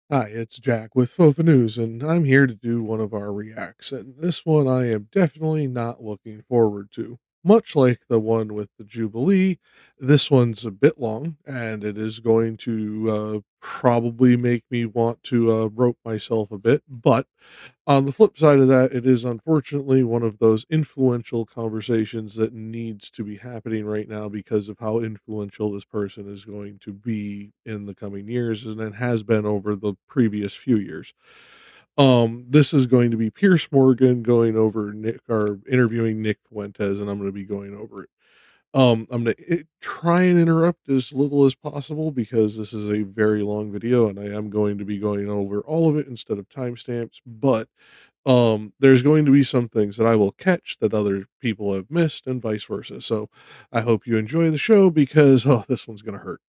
Hi, it's Jack with FOFANews, and I'm here to do one of our reacts. And this one I am definitely not looking forward to. Much like the one with the Jubilee, this one's a bit long, and it is going to probably make me want to rope myself a bit. But on the flip side of that, it is unfortunately one of those influential conversations that needs to be happening right now because of how influential this person is going to be in the coming years and it has been over the previous few years. This is going to be Piers Morgan going over Nick or interviewing Nick Fuentes, and I'm going to be going over it. I'm gonna try and interrupt as little as possible because this is a very long video and I am going to be going over all of it instead of timestamps, but there's going to be some things that I will catch that other people have missed and vice versa. So I hope you enjoy the show because this one's gonna hurt.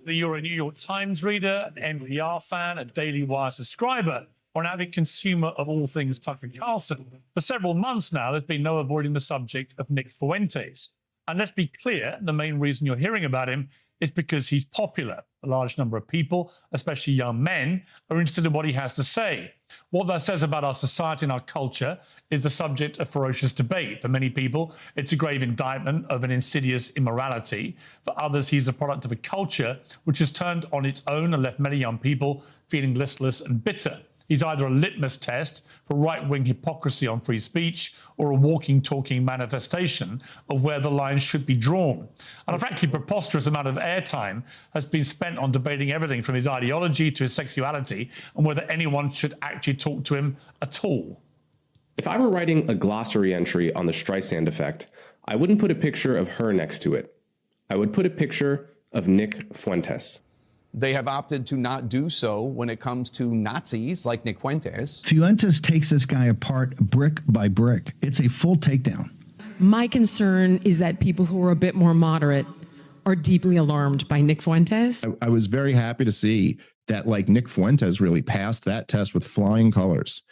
You're a New York Times reader, an NPR fan, a Daily Wire subscriber, or an avid consumer of all things Tucker Carlson. For several months now, there's been no avoiding the subject of Nick Fuentes. And let's be clear, the main reason you're hearing about him is because he's popular. A large number of people, especially young men, are interested in what he has to say. What that says about our society and our culture is the subject of ferocious debate. For many people, it's a grave indictment of an insidious immorality. For others, he's a product of a culture which has turned on its own and left many young people feeling listless and bitter. He's either a litmus test for right-wing hypocrisy on free speech or a walking, talking manifestation of where the lines should be drawn. And a frankly preposterous amount of airtime has been spent on debating everything from his ideology to his sexuality and whether anyone should actually talk to him at all. If I were writing a glossary entry on the Streisand effect, I wouldn't put a picture of her next to it. I would put a picture of Nick Fuentes. They have opted to not do so when it comes to Nazis like Nick Fuentes. Fuentes takes this guy apart brick by brick. It's a full takedown. My concern is that people who are a bit more moderate are deeply alarmed by Nick Fuentes. I was very happy to see that, like, Nick Fuentes really passed that test with flying colors.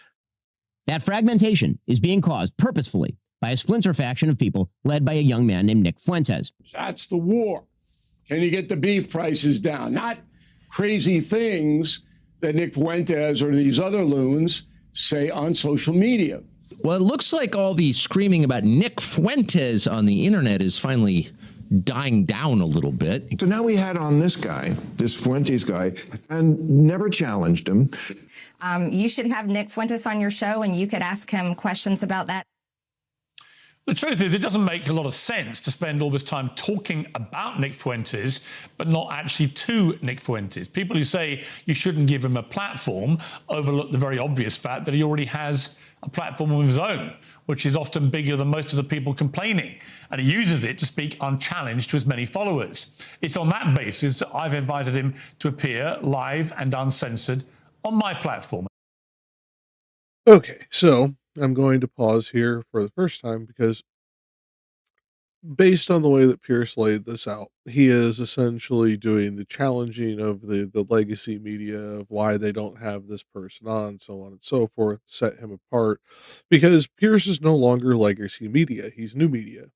That fragmentation is being caused purposefully by a splinter faction of people led by a young man named Nick Fuentes. That's the war. Can you get the beef prices down? Not crazy things that Nick Fuentes or these other loons say on social media. Well, it looks like all the screaming about Nick Fuentes on the internet is finally dying down a little bit. So now we had on this guy, this Fuentes guy, and never challenged him. You should have Nick Fuentes on your show and you could ask him questions about that. The truth is, it doesn't make a lot of sense to spend all this time talking about Nick Fuentes, but not actually to Nick Fuentes. People who say you shouldn't give him a platform overlook the very obvious fact that he already has a platform of his own, which is often bigger than most of the people complaining, and he uses it to speak unchallenged to his many followers. It's on that basis that I've invited him to appear live and uncensored on my platform. Okay, so I'm going to pause here for the first time because based on the way that Pierce laid this out, he is essentially doing the challenging of the legacy media of why they don't have this person on, so on and so forth, set him apart because Pierce is no longer legacy media. He's new media.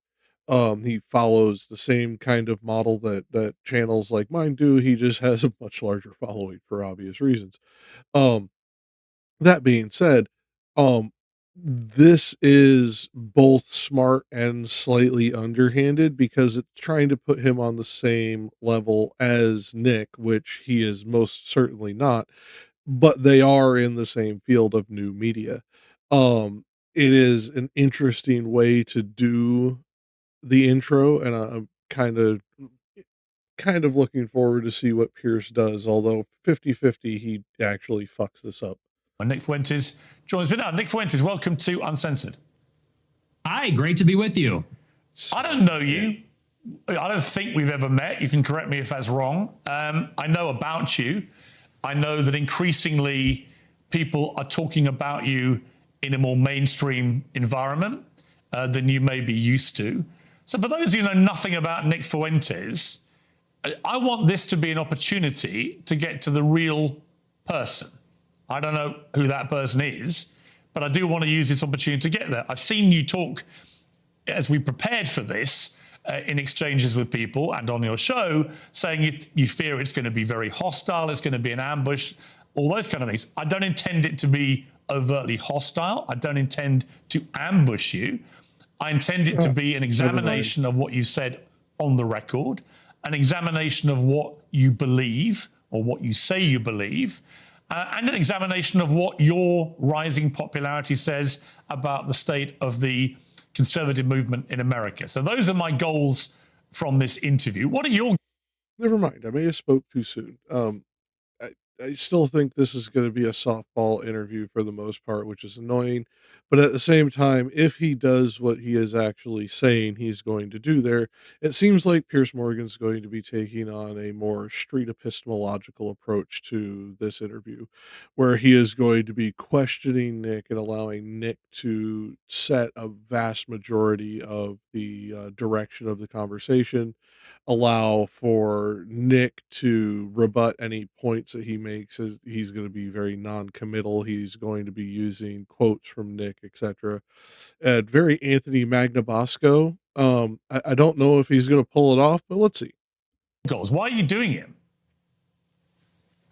He follows the same kind of model that channels like mine do. He just has a much larger following for obvious reasons. Um, that being said, um, this is both smart and slightly underhanded because it's trying to put him on the same level as Nick, which he is most certainly not, but they are in the same field of new media. It is an interesting way to do the intro, and I'm kind of looking forward to see what Pierce does, although 50-50 he actually fucks this up. And Nick Fuentes joins me now. Nick Fuentes, welcome to Uncensored. Hi, great to be with you. I don't know you. I don't think we've ever met. You can correct me if that's wrong. I know about you. I know that increasingly people are talking about you in a more mainstream environment than you may be used to. So for those who know nothing about Nick Fuentes, I want this to be an opportunity to get to the real person. I don't know who that person is, but I do want to use this opportunity to get there. I've seen you talk as we prepared for this in exchanges with people and on your show, saying you fear it's going to be very hostile, it's going to be an ambush, all those kind of things. I don't intend it to be overtly hostile. I don't intend to ambush you. I intend it to be an examination of what you said on the record, an examination of what you believe or what you say you believe, and an examination of what your rising popularity says about the state of the conservative movement in America. So those are my goals from this interview. What are your... Never mind. I may have spoke too soon. I still think this is going to be a softball interview for the most part, which is annoying. But at the same time, if he does what he is actually saying he's going to do there, it seems like Piers Morgan's going to be taking on a more street epistemological approach to this interview, where he is going to be questioning Nick and allowing Nick to set a vast majority of the direction of the conversation, allow for Nick to rebut any points that he makes. As he's going to be very non-committal. He's going to be using quotes from Nick, etc. And very Anthony Magnabosco. I don't know if he's going to pull it off, but let's see. Goals. Why are you doing it?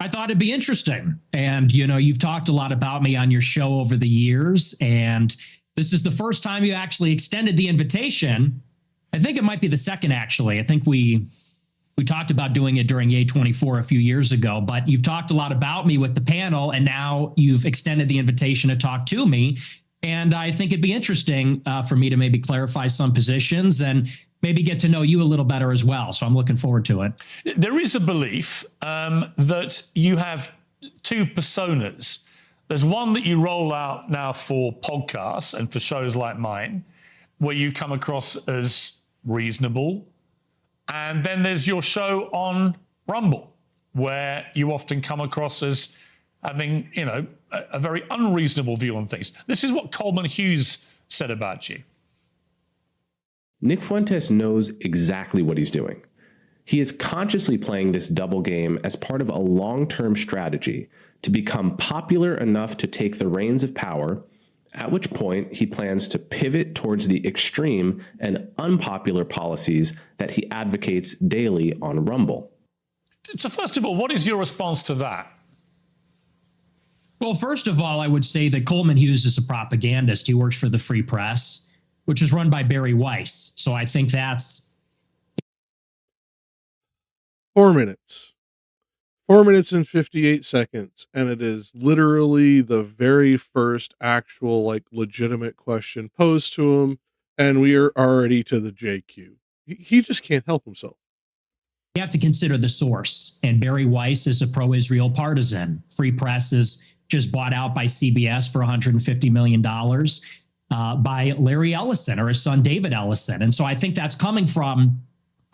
I thought it'd be interesting. And, you know, you've talked a lot about me on your show over the years, and this is the first time you actually extended the invitation. I think it might be the second, actually. I think we talked about doing it during A24 a few years ago, but you've talked a lot about me with the panel, and now you've extended the invitation to talk to me. And I think it'd be interesting for me to maybe clarify some positions and maybe get to know you a little better as well. So I'm looking forward to it. There is a belief that you have two personas. There's one that you roll out now for podcasts and for shows like mine, where you come across as reasonable. And then there's your show on Rumble, where you often come across as having, you know, a very unreasonable view on things. This is what Coleman Hughes said about you. Nick Fuentes knows exactly what he's doing. He is consciously playing this double game as part of a long-term strategy to become popular enough to take the reins of power, at which point he plans to pivot towards the extreme and unpopular policies that he advocates daily on Rumble. So first of all, what is your response to that? Well, first of all, I would say that Coleman Hughes is a propagandist. He works for the Free Press, which is run by Barry Weiss. So I think that's 4 minutes. 4 minutes and 58 seconds. And it is literally the very first actual, like, legitimate question posed to him. And we are already to the JQ. He just can't help himself. you have to consider the source. And Barry Weiss is a pro-Israel partisan. Free Press is just bought out by CBS for $150 million by Larry Ellison or his son David Ellison. And so I think that's coming from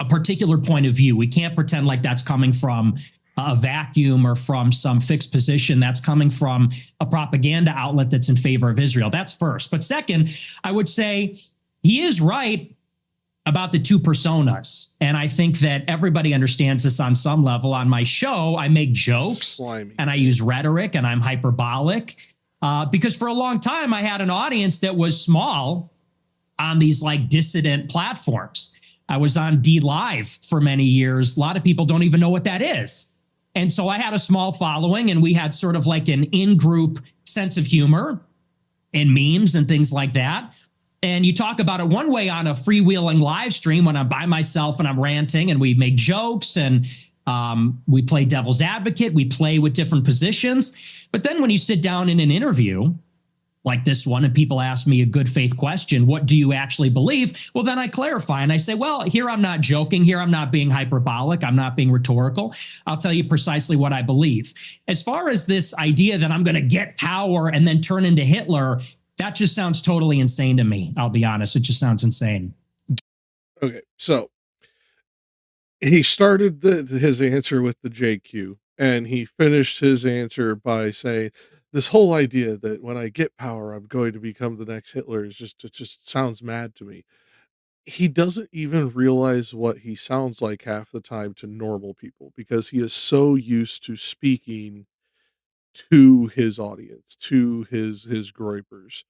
a particular point of view. We can't pretend like that's coming from a vacuum or from some fixed position. That's coming from a propaganda outlet that's in favor of Israel. That's first. But second, I would say he is right about the two personas. And I think that everybody understands this on some level. On my show, I make jokes and I use rhetoric and I'm hyperbolic because for a long time, I had an audience that was small on these like dissident platforms. I was on D Live for many years. A lot of people don't even know what that is. And so I had a small following and we had sort of like an in-group sense of humor and memes and things like that. And you talk about it one way on a freewheeling live stream when I'm by myself and I'm ranting and we make jokes and we play devil's advocate. We play with different positions. But then when you sit down in an interview like this one and people ask me a good faith question, what do you actually believe? Well, then I clarify and I say, well, here I'm not joking. Here I'm not being hyperbolic. I'm not being rhetorical. I'll tell you precisely what I believe. As far as this idea that I'm going to get power and then turn into Hitler, that just sounds totally insane to me. I'll be honest. It just sounds insane. Okay. So he started his answer with the JQ and he finished his answer by saying this whole idea that when I get power, I'm going to become the next Hitler is it just sounds mad to me. He doesn't even realize what he sounds like half the time to normal people because he is so used to speaking to his audience, to his groypers.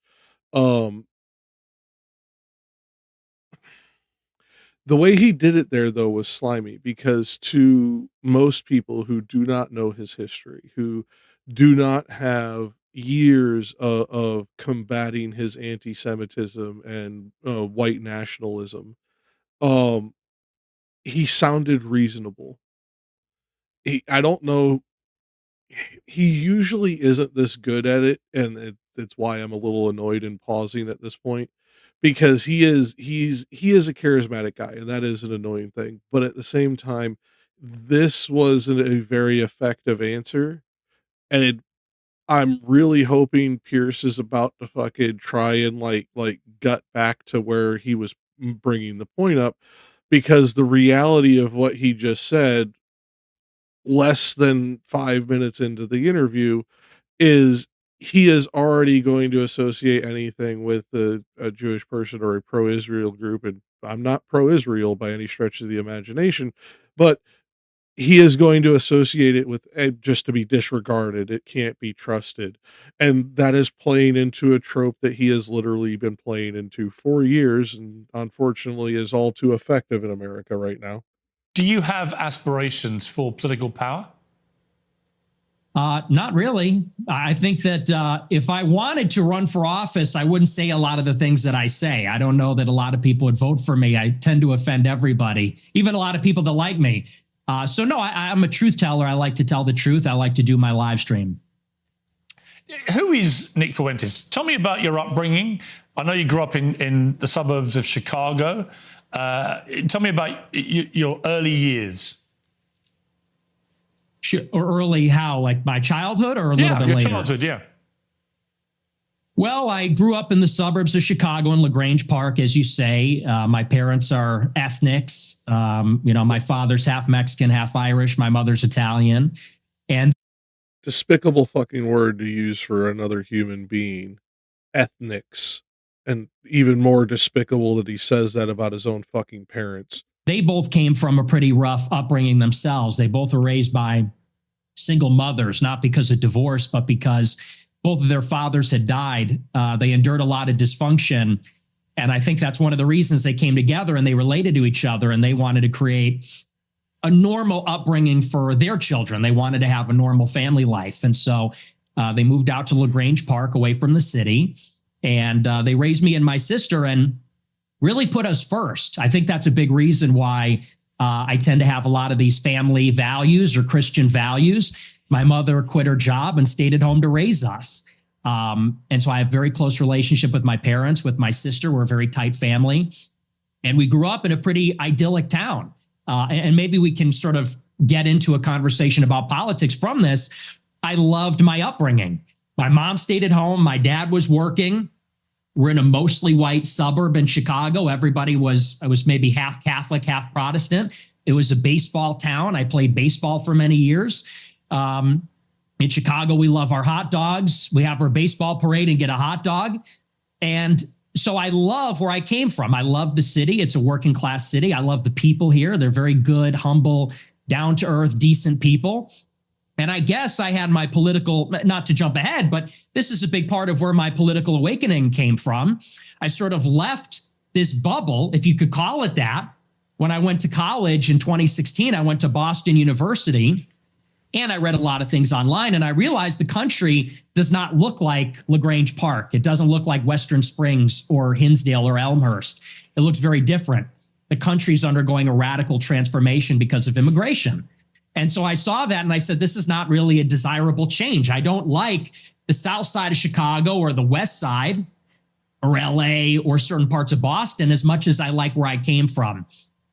The way he did it there, though, was slimy because to most people who do not know his history, who do not have years of combating his anti-Semitism and white nationalism, um, he sounded reasonable. I don't know. He usually isn't this good at it, and it's why I'm a little annoyed and pausing at this point because he is a charismatic guy, and that is an annoying thing. But at the same time, this was a very effective answer, and I'm really hoping Pierce is about to fucking try and like gut back to where he was bringing the point up because the reality of what he just said less than 5 minutes into the interview is he is already going to associate anything with a Jewish person or a pro-Israel group, and I'm not pro-Israel by any stretch of the imagination, but he is going to associate it with just to be disregarded. It can't be trusted, and that is playing into a trope that he has literally been playing into for years, and unfortunately is all too effective in America right now. Do you have aspirations for political power? Not really. I think that if I wanted to run for office, I wouldn't say a lot of the things that I say. I don't know that a lot of people would vote for me. I tend to offend everybody, even a lot of people that like me. So no, I'm a truth teller. I like to tell the truth. I like to do my live stream. Who is Nick Fuentes? Tell me about your upbringing. I know you grew up in the suburbs of Chicago. Tell me about your early years. Or early how? Like my childhood or a little bit your later? Childhood, yeah. Well, I grew up in the suburbs of Chicago in LaGrange Park, as you say. My parents are ethnics. My father's half Mexican, half Irish. My mother's Italian. And despicable fucking word to use for another human being. Ethnics. And even more despicable that he says that about his own fucking parents. They both came from a pretty rough upbringing themselves. They both were raised by single mothers, not because of divorce, but because both of their fathers had died. They endured a lot of dysfunction. And I think that's one of the reasons they came together and they related to each other and they wanted to create a normal upbringing for their children. They wanted to have a normal family life. And so they moved out to LaGrange Park away from the city. And they raised me and my sister and really put us first. I think that's a big reason why I tend to have a lot of these family values or Christian values. My mother quit her job and stayed at home to raise us. And so I have a very close relationship with my parents, with my sister. We're a very tight family. And we grew up in a pretty idyllic town. And maybe we can sort of get into a conversation about politics from this. I loved my upbringing. My mom stayed at home. My dad was working. We're in a mostly white suburb in Chicago. I was maybe half Catholic, half Protestant. It was a baseball town. I played baseball for many years. In Chicago, we love our hot dogs. We have our baseball parade and get a hot dog. And so I love where I came from. I love the city. It's a working class city. I love the people here. They're very good, humble, down to earth, decent people. And I guess I had my political, not to jump ahead, but this is a big part of where my political awakening came from. I sort of left this bubble, if you could call it that. When I went to college in 2016, I went to Boston University and I read a lot of things online and I realized the country does not look like LaGrange Park. It doesn't look like Western Springs or Hinsdale or Elmhurst. It looks very different. The country's undergoing a radical transformation because of immigration. And so I saw that and I said, this is not really a desirable change. I don't like the south side of Chicago or the west side or LA or certain parts of Boston as much as I like where I came from.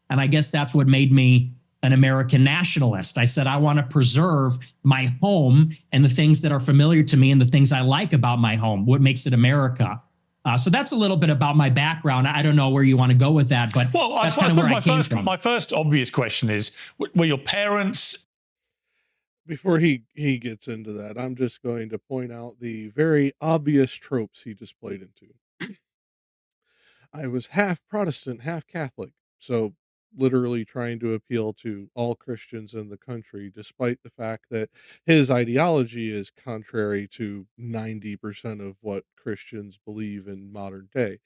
And I guess that's what made me an American nationalist. I said, I want to preserve my home and the things that are familiar to me and the things I like about my home, what makes it America. So that's a little bit about my background. I don't know where you want to go with that, but that's kind of where I came from. My first obvious question is, were your parents... Before he gets into that, I'm just going to point out the very obvious tropes he just played into. I was half Protestant, half Catholic, so literally trying to appeal to all Christians in the country, despite the fact that his ideology is contrary to 90% of what Christians believe in modern day.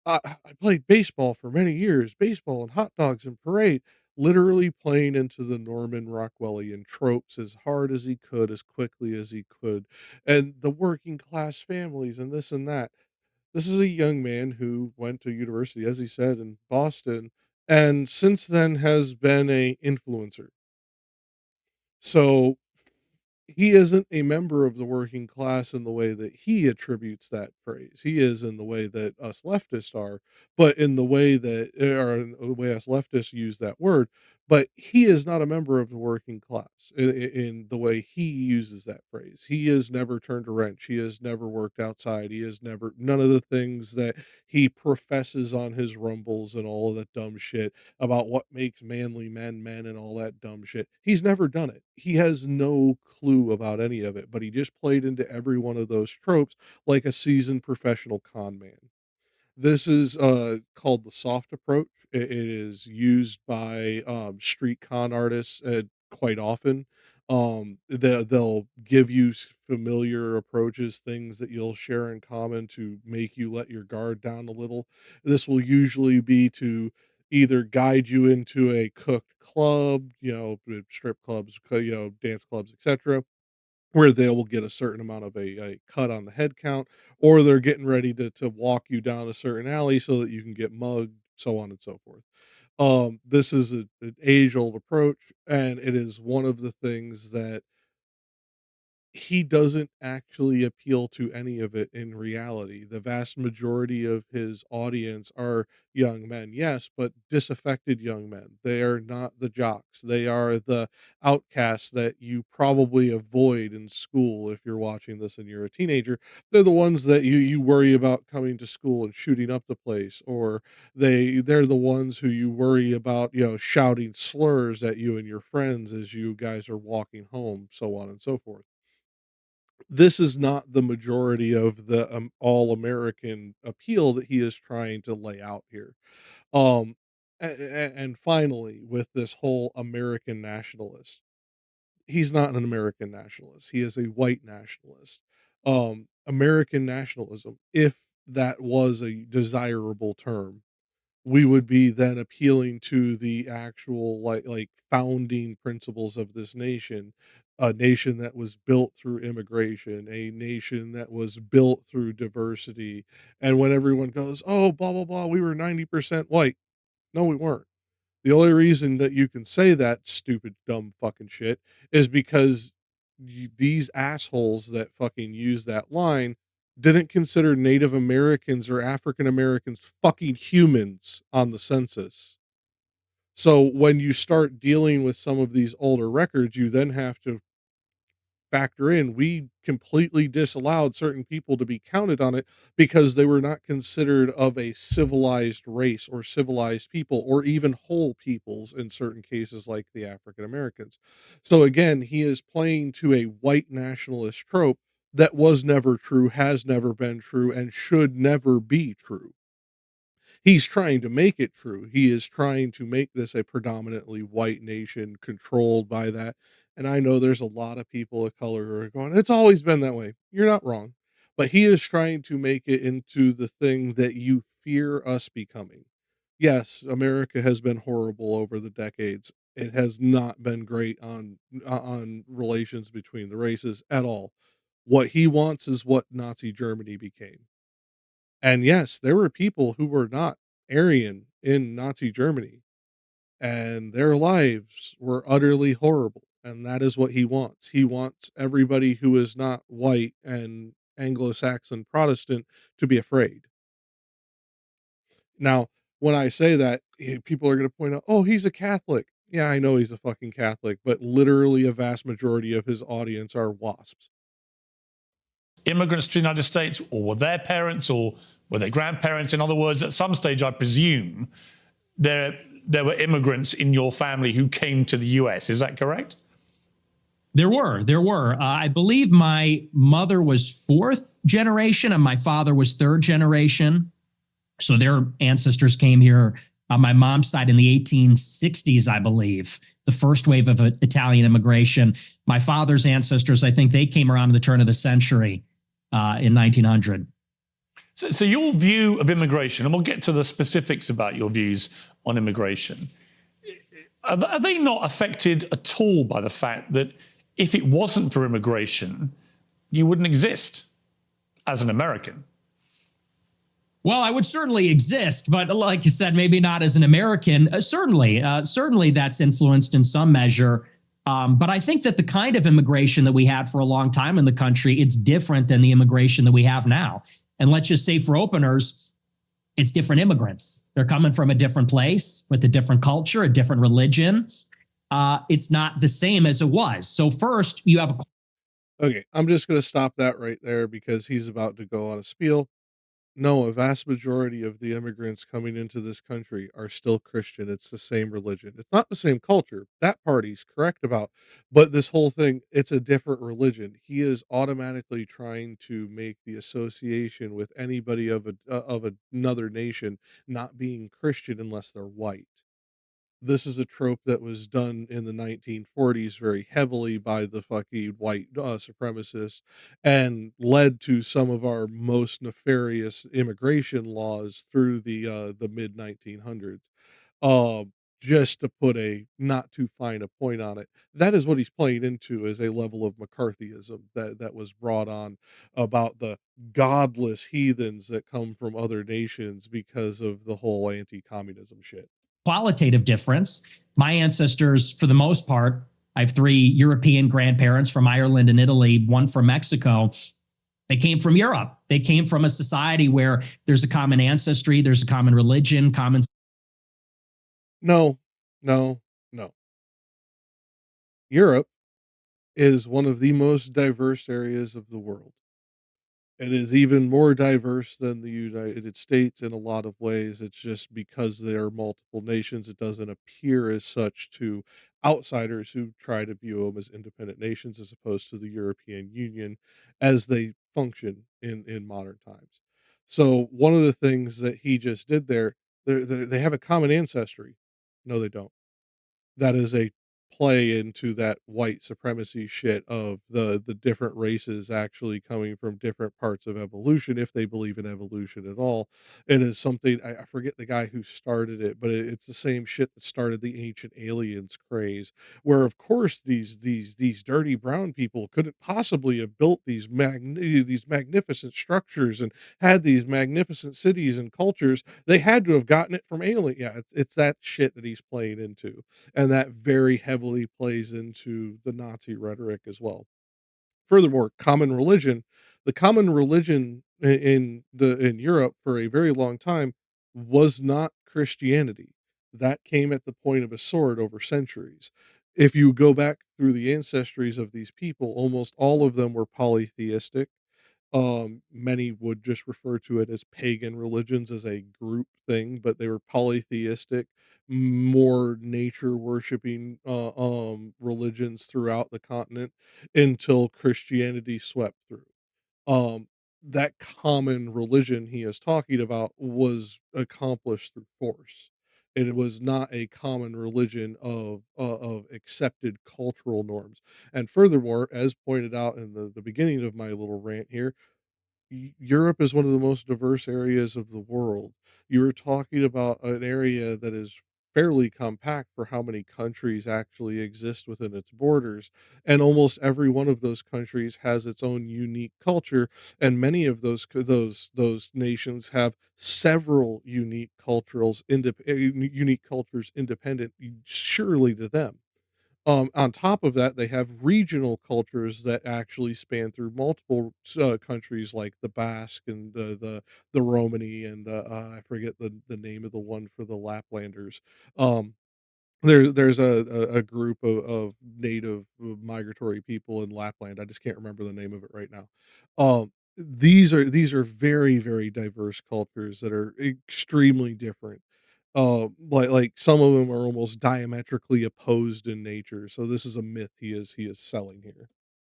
I played baseball for many years, baseball and hot dogs and parade, literally playing into the Norman Rockwellian tropes as hard as he could, as quickly as he could, and the working class families and this and that. This is a young man who went to university, as he said, in Boston, and since then has been a influencer. So he isn't a member of the working class in the way that he attributes that phrase. He is in the way that us leftists are, but in the way that or in the way us leftists use that word, but he is not a member of the working class in the way he uses that phrase. He has never turned a wrench. He has never worked outside. He has never none of the things that he professes on his rumbles and all of that dumb shit about what makes manly men men and all that dumb shit. He's never done it. He has no clue about any of it, but he just played into every one of those tropes like a seasoned professional con man. This is called the soft approach. It is used by street con artists quite often. They'll give you familiar approaches, things that you'll share in common to make you let your guard down a little. This will usually be to either guide you into a cooked club, with strip clubs, dance clubs, etc., where they will get a certain amount of a cut on the head count, or they're getting ready to walk you down a certain alley so that you can get mugged, so on and so forth. This is an age old approach, and it is one of the things that he doesn't actually appeal to any of it in reality. The vast majority of his audience are young men, yes, but disaffected young men. They are not the jocks. They are the outcasts that you probably avoid in school if you're watching this and you're a teenager. They're the ones that you worry about coming to school and shooting up the place, or they're the ones who you worry about, shouting slurs at you and your friends as you guys are walking home, so on and so forth. This is not the majority of the all American appeal that he is trying to lay out here. Um, and finally, with this whole American nationalist, he's not an American nationalist. He is a white nationalist. American nationalism, if that was a desirable term, we would be then appealing to the actual like founding principles of this nation, a nation that was built through immigration, a nation that was built through diversity. And when everyone goes, oh, blah blah blah, we were 90% white. No, we weren't. The only reason that you can say that stupid, dumb fucking shit is because these assholes that fucking use that line didn't consider Native Americans or African Americans fucking humans on the census. So when you start dealing with some of these older records, you then have to factor in we completely disallowed certain people to be counted on it because they were not considered of a civilized race or civilized people or even whole peoples in certain cases like the African Americans. So again, he is playing to a white nationalist trope that was never true, has never been true, and should never be true. He's trying to make it true. He is trying to make this a predominantly white nation controlled by that. And I know there's a lot of people of color who are going, it's always been that way. You're not wrong. But he is trying to make it into the thing that you fear us becoming. Yes, America has been horrible over the decades. It has not been great on relations between the races at all. What he wants is what Nazi Germany became. And yes, there were people who were not Aryan in Nazi Germany, and their lives were utterly horrible. And that is what he wants. He wants everybody who is not white and Anglo Saxon Protestant to be afraid. Now, when I say that, people are going to point out, oh, he's a Catholic. Yeah, I know he's a fucking Catholic, but literally a vast majority of his audience are WASPs. Immigrants to the United States, or were their parents, or were their grandparents? In other words, at some stage, I presume there were immigrants in your family who came to the US. Is that correct? There were. I believe my mother was fourth generation and my father was third generation. So their ancestors came here on my mom's side in the 1860s, I believe, the first wave of Italian immigration. My father's ancestors, I think they came around in the turn of the century in 1900. So your view of immigration, and we'll get to the specifics about your views on immigration, are they not affected at all by the fact that if it wasn't for immigration, you wouldn't exist as an American? Well, I would certainly exist, but like you said, maybe not as an American. Certainly that's influenced in some measure. But I think that the kind of immigration that we had for a long time in the country, it's different than the immigration that we have now. And let's just say for openers, it's different immigrants. They're coming from a different place with a different culture, a different religion. It's not the same as it was. So first, you have Okay, I'm just going to stop that right there because he's about to go on a spiel. No, a vast majority of the immigrants coming into this country are still Christian. It's the same religion. It's not the same culture. That part he's correct about. But this whole thing, it's a different religion. He is automatically trying to make the association with anybody of another nation not being Christian unless they're white. This is a trope that was done in the 1940s very heavily by the fucking white supremacists and led to some of our most nefarious immigration laws through the mid 1900s. Um, just to put a not too fine a point on it, that is what he's playing into as a level of McCarthyism that was brought on about the godless heathens that come from other nations because of the whole anti-communism shit. qualitative difference. My ancestors, for the most part, I have 3 European grandparents from Ireland and Italy, 1 from Mexico. They came from Europe. They came from a society where there's a common ancestry, there's a common religion, common. No. Europe is one of the most diverse areas of the world. It is even more diverse than the United States in a lot of ways. It's just because there are multiple nations, it doesn't appear as such to outsiders who try to view them as independent nations as opposed to the European Union as they function in modern times. So one of the things that he just did there, they have a common ancestry. No, they don't. That is a play into that white supremacy shit of the different races actually coming from different parts of evolution, if they believe in evolution at all. It is something I forget the guy who started it, but it's the same shit that started the ancient aliens craze, where of course these dirty brown people couldn't possibly have built these magnificent structures and had these magnificent cities and cultures. They had to have gotten it from alien. Yeah, it's that shit that he's playing into, and that very heavily plays into the Nazi rhetoric as well. Furthermore, the common religion in Europe for a very long time was not Christianity. That came at the point of a sword over centuries. If you go back through the ancestries of these people, almost all of them were polytheistic. Many would just refer to it as pagan religions as a group thing, but they were polytheistic, more nature worshiping religions throughout the continent until Christianity swept through. Um, that common religion he is talking about was accomplished through force. It was not a common religion of accepted cultural norms. And furthermore, as pointed out in the beginning of my little rant here, Europe is one of the most diverse areas of the world. You're talking about an area that is fairly compact for how many countries actually exist within its borders, and almost every one of those countries has its own unique culture, and many of those nations have several unique cultures independent surely to them. On top of that, they have regional cultures that actually span through multiple countries, like the Basque and the Romani and I forget the name of the one for the Laplanders. Um, there's a group of native migratory people in Lapland. I just can't remember the name of it right now. These are very very diverse cultures that are extremely different. Like some of them are almost diametrically opposed in nature. So this is a myth he is selling here.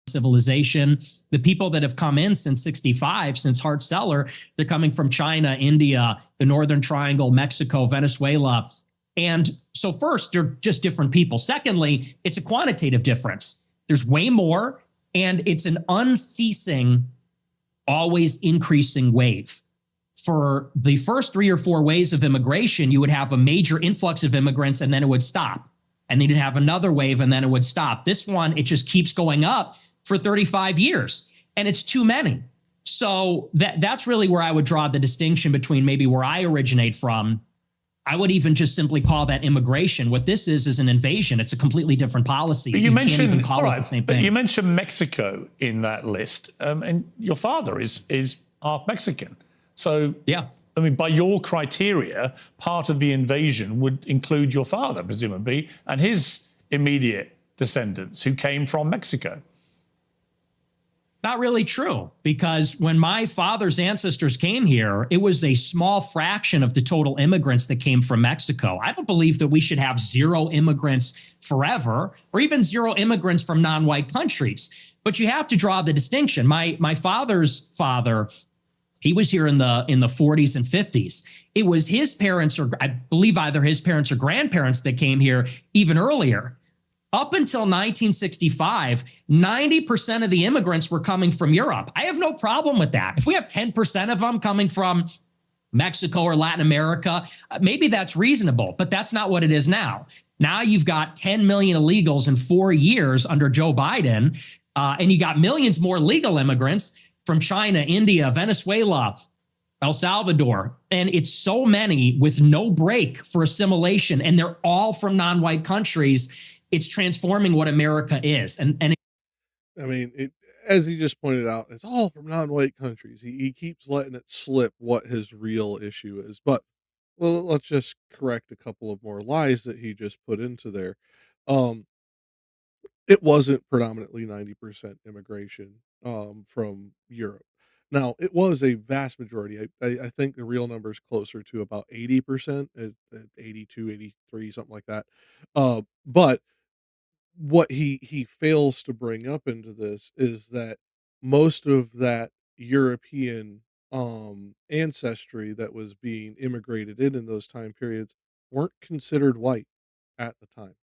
Civilization. The people that have come in since 65, since Hart Celler, they're coming from China, India, the Northern Triangle, Mexico, Venezuela. And so first, they're just different people. Secondly, it's a quantitative difference. There's way more, and it's an unceasing, always increasing wave. for the first 3 or 4 waves of immigration, you would have a major influx of immigrants and then it would stop. And then you'd have another wave and then it would stop. This one, it just keeps going up for 35 years and it's too many. So that's really where I would draw the distinction between maybe where I originate from. I would even just simply call that immigration. What this is an invasion. It's a completely different policy. But you mentioned, can't even call it the same thing. You mentioned Mexico in that list, and your father is half Mexican. So yeah, I mean, by your criteria, part of the invasion would include your father, presumably, and his immediate descendants who came from Mexico. Not really true, because when my father's ancestors came here, it was a small fraction of the total immigrants that came from Mexico. I don't believe that we should have 0 immigrants forever, or even 0 immigrants from non-white countries. But you have to draw the distinction. My father's father, he was here in the 40s and 50s. It was his parents, or I believe either his parents or grandparents, that came here even earlier. Up until 1965, 90% of the immigrants were coming from Europe. I have no problem with that. If we have 10% of them coming from Mexico or Latin America, maybe that's reasonable, but that's not what it is now. Now you've got 10 million illegals in 4 years under Joe Biden, and you got millions more legal immigrants from China, India, Venezuela, El Salvador, and it's so many with no break for assimilation, and they're all from non-white countries. It's transforming what America is. I mean, as he just pointed out, it's all from non-white countries. He keeps letting it slip what his real issue is. But let's just correct a couple of more lies that he just put into there. It wasn't predominantly 90% immigration from Europe. Now, it was a vast majority. I think the real number is closer to about 80%, at 82, 83, something like that. But what he fails to bring up into this is that most of that European ancestry that was being immigrated in those time periods weren't considered white at the time.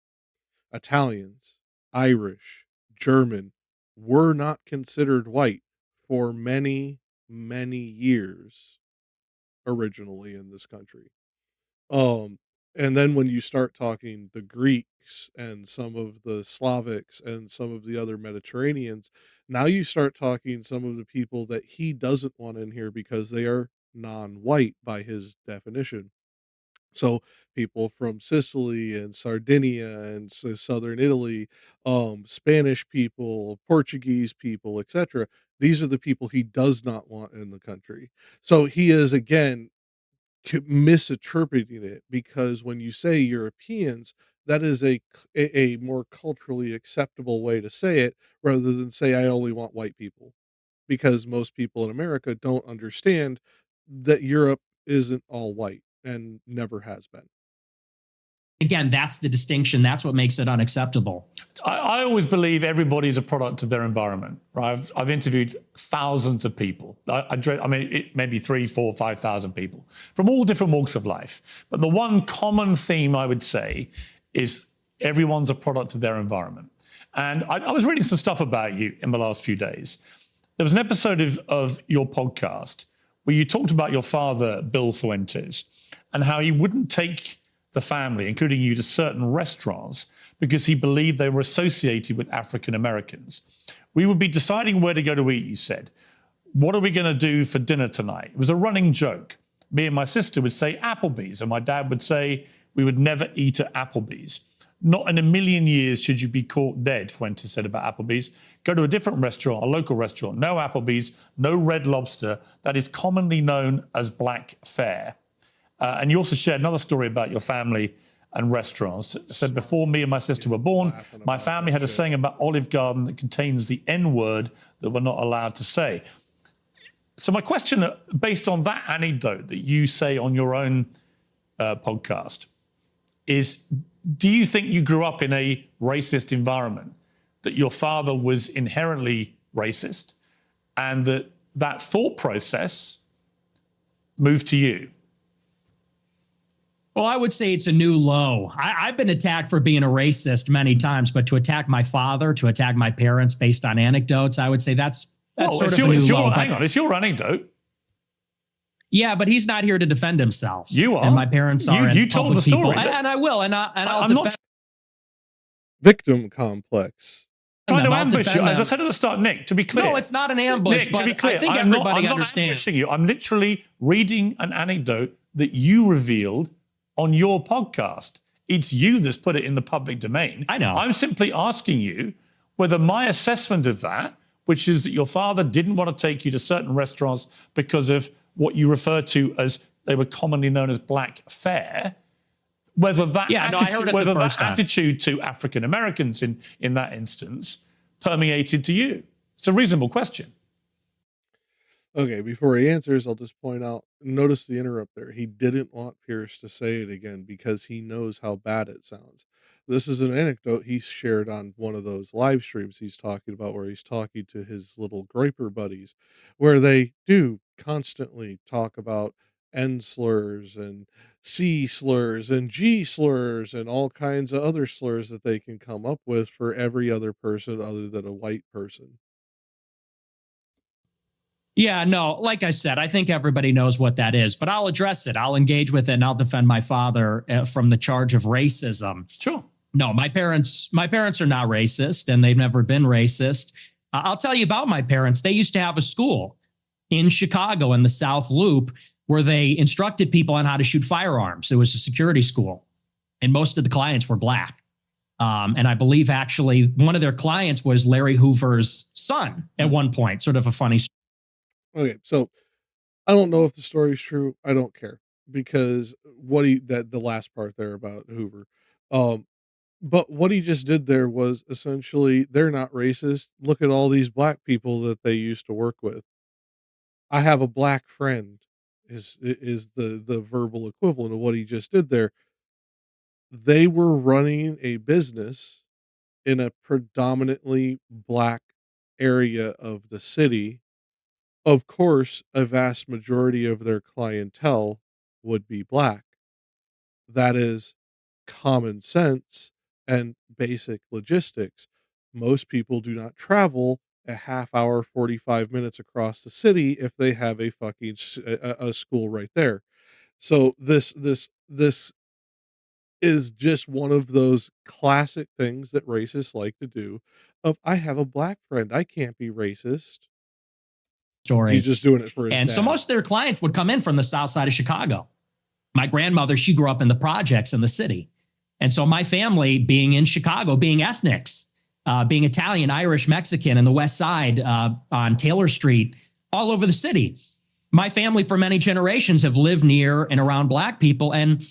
Italians, Irish, German were not considered white for many, many years originally in this country. And then when you start talking the Greeks and some of the Slavics and some of the other Mediterraneans, now you start talking some of the people that he doesn't want in here because they are non-white by his definition. So people from Sicily and Sardinia and southern Italy, Spanish people, Portuguese people, etc. These are the people he does not want in the country. So he is again misinterpreting it, because when you say Europeans, that is a more culturally acceptable way to say it rather than say I only want white people, because most people in America don't understand that Europe isn't all white and never has been. Again, that's the distinction. That's what makes it unacceptable. I always believe everybody is a product of their environment. Right? I've interviewed thousands of people. Maybe 3, 4, 5,000 people from all different walks of life. But the one common theme I would say is everyone's a product of their environment. And I was reading some stuff about you in the last few days. There was an episode of your podcast where you talked about your father, Bill Fuentes, and how he wouldn't take the family, including you, to certain restaurants because he believed they were associated with African Americans. We would be deciding where to go to eat, you said. What are we going to do for dinner tonight? It was a running joke. Me and my sister would say Applebee's, and my dad would say we would never eat at Applebee's. Not in a million years should you be caught dead, Fuentes said about Applebee's. Go to a different restaurant, a local restaurant. No Applebee's, no Red Lobster. That is commonly known as black fare. And you also shared another story about your family and restaurants. It said, before me and my sister were born, my family had a saying about Olive Garden that contains the N-word that we're not allowed to say. So my question, based on that anecdote that you say on your own podcast, is do you think you grew up in a racist environment, that your father was inherently racist, and that thought process moved to you? Well, I would say it's a new low. I've been attacked for being a racist many times, but to attack my father, to attack my parents based on anecdotes, I would say that's sort of a new low. Hang on, it's your anecdote. Yeah, but he's not here to defend himself. You are. And my parents are. You told the story. And I will. And I'll I'm defend. not Victim complex. trying to I'll ambush you. defend As I them. said at the start, Nick, to be clear. No, it's not an ambush, Nick, but to be clear, I think I'm everybody not understands. ambushing you. I'm literally reading an anecdote that you revealed on your podcast. It's you that's put it in the public domain. I know. I'm simply asking you whether my assessment of that, which is that your father didn't want to take you to certain restaurants because of what you refer to as, they were commonly known as black fare, whether that, attitude to African Americans in that instance permeated to you. It's a reasonable question. Okay, before he answers, I'll just point out, notice the interrupt there. He didn't want Pierce to say it again because he knows how bad it sounds. This is an anecdote he shared on one of those live streams he's talking about, where he's talking to his little groiper buddies, where they do constantly talk about N slurs and C slurs and G slurs and all kinds of other slurs that they can come up with for every other person other than a white person. Yeah, no, like I said, I think everybody knows what that is, but I'll address it. I'll engage with it and I'll defend my father from the charge of racism. Sure. No, my parents are not racist and they've never been racist. I'll tell you about my parents. They used to have a school in Chicago in the South Loop where they instructed people on how to shoot firearms. It was a security school and most of the clients were black. And I believe actually one of their clients was Larry Hoover's son at one point, sort of a funny story. Okay, so I don't know if the story's true. I don't care because the last part there about Hoover. But what he just did there was essentially, they're not racist. Look at all these black people that they used to work with. I have a black friend is the verbal equivalent of what he just did there. They were running a business in a predominantly black area of the city. Of course, a vast majority of their clientele would be black. That is common sense and basic logistics. Most people do not travel a half hour, 45 minutes across the city if they have a fucking a school right there. So this is just one of those classic things that racists like to do. Of, I have a black friend, I can't be racist. Story. He's just doing it for his And dad. so most of their clients would come in from the south side of Chicago. My grandmother, she grew up in the projects in the city. And so my family being in Chicago, being ethnics, being Italian, Irish, Mexican in the West Side on Taylor Street, all over the city. My family for many generations have lived near and around black people. And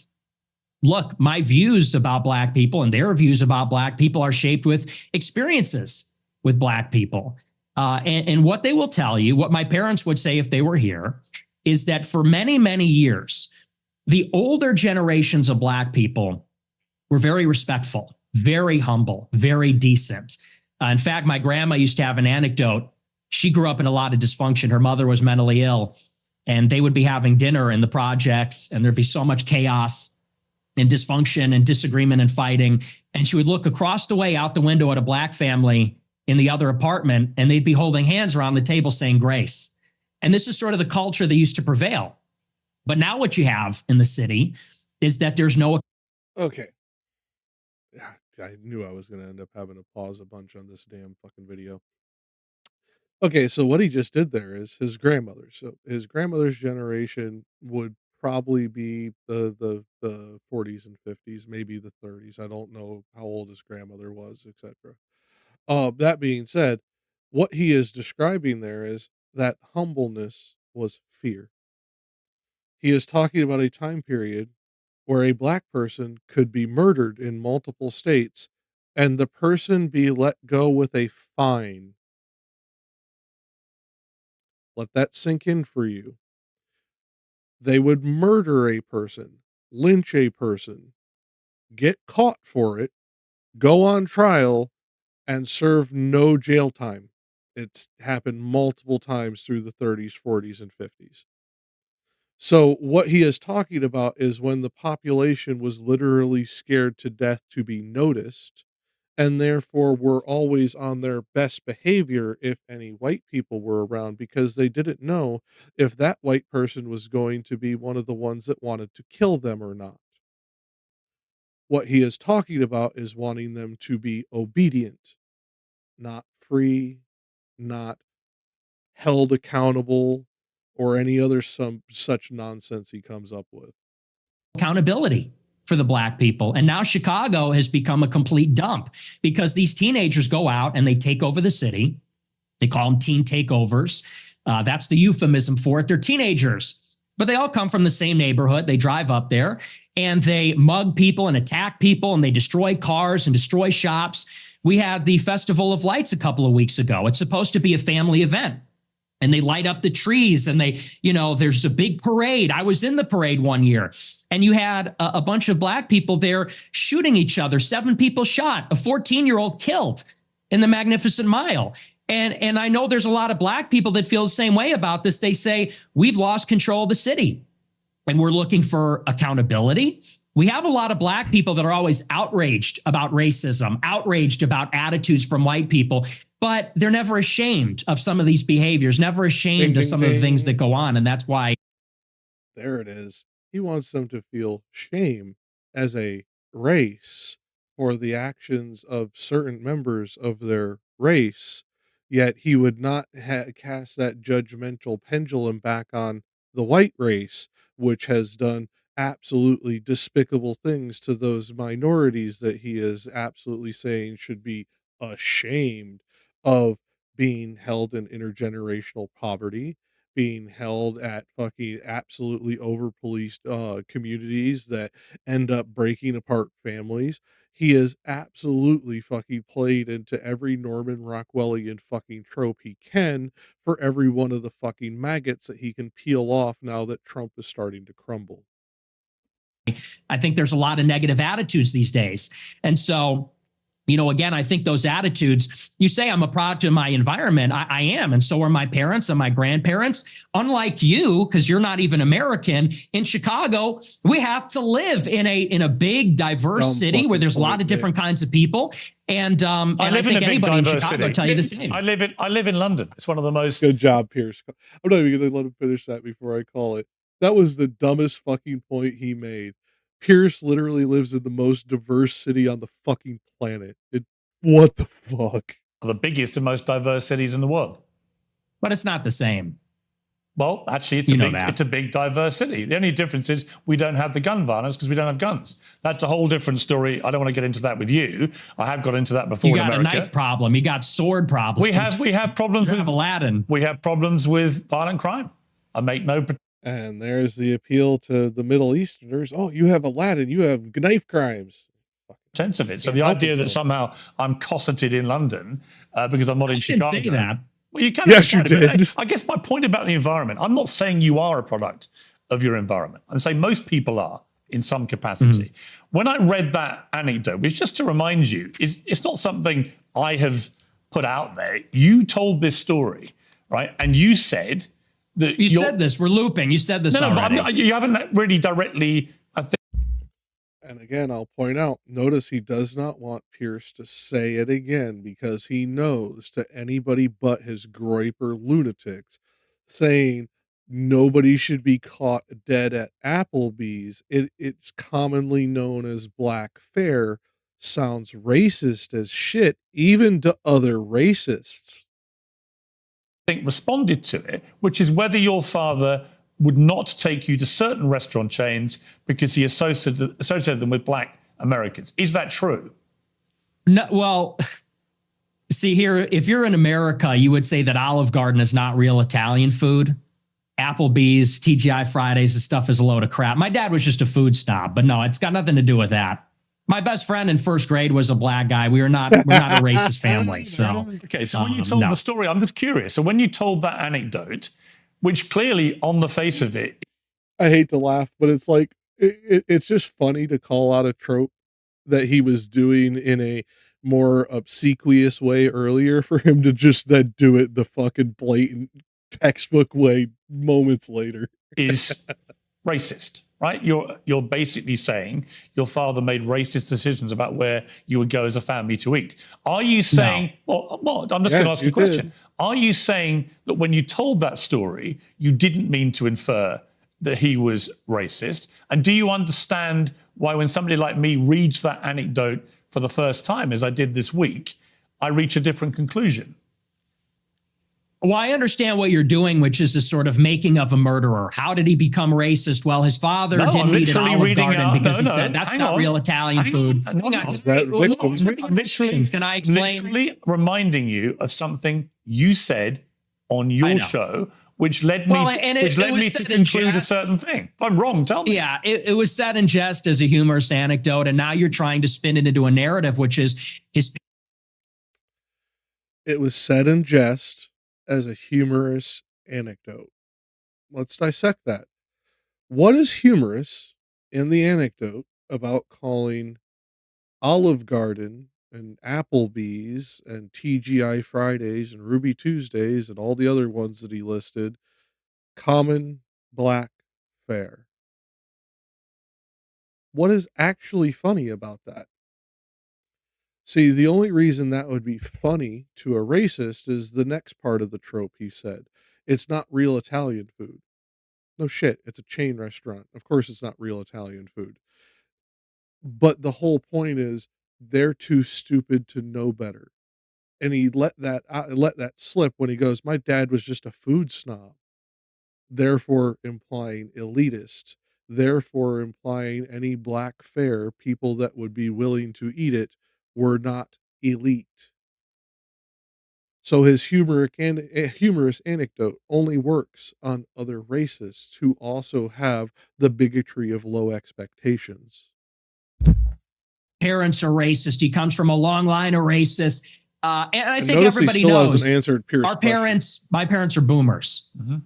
look, my views about black people and their views about black people are shaped with experiences with black people. And what they will tell you, what my parents would say if they were here, is that for many, many years, the older generations of black people were very respectful, very humble, very decent. In fact, my grandma used to have an anecdote. She grew up in a lot of dysfunction. Her mother was mentally ill, and they would be having dinner in the projects, and there'd be so much chaos and dysfunction and disagreement and fighting. And she would look across the way out the window at a black family in the other apartment, and they'd be holding hands around the table saying grace. And this is sort of the culture that used to prevail. But now what you have in the city is that there's no... Okay. I knew I was going to end up having to pause a bunch on this damn fucking video. Okay, so what he just did there is his grandmother. So his grandmother's generation would probably be the 40s and 50s, maybe the 30s. I don't know how old his grandmother was, etc. That being said, what he is describing there is that humbleness was fear. He is talking about a time period where a black person could be murdered in multiple states and the person be let go with a fine. Let that sink in for you. They would murder a person, lynch a person, get caught for it, go on trial, and serve no jail time. It's happened multiple times through the 30s, 40s, and 50s. So what he is talking about is when the population was literally scared to death to be noticed, and therefore were always on their best behavior if any white people were around, because they didn't know if that white person was going to be one of the ones that wanted to kill them or not. What he is talking about is wanting them to be obedient, not free, not held accountable, or any other some such nonsense he comes up with. Accountability for the black people. And now Chicago has become a complete dump because these teenagers go out and they take over the city. They call them teen takeovers. That's the euphemism for it. They're teenagers, but they all come from the same neighborhood. They drive up there and they mug people and attack people and they destroy cars and destroy shops. We had the Festival of Lights a couple of weeks ago. It's supposed to be a family event. And they light up the trees and they, there's a big parade. I was in the parade one year and you had a bunch of black people there shooting each other. 7 people shot, a 14-year-old killed in the Magnificent Mile. And I know there's a lot of black people that feel the same way about this. They say, we've lost control of the city and we're looking for accountability. We have a lot of black people that are always outraged about racism, outraged about attitudes from white people, but they're never ashamed of some of these behaviors, never ashamed of some of the things that go on. And that's why. There it is. He wants them to feel shame as a race for the actions of certain members of their race, yet he would not cast that judgmental pendulum back on the white race, which has done absolutely despicable things to those minorities that he is absolutely saying should be ashamed of being held in intergenerational poverty, being held at fucking absolutely over policed communities that end up breaking apart families. He has absolutely fucking played into every Norman Rockwellian fucking trope he can for every one of the fucking maggots that he can peel off now that Trump is starting to crumble. I think there's a lot of negative attitudes these days. And so, again, I think those attitudes, you say I'm a product of my environment. I am. And so are my parents and my grandparents. Unlike you, because you're not even American, in Chicago, we have to live in a big, diverse city where there's a lot of different kinds of people. And I live think in a big anybody in diverse Chicago city. tell you the same. I live in London. It's one of the most. Good job, Piers. I'm not even going to let him finish that before I call it. That was the dumbest fucking point he made. Pierce literally lives in the most diverse city on the fucking planet. What the fuck? The biggest and most diverse cities in the world. But it's not the same. Well, actually, it's a big, diverse city. The only difference is we don't have the gun violence because we don't have guns. That's a whole different story. I don't want to get into that with you. I have got into that before. You got in America. a knife problem. You got sword problems. We have problems with Aladdin. We have problems with violent crime. I make no. And there's the appeal to the Middle Easterners. Oh, you have Aladdin. You have knife crimes. Sense of it. So the idea that somehow I'm cosseted in London because I'm not in Chicago. Didn't say that. Well, you can. Yes, you did. I guess my point about the environment, I'm not saying you are a product of your environment. I'm saying most people are in some capacity. Mm-hmm. When I read that anecdote, which just to remind you, it's not something I have put out there. You told this story, right? And you said that you said this. We're looping. You said this already. But you haven't really directly. I think. And again, I'll point out, notice he does not want Pierce to say it again because he knows to anybody but his groiper lunatics saying nobody should be caught dead at Applebee's. It's commonly known as black fare. Sounds racist as shit, even to other racists. I think responded to it, which is whether your father would not take you to certain restaurant chains because he associated them with black Americans. Is that true? No, well, see here, if you're in America, you would say that Olive Garden is not real Italian food. Applebee's, TGI Fridays, this stuff is a load of crap. My dad was just a food snob, but no, it's got nothing to do with that. My best friend in first grade was a black guy. We're not a racist family. So okay, so when you told the story, I'm just curious. So when you told that anecdote, which clearly on the face of it, I hate to laugh, but it's like it's just funny to call out a trope that he was doing in a more obsequious way earlier for him to just then do it the fucking blatant textbook way moments later. Is racist. right? You're basically saying your father made racist decisions about where you would go as a family to eat. Are you saying, well, I'm just going to ask you a question. Are you saying that when you told that story, you didn't mean to infer that he was racist? And do you understand why when somebody like me reads that anecdote for the first time, as I did this week, I reach a different conclusion? Well, I understand what you're doing, which is a sort of making of a murderer. How did he become racist? Well, his father didn't eat an Olive Garden because he said that's not real Italian food. I'm literally reminding you of something you said on your show, which led me to conclude a certain thing. If I'm wrong, tell me. Yeah, it was said in jest as a humorous anecdote, and now you're trying to spin it into a narrative, which is his. It was said in jest as a humorous anecdote. Let's dissect that. What is humorous in the anecdote about calling Olive Garden and Applebee's and TGI Fridays and Ruby Tuesdays and all the other ones that he listed common black fare? What is actually funny about that? See, the only reason that would be funny to a racist is the next part of the trope he said. It's not real Italian food. No shit, it's a chain restaurant. Of course it's not real Italian food. But the whole point is they're too stupid to know better. And he let that slip when he goes, "My dad was just a food snob." Therefore implying elitist. Therefore implying any black fare, people that would be willing to eat it, were not elite. So his humorous anecdote only works on other racists who also have the bigotry of low expectations. Parents are racist. He comes from a long line of racists. And I think notice everybody he still knows hasn't answered Piers' our parents, my parents are boomers. And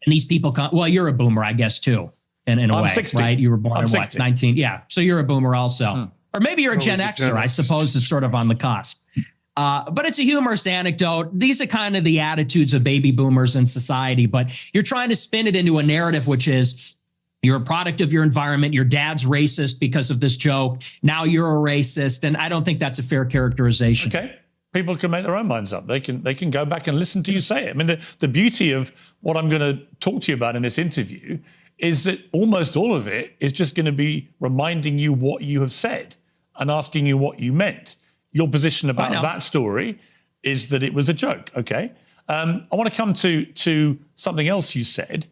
these people come, well, you're a boomer, I guess, too, in a I'm way, 60. right? You were born I'm in 60. what, 19? Yeah. So you're a boomer also. Or maybe you're a Gen Xer. I suppose it's sort of on the cusp. But it's a humorous anecdote. These are kind of the attitudes of baby boomers in society, but you're trying to spin it into a narrative, which is you're a product of your environment. Your dad's racist because of this joke. Now you're a racist. And I don't think that's a fair characterization. Okay. People can make their own minds up. They can go back and listen to you say it. I mean, the beauty of what I'm going to talk to you about in this interview is that almost all of it is just going to be reminding you what you have said and asking you what you meant. Your position about that story is that it was a joke, okay? I want to come to something else you said.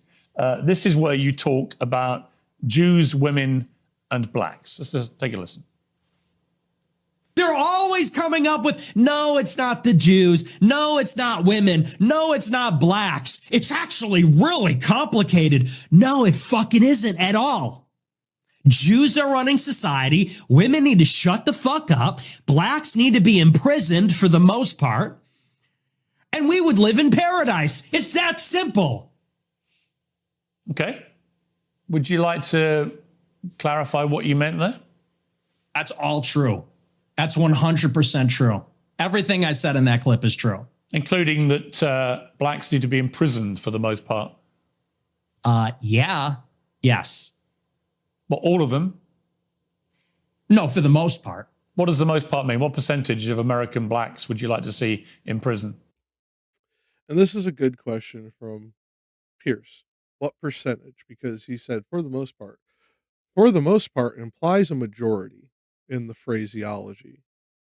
This is where you talk about Jews, women, and blacks. Let's just take a listen. They're always coming up with, no, it's not the Jews. No, it's not women. No, it's not blacks. It's actually really complicated. No, it fucking isn't at all. Jews are running society. Women need to shut the fuck up. Blacks need to be imprisoned for the most part. And we would live in paradise. It's that simple. Okay. Would you like to clarify what you meant there? That's all true. That's 100% true. Everything I said in that clip is true. Including that blacks need to be imprisoned for the most part. Yeah. Yes. But all of them? No, for the most part. What does the most part mean? What percentage of American blacks would you like to see in prison? And this is a good question from Piers. What percentage? Because he said, for the most part. For the most part implies a majority in the phraseology.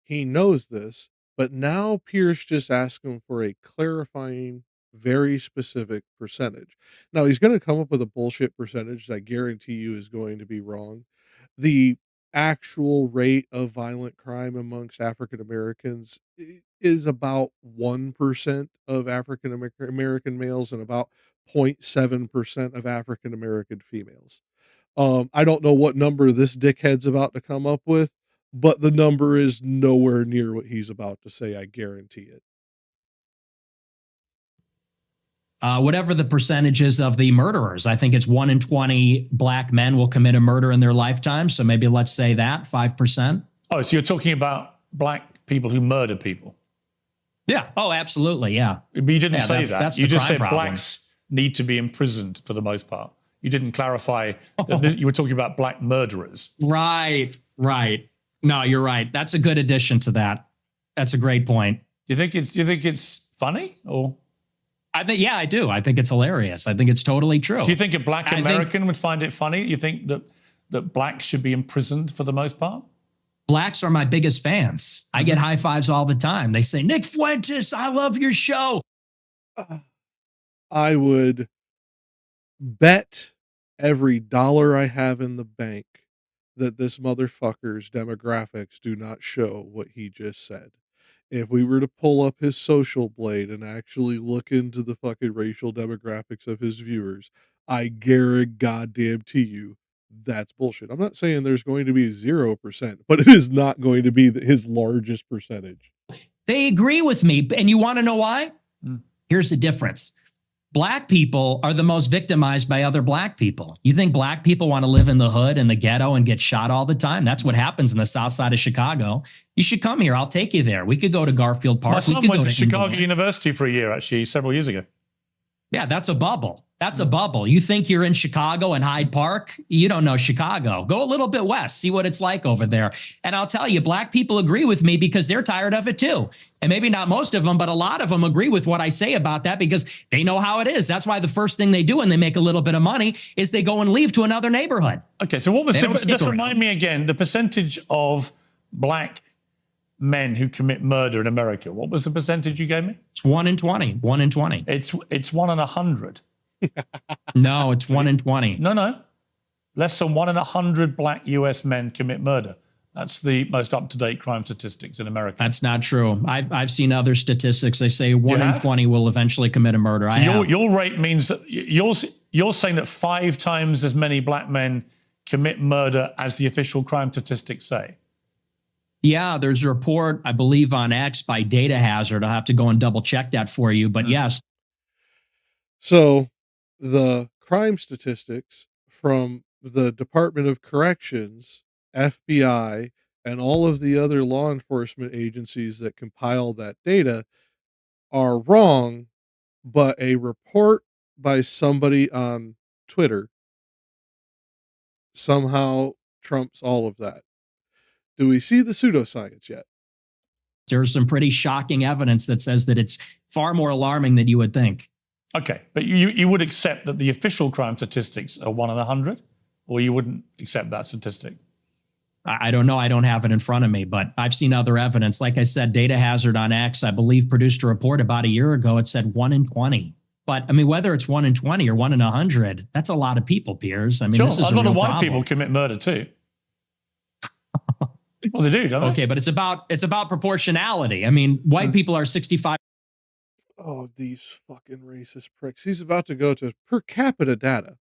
He knows this, but now Piers just asked him for a clarifying, very specific percentage. Now he's going to come up with a bullshit percentage that I guarantee you is going to be wrong. The actual rate of violent crime amongst African Americans is about 1% of African American males and about 0.7% of African American females. I don't know what number this dickhead's about to come up with, but the number is nowhere near what he's about to say. I guarantee it. Whatever the percentages of the murderers, I think it's 1 in 20 black men will commit a murder in their lifetime. So maybe let's say that 5%. Oh, so you're talking about black people who murder people? Yeah. Oh, absolutely. Yeah. But you didn't say that. That's you the just crime said problem. blacks need to be imprisoned for the most part. you didn't clarify that you were talking about black murderers. Right. No, you're right. That's a good addition to that. That's a great point. Do you think it's funny or? I do. I think it's hilarious. I think it's totally true. Do you think a black American would find it funny? You think that blacks should be imprisoned for the most part? Blacks are my biggest fans. I get high fives all the time. They say, Nick Fuentes, I love your show. I would bet every dollar I have in the bank that this motherfucker's demographics do not show what he just said. If we were to pull up his social blade and actually look into the fucking racial demographics of his viewers, I guarantee goddamn to you that's bullshit. I'm not saying there's going to be 0%, but it is not going to be his largest percentage. They agree with me. And you want to know why? Here's the difference. Black people are the most victimized by other black people. You think black people want to live in the hood and the ghetto and get shot all the time? That's what happens in the south side of Chicago. You should come here. I'll take you there. We could go to Garfield Park. My son went to Chicago University for a year, actually, several years ago. Yeah, that's a bubble. That's a bubble. You think you're in Chicago and Hyde Park? You don't know Chicago. Go a little bit west, see what it's like over there. And I'll tell you, black people agree with me because they're tired of it too. And maybe not most of them, but a lot of them agree with what I say about that because they know how it is. That's why the first thing they do when they make a little bit of money is they go and leave to another neighborhood. Okay, so what was just remind me again, the percentage of black men who commit murder in America. What was the percentage you gave me? It's 1 in 20. 1 in 20. It's 1 in 100. No, it's 1 in 20. No. Less than 1 in 100 black US men commit murder. That's the most up-to-date crime statistics in America. That's not true. I've seen other statistics. They say 1 in 20 will eventually commit a murder. So your rate means that you're saying that 5 times as many black men commit murder as the official crime statistics say. Yeah, there's a report, I believe, on X by Data Hazard. I'll have to go and double check that for you. But yes. So the crime statistics from the Department of Corrections, FBI, and all of the other law enforcement agencies that compile that data are wrong, but a report by somebody on Twitter somehow trumps all of that. Do we see the pseudoscience yet? There's some pretty shocking evidence that says that it's far more alarming than you would think. Okay, but you would accept that the official crime statistics are 1 in 100, or you wouldn't accept that statistic? I don't know. I don't have it in front of me, but I've seen other evidence. Like I said, Data Hazard on X, I believe, produced a report about a year ago. It said 1 in 20. But I mean, whether it's 1 in 20 or 1 in 100, that's a lot of people, Piers. I mean, this is a lot of white problem. people commit murder too. Well, they do, don't they? Okay, but it's about proportionality. I mean, white people are 65. Oh, these fucking racist pricks. He's about to go to per capita data.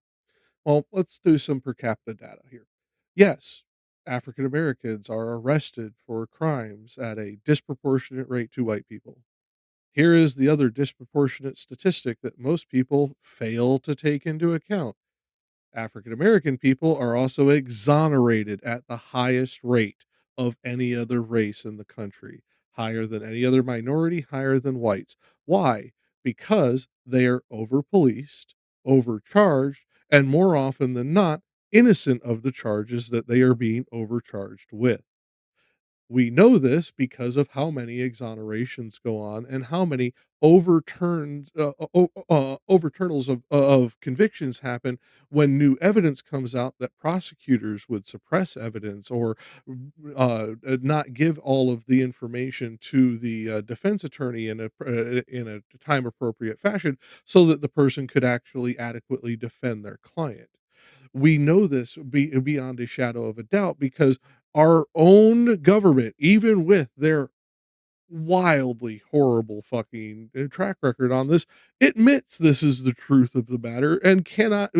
Well, let's do some per capita data here. Yes, African Americans are arrested for crimes at a disproportionate rate to white people. Here is the other disproportionate statistic that most people fail to take into account. African American people are also exonerated at the highest rate of any other race in the country, higher than any other minority, higher than whites. Why? Because they are over-policed, overcharged, and more often than not, innocent of the charges that they are being overcharged with. We know this because of how many exonerations go on and how many overturnals of convictions happen when new evidence comes out that prosecutors would suppress evidence or not give all of the information to the defense attorney in a time appropriate fashion so that the person could actually adequately defend their client. We know this beyond a shadow of a doubt because our own government, even with their wildly horrible fucking track record on this, admits this is the truth of the matter and cannot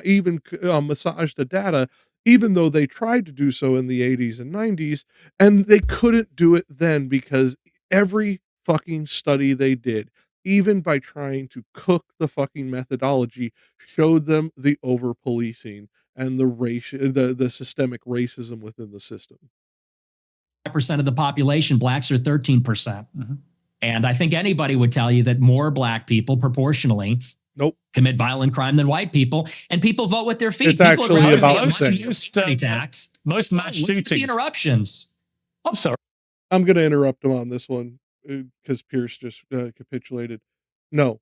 even massage the data, even though they tried to do so in the 80s and 90s, and they couldn't do it then because every fucking study they did, even by trying to cook the fucking methodology, showed them the over policing and the systemic racism within the system. 5% of the population, blacks are 13%. And I think anybody would tell you that more black people proportionally commit violent crime than white people, and people vote with their feet. It's people actually would rather about pay a the same. property tax. Most mass Listen to the shootings. interruptions. I'm sorry. I'm going to interrupt him on this one because Pierce just capitulated. No,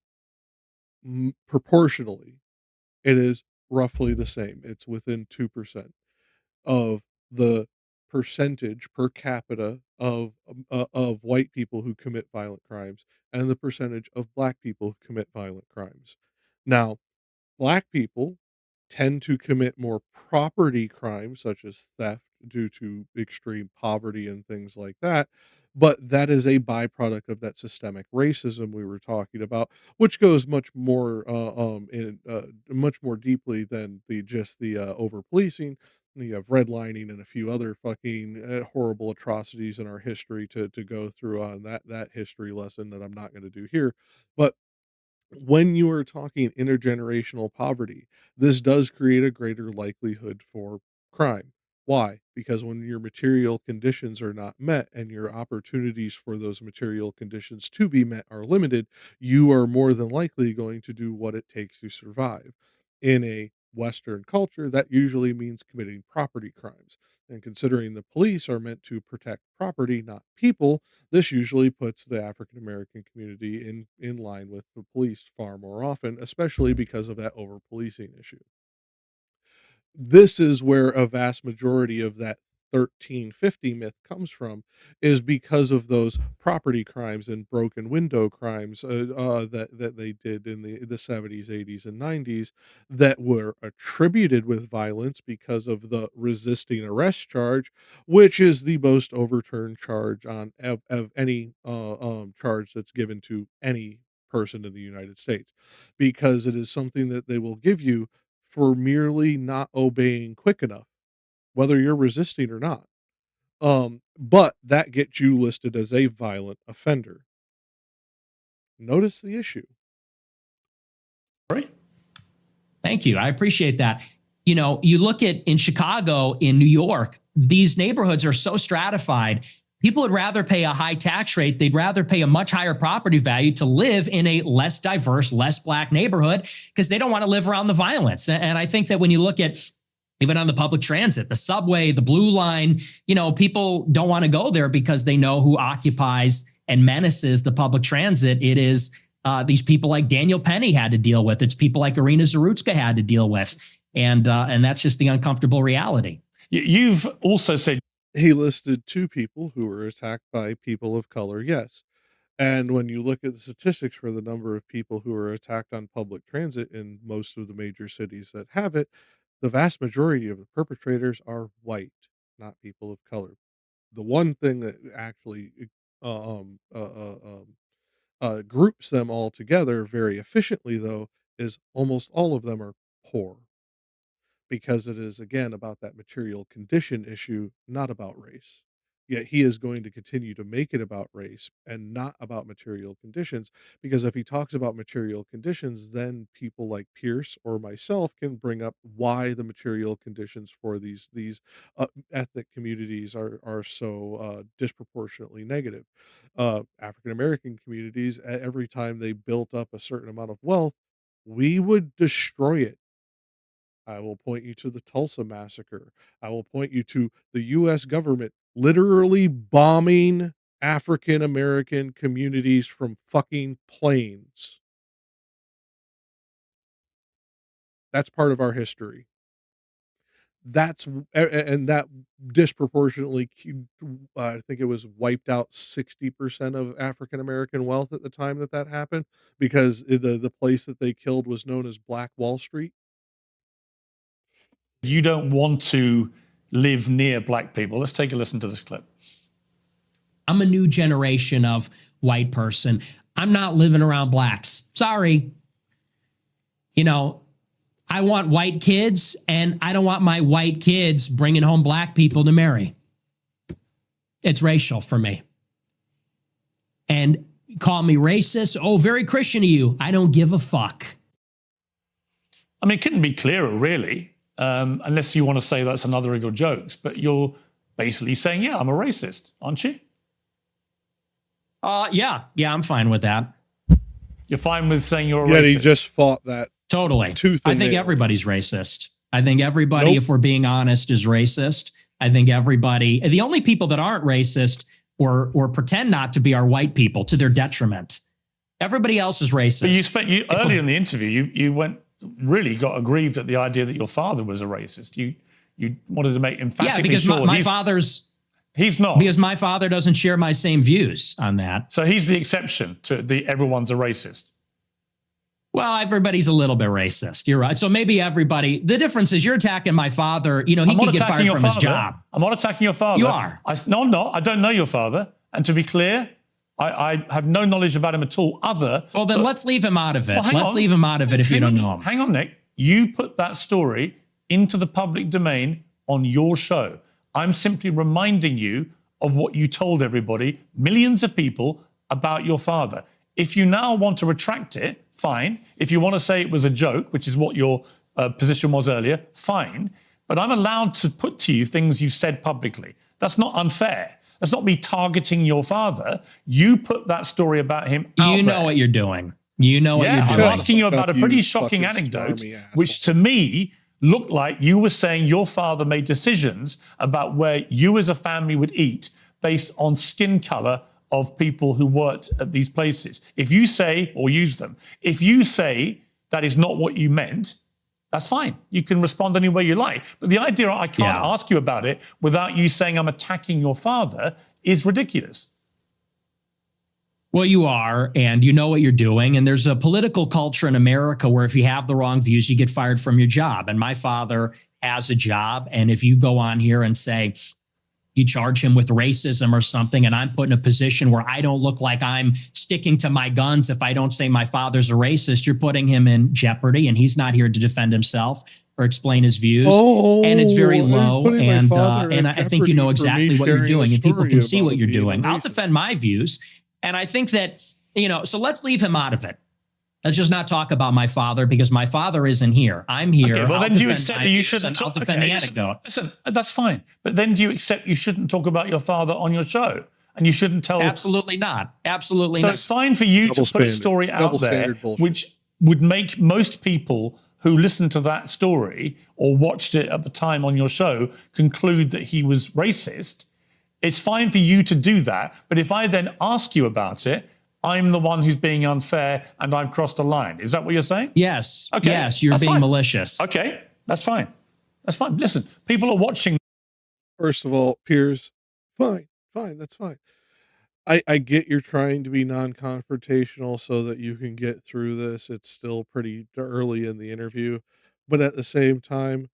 proportionally, it is roughly the same. It's within 2% of the percentage per capita of white people who commit violent crimes and the percentage of black people who commit violent crimes. Now, black people tend to commit more property crimes, such as theft, due to extreme poverty and things like that. But that is a byproduct of that systemic racism we were talking about, which goes much more deeply than the over policing. You have redlining and a few other fucking horrible atrocities in our history to go through on that history lesson that I'm not going to do here. But when you are talking intergenerational poverty, this does create a greater likelihood for crime. Why? Because when your material conditions are not met and your opportunities for those material conditions to be met are limited, you are more than likely going to do what it takes to survive. In a Western culture, that usually means committing property crimes. And considering the police are meant to protect property, not people, this usually puts the African American community in line with the police far more often, especially because of that over policing issue. This is where a vast majority of that 1350 myth comes from, is because of those property crimes and broken window crimes that they did in the 70s, 80s, and 90s that were attributed with violence because of the resisting arrest charge, which is the most overturned charge of any charge that's given to any person in the United States, because it is something that they will give you for merely not obeying quick enough, whether you're resisting or not. But that gets you listed as a violent offender. Notice the issue. Right. Thank you. I appreciate that. You know, you look at in Chicago, in New York, these neighborhoods are so stratified. People would rather pay a high tax rate. They'd rather pay a much higher property value to live in a less diverse, less black neighborhood because they don't want to live around the violence. And I think that when you look at even on the public transit, the subway, the blue line, you know, people don't want to go there because they know who occupies and menaces the public transit. It is these people like Daniel Penny had to deal with. It's people like Irina Zarutska had to deal with. And that's just the uncomfortable reality. You've also said he listed 2 people who were attacked by people of color, yes. And when you look at the statistics for the number of people who are attacked on public transit in most of the major cities that have it, the vast majority of the perpetrators are white, not people of color. The one thing that actually groups them all together very efficiently, though, is almost all of them are poor, because it is, again, about that material condition issue, not about race. Yet he is going to continue to make it about race and not about material conditions, because if he talks about material conditions, then people like Pierce or myself can bring up why the material conditions for these ethnic communities are so disproportionately negative. African American communities, every time they built up a certain amount of wealth, we would destroy it. I will point you to the Tulsa massacre. I will point you to the US government literally bombing African American communities from fucking planes. That's part of our history. And that disproportionately, I think it was wiped out 60% of African American wealth at the time that happened, because the place that they killed was known as Black Wall Street. You don't want to live near black people. Let's take a listen to this clip. I'm a new generation of white person. I'm not living around blacks. Sorry. You know, I want white kids, and I don't want my white kids bringing home black people to marry. It's racial for me. And call me racist. Oh, very Christian of you. I don't give a fuck. I mean, it couldn't be clearer, really. Unless you want to say that's another of your jokes, but you're basically saying, yeah, I'm a racist, aren't you? Yeah, I'm fine with that. You're fine with saying you're a Yet racist. he just fought that. Totally. Tooth I and think nail. everybody's racist. I think everybody, Nope. if we're being honest, is racist. I think everybody, the only people that aren't racist or pretend not to be are white people to their detriment. Everybody else is racist. But earlier in the interview, you got aggrieved at the idea that your father was a racist. You wanted to make emphatically because sure my father's. He's not. Because my father doesn't share my same views on that. So he's the exception to the everyone's a racist. Well, everybody's a little bit racist. You're right. So maybe everybody. The difference is you're attacking my father. You know, he could get fired from his job. I'm not attacking your father. You are. No, I'm not. I don't know your father. And to be clear, I have no knowledge about him at all. Well, then let's leave him out of it. Well, let's leave him out of it if you don't know him. Hang on, Nick. You put that story into the public domain on your show. I'm simply reminding you of what you told everybody, millions of people, about your father. If you now want to retract it, fine. If you want to say it was a joke, which is what your position was earlier, fine. But I'm allowed to put to you things you've said publicly. That's not unfair. That's not me targeting your father. You put that story about him out there. You know what you're doing. You know what you're doing. I'm asking you about a pretty shocking anecdote, which to me looked like you were saying your father made decisions about where you as a family would eat based on skin color of people who worked at these places. If you say, or use them, if you say that is not what you meant, that's fine. You can respond any way you like. But the idea I can't ask you about it without you saying I'm attacking your father is ridiculous. Well, you are, and you know what you're doing. And there's a political culture in America where if you have the wrong views, you get fired from your job. And my father has a job. And if you go on here and say, you charge him with racism or something, and I'm put in a position where I don't look like I'm sticking to my guns if I don't say my father's a racist, you're putting him in jeopardy, and he's not here to defend himself or explain his views. And it's very low. And I think you know exactly what you're doing, and people can see what you're doing. I'll defend my views. And I think that, so let's leave him out of it. Let's just not talk about my father because my father isn't here. I'm here. Okay, well, then do you accept that you shouldn't I'll defend the anecdote. Listen, that's fine. But then do you accept you shouldn't talk about your father on your show? And you shouldn't tell... Absolutely not. Absolutely not. So it's fine for you to put a story out there which would make most people who listened to that story or watched it at the time on your show conclude that he was racist. It's fine for you to do that. But if I then ask you about it, I'm the one who's being unfair and I've crossed a line. Is that what you're saying? Yes. Okay. Yes, you're being malicious. Okay, that's fine. That's fine. Listen, people are watching. First of all, Piers, fine, that's fine. I get you're trying to be non-confrontational so that you can get through this. It's still pretty early in the interview. But at the same time,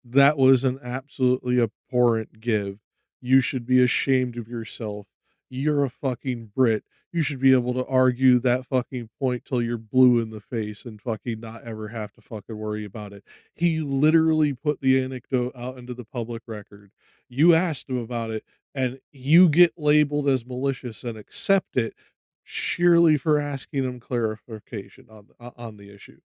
that was an absolutely abhorrent give. You should be ashamed of yourself. You're a fucking Brit. You should be able to argue that fucking point till you're blue in the face and fucking not ever have to fucking worry about it. He literally put the anecdote out into the public record. You asked him about it, and you get labeled as malicious and accept it sheerly for asking him clarification on the issue.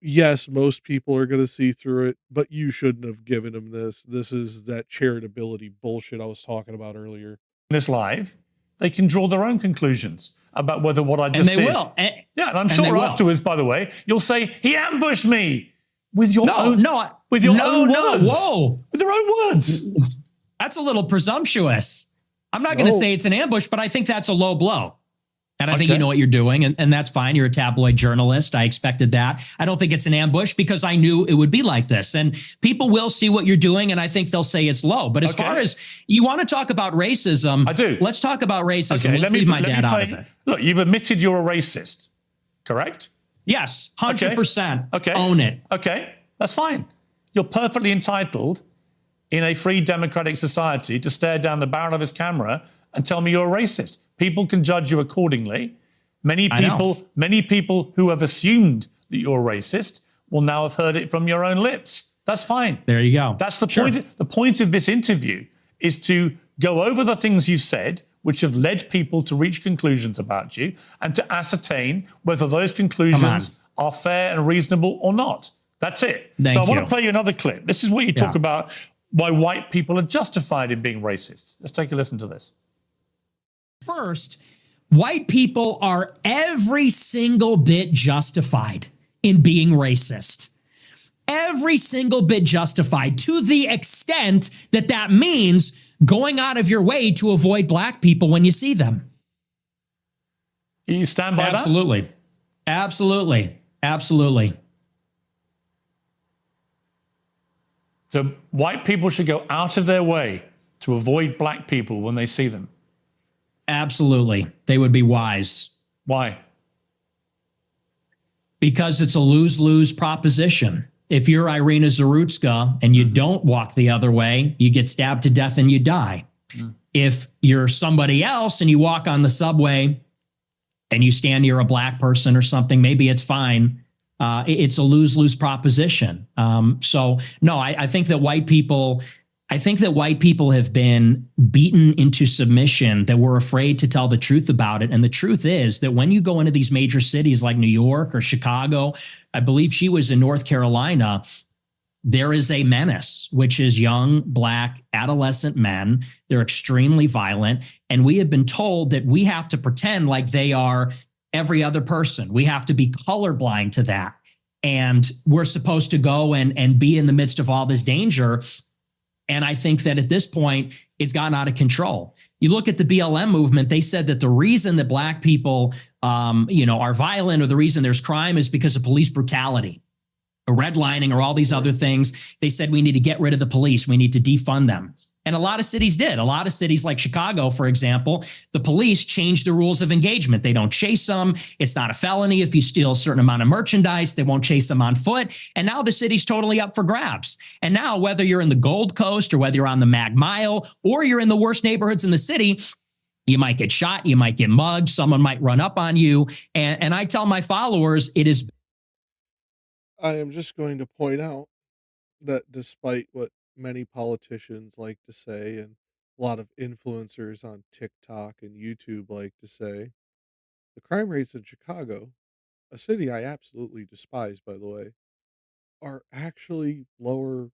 Yes, most people are going to see through it, but you shouldn't have given him this. This is that charitability bullshit I was talking about earlier. This live, they can draw their own conclusions about whether what I just did. And they will. Yeah, and I'm sure afterwards, by the way, you'll say, he ambushed me with your own words. With their own words. That's a little presumptuous. I'm not going to say it's an ambush, but I think that's a low blow. And I think you know what you're doing, and that's fine. You're a tabloid journalist. I expected that. I don't think it's an ambush because I knew it would be like this. And people will see what you're doing, and I think they'll say it's low. But as far as you want to talk about racism, I do. Let's talk about racism. Okay, let's leave my dad out of it. Look, you've admitted you're a racist, correct? Yes, 100%. Okay. Own it. Okay, that's fine. You're perfectly entitled in a free democratic society to stare down the barrel of his camera and tell me you're a racist. People can judge you accordingly. Many people who have assumed that you're a racist will now have heard it from your own lips. That's fine. There you go. That's the point. The point of this interview is to go over the things you've said, which have led people to reach conclusions about you, and to ascertain whether those conclusions are fair and reasonable or not. That's it. I want to play you another clip. This is where you talk about why white people are justified in being racist. Let's take a listen to this. First, White people are every single bit justified in being racist. Every single bit justified, to the extent that that means going out of your way to avoid black people when you see them. You stand by that? Absolutely. Absolutely. Absolutely. So white people should go out of their way to avoid black people when they see them? Absolutely. They would be wise. Why? Because it's a lose-lose proposition. If you're Irina Zarutska and you don't walk the other way, you get stabbed to death and you die. If you're somebody else and you walk on the subway and you stand near a black person or something, maybe it's fine. It's a lose-lose proposition. So no, I think that white people have been beaten into submission, that we're afraid to tell the truth about it. And the truth is that when you go into these major cities like New York or Chicago, I believe she was in North Carolina, there is a menace, which is young, black, adolescent men. They're extremely violent. And we have been told that we have to pretend like they are every other person. We have to be colorblind to that. And we're supposed to go and be in the midst of all this danger. And I think that at this point, it's gotten out of control. You look at the BLM movement, they said that the reason that black people are violent, or the reason there's crime, is because of police brutality, or redlining, or all these other things. They said we need to get rid of the police. We need to defund them. And a lot of cities did. A lot of cities like Chicago, for example, the police changed the rules of engagement. They don't chase them. It's not a felony if you steal a certain amount of merchandise. They won't chase them on foot. And now the city's totally up for grabs. And now, whether you're in the Gold Coast or whether you're on the Mag Mile or you're in the worst neighborhoods in the city, you might get shot, you might get mugged, someone might run up on you. And I tell my followers, it is. I am just going to point out that despite what many politicians like to say, and a lot of influencers on TikTok and YouTube like to say, the crime rates in Chicago, a city I absolutely despise, by the way, are actually lower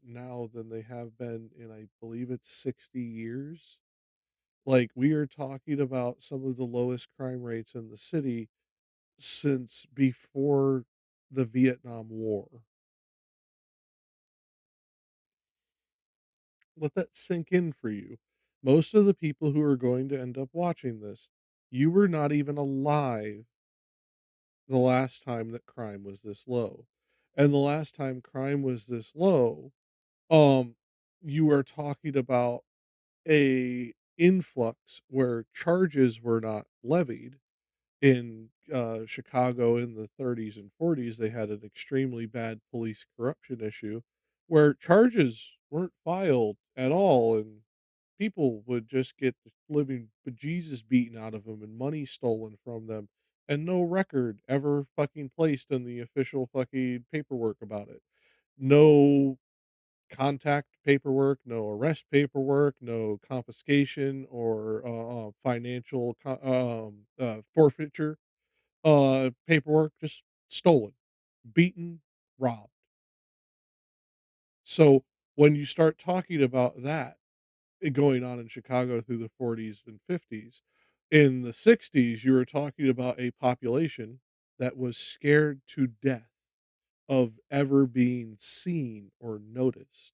now than they have been in, I believe it's 60 years. Like, we are talking about some of the lowest crime rates in the city since before the Vietnam War. Let that sink in for you. Most of the people who are going to end up watching this, you were not even alive the last time that crime was this low. And the last time crime was this low, you are talking about a influx where charges were not levied. In Chicago in the 30s and 40s, they had an extremely bad police corruption issue where charges weren't filed at all, and people would just get the living bejesus beaten out of them and money stolen from them, and no record ever fucking placed in the official fucking paperwork about it. No contact paperwork, no arrest paperwork, no confiscation or financial forfeiture paperwork, just stolen, beaten, robbed. So when you start talking about that going on in Chicago through the 40s and 50s, in the 60s, you were talking about a population that was scared to death of ever being seen or noticed.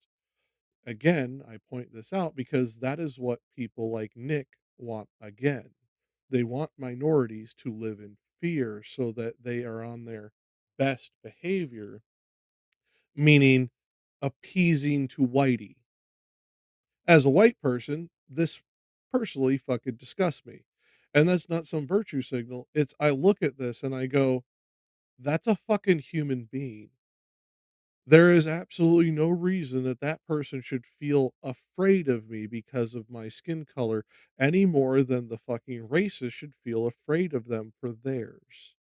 Again, I point this out because that is what people like Nick want again. They want minorities to live in fear so that they are on their best behavior, meaning appeasing to whitey. As a white person, this personally fucking disgusts me. And that's not some virtue signal. It's I look at this and I go, that's a fucking human being. There is absolutely no reason that that person should feel afraid of me because of my skin color any more than the fucking racist should feel afraid of them for theirs.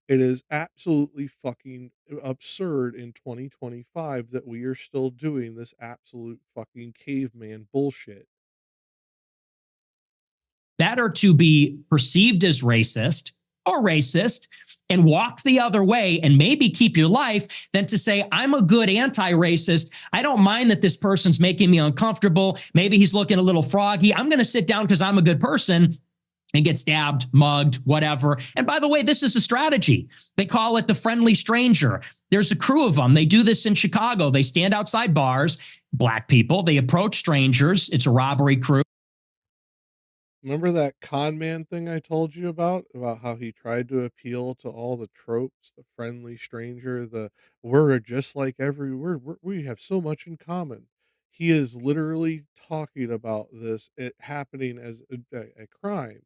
It is absolutely fucking absurd in 2025 that we are still doing this absolute fucking caveman bullshit. Better to be perceived as racist or racist and walk the other way and maybe keep your life than to say, I'm a good anti-racist. I don't mind that this person's making me uncomfortable. Maybe he's looking a little froggy. I'm going to sit down because I'm a good person. and get stabbed, mugged, whatever. And by the way, this is a strategy. They call it the friendly stranger. There's a crew of them. They do this in Chicago. They stand outside bars, black people. They approach strangers. It's a robbery crew. Remember that con man thing I told you about how he tried to appeal to all the tropes, the friendly stranger, the we're just like we have so much in common. He is literally talking about this it happening as a crime,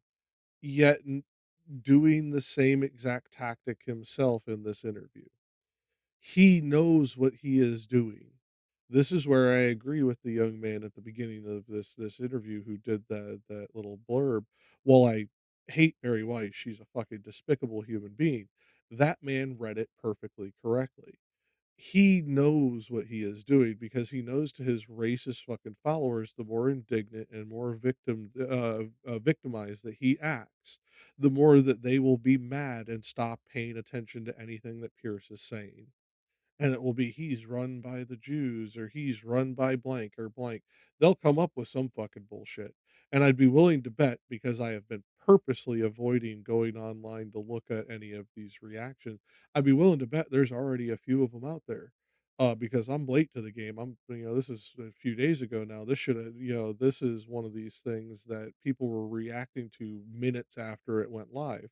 yet doing the same exact tactic himself in this interview. He knows what he is doing. This is where I agree with the young man at the beginning of this interview who did that little blurb. While I hate Mary Weiss, she's a fucking despicable human being. That man read it perfectly correctly. He knows what he is doing because he knows to his racist fucking followers, the more indignant and more victimized that he acts, the more that they will be mad and stop paying attention to anything that Pierce is saying. And it will be he's run by the Jews or he's run by blank or blank. They'll come up with some fucking bullshit. And I'd be willing to bet, because I have been purposely avoiding going online to look at any of these reactions, I'd be willing to bet there's already a few of them out there. Because I'm late to the game. This is a few days ago now. This should have, this is one of these things that people were reacting to minutes after it went live.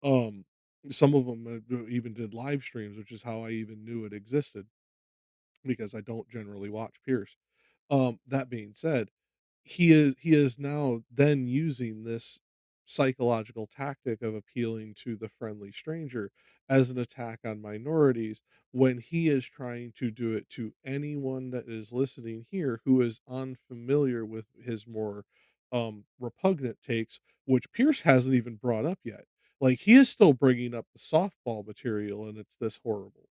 Um, some of them even did live streams, which is how I even knew it existed because I don't generally watch Pierce. That being said, he is now then using this psychological tactic of appealing to the friendly stranger as an attack on minorities when he is trying to do it to anyone that is listening here who is unfamiliar with his more repugnant takes, which Pierce hasn't even brought up yet. Like, he is still bringing up the softball material, and it's this horrible.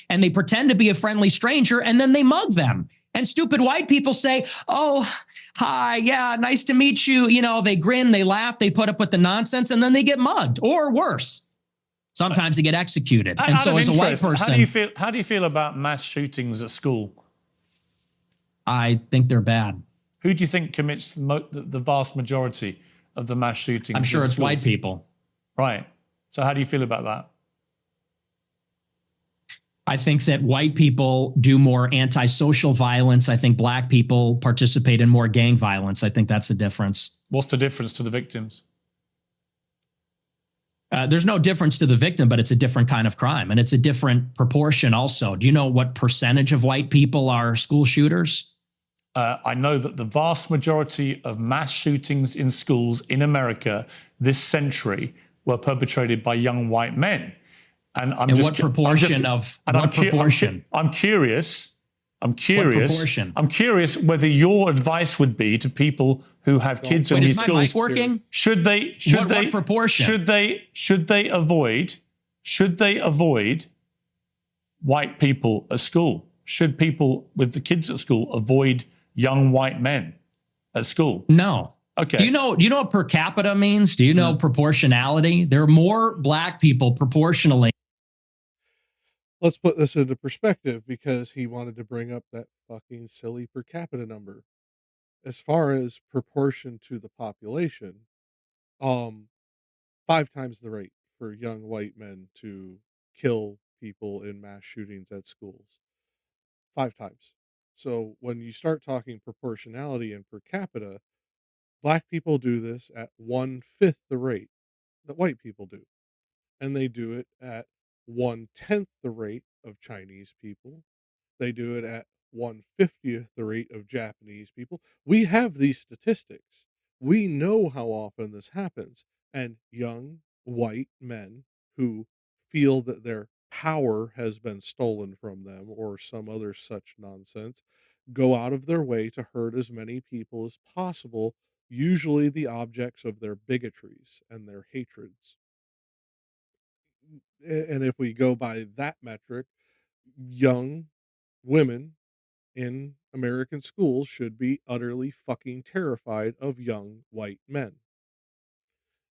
And they pretend to be a friendly stranger, and then they mug them. And stupid white people say, "Oh, hi, yeah, nice to meet you." You know, they grin, they laugh, they put up with the nonsense, and then they get mugged, or worse. Sometimes they get executed. And so, as a white person, how do you feel about mass shootings at school? I think they're bad. Who do you think commits the vast majority of the mass shootings? I'm sure it's schools? white people. Right. So how do you feel about that? I think that white people do more antisocial violence. I think black people participate in more gang violence. I think that's the difference. What's the difference to the victims? There's no difference to the victim, but it's a different kind of crime. And it's a different proportion also. Do you know what percentage of white people are school shooters? I know that the vast majority of mass shootings in schools in America this century were perpetrated by young white men. And I'm what proportion? I'm curious. I'm curious whether your advice would be to people who have kids in these schools. Is my mic working? Should they what proportion? Should they avoid white people at school? Should people with the kids at school avoid young white men at school? No. Okay. Do you know what per capita means? Do you know proportionality? There are more black people proportionally. Let's put this into perspective, because he wanted to bring up that fucking silly per capita number. As far as proportion to the population, 5 times the rate for young white men to kill people in mass shootings at schools. 5 times. So when you start talking proportionality and per capita, black people do this at 1/5 the rate that white people do. And they do it at 1/10 the rate of Chinese people. They do it at 1/50th the rate of Japanese people. We have these statistics. We know how often this happens. And young white men who feel that their power has been stolen from them or some other such nonsense go out of their way to hurt as many people as possible, usually the objects of their bigotries and their hatreds. And if we go by that metric, young women in American schools should be utterly fucking terrified of young white men.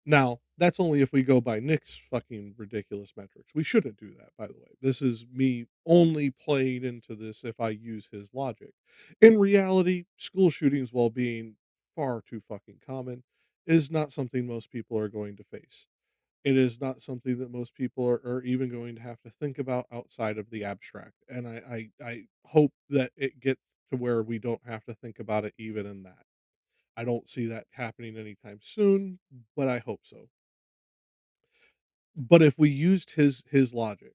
Now, that's only if we go by Nick's fucking ridiculous metrics. We shouldn't do that, by the way. This is me only playing into this if I use his logic. In reality, school shootings, while being far too fucking common, is not something most people are going to face. It is not something that most people are even going to have to think about outside of the abstract. And I hope that it gets to where we don't have to think about it even in that. I don't see that happening anytime soon, but I hope so. But if we used his logic,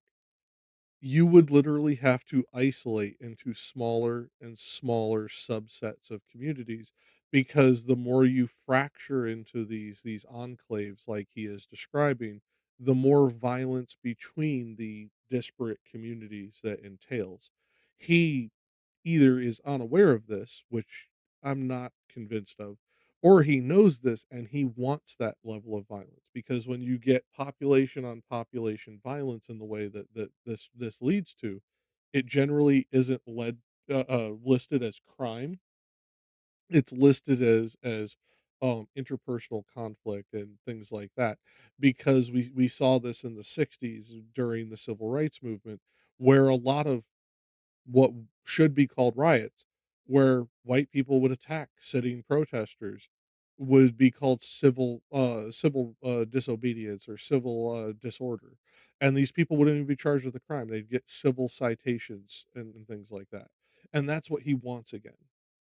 you would literally have to isolate into smaller and smaller subsets of communities, because the more you fracture into these enclaves like he is describing, the more violence between the disparate communities that entails. He either is unaware of this, which I'm not convinced of, or he knows this and he wants that level of violence, because when you get population on population violence in the way that this leads to, it generally isn't listed as crime. It's listed as interpersonal conflict and things like that, because we saw this in the 60s during the civil rights movement, where a lot of what should be called riots, where white people would attack sitting protesters, would be called civil disobedience or civil disorder, and these people wouldn't even be charged with a crime. They'd get civil citations and things like that, and that's what he wants again,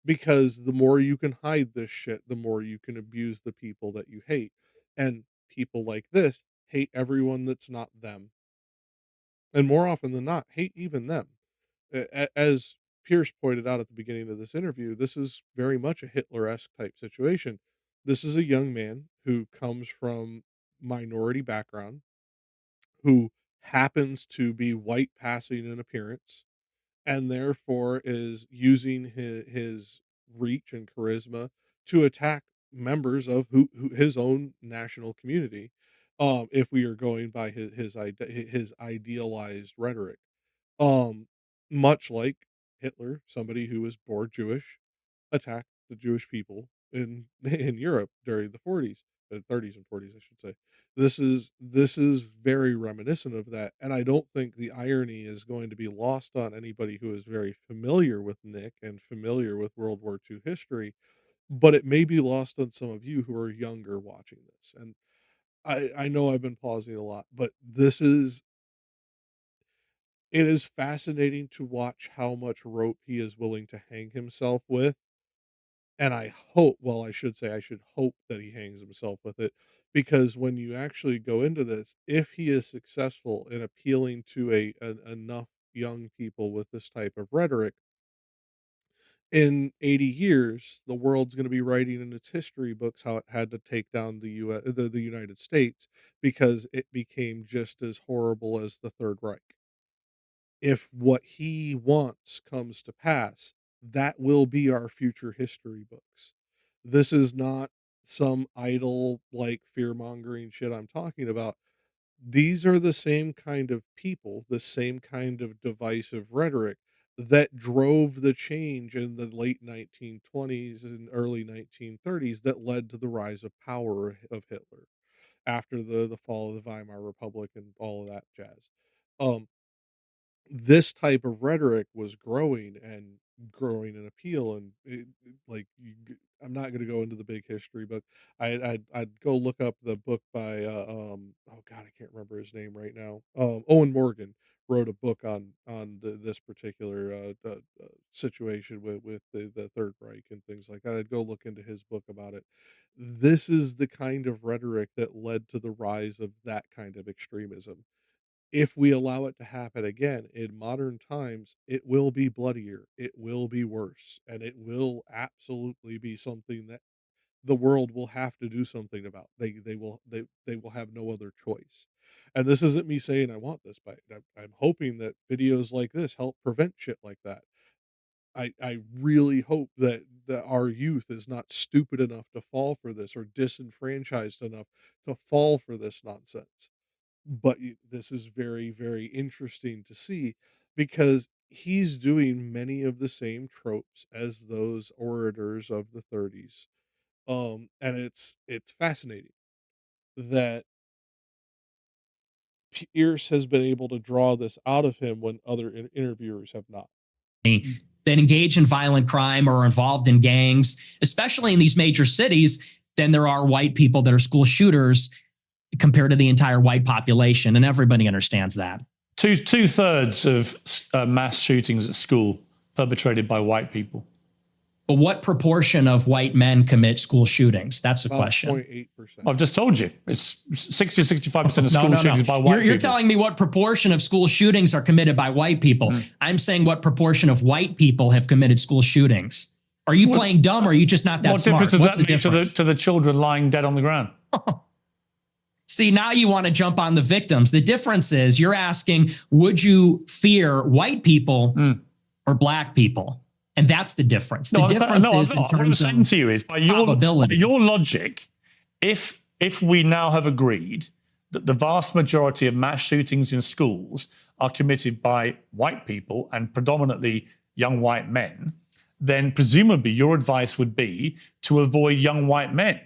because the more you can hide this shit, the more you can abuse the people that you hate, and people like this hate everyone that's not them, and more often than not hate even them. As Pierce pointed out at the beginning of this interview, this is very much a Hitler-esque type situation. This is a young man who comes from minority background, who happens to be white passing in appearance, and therefore is using his reach and charisma to attack members of his own national community. If we are going by his idealized rhetoric, um, much like Hitler, somebody who was born Jewish, attacked the Jewish people in in Europe during the 40s, 30s and 40s, I should say. This is very reminiscent of that, and I don't think the irony is going to be lost on anybody who is very familiar with Nick and familiar with World War II history, but it may be lost on some of you who are younger watching this. And I know I've been pausing a lot, but it is fascinating to watch how much rope he is willing to hang himself with, and I should say I should hope that he hangs himself with it, because when you actually go into this, if he is successful in appealing to enough young people with this type of rhetoric, in 80 years, the world's gonna be writing in its history books how it had to take down the United States because it became just as horrible as the Third Reich. If what he wants comes to pass, that will be our future history books. This is not some idle, like, fear-mongering shit I'm talking about. These are the same kind of people, the same kind of divisive rhetoric that drove the change in the late 1920s and early 1930s that led to the rise of power of Hitler after the fall of the Weimar Republic and all of that jazz. Um, this type of rhetoric was growing in appeal, and like I'm not going to go into the big history, but I'd go look up the book by oh god, I can't remember his name right now. Owen Morgan wrote a book on this particular situation with the Third Reich and things like that. I'd go look into his book about it. This is the kind of rhetoric that led to the rise of that kind of extremism. If we allow it to happen again in modern times, it will be bloodier, it will be worse, and it will absolutely be something that the world will have to do something about. They will have no other choice. And this isn't me saying I want this, but I'm hoping that videos like this help prevent shit like that. I really hope that our youth is not stupid enough to fall for this, or disenfranchised enough to fall for this nonsense. But this is very, very interesting to see, because he's doing many of the same tropes as those orators of the 30s. And it's fascinating that Pierce has been able to draw this out of him when other interviewers have not. That engage in violent crime or are involved in gangs, especially in these major cities, than there are white people that are school shooters compared to the entire white population. And everybody understands that. Two-thirds of mass shootings at school perpetrated by white people. But what proportion of white men commit school shootings? That's the question. 0.8%. I've just told you. It's 60 to 65% of school shootings by white people. You're telling me what proportion of school shootings are committed by white people. I'm saying what proportion of white people have committed school shootings. Are you playing dumb or are you just not that smart? What difference does that make to the children lying dead on the ground? See, now you want to jump on the victims. The difference is you're asking, would you fear white people or black people? And that's the difference. The difference is in terms what I'm saying to you is by your logic, if we now have agreed that the vast majority of mass shootings in schools are committed by white people and predominantly young white men, then presumably your advice would be to avoid young white men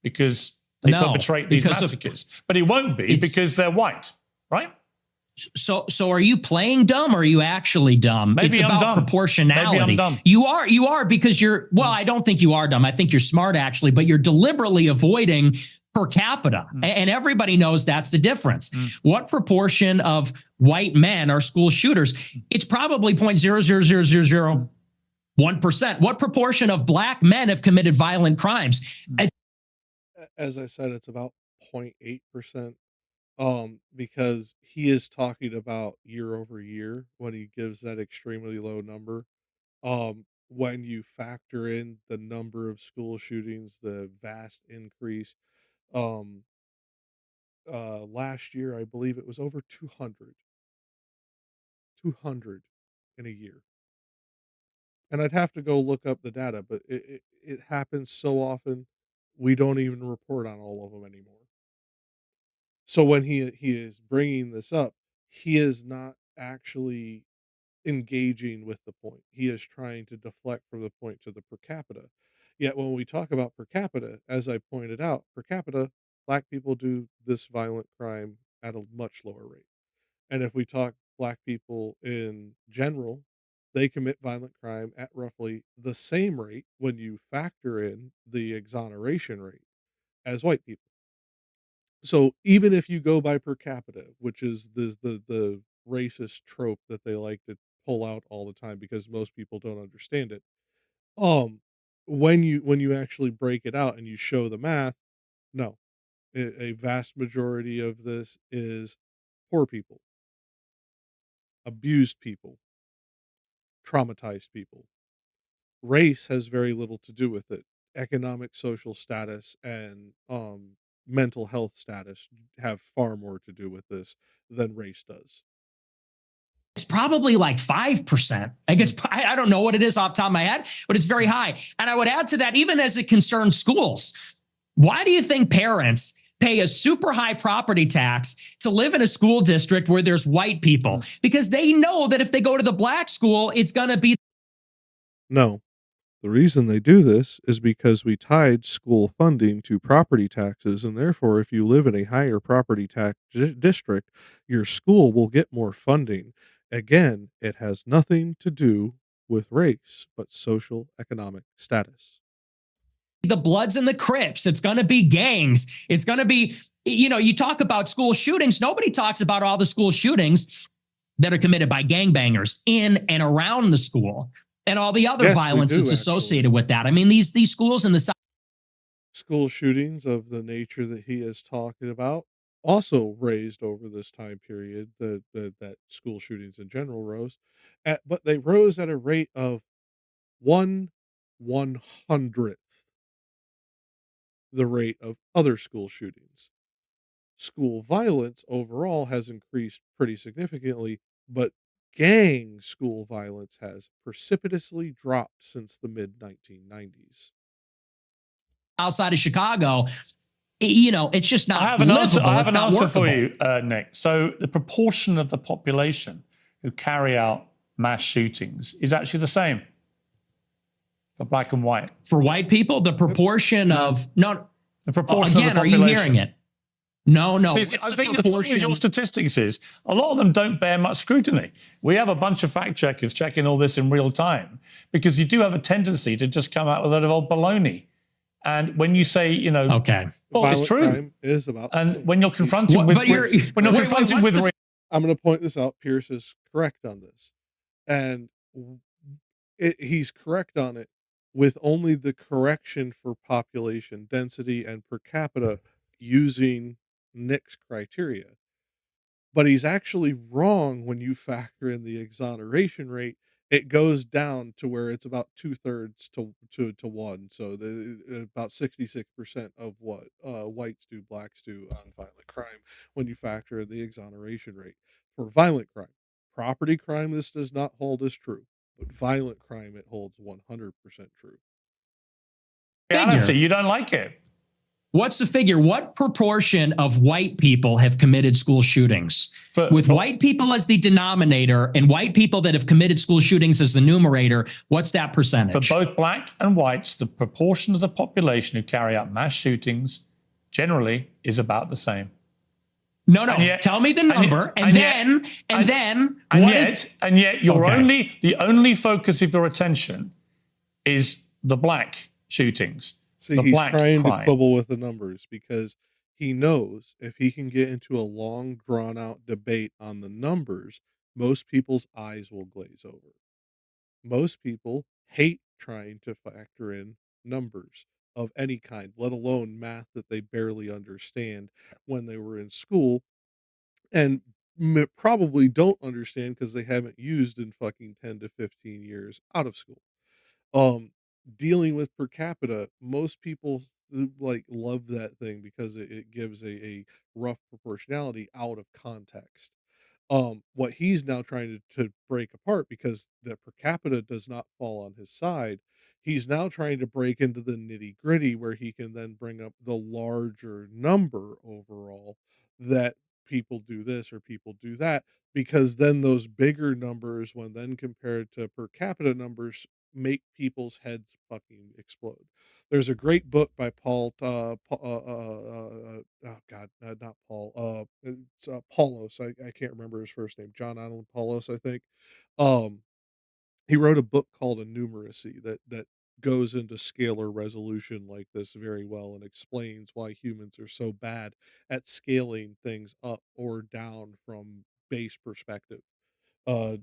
because they perpetrate these massacres. But it won't be because they're white, right? So are you playing dumb or are you actually dumb? Maybe it's I'm about dumb. proportionality. Maybe I'm dumb. You are because well, I don't think you are dumb. I think you're smart actually, but you're deliberately avoiding per capita. And everybody knows that's the difference. What proportion of white men are school shooters? It's probably 0.00001%. What proportion of black men have committed violent crimes? As I said, it's about 0.8%. Because he is talking about year over year when he gives that extremely low number. When you factor in the number of school shootings, the vast increase, last year, I believe it was over 200 in a year. And I'd have to go look up the data, but it happens so often, we don't even report on all of them anymore. So when he is bringing this up, he is not actually engaging with the point. He is trying to deflect from the point to the per capita. Yet when we talk about per capita, as I pointed out, per capita, black people do this violent crime at a much lower rate. And if we talk black people in general, they commit violent crime at roughly the same rate when you factor in the exoneration rate as white people. So even if you go by per capita, which is the racist trope that they like to pull out all the time because most people don't understand it. When you actually break it out and you show the math, no, a vast majority of this is poor people, abused people, traumatized people. Race has very little to do with it. Economic, social status, and mental health status have far more to do with this than race does. It's probably like 5%. I don't know what it is off the top of my head, but it's very high. And I would add to that, even as it concerns schools, why do you think parents pay a super high property tax to live in a school district where there's white people? Because they know that if they go to the black school, it's going to be. No. The reason they do this is because we tied school funding to property taxes, and therefore, if you live in a higher property tax district, your school will get more funding. Again, it has nothing to do with race, but social economic status. The Bloods and the Crips. It's going to be gangs. It's going to be, you talk about school shootings. Nobody talks about all the school shootings that are committed by gangbangers in and around the school. And all the other violence that's associated with that. I mean, these schools in the South. School shootings of the nature that he is talking about also raised over this time period. That school shootings in general rose, but they rose at a rate of 1/100th the rate of other school shootings. School violence overall has increased pretty significantly, but gang school violence has precipitously dropped since the mid-1990s. Outside of Chicago, it's just not livable. I have an answer for you, Nick. So the proportion of the population who carry out mass shootings is actually the same for black and white. For white people, the proportion of the proportion again, of the are you hearing it? No. See, I think the point of your statistics is a lot of them don't bear much scrutiny. We have a bunch of fact checkers checking all this in real time because you do have a tendency to just come out with a lot of old baloney And when you say, you know, okay, well, it's Violent true. crime is about. And when you're confronted What- with, but you're- when you're wait, confronted what's with, the- I'm going to point this out. Pierce is correct on this, and he's correct on it with only the correction for population density and per capita using Nick's criteria. But he's actually wrong when you factor in the exoneration rate. It goes down to where it's about 2/3 to 1. So about 66% of what whites do, blacks do on violent crime when you factor in the exoneration rate. For violent crime, property crime, this does not hold as true, but violent crime, it holds 100% true. reality, you don't like it. What's the figure? What proportion of white people have committed school shootings? With white people as the denominator and white people that have committed school shootings as the numerator, what's that percentage? For both black and whites, the proportion of the population who carry out mass shootings generally is about the same. No, tell me the number, and then your Okay. the only focus of your attention is the black shootings. See, the he's black trying crime. to quibble with the numbers because he knows if he can get into a long, drawn out debate on the numbers, most people's eyes will glaze over. Most people hate trying to factor in numbers of any kind, let alone math that they barely understand when they were in school and probably don't understand because they haven't used in fucking 10 to 15 years out of school. Um, Dealing with per capita, most people like love that thing because it gives a rough proportionality out of context. What he's now trying to break apart because the per capita does not fall on his side. He's now trying to break into the nitty gritty where he can then bring up the larger number overall that people do this or people do that because then those bigger numbers when then compared to per capita numbers make people's heads fucking explode. There's a great book by Paul, oh God, not Paul, it's Paulos. I can't remember his first name. John Allen Paulos, I think. Um, he wrote a book called A Numeracy that goes into scalar resolution like this very well and explains why humans are so bad at scaling things up or down from base perspective.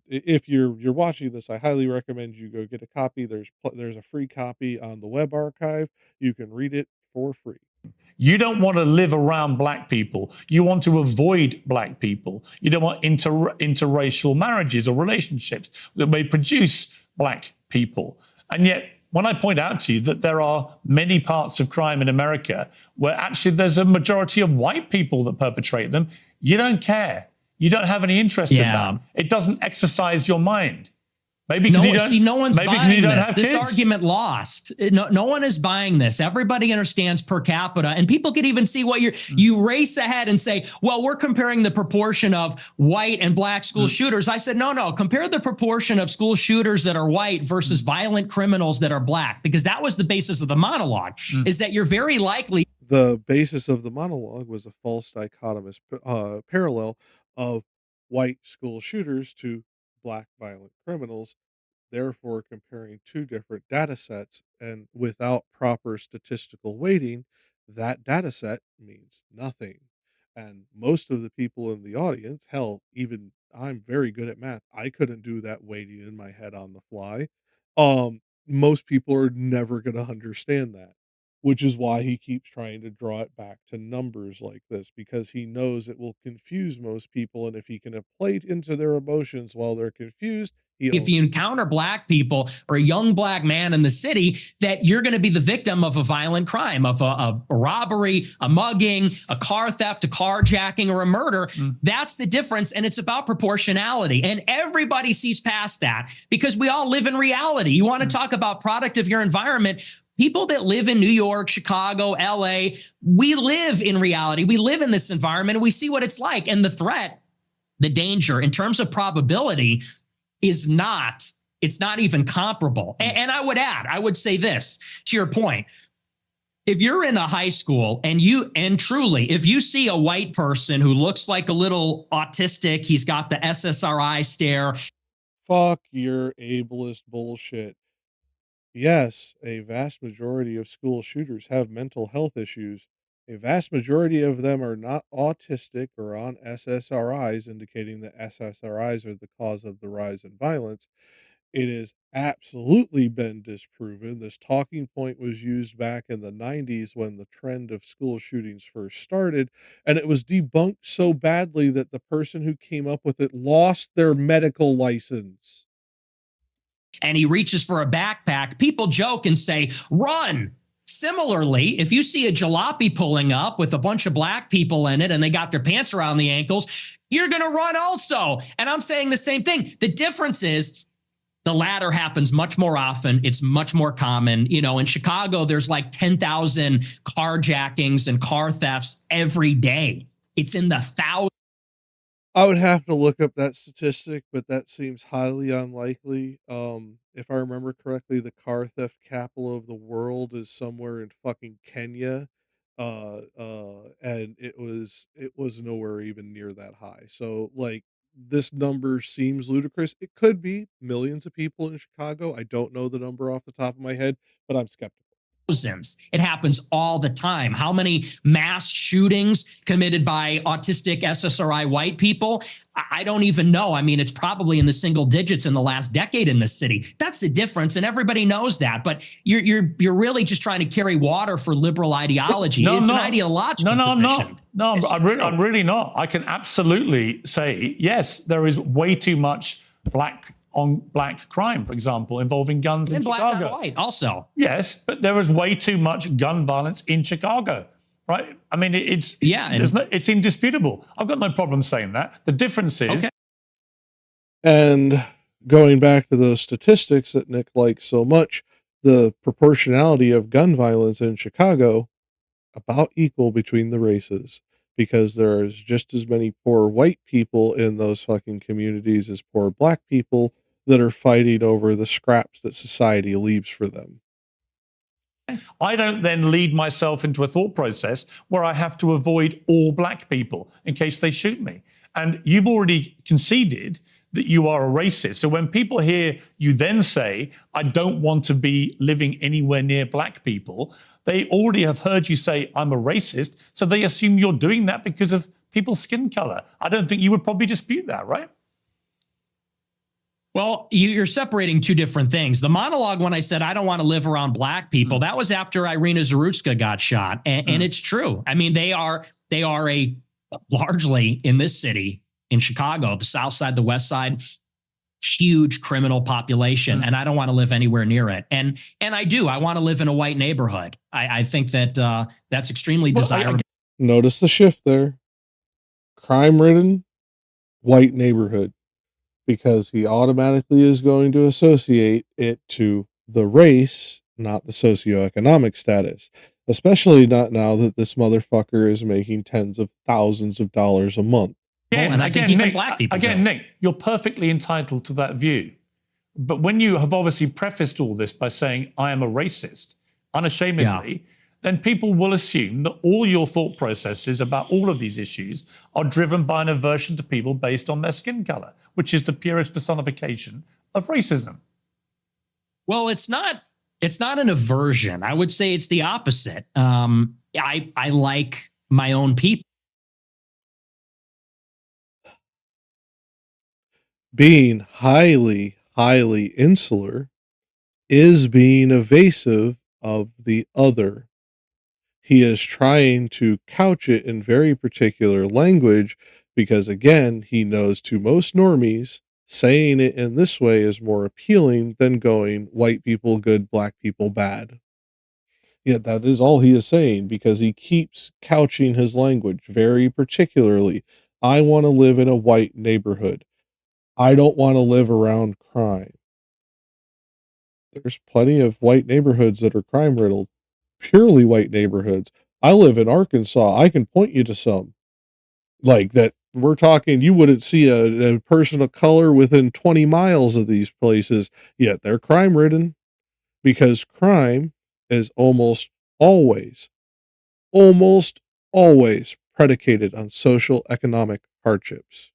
If you're watching this, I highly recommend you go get a copy. There's a free copy on the web archive. You can read it for free. You don't want to live around black people. You want to avoid black people. You don't want interracial marriages or relationships that may produce black people. And yet, when I point out to you that there are many parts of crime in America where actually there's a majority of white people that perpetrate them, you don't care. You don't have any interest in that. It doesn't exercise your mind. Maybe because no one's buying this. This kids. argument lost. No one is buying this. Everybody understands per capita, and people can even see what you race ahead and say, well, we're comparing the proportion of white and black school shooters. I said, no, compare the proportion of school shooters that are white versus violent criminals that are black, because that was the basis of the monologue, is that you're very likely. The basis of the monologue was a false dichotomous parallel of white school shooters to black violent criminals, therefore comparing two different data sets, and without proper statistical weighting, that data set means nothing. And most of the people in the audience, hell, even I'm very good at math. I couldn't do that weighting in my head on the fly. Most people are never going to understand that, which is why he keeps trying to draw it back to numbers like this, because he knows it will confuse most people. And if he can play into their emotions while they're confused, If you encounter black people or a young black man in the city, that you're going to be the victim of a violent crime, of a robbery, a mugging, a car theft, a carjacking, or a murder. That's the difference. And it's about proportionality. And everybody sees past that because we all live in reality. You want to talk about product of your environment. People that live in New York, Chicago, LA, we live in reality. We live in this environment and we see what it's like. And the threat, the danger in terms of probability it's not even comparable. And I would say this to your point. If you're in a high school and truly, if you see a white person who looks like a little autistic, he's got the SSRI stare. Fuck your ableist bullshit. Yes, a vast majority of school shooters have mental health issues. A vast majority of them are not autistic or on SSRIs, indicating that SSRIs are the cause of the rise in violence. It has absolutely been disproven. This talking point was used back in the 90s when the trend of school shootings first started, and it was debunked so badly that the person who came up with it lost their medical license. And he reaches for a backpack, people joke and say, run. Similarly, if you see a jalopy pulling up with a bunch of black people in it and they got their pants around the ankles, you're going to run also. And I'm saying the same thing. The difference is the latter happens much more often. It's much more common. You know, in Chicago, there's like 10,000 carjackings and car thefts every day. It's in the thousands. I would have to look up that statistic, but that seems highly unlikely. If I remember correctly, the car theft capital of the world is somewhere in fucking Kenya. And it was nowhere even near that high. So like this number seems ludicrous. It could be millions of people in Chicago. I don't know the number off the top of my head, but I'm skeptical. It happens all the time. How many mass shootings committed by autistic SSRI white people? I don't even know. I mean, it's probably in the single digits in the last decade in this city. That's the difference, and everybody knows that. But you're really just trying to carry water for liberal ideology. It's an ideological No, I'm position. not. No, I'm really not. I can absolutely say yes. There is way too much black on black crime, for example, involving guns in black Chicago. on white also. Yes, but there is way too much gun violence in Chicago, right? I mean, it's indisputable. I've got no problem saying that. The difference is... Okay. And going back to those statistics that Nick likes so much, the proportionality of gun violence in Chicago, about equal between the races. Because there's just as many poor white people in those fucking communities as poor black people that are fighting over the scraps that society leaves for them. I don't then lead myself into a thought process where I have to avoid all black people in case they shoot me. And you've already conceded that you are a racist. So when people hear you then say, I don't want to be living anywhere near black people, they already have heard you say, I'm a racist. So they assume you're doing that because of people's skin color. I don't think you would probably dispute that, right? Well, you're separating two different things. The monologue, when I said I don't want to live around black people, that was after Irina Zarutska got shot. And it's true. I mean, they are a largely in this city, in Chicago, the South Side, the West Side, huge criminal population. And I don't want to live anywhere near it. And I do. I want to live in a white neighborhood. I think that that's extremely desirable. Notice the shift there. Crime-ridden, white neighborhood. Because he automatically is going to associate it to the race, not the socioeconomic status. Especially not now that this motherfucker is making tens of thousands of dollars a month. Nick, you're perfectly entitled to that view. But when you have obviously prefaced all this by saying, I am a racist, unashamedly, then people will assume that all your thought processes about all of these issues are driven by an aversion to people based on their skin color, which is the purest personification of racism. Well, it's not an aversion. I would say it's the opposite. I like my own people. Being highly, highly insular is being evasive of the other. He is trying to couch it in very particular language because, again, he knows to most normies, saying it in this way is more appealing than going white people good, black people bad. Yet that is all he is saying because he keeps couching his language very particularly. I want to live in a white neighborhood. I don't want to live around crime. There's plenty of white neighborhoods that are crime riddled. Purely white neighborhoods. I live in Arkansas. I can point you to some. Like that, we're talking, you wouldn't see a person of color within 20 miles of these places, yet they're crime ridden because crime is almost always predicated on social economic hardships.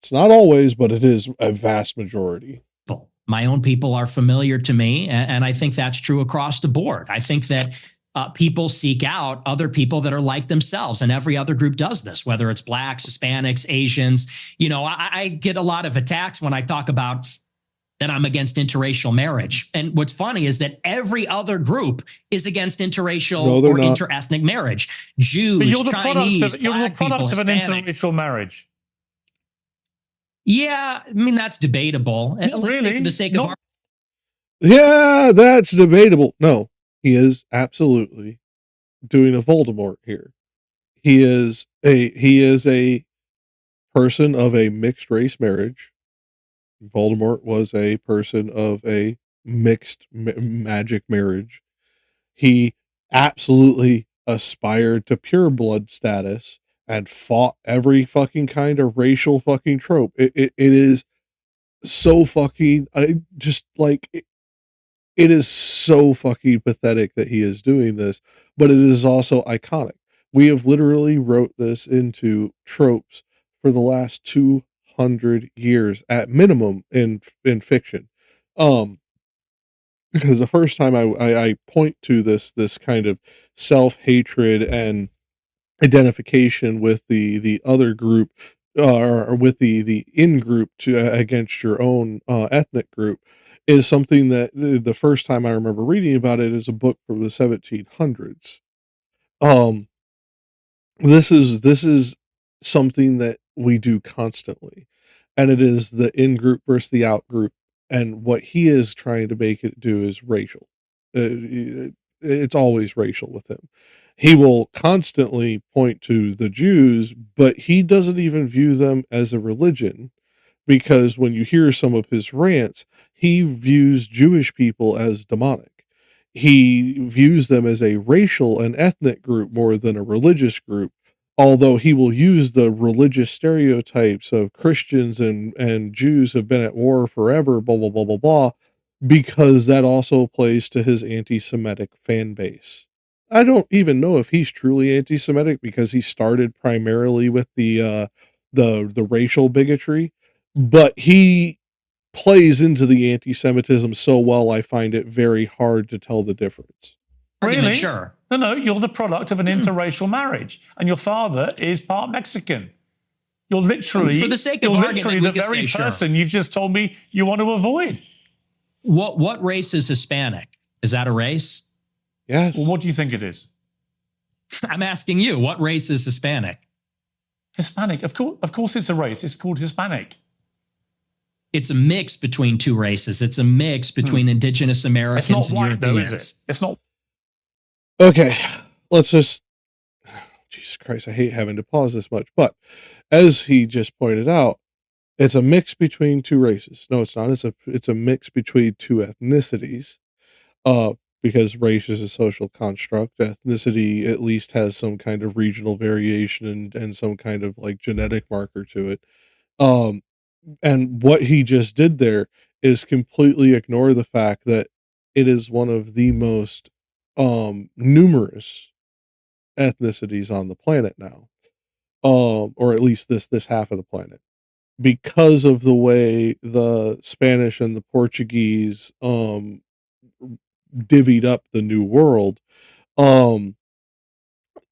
It's not always, but it is a vast majority. My own people are familiar to me, and I think that's true across the board. I think that people seek out other people that are like themselves, and every other group does this, whether it's blacks, Hispanics, Asians. You know, I get a lot of attacks when I talk about that I'm against interracial marriage. And what's funny is that every other group is against interracial or interethnic marriage. Jews, but you're the Chinese, you're the product of an interracial marriage. Yeah, I mean, that's debatable. Let's say for the sake of Yeah, that's debatable. No, he is absolutely doing a Voldemort here. He is a person of a mixed race marriage. Voldemort was a person of a mixed magic marriage. He absolutely aspired to pure blood status and fought every fucking kind of racial fucking trope. It is so fucking, it is so fucking pathetic that he is doing this, but it is also iconic. We have literally wrote this into tropes for the last 200 years at minimum in fiction. Because the first time I point to this kind of self-hatred and identification with the other group, or with the in group to against your own ethnic group, is something that the first time I remember reading about it is a book from the 1700s. This is something that we do constantly, and it is the in group versus the out group. And what he is trying to make it do is racial. It's always racial with him. He will constantly point to the Jews, but he doesn't even view them as a religion, because when you hear some of his rants, he views Jewish people as demonic. He views them as a racial and ethnic group more than a religious group, although he will use the religious stereotypes of Christians and Jews have been at war forever, blah, blah, blah, blah, blah, because that also plays to his anti-Semitic fan base. I don't even know if he's truly anti-Semitic, because he started primarily with the racial bigotry, but he plays into the anti-Semitism so well, I find it very hard to tell the difference. Really? Sure. No, you're the product of an interracial marriage, and your father is part Mexican. You're literally, for the sake of argument, the very person you just told me you want to avoid. What race is Hispanic? Is that a race? Yes. Well, what do you think it is? I'm asking you, what race is Hispanic? Hispanic, of course it's a race. It's called Hispanic. It's a mix between two races. It's a mix between indigenous Americans it's not and white, Europeans. though, is it? It's not. Okay, let's just, Jesus Christ, I hate having to pause this much, but as he just pointed out, it's a mix between two races. No, it's not. It's a mix between two ethnicities, because race is a social construct. Ethnicity at least has some kind of regional variation and some kind of like genetic marker to it. And what he just did there is completely ignore the fact that it is one of the most numerous ethnicities on the planet now, or at least this half of the planet, because of the way the Spanish and the Portuguese divvied up the New World.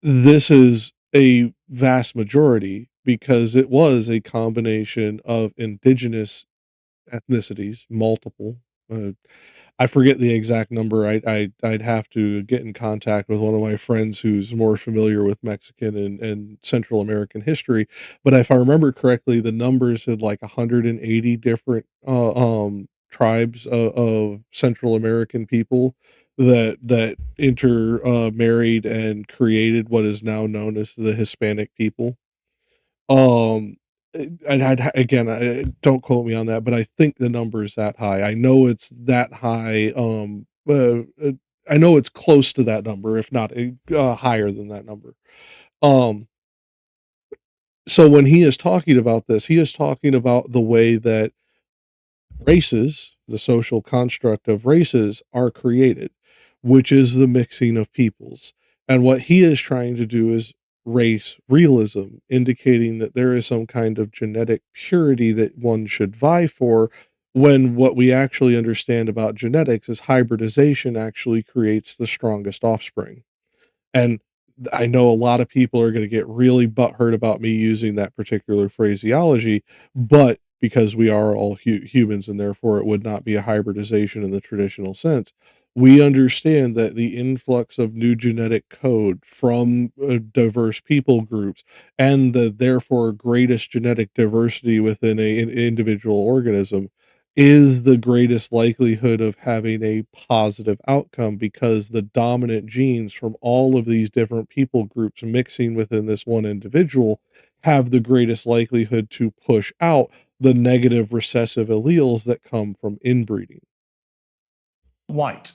This is a vast majority because it was a combination of indigenous ethnicities, multiple. I forget the exact number. I'd have to get in contact with one of my friends who's more familiar with Mexican and Central American history. But if I remember correctly, the numbers had like 180 different tribes of Central American people that intermarried and created what is now known as the Hispanic people. Again, don't quote me on that, but I think the number is that high. I know it's that high. I know it's close to that number, if not higher than that number. So when he is talking about this, he is talking about the way that races, the social construct of races, are created, which is the mixing of peoples. And what he is trying to do is race realism, indicating that there is some kind of genetic purity that one should vie for, when what we actually understand about genetics is hybridization actually creates the strongest offspring. And I know a lot of people are going to get really butthurt about me using that particular phraseology, but because we are all humans and therefore it would not be a hybridization in the traditional sense, we understand that the influx of new genetic code from diverse people groups and the therefore greatest genetic diversity within an individual organism is the greatest likelihood of having a positive outcome, because the dominant genes from all of these different people groups mixing within this one individual have the greatest likelihood to push out the negative recessive alleles that come from inbreeding. White.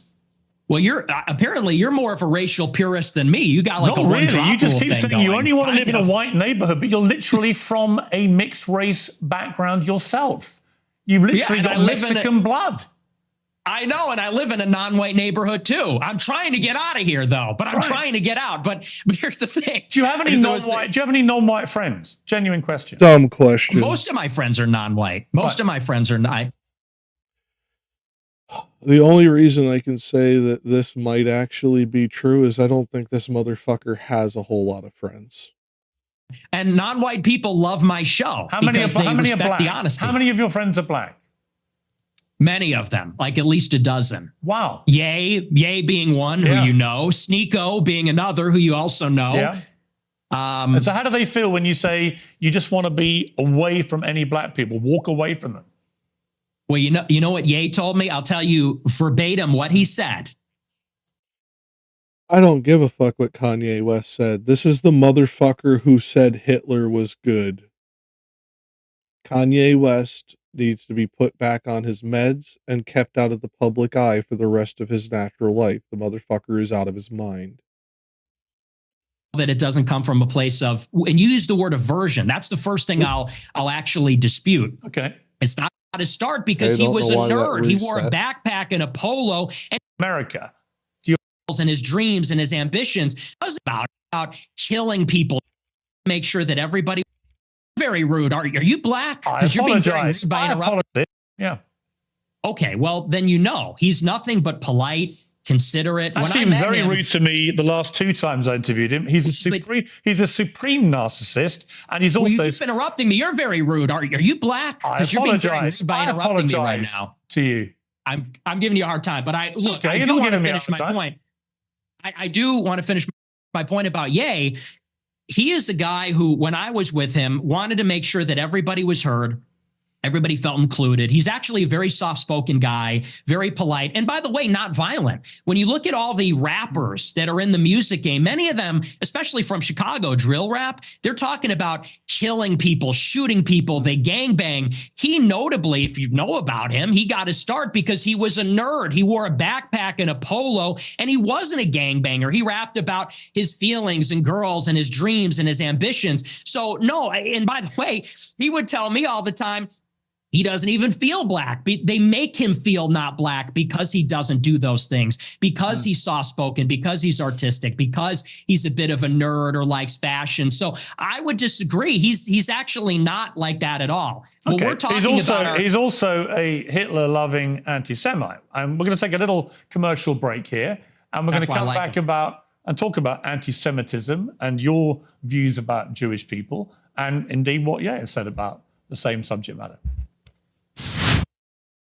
Well, apparently you're more of a racial purist than me. You got like Not a really. You just keep saying you only want to live in a white. white neighborhood, but you're literally from a mixed race background yourself. You've literally got Mexican blood. I know, and I live in a non-white neighborhood too. I'm trying to get out of here though, but I'm trying to get out. But here's the thing. Do you have any non-white friends? Genuine question. Dumb question. Most of my friends are non-white. Most of my friends are not. The only reason I can say that this might actually be true is I don't think this motherfucker has a whole lot of friends. And non-white people love my show. How many are black? The honesty. How many of your friends are black? Many of them, like at least a dozen. Wow. Ye being one who you know, Sneeko being another who you also know. Yeah. So how do they feel when you say you just want to be away from any black people, walk away from them? Well, you know what Ye told me? I'll tell you verbatim what he said. I don't give a fuck what Kanye West said. This is the motherfucker who said Hitler was good. Kanye West needs to be put back on his meds and kept out of the public eye for the rest of his natural life. The motherfucker is out of his mind. That it doesn't come from a place of, and you use the word aversion. That's the first thing I'll actually dispute. Okay. It's not to start because he was a nerd. He wore a backpack and a polo. And America. And his dreams and his ambitions. It was about killing people. Make sure that everybody. Very rude. Are you black? Because you're being very rude by interrupting. Yeah. Okay. Well, then he's nothing but polite, considerate. That seemed very rude to me the last two times I interviewed him. He's a supreme narcissist, and he's also. You keep interrupting me. You're very rude. Are you black? Because you're being very rude by interrupting me right now. To you. I'm giving you a hard time, but I do want to finish my point. I do want to finish my point about Ye. He is a guy who, when I was with him, wanted to make sure that everybody was heard. Everybody felt included. He's actually a very soft-spoken guy, very polite. And by the way, not violent. When you look at all the rappers that are in the music game, many of them, especially from Chicago, drill rap, they're talking about killing people, shooting people, they gangbang. He notably, if you know about him, he got his start because he was a nerd. He wore a backpack and a polo, and he wasn't a gangbanger. He rapped about his feelings and girls and his dreams and his ambitions. So no, and by the way, he would tell me all the time, he doesn't even feel black. They make him feel not black because he doesn't do those things, because he's soft-spoken, because he's artistic, because he's a bit of a nerd or likes fashion. So I would disagree. He's actually not like that at all. Okay. We're talking he's also a Hitler-loving anti-Semite. And we're going to take a little commercial break here, and we're going to come back and talk about anti-Semitism and your views about Jewish people, and indeed what Ye said about the same subject matter.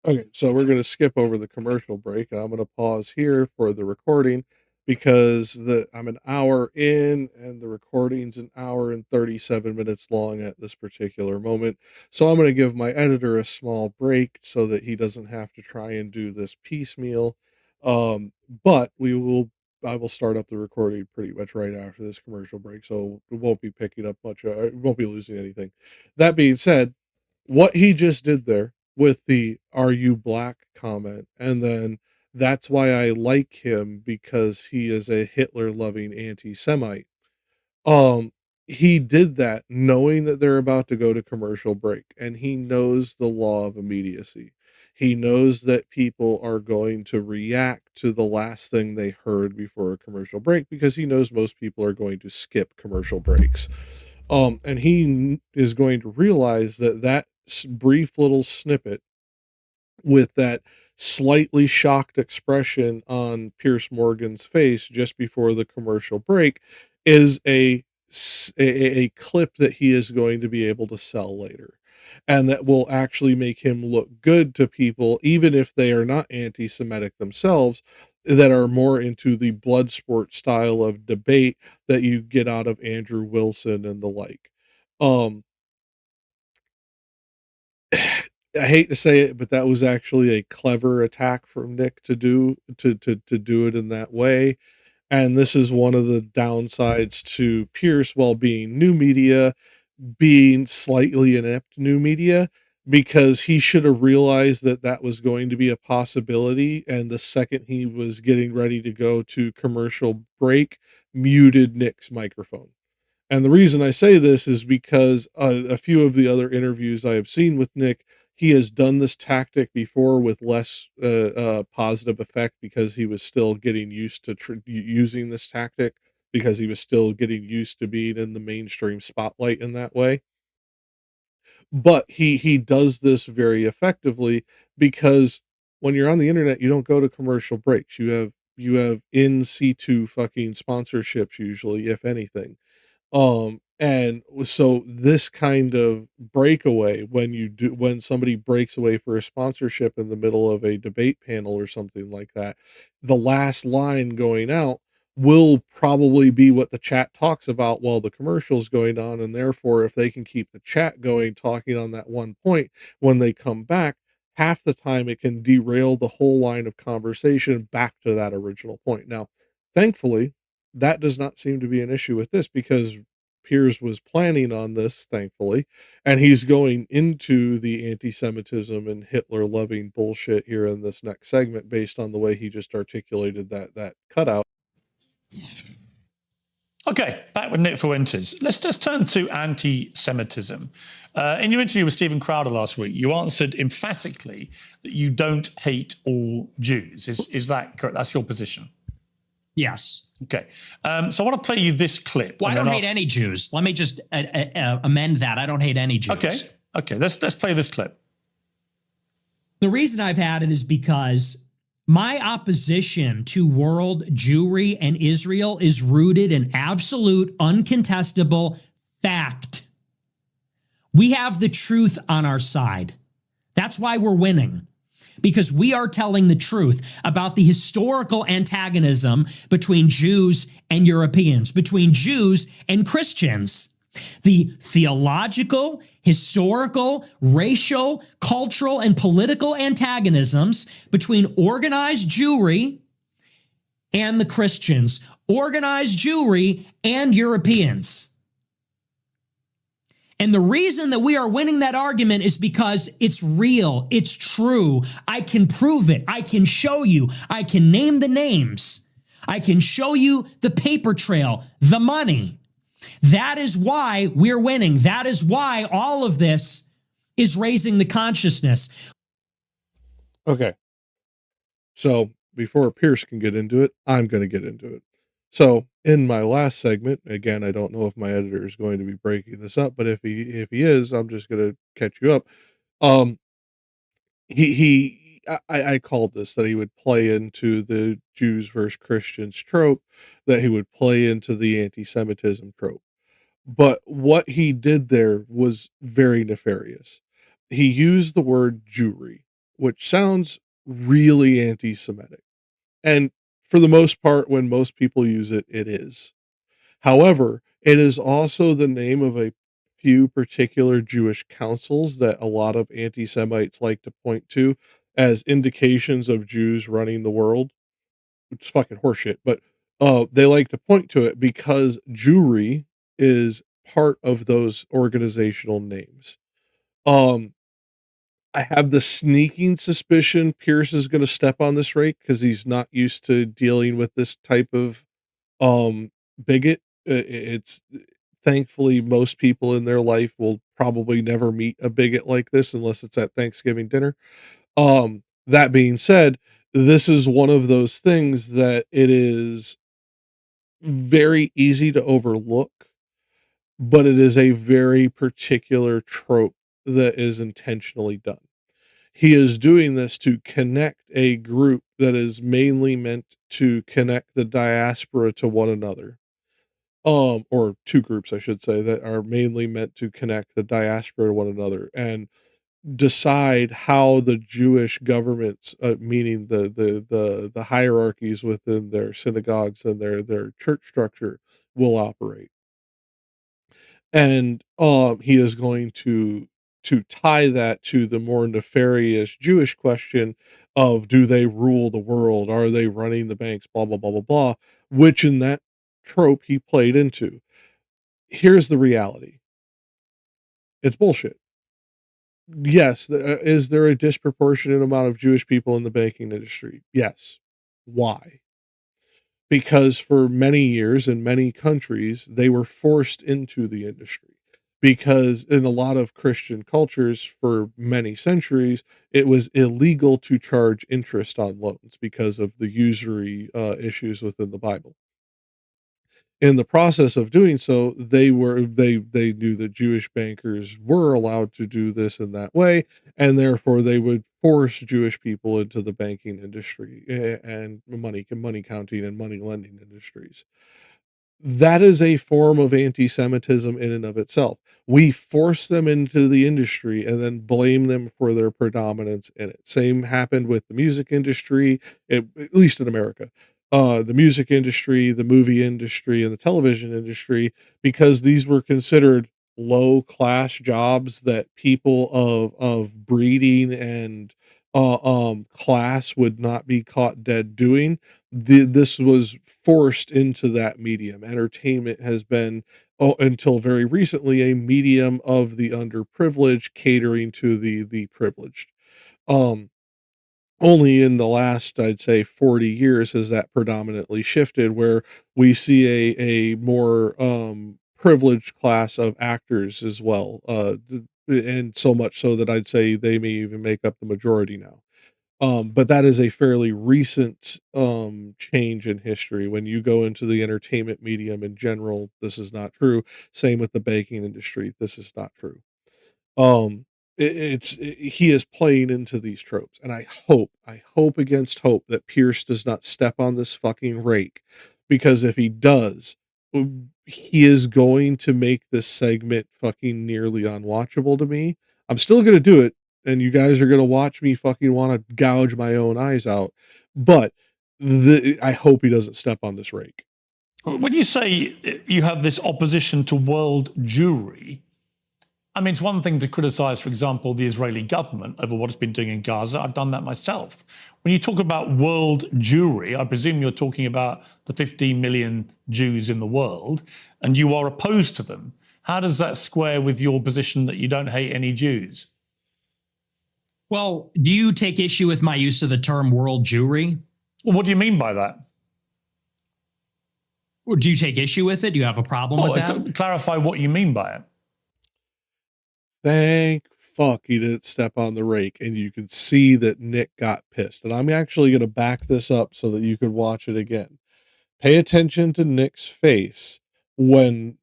Okay, so we're going to skip over the commercial break, and I'm going to pause here for the recording because I'm an hour in and the recording's an hour and 37 minutes long at this particular moment. So I'm going to give my editor a small break so that he doesn't have to try and do this piecemeal. But I will start up the recording pretty much right after this commercial break, so it won't be picking up much. It won't be losing anything. That being said, what he just did there with the "Are you black?" comment, and then that's why I like him, because he is a Hitler-loving anti-Semite. He did that knowing that they're about to go to commercial break, and he knows the law of immediacy. He knows that people are going to react to the last thing they heard before a commercial break, because he knows most people are going to skip commercial breaks. And he is going to realize that brief little snippet with that slightly shocked expression on Piers Morgan's face just before the commercial break is a clip that he is going to be able to sell later. And that will actually make him look good to people, even if they are not anti Semitic themselves, that are more into the blood sport style of debate that you get out of Andrew Wilson and the like. Um, I hate to say it, but that was actually a clever attack from Nick to do it in that way. And this is one of the downsides to Pierce, while being new media, being slightly inept new media, because he should have realized that that was going to be a possibility. And the second he was getting ready to go to commercial break, muted Nick's microphone. And the reason I say this is because a few of the other interviews I have seen with Nick, he has done this tactic before with less positive effect, because he was still getting used to using this tactic, because he was still getting used to being in the mainstream spotlight in that way. But he does this very effectively, because when you're on the internet, you don't go to commercial breaks. You have in situ fucking sponsorships usually, if anything. And so this kind of breakaway, when somebody breaks away for a sponsorship in the middle of a debate panel or something like that, the last line going out will probably be what the chat talks about while the commercial's going on. And therefore, if they can keep the chat going, talking on that one point, when they come back, half the time it can derail the whole line of conversation back to that original point. Now, thankfully, that does not seem to be an issue with this, because Piers was planning on this, thankfully, and he's going into the anti-Semitism and Hitler-loving bullshit here in this next segment, based on the way he just articulated that cutout. Okay, back with Nick Fuentes. Let's just turn to anti-Semitism. In your interview with Stephen Crowder last week, you answered emphatically that you don't hate all Jews. Is that correct? That's your position? Yes. Okay. So I want to play you this clip. Well, I don't hate any Jews. Let me just amend that. I don't hate any Jews. Okay. Let's play this clip. The reason I've had it is because my opposition to world Jewry and Israel is rooted in absolute, uncontestable fact. We have the truth on our side. That's why we're winning. Because we are telling the truth about the historical antagonism between Jews and Europeans, between Jews and Christians. The theological, historical, racial, cultural, and political antagonisms between organized Jewry and the Christians, organized Jewry and Europeans. And the reason that we are winning that argument is because it's real, it's true. I can prove it. I can show you. I can name the names. I can show you the paper trail, the money. That is why we're winning. That is why all of this is raising the consciousness. Okay. So before Pierce can get into it, I'm going to get into it. So in my last segment, again, I don't know if my editor is going to be breaking this up, but if he is, I'm just going to catch you up. I called this, that he would play into the Jews versus Christians trope, that he would play into the anti-Semitism trope. But what he did there was very nefarious. He used the word Jewry, which sounds really anti-Semitic. And for the most part, when most people use it, it is. However, it is also the name of a few particular Jewish councils that a lot of anti-Semites like to point to as indications of Jews running the world, which is fucking horseshit. But they like to point to it because Jewry is part of those organizational names. I have the sneaking suspicion Pierce is going to step on this rake, because he's not used to dealing with this type of bigot. It's thankfully most people in their life will probably never meet a bigot like this unless it's at Thanksgiving dinner. That being said, this is one of those things that it is very easy to overlook, but it is a very particular trope that is intentionally done. He is doing this to connect a group that is mainly meant to connect the diaspora to one another. Or two groups, I should say, that are mainly meant to connect the diaspora to one another and decide how the Jewish governments, meaning the hierarchies within their synagogues and their church structure, will operate. And he is going to tie that to the more nefarious Jewish question of, do they rule the world? Are they running the banks? Blah blah blah blah blah. Which in that trope he played into. Here's the reality. It's bullshit. Yes, is there a disproportionate amount of Jewish people in the banking industry? Yes. Why? Because for many years in many countries, they were forced into the industry. Because in a lot of Christian cultures for many centuries, it was illegal to charge interest on loans because of the usury issues within the Bible. In the process of doing so, they knew that Jewish bankers were allowed to do this in that way, and therefore they would force Jewish people into the banking industry and money counting and money lending industries. That is a form of anti-Semitism in and of itself. We force them into the industry and then blame them for their predominance in it. Same happened with the music industry, at least in America. The music industry, the movie industry, and the television industry, because these were considered low class jobs that people of breeding and class would not be caught dead doing. This was forced into that medium. Entertainment has been, until very recently, a medium of the underprivileged catering to the privileged. Um, Only in the last, I'd say, 40 years has that predominantly shifted, where we see a more privileged class of actors as well, and so much so that I'd say they may even make up the majority now. But that is a fairly recent change in history. When you go into the entertainment medium in general, this is not true. Same with the banking industry. This is not true. Um, he is playing into these tropes, and I hope against hope that Pierce does not step on this fucking rake, because if he does, he is going to make this segment fucking nearly unwatchable to me. I'm still gonna do it, and you guys are gonna watch me fucking want to gouge my own eyes out, but I hope he doesn't step on this rake. When you say you have this opposition to world Jewry, I mean, it's one thing to criticize, for example, the Israeli government over what it's been doing in Gaza. I've done that myself. When you talk about world Jewry, I presume you're talking about the 15 million Jews in the world, and you are opposed to them. How does that square with your position that you don't hate any Jews? Well, do you take issue with my use of the term world Jewry? Well, what do you mean by that? Or do you take issue with it? Do you have a problem with that? Clarify what you mean by it. Thank fuck he didn't step on the rake, and you can see that Nick got pissed. And I'm actually going to back this up so that you can watch it again. Pay attention to Nick's face when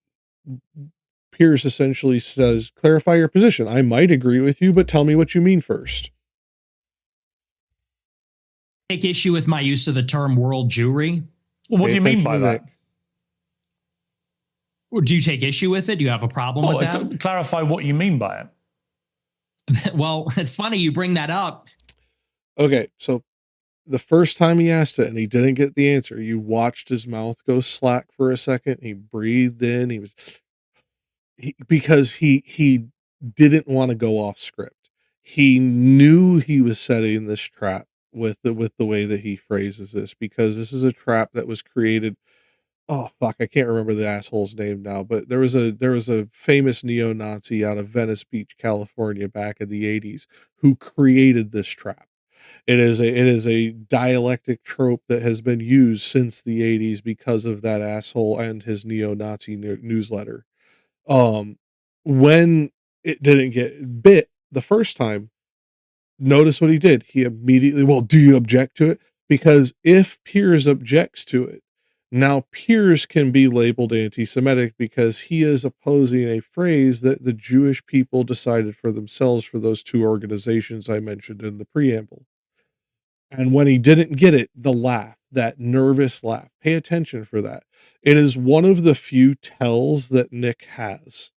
Piers essentially says, clarify your position. I might agree with you, but tell me what you mean first. Take issue with my use of the term world Jewry? Well, what do you mean by that? Or do you take issue with it? Do you have a problem with that? Clarify what you mean by it. Well, it's funny you bring that up. Okay, so the first time he asked it and he didn't get the answer, you watched his mouth go slack for a second. He breathed in. Because he didn't want to go off script. He knew he was setting this trap with the way that he phrases this, because this is a trap that was created. Oh fuck, I can't remember the asshole's name now, but there was a famous neo-Nazi out of Venice Beach, California back in the 80s who created this trap. It is a dialectic trope that has been used since the 80s because of that asshole and his neo-Nazi newsletter. When it didn't get bit the first time, notice what he did. He immediately, well, do you object to it? Because if Piers objects to it, Now, Piers can be labeled anti-Semitic because he is opposing a phrase that the Jewish people decided for themselves for those two organizations I mentioned in the preamble. And when he didn't get it, the laugh, that nervous laugh, pay attention for that. It is one of the few tells that Nick has.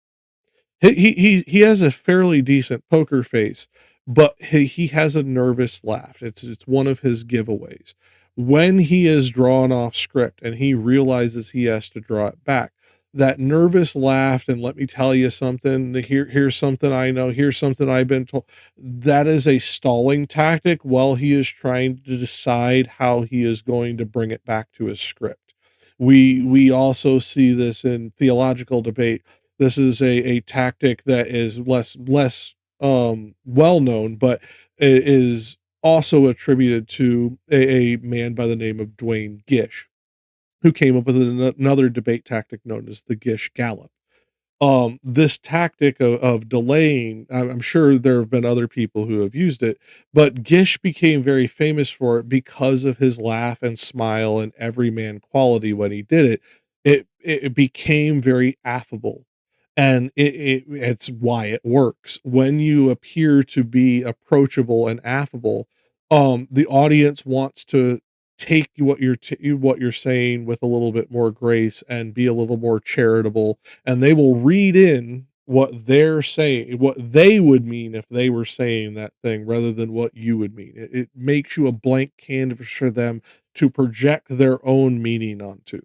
He has a fairly decent poker face, but he has a nervous laugh. It's one of his giveaways. When he is drawn off script and he realizes he has to draw it back, that nervous laugh and let me tell you something, here's something I know, here's something I've been told. That is a stalling tactic while he is trying to decide how he is going to bring it back to his script. We also see this in theological debate. This is a tactic that is less well known, but is also attributed to a man by the name of Dwayne Gish, who came up with another debate tactic known as the Gish Gallop. This tactic of delaying, I'm sure there have been other people who have used it, but Gish became very famous for it because of his laugh and smile and everyman quality when he did it. It became very affable. And it's why it works. When you appear to be approachable and affable, the audience wants to take what you're saying with a little bit more grace and be a little more charitable, and they will read in what they're saying, what they would mean if they were saying that thing rather than what you would mean. It makes you a blank canvas for them to project their own meaning onto.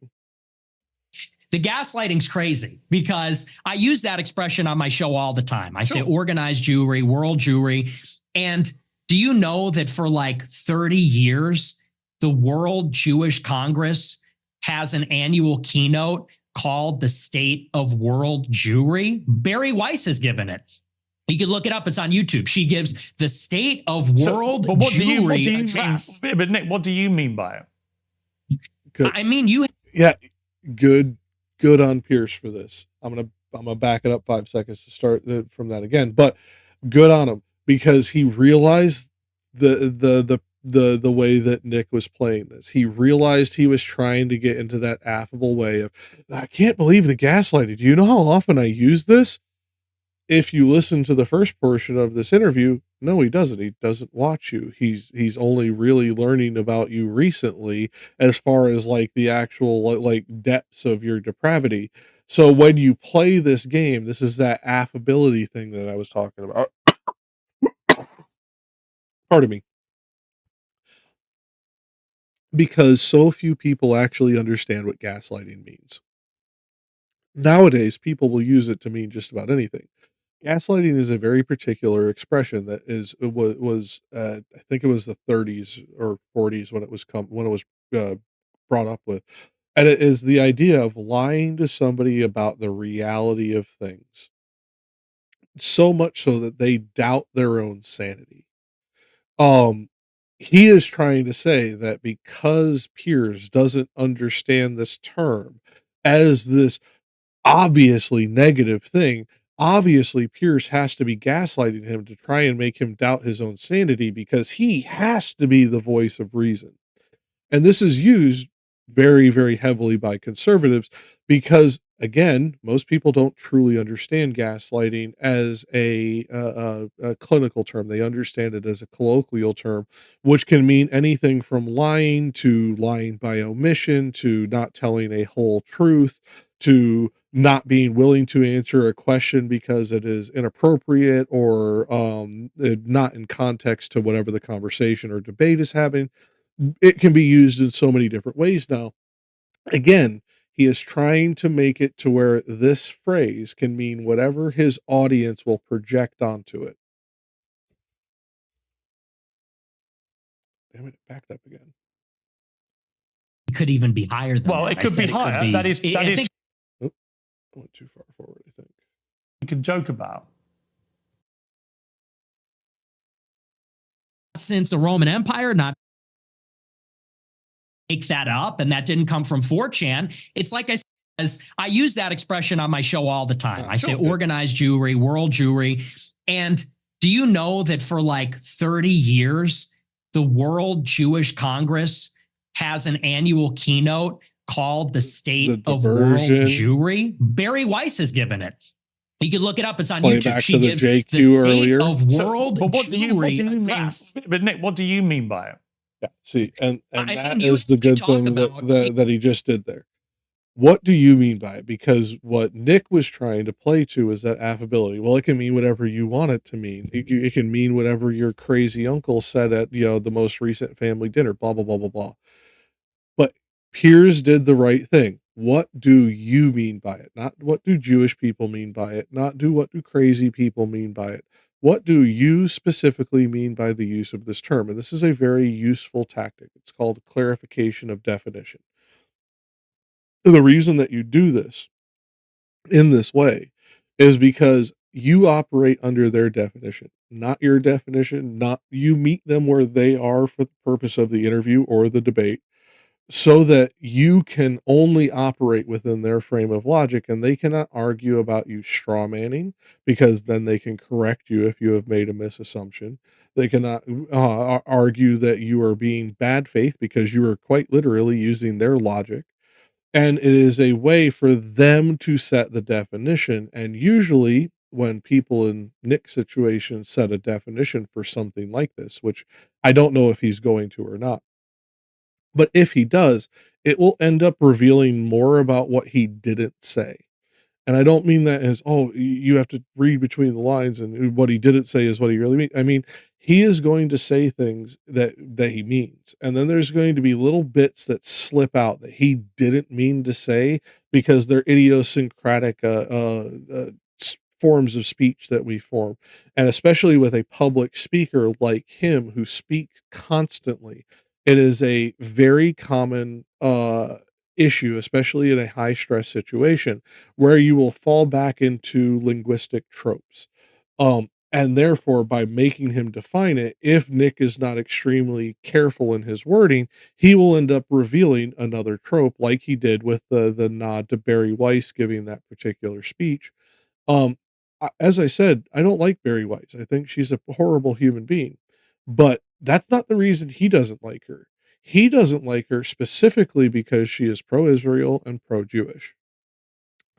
The gaslighting's crazy because I use that expression on my show all the time. I say organized Jewry, world Jewry. And do you know that for like 30 years, the World Jewish Congress has an annual keynote called the State of World Jewry? Barry Weiss has given it. You can look it up. It's on YouTube. She gives the State of World Jewry what do you address. mean? But Nick, what do you mean by it? Good. I mean, you. Yeah, good on Piers for this. I'm gonna back it up 5 seconds to start from that again, but good on him because he realized the way that Nick was playing this. He realized he was trying to get into that affable way of, I can't believe the gaslighting. Do you know how often I use this? If you listen to the first portion of this interview, no, he doesn't. He doesn't watch you. He's only really learning about you recently as far as like the actual like depths of your depravity. So when you play this game, this is that affability thing that I was talking about. Pardon me. Because so few people actually understand what gaslighting means. Nowadays, people will use it to mean just about anything. Gaslighting is a very particular expression that was I think it was the 30s or 40s when it was brought up with, and it is the idea of lying to somebody about the reality of things, so much so that they doubt their own sanity. Um, he is trying to say that because Piers doesn't understand this term as this obviously negative thing, obviously Piers has to be gaslighting him to try and make him doubt his own sanity because he has to be the voice of reason. And this is used very, very heavily by conservatives because, again, most people don't truly understand gaslighting as a clinical term. They understand it as a colloquial term, which can mean anything from lying to lying by omission to not telling a whole truth to not being willing to answer a question because it is inappropriate or not in context to whatever the conversation or debate is having. It can be used in so many different ways now. Again, he is trying to make it to where this phrase can mean whatever his audience will project onto it. Damn it, it backed up again. It could even be higher than well, that. it could be higher. That is. I went too far forward, I think. You can joke about. Since the Roman Empire, not make that up, and that didn't come from 4chan. It's like I use that expression on my show all the time. I say organized Jewry, world Jewry. And do you know that for like 30 years, the World Jewish Congress has an annual keynote called The State The of World diversion. Jewry. Barry Weiss has given it. You can look it up. It's on Play YouTube. back She to the gives the JQ State earlier. of World But what do you Jewry mean? address. But Nick, what do you mean by it? Yeah, see, and I that mean, you is the good talk thing about that he just did there. What do you mean by it? Because what Nick was trying to play to is that affability. Well, it can mean whatever you want it to mean. It can mean whatever your crazy uncle said at, the most recent family dinner, blah, blah, blah, blah, blah. But Piers did the right thing. What do you mean by it? Not what do Jewish people mean by it? Not what do crazy people mean by it? What do you specifically mean by the use of this term? And this is a very useful tactic. It's called clarification of definition. The reason that you do this in this way is because you operate under their definition, not your definition, not you meet them where they are for the purpose of the interview or the debate, so that you can only operate within their frame of logic, and they cannot argue about you straw manning, because then they can correct you if you have made a misassumption. They cannot argue that you are being bad faith, because you are quite literally using their logic. And it is a way for them to set the definition. And usually, when people in Nick's situation set a definition for something like this, which I don't know if he's going to or not, but if he does, it will end up revealing more about what he didn't say. And I don't mean that as, oh, you have to read between the lines and what he didn't say is what he really means. I mean, he is going to say things that he means. And then there's going to be little bits that slip out that he didn't mean to say, because they're idiosyncratic forms of speech that we form. And especially with a public speaker like him who speaks constantly, it is a very common issue, especially in a high stress situation, where you will fall back into linguistic tropes. And therefore, by making him define it, if Nick is not extremely careful in his wording, he will end up revealing another trope, like he did with the nod to Barry Weiss giving that particular speech. Um, as I said, I don't like Barry Weiss. I think she's a horrible human being, but that's not the reason he doesn't like her. He doesn't like her specifically because she is pro-Israel and pro-Jewish.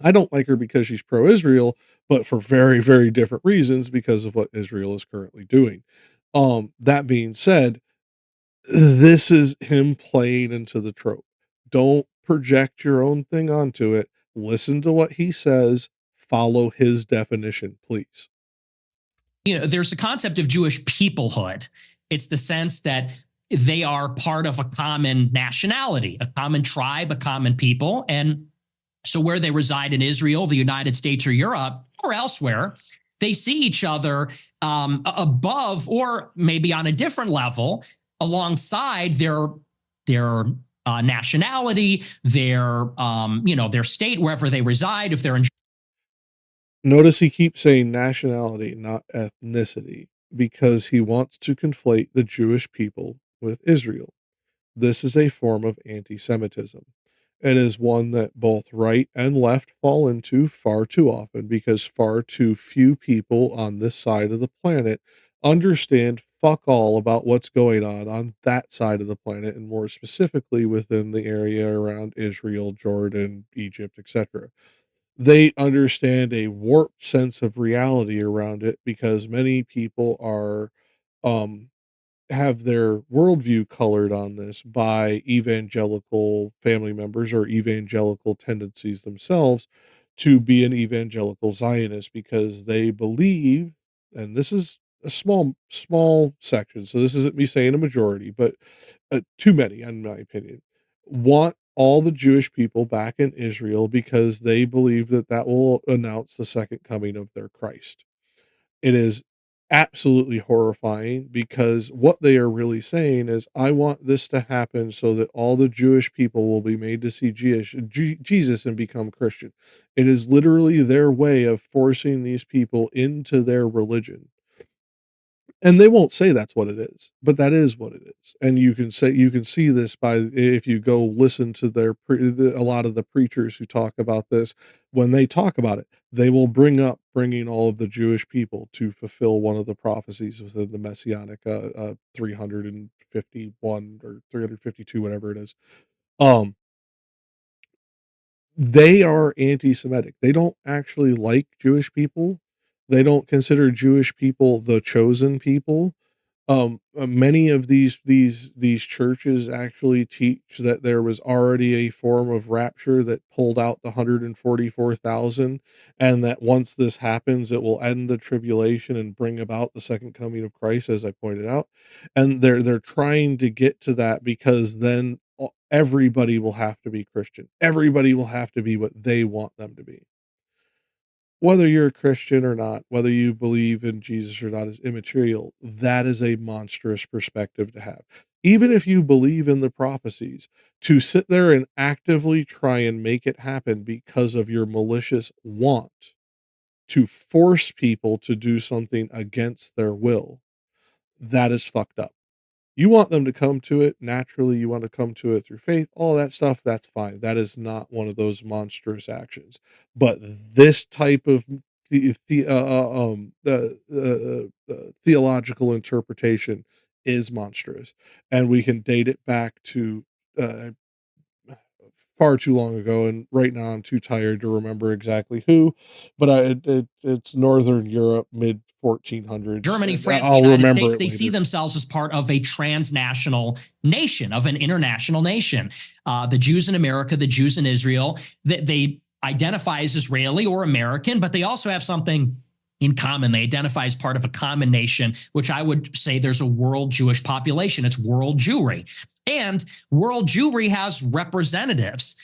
I don't like her because she's pro-Israel, but for very, very different reasons, because of what Israel is currently doing. That being said, this is him playing into the trope. Don't project your own thing onto it. Listen to what he says. Follow his definition, please. There's a concept of Jewish peoplehood. It's the sense that they are part of a common nationality, a common tribe, a common people. And so where they reside in Israel, the United States, or Europe, or elsewhere, they see each other above, or maybe on a different level, alongside their nationality, their state, wherever they reside. If they're in Notice he keeps saying nationality, not ethnicity, because he wants to conflate the Jewish people with Israel. This is a form of anti-Semitism. It is one that both right and left fall into far too often, because far too few people on this side of the planet understand fuck all about what's going on that side of the planet, and more specifically within the area around Israel, Jordan, Egypt, etc. They understand a warped sense of reality around it, because many people are um have their worldview colored on this by evangelical family members or evangelical tendencies themselves to be an evangelical Zionist, because they believe, and this is a small section, so this isn't me saying a majority, but too many, in my opinion, want all the Jewish people back in Israel, because they believe that that will announce the second coming of their Christ. It is absolutely horrifying, because what they are really saying is, I want this to happen so that all the Jewish people will be made to see Jesus and become Christian. It is literally their way of forcing these people into their religion. And they won't say that's what it is, but that is what it is. And you can see this by, if you go listen to a lot of the preachers who talk about this. When they talk about it, they will bring up bringing all of the Jewish people to fulfill one of the prophecies within the Messianic 351 or 352, whatever it is. Um, they are anti-Semitic. They don't actually like Jewish people. They don't consider Jewish people the chosen people. Many of these churches actually teach that there was already a form of rapture that pulled out the 144,000, and that once this happens, it will end the tribulation and bring about the second coming of Christ, as I pointed out. And they're trying to get to that because then everybody will have to be Christian. Everybody will have to be what they want them to be. Whether you're a Christian or not, whether you believe in Jesus or not is immaterial. That is a monstrous perspective to have. Even if you believe in the prophecies, to sit there and actively try and make it happen because of your malicious want to force people to do something against their will, that is fucked up. You want them to come to it naturally, you want to come to it through faith, all that stuff, that's fine. That is not one of those monstrous actions. But this type of theological interpretation is monstrous, and we can date it back to uh, far too long ago, and right now I'm too tired to remember exactly who, but it's Northern Europe, mid 1400s. Germany, France, the I'll United remember States, it they see later. themselves as part of a transnational nation, of an international nation. The Jews in America, the Jews in Israel, they identify as Israeli or American, but they also have something in common. They identify as part of a common nation, which I would say there's a world Jewish population. It's world Jewry. And world Jewry has representatives.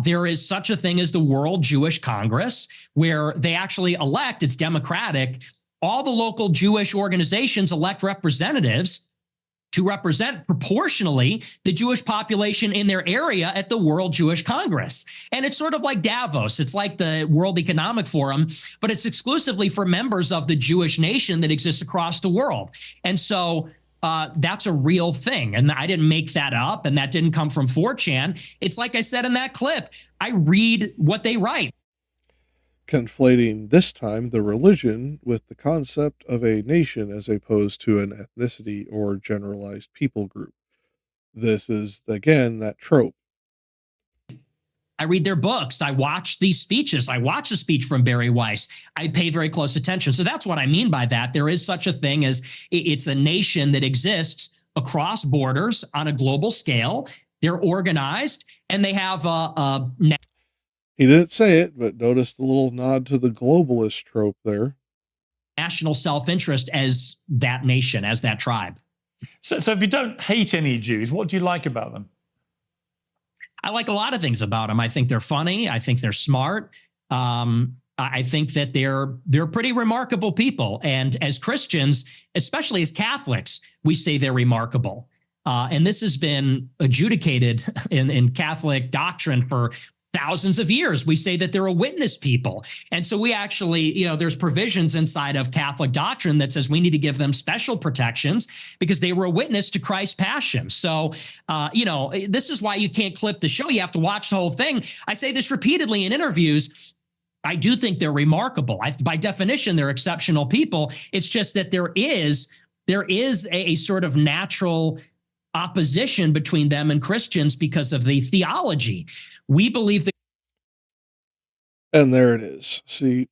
There is such a thing as the World Jewish Congress, where they actually elect, it's democratic, all the local Jewish organizations elect representatives to represent proportionally the Jewish population in their area at the World Jewish Congress. And it's sort of like Davos. It's like the World Economic Forum, but it's exclusively for members of the Jewish nation that exists across the world. And so that's a real thing. And I didn't make that up, and that didn't come from 4chan. It's like I said in that clip, I read what they write. Conflating this time the religion with the concept of a nation as opposed to an ethnicity or generalized people group. This is, again, that trope. I read their books. I watch these speeches. I watch a speech from Barry Weiss. I pay very close attention. So that's what I mean by that. There is such a thing as it's a nation that exists across borders on a global scale. They're organized, and they have He didn't say it, but notice the little nod to the globalist trope there. National self-interest as that nation, as that tribe. So if you don't hate any Jews, what do you like about them? I like a lot of things about them. I think they're funny. I think they're smart. I think that they're pretty remarkable people. And as Christians, especially as Catholics, we say they're remarkable. And this has been adjudicated in Catholic doctrine for thousands of years. We say that they're a witness people. And so we actually, there's provisions inside of Catholic doctrine that says we need to give them special protections because they were a witness to Christ's passion. So, this is why you can't clip the show. You have to watch the whole thing. I say this repeatedly in interviews. I do think they're remarkable. By definition, they're exceptional people. It's just that there is a sort of natural opposition between them and Christians because of the theology. We believe that. And there it is. See,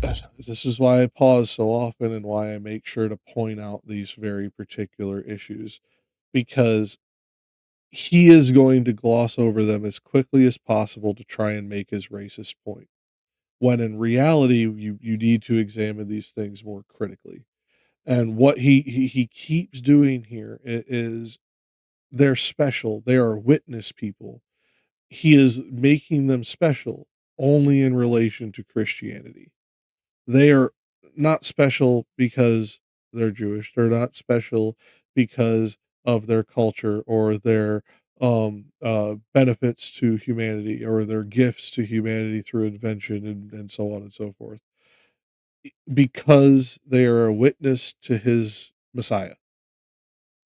this is why I pause so often and why I make sure to point out these very particular issues, because he is going to gloss over them as quickly as possible to try and make his racist point, when in reality, you need to examine these things more critically. And what he keeps doing here is they're special. They are witness people. He is making them special only in relation to Christianity. They are not special because they're Jewish. They're not special because of their culture or their benefits to humanity or their gifts to humanity through invention and so on and so forth. Because they are a witness to his Messiah,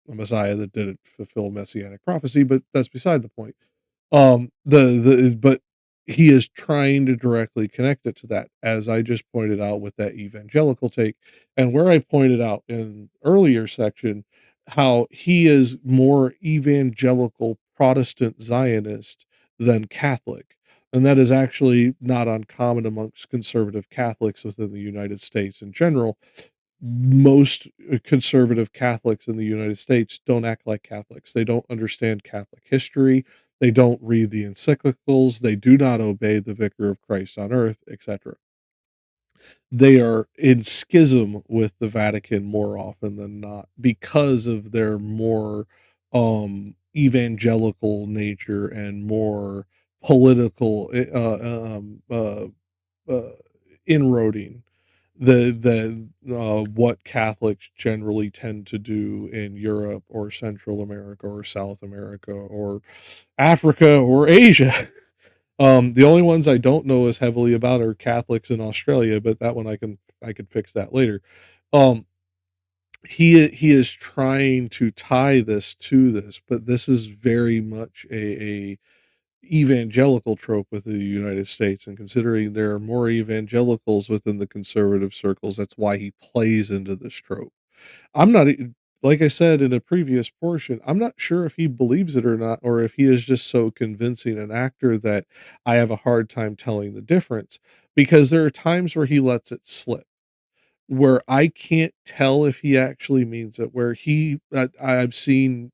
a Messiah that didn't fulfill messianic prophecy, but that's beside the point. But he is trying to directly connect it to that, as I just pointed out with that evangelical take, and where I pointed out in earlier section how he is more evangelical Protestant Zionist than Catholic. And that is actually not uncommon amongst conservative Catholics within the United States in general. Most conservative Catholics in the United States don't act like Catholics. They don't understand Catholic history. They don't read the encyclicals. They do not obey the Vicar of Christ on earth, etc. They are in schism with the Vatican more often than not because of their more evangelical nature and more political uh, inroading what Catholics generally tend to do in Europe or Central America or South America or Africa or Asia. The only ones I don't know as heavily about are Catholics in Australia, but that one I can fix that later. Um, he is trying to tie this to this, but this is very much a evangelical trope within the United States, and considering there are more evangelicals within the conservative circles, that's why he plays into this trope. I'm not like I said in a previous portion, I'm not sure if he believes it or not, or if he is just so convincing an actor that I have a hard time telling the difference, because there are times where he lets it slip, where I can't tell if he actually means it, where I've seen,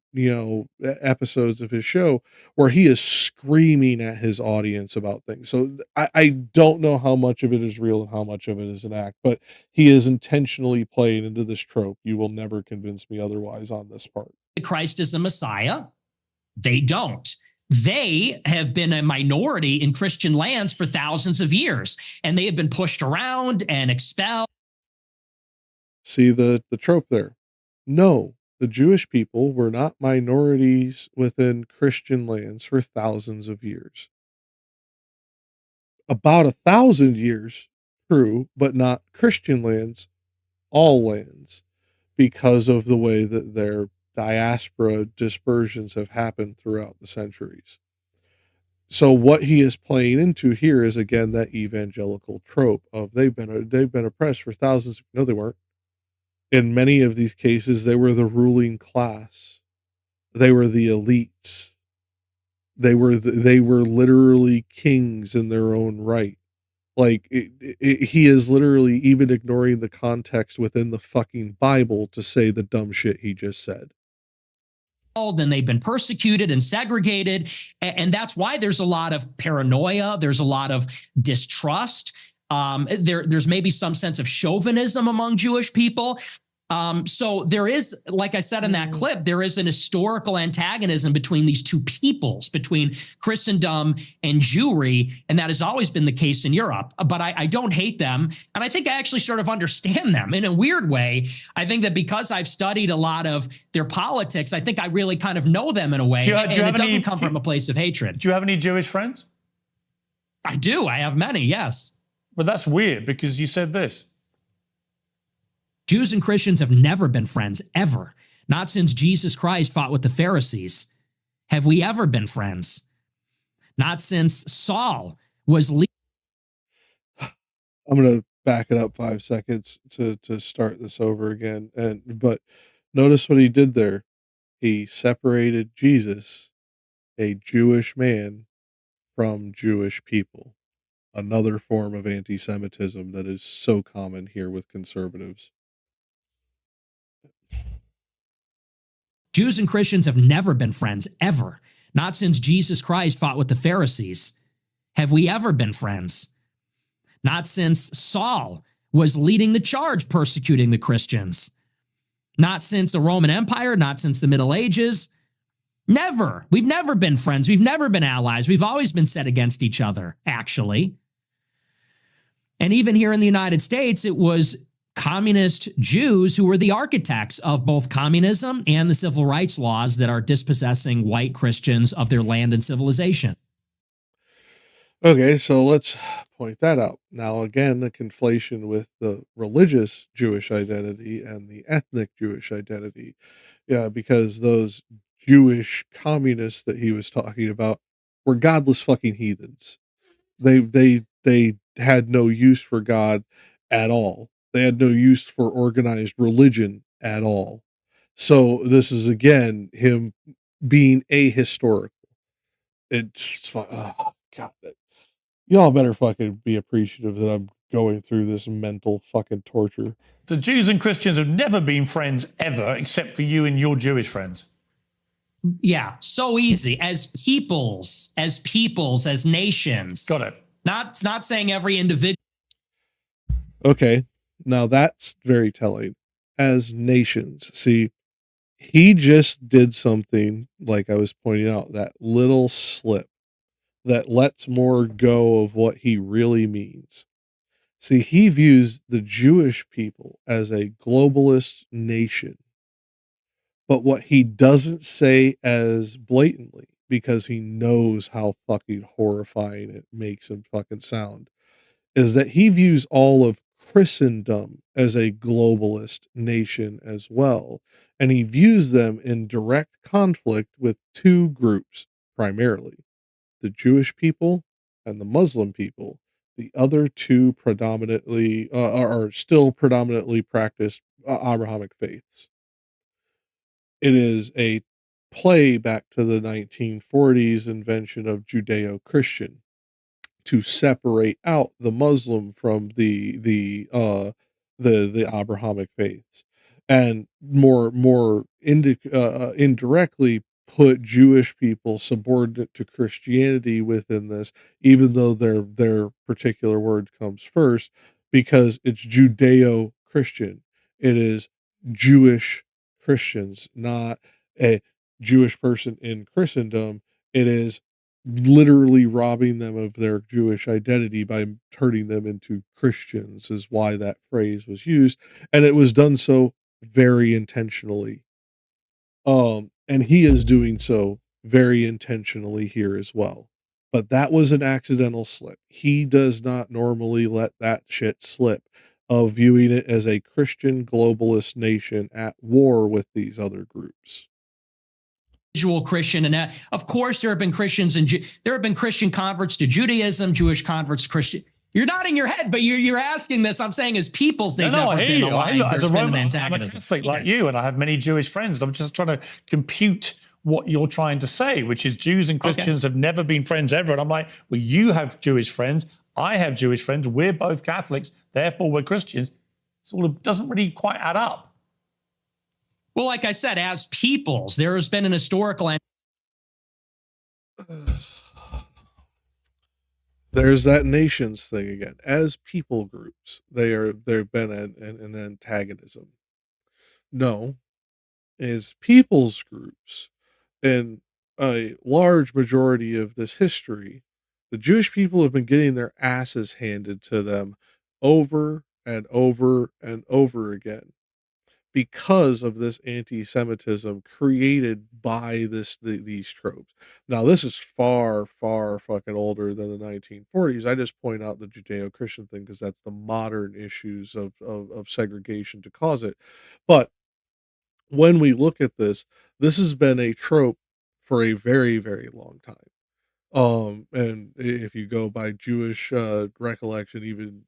episodes of his show where he is screaming at his audience about things. So I don't know how much of it is real and how much of it is an act, but he is intentionally playing into this trope. You will never convince me otherwise on this part. Christ is the Messiah. They don't. They have been a minority in Christian lands for thousands of years, and they have been pushed around and expelled. See the trope there? No, the Jewish people were not minorities within Christian lands for thousands of years. About 1,000 years, true, but not Christian lands, all lands, because of the way that their diaspora dispersions have happened throughout the centuries. So what he is playing into here is again that evangelical trope of they've been oppressed for thousands. No, they weren't. In many of these cases, they were the ruling class. They were the elites. They were literally kings in their own right. Like he is literally even ignoring the context within the fucking Bible to say the dumb shit he just said. And they've been persecuted and segregated. And that's why there's a lot of paranoia. There's a lot of distrust. There's maybe some sense of chauvinism among Jewish people. So there is, like I said in that clip, there is an historical antagonism between these two peoples, between Christendom and Jewry, and that has always been the case in Europe. But I don't hate them, and I think I actually sort of understand them in a weird way. I think that because I've studied a lot of their politics, I think I really kind of know them in a way, and it doesn't come from a place of hatred. Do you have any Jewish friends? I do. I have many, yes. But that's weird because you said this. Jews and Christians have never been friends, ever. Not since Jesus Christ fought with the Pharisees. Have we ever been friends? Not since Saul was leading. I'm going to back it up 5 seconds to start this over again. But notice what he did there. He separated Jesus, a Jewish man, from Jewish people. Another form of anti-Semitism that is so common here with conservatives. Jews and Christians have never been friends, ever. Not since Jesus Christ fought with the Pharisees. Have we ever been friends? Not since Saul was leading the charge persecuting the Christians. Not since the Roman Empire, not since the Middle Ages. Never. We've never been friends. We've never been allies. We've always been set against each other, actually. And even here in the United States, it was communist Jews who were the architects of both communism and the civil rights laws that are dispossessing white Christians of their land and civilization. Okay, so let's point that out. Now, again, the conflation with the religious Jewish identity and the ethnic Jewish identity. Yeah, because those Jewish communists that he was talking about were godless fucking heathens. They had no use for God at all. They had no use for organized religion at all. So this is again him being ahistorical. It's oh god. Y'all better fucking be appreciative that I'm going through this mental fucking torture. The Jews and Christians have never been friends ever, except for you and your Jewish friends. Yeah, so easy. As peoples, as nations. Got it. Not saying every individual. Okay, now that's very telling. As nations, see, he just did something, like I was pointing out, that little slip that lets more go of what he really means. See, he views the Jewish people as a globalist nation. But what he doesn't say as blatantly, because he knows how fucking horrifying it makes him fucking sound, is that he views all of Christendom as a globalist nation as well. And he views them in direct conflict with two groups, primarily the Jewish people and the Muslim people. The other two predominantly are still predominantly practice Abrahamic faiths. It is a play back to the 1940s invention of Judeo-Christian to separate out the Muslim from the Abrahamic faiths, and indirectly put Jewish people subordinate to Christianity within this, even though their particular word comes first, because it's Judeo-Christian. It is Jewish Christians, not a Jewish person in Christendom. It is literally robbing them of their Jewish identity by turning them into Christians, is why that phrase was used, and it was done so very intentionally. And he is doing so very intentionally here as well. But that was an accidental slip. He does not normally let that shit slip, of viewing it as a Christian globalist nation at war with these other groups. Christian, and of course there have been Christians and there have been Christian converts to Judaism, Jewish converts to Christian. You're nodding your head, but you're asking this. I'm saying as peoples, they've never been aligned. As a There's been Roman, an I'm a antagonism. Catholic like you, and I have many Jewish friends. I'm just trying to compute what you're trying to say, which is Jews and Christians have never been friends ever. And I'm like, well, you have Jewish friends. I have Jewish friends. We're both Catholics. Therefore, we're Christians. It doesn't really quite add up. Well, like I said, as peoples, there has been an historical. There's that nations thing again. As people groups, there've been an antagonism. No, as people's groups, in a large majority of this history, the Jewish people have been getting their asses handed to them over and over and over again, because of this anti-Semitism created by these tropes. Now, this is far, far fucking older than the 1940s. I just point out the Judeo-Christian thing because that's the modern issues of segregation to cause it. But when we look at this, this has been a trope for a very, very long time. And if you go by Jewish recollection, even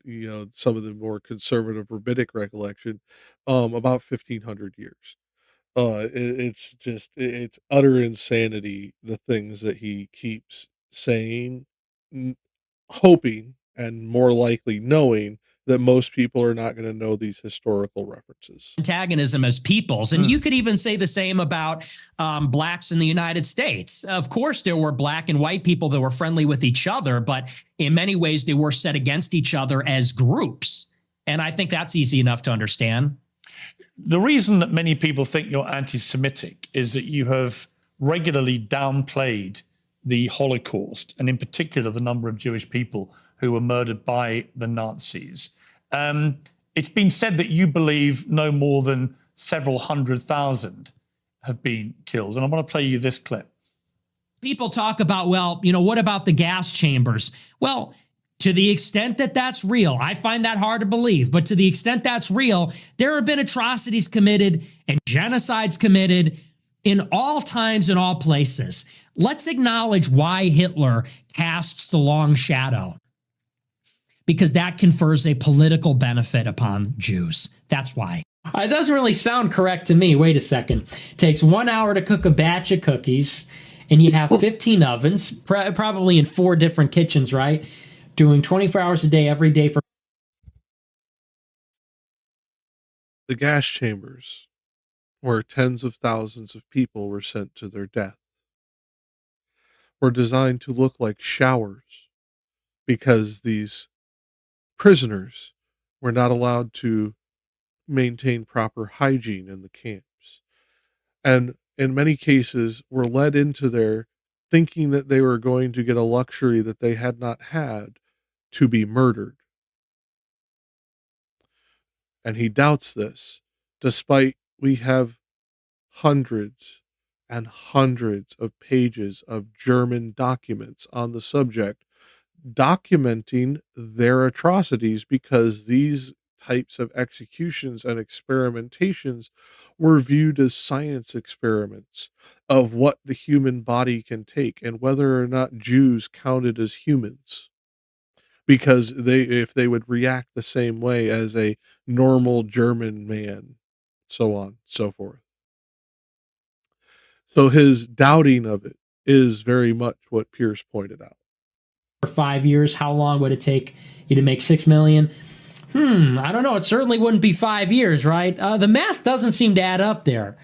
some of the more conservative rabbinic recollection, about 1500 years. It's utter insanity, the things that he keeps saying, hoping and more likely knowing that most people are not going to know these historical references. Antagonism as peoples. And you could even say the same about blacks in the United States. Of course, there were black and white people that were friendly with each other, but in many ways they were set against each other as groups. And I think that's easy enough to understand. The reason that many people think you're anti-Semitic is that you have regularly downplayed the Holocaust, and in particular the number of Jewish people who were murdered by the Nazis. It's been said that you believe no more than several 100,000 have been killed. And I want to play you this clip. People talk about, well, what about the gas chambers? Well, to the extent that that's real, I find that hard to believe, but to the extent that's real, there have been atrocities committed and genocides committed in all times and all places. Let's acknowledge why Hitler casts the long shadow. Because that confers a political benefit upon Jews. That's why. It doesn't really sound correct to me. Wait a second. It takes 1 hour to cook a batch of cookies, and you have 15 ovens, probably in 4 different kitchens, right? doing 24 hours a day, every day for The gas chambers where tens of thousands of people were sent to their death were designed to look like showers because these prisoners were not allowed to maintain proper hygiene in the camps. And in many cases were led into there thinking that they were going to get a luxury that they had not had, to be murdered. And he doubts this, despite we have hundreds and hundreds of pages of German documents on the subject documenting their atrocities, because these types of executions and experimentations were viewed as science experiments of what the human body can take and whether or not Jews counted as humans, because if they would react the same way as a normal German man, so on, so forth. So his doubting of it is very much what Piers pointed out. 5 years. How long would it take you to make $6 million? I don't know. It certainly wouldn't be 5 years, right? The math doesn't seem to add up there.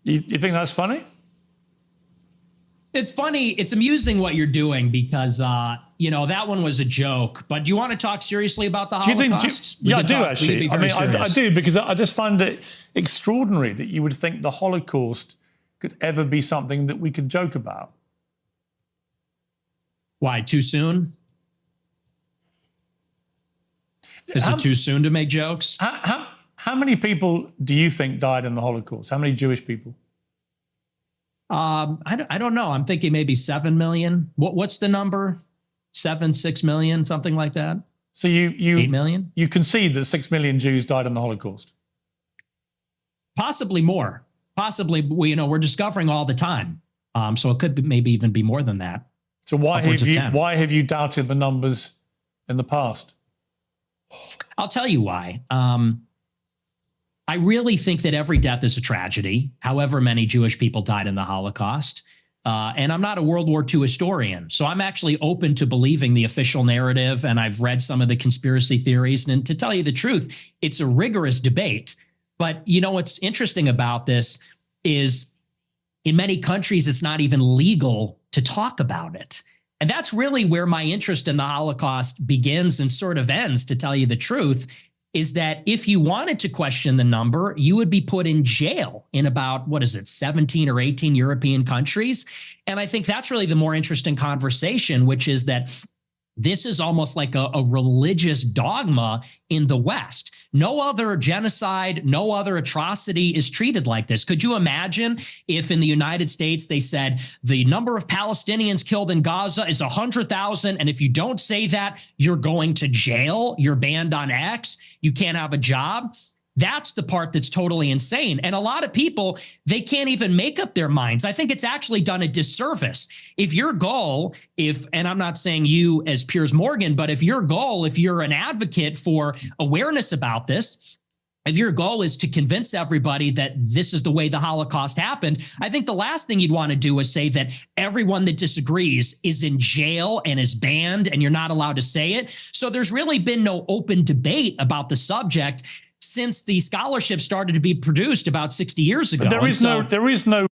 You think that's funny? It's funny. It's amusing what you're doing because, that one was a joke. But do you want to talk seriously about the Holocaust? I do actually. I mean, I do, because I just find it extraordinary that you would think the Holocaust could ever be something that we could joke about. Why, too soon? Is it too soon to make jokes? How many people do you think died in the Holocaust? How many Jewish people? I don't know. I'm thinking maybe 7 million. What's the number? 6 million, something like that. So you 8 million? You concede that 6 million Jews died in the Holocaust? Possibly more. Possibly, we're discovering all the time. So it could be, maybe even be more than that. So why have you doubted the numbers in the past? I'll tell you why. I really think that every death is a tragedy, however many Jewish people died in the Holocaust. And I'm not a World War II historian, so I'm actually open to believing the official narrative, and I've read some of the conspiracy theories. And to tell you the truth, it's a rigorous debate. But what's interesting about this is in many countries, it's not even legal to talk about it. And that's really where my interest in the Holocaust begins and sort of ends, to tell you the truth, is that if you wanted to question the number, you would be put in jail in about, 17 or 18 European countries. And I think that's really the more interesting conversation, which is that this is almost like a religious dogma in the West. No other genocide, no other atrocity is treated like this. Could you imagine if in the United States they said the number of Palestinians killed in Gaza is 100,000, and if you don't say that, you're going to jail, you're banned on X, you can't have a job? That's the part that's totally insane. And a lot of people, they can't even make up their minds. I think it's actually done a disservice. If your goal, and I'm not saying you as Piers Morgan, but if your goal, if you're an advocate for awareness about this, if your goal is to convince everybody that this is the way the Holocaust happened, I think the last thing you'd want to do is say that everyone that disagrees is in jail and is banned and you're not allowed to say it. So there's really been no open debate about the subject since the scholarship started to be produced about 60 years ago. But there is no.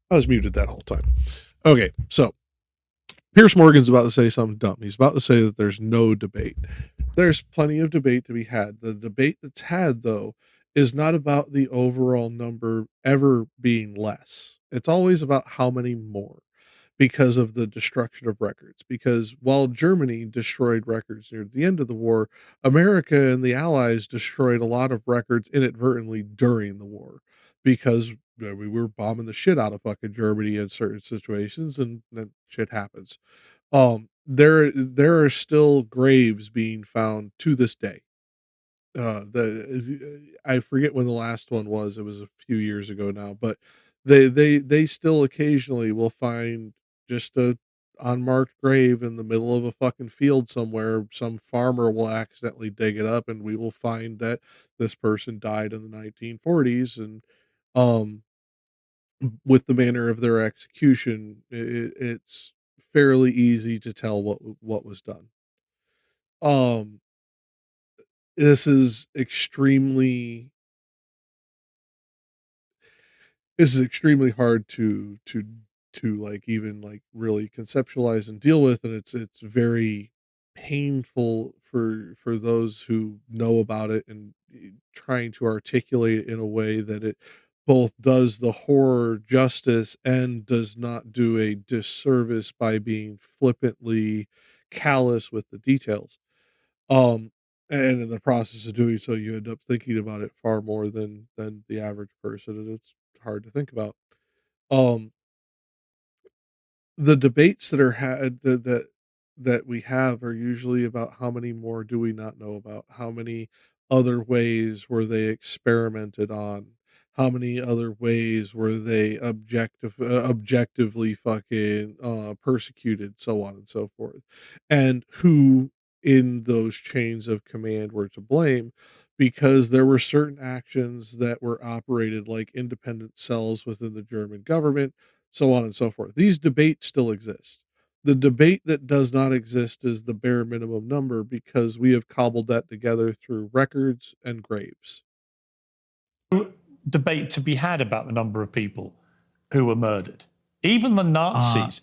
I was muted that whole time. Okay, so Piers Morgan's about to say something dumb. He's about to say that there's no debate. There's plenty of debate to be had. The debate that's had, though, is not about the overall number ever being less. It's always about how many more because of the destruction of records. Because while Germany destroyed records near the end of the war, America and the Allies destroyed a lot of records inadvertently during the war because we were bombing the shit out of fucking Germany in certain situations, and then shit happens. There are still graves being found to this day. I forget when the last one was. It was a few years ago now, but they still occasionally will find just a unmarked grave in the middle of a fucking field somewhere. Some farmer will accidentally dig it up, and we will find that this person died in the 1940s, and um, with the manner of their execution, it's fairly easy to tell what was done. Um, this is extremely this is extremely hard to like even like really conceptualize and deal with, and it's very painful for those who know about it, and trying to articulate it in a way that it both does the horror justice and does not do a disservice by being flippantly callous with the details. um and in the process of doing so, you end up thinking about it far more than the average person, and it's hard to think about. Um, the debates that are had that we have are usually about how many more do we not know about, how many other ways were they experimented on, how many other ways were they objectively fucking persecuted, so on and so forth, and who in those chains of command were to blame, because there were certain actions that were operated like independent cells within the German government, so on and so forth. These debates still exist. The debate that does not exist is the bare minimum number, because we have cobbled that together through records and graves. Debate to be had about the number of people who were murdered. Even the Nazis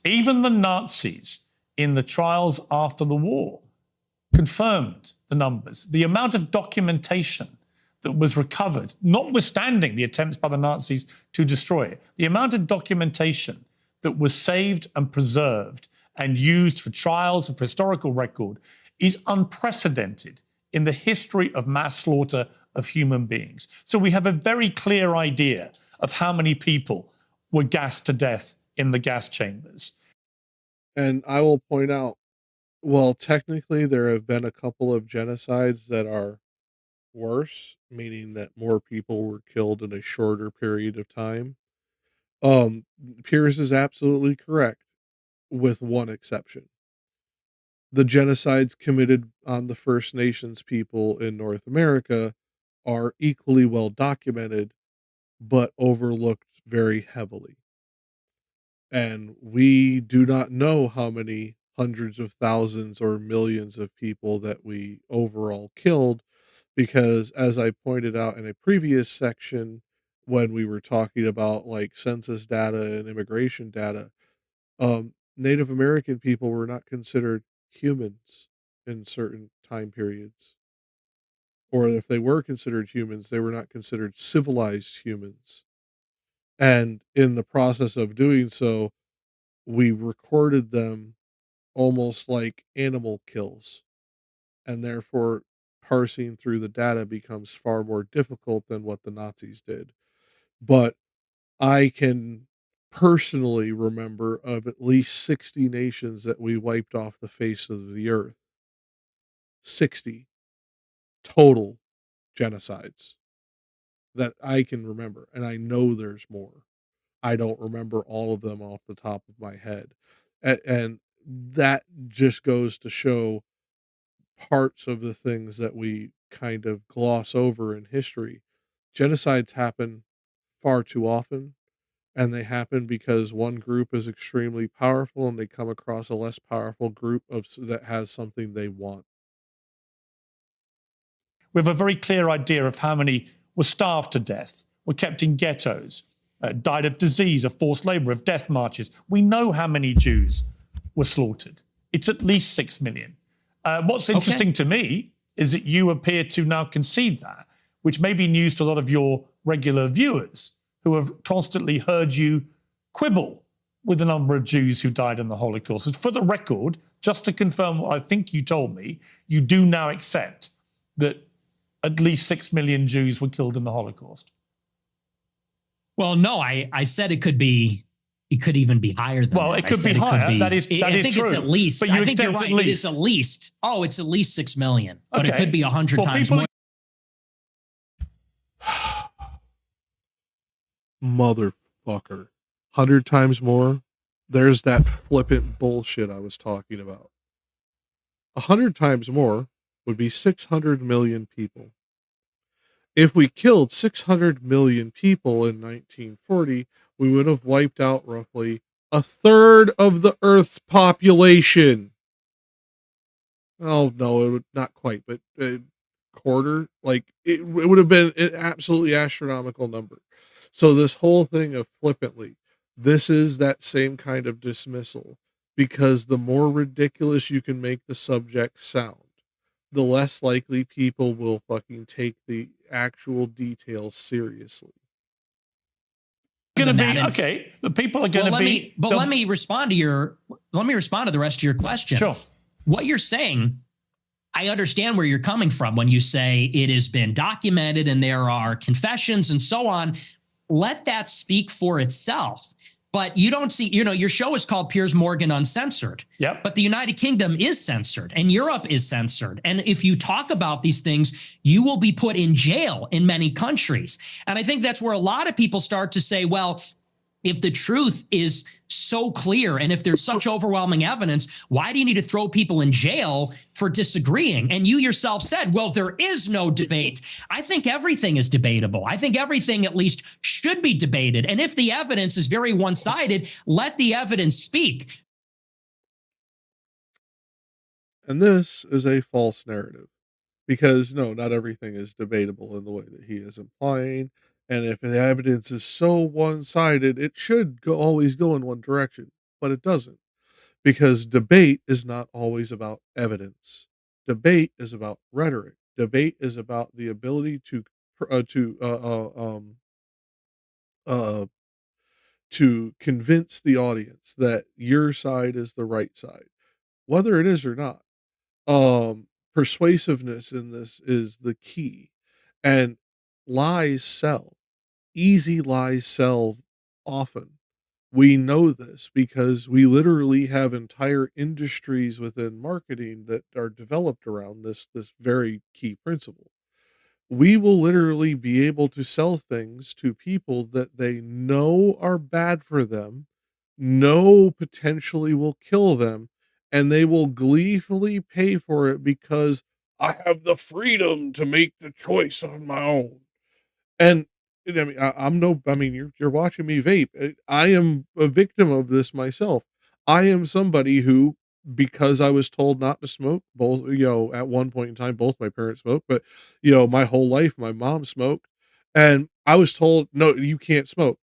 in the trials after the war confirmed the numbers. The amount of documentation that was recovered, notwithstanding the attempts by the Nazis to destroy it, the amount of documentation that was saved and preserved and used for trials and for historical record is unprecedented in the history of mass slaughter of human beings. So we have a very clear idea of how many people were gassed to death in the gas chambers. And I will point out, well, technically there have been a couple of genocides that are worse, meaning that more people were killed in a shorter period of time. Piers is absolutely correct, with one exception. The genocides committed on the First Nations people in North America are equally well documented, but overlooked very heavily. And we do not know how many hundreds of thousands or millions of people that we overall killed, because as I pointed out in a previous section when we were talking about like census data and immigration data, Native American people were not considered humans in certain time periods. Or if they were considered humans, they were not considered civilized humans. And in the process of doing so, we recorded them almost like animal kills, and therefore parsing through the data becomes far more difficult than what the Nazis did. But I can personally remember of at least 60 nations that we wiped off the face of the earth. 60 total genocides that I can remember, and I know there's more. I don't remember all of them off the top of my head. And that just goes to show parts of the things that we kind of gloss over in history. Genocides happen far too often, and they happen because one group is extremely powerful and they come across a less powerful group that has something they want. We have a very clear idea of how many were starved to death, were kept in ghettos, died of disease, of forced labor, of death marches. We know how many Jews were slaughtered. It's at least 6 million. What's interesting to me is that you appear to now concede that, which may be news to a lot of your regular viewers who have constantly heard you quibble with the number of Jews who died in the Holocaust. And for the record, just to confirm what I think you told me, you do now accept that at least 6 million Jews were killed in the Holocaust. Well, no, I said it could even be higher than well, that. it could be higher. That is I think true. It's at least. But I think you're right. It is at least. Oh, it's at least 6 million. But it could be 100 times more. Motherfucker. 100 times more? There's that flippant bullshit I was talking about. 100 times more would be 600 million people. If we killed 600 million people in 1940, we would have wiped out roughly a third of the Earth's population. Oh, no, it would not quite, but a quarter. Like, it would have been an absolutely astronomical number. So this whole thing of flippantly, this is that same kind of dismissal, because the more ridiculous you can make the subject sound, the less likely people will fucking take the actual details seriously. Going to be okay. The people are going to be. Let me respond to the rest of your question. Sure. What you're saying, I understand where you're coming from when you say it has been documented and there are confessions and so on. Let that speak for itself. But you don't see, your show is called Piers Morgan Uncensored. Yep. But the United Kingdom is censored and Europe is censored. And if you talk about these things, you will be put in jail in many countries. And I think that's where a lot of people start to say, well, if the truth is so clear and if there's such overwhelming evidence, why do you need to throw people in jail for disagreeing? And you yourself said, well, there is no debate. I think everything is debatable. I think everything at least should be debated. And if the evidence is very one-sided, let the evidence speak. And this is a false narrative, because no, not everything is debatable in the way that he is implying. And if the evidence is so one-sided, it should always go in one direction, but it doesn't, because debate is not always about evidence. Debate is about rhetoric. Debate is about the ability to convince the audience that your side is the right side, whether it is or not. Persuasiveness in this is the key, and lies sell. Easy lies sell often. We know this because we literally have entire industries within marketing that are developed around this very key principle. We will literally be able to sell things to people that they know are bad for them, know potentially will kill them, and they will gleefully pay for it because I have the freedom to make the choice on my own. And I mean, you're watching me vape. I am a victim of this myself. I am somebody who, because I was told not to smoke, both, at one point in time, both my parents smoked, but, my whole life, my mom smoked, and I was told, no, you can't smoke.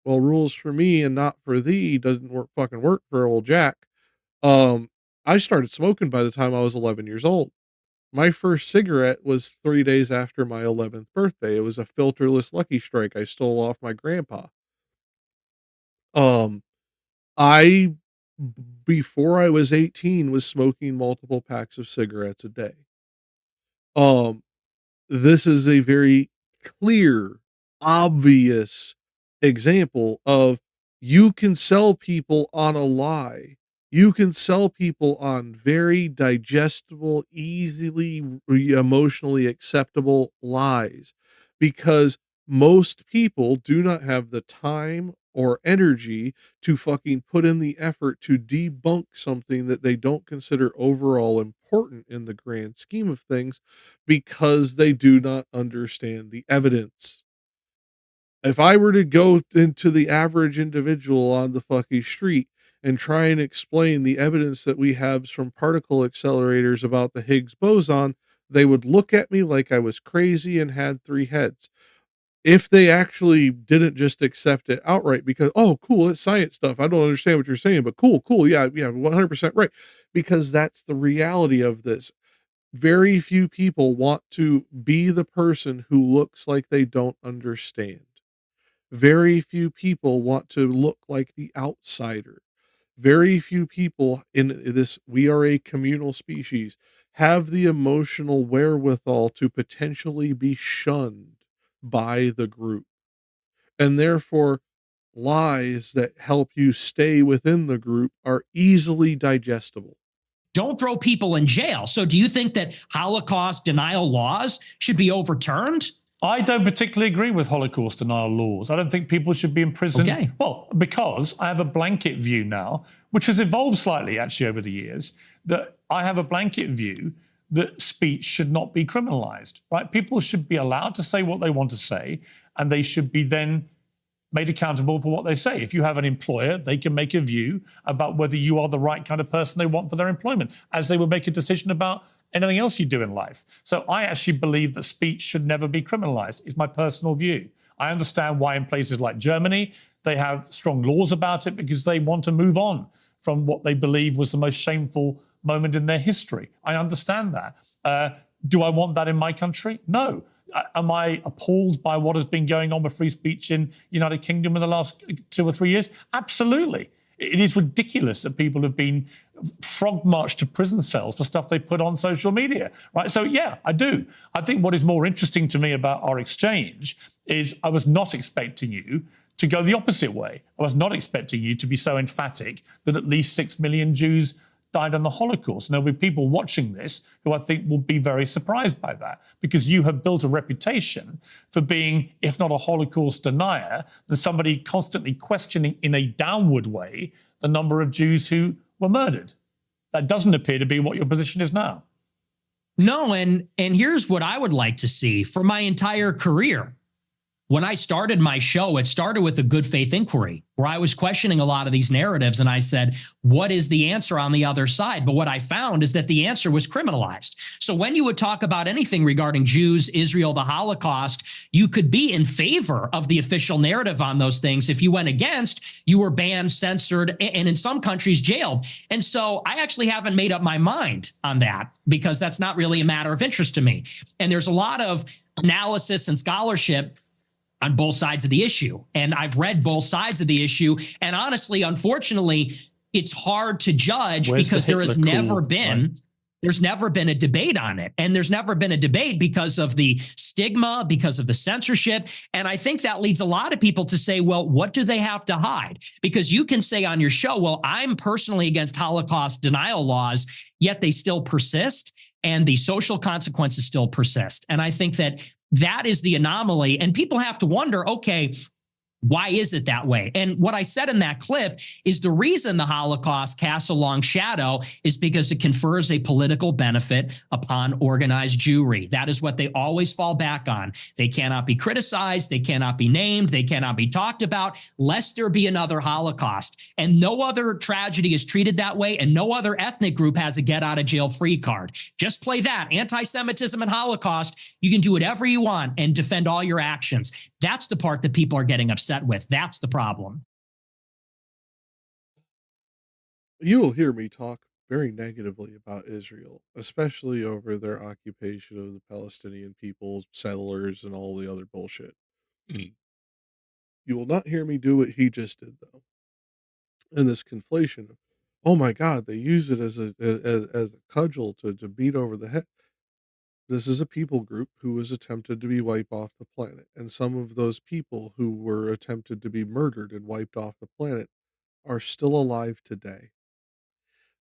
Well, rules for me and not for thee doesn't fucking work for old Jakk. I started smoking by the time I was 11 years old. My first cigarette was 3 days after my 11th birthday. It was a filterless Lucky Strike I stole off my grandpa. I, before I was 18, was smoking multiple packs of cigarettes a day. This is a very clear, obvious example of, you can sell people on a lie. You can sell people on very digestible, easily emotionally acceptable lies, because most people do not have the time or energy to fucking put in the effort to debunk something that they don't consider overall important in the grand scheme of things, because they do not understand the evidence. If I were to go into the average individual on the fucking street and try and explain the evidence that we have from particle accelerators about the Higgs boson, they would look at me like I was crazy and had 3 heads. If they actually didn't just accept it outright because, oh, cool, it's science stuff. I don't understand what you're saying, but cool. Yeah, 100% right. Because that's the reality of this. Very few people want to be the person who looks like they don't understand. Very few people want to look like the outsider. Very few people in this, we are a communal species, have the emotional wherewithal to potentially be shunned by the group. And therefore, lies that help you stay within the group are easily digestible. Don't throw people in jail. So do you think that Holocaust denial laws should be overturned? I don't particularly agree with Holocaust denial laws. I don't think people should be imprisoned. Okay. Well, because I have a blanket view now, which has evolved slightly actually over the years, that I have a blanket view that speech should not be criminalized, right? People should be allowed to say what they want to say, and they should be then made accountable for what they say. If you have an employer, they can make a view about whether you are the right kind of person they want for their employment, as they would make a decision about anything else you do in life. So I actually believe that speech should never be criminalized, is my personal view. I understand why in places like Germany, they have strong laws about it because they want to move on from what they believe was the most shameful moment in their history. I understand that. Do I want that in my country? No. Am I appalled by what has been going on with free speech in United Kingdom in the last 2 or 3 years? Absolutely. It is ridiculous that people have been frog marched to prison cells for stuff they put on social media, right? So yeah, I do. I think what is more interesting to me about our exchange is I was not expecting you to go the opposite way. I was not expecting you to be so emphatic that at least 6 million Jews died in the Holocaust. And there'll be people watching this who I think will be very surprised by that, because you have built a reputation for being, if not a Holocaust denier, then somebody constantly questioning in a downward way the number of Jews who were murdered. That doesn't appear to be what your position is now. No, and here's what I would like to see for my entire career. When I started my show, it started with a good faith inquiry where I was questioning a lot of these narratives. And I said, what is the answer on the other side? But what I found is that the answer was criminalized. So when you would talk about anything regarding Jews, Israel, the Holocaust, you could be in favor of the official narrative on those things. If you went against, you were banned, censored, and in some countries jailed. And so I actually haven't made up my mind on that because that's not really a matter of interest to me. And there's a lot of analysis and scholarship on both sides of the issue. And I've read both sides of the issue. And honestly, unfortunately, it's hard to judge because there has never been, there's never been a debate on it. And there's never been a debate because of the stigma, because of the censorship. And I think that leads a lot of people to say, well, what do they have to hide? Because you can say on your show, well, I'm personally against Holocaust denial laws, yet they still persist and the social consequences still persist. And I think that is the anomaly. And people have to wonder, okay, why is it that way? And what I said in that clip is the reason the Holocaust casts a long shadow is because it confers a political benefit upon organized Jewry. That is what they always fall back on. They cannot be criticized. They cannot be named. They cannot be talked about lest there be another Holocaust. And no other tragedy is treated that way. And no other ethnic group has a get out of jail free card. Just play that. Anti-Semitism and Holocaust. You can do whatever you want and defend all your actions. That's the part that people are getting upset with. That's the problem. You will hear me talk very negatively about Israel, especially over their occupation of the Palestinian people, settlers, and all the other bullshit. You will not hear me do what he just did, though. And this conflation of, oh my God, they use it as a cudgel to beat over the head. This is a people group who was attempted to be wiped off the planet, and some of those people who were attempted to be murdered and wiped off the planet are still alive today.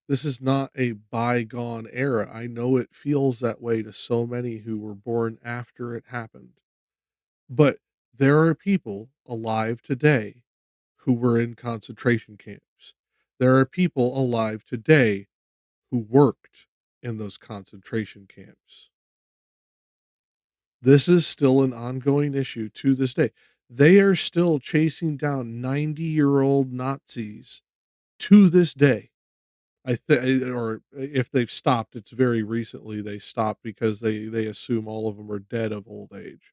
This is not a bygone era. I know it feels that way to so many who were born after it happened. But there are people alive today who were in concentration camps. There are people alive today who worked in those concentration camps. This is still an ongoing issue to this day. They are still chasing down 90-year-old Nazis to this day. Or if they've stopped, it's very recently they stopped because they assume all of them are dead of old age.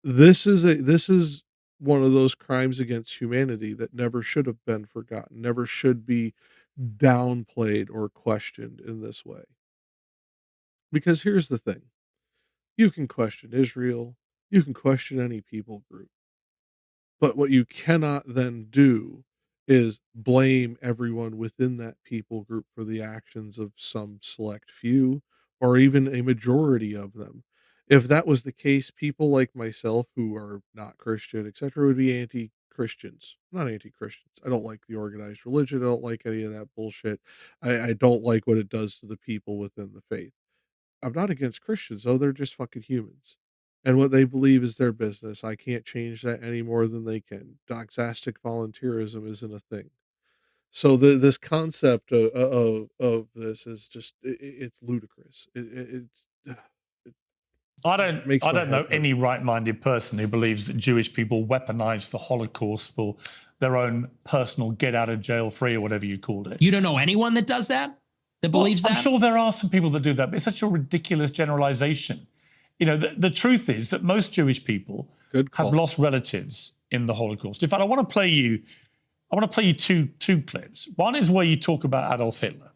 This is one of those crimes against humanity that never should have been forgotten, never should be downplayed or questioned in this way. Because here's the thing. You can question Israel, You can question any people group. But what you cannot then do is blame everyone within that people group for the actions of some select few or even a majority of them. If that was the case, people like myself who are not Christian, etc., would be anti Christians, not anti Christians. I don't like the organized religion. I don't like any of that bullshit. I don't like what it does to the people within the faith. I'm not against Christians, though. They're just fucking humans. And what they believe is their business. I can't change that any more than they can. Doxastic volunteerism isn't a thing. So this concept of this is just it's ludicrous. I don't makes my know head hurt. any right-minded person who believes that Jewish people weaponized the Holocaust for their own personal get out of jail free or whatever you called it. You don't know anyone that does that? That believes that? I'm sure there are some people that do that, but it's such a ridiculous generalization. You know, the truth is that most Jewish people have lost relatives in the Holocaust. In fact, I want to play you two clips. One is where you talk about Adolf Hitler.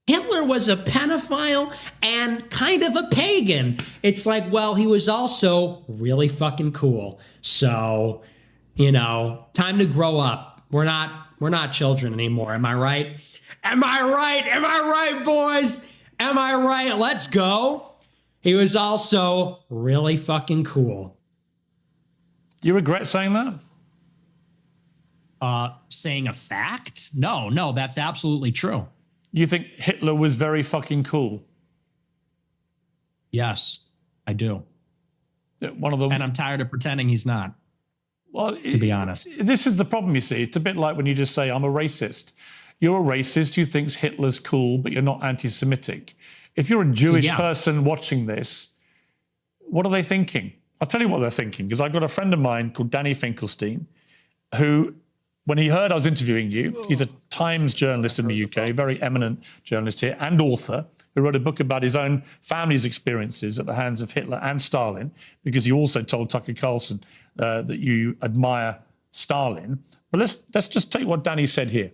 Hitler was a pedophile and kind of a pagan. It's like, well, he was also really fucking cool. So, you know, time to grow up. We're not children anymore. Am I right? Am I right? Am I right, boys? Am I right? Let's go. He was also really fucking cool. Do you regret saying that? Saying a fact? No, that's absolutely true. You think Hitler was very fucking cool? Yes, I do. One of them, and I'm tired of pretending he's not. Well, to be honest, this is the problem. You see, it's a bit like when you just say, "I'm a racist." You're a racist who thinks Hitler's cool, but you're not anti-Semitic. If you're a Jewish person watching this, what are they thinking? I'll tell you what they're thinking, because I've got a friend of mine called Danny Finkelstein, who, when he heard I was interviewing you, he's a Times journalist in the UK, very eminent journalist here, and author, who wrote a book about his own family's experiences at the hands of Hitler and Stalin, because he also told Tucker Carlson that you admire Stalin. But let's just take what Danny said here.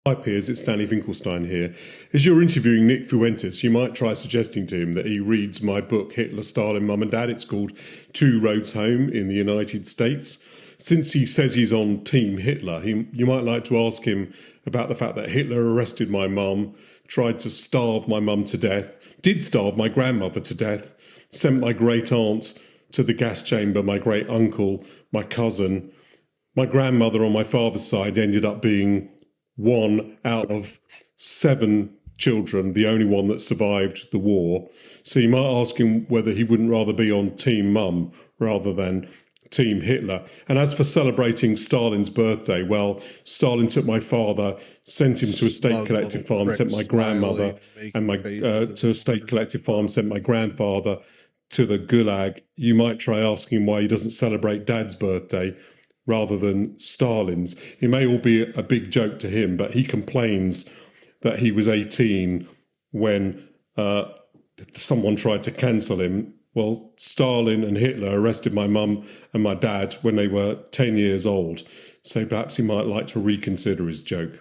Hi Piers, it's Danny Finkelstein here. As you're interviewing Nick Fuentes, you might try suggesting to him that he reads my book, Hitler, Stalin, Mum and Dad. It's called Two Roads Home in the United States. Since he says he's on Team Hitler, you might like to ask him about the fact that Hitler arrested my mum, tried to starve my mum to death, did starve my grandmother to death, sent my great aunt to the gas chamber, my great uncle, my cousin. My grandmother on my father's side ended up being one out of 7 children, the only one that survived the war. So you might ask him whether he wouldn't rather be on Team Mum rather than Team Hitler. And as for celebrating Stalin's birthday, well, Stalin took my father, sent him to a state collective farm, sent my grandmother and to a state collective farm, sent my grandfather to the Gulag. You might try asking why he doesn't celebrate Dad's birthday rather than Stalin's. It may all be a big joke to him, but he complains that he was 18 when someone tried to cancel him. Well, Stalin and Hitler arrested my mum and my dad when they were 10 years old. So perhaps he might like to reconsider his joke.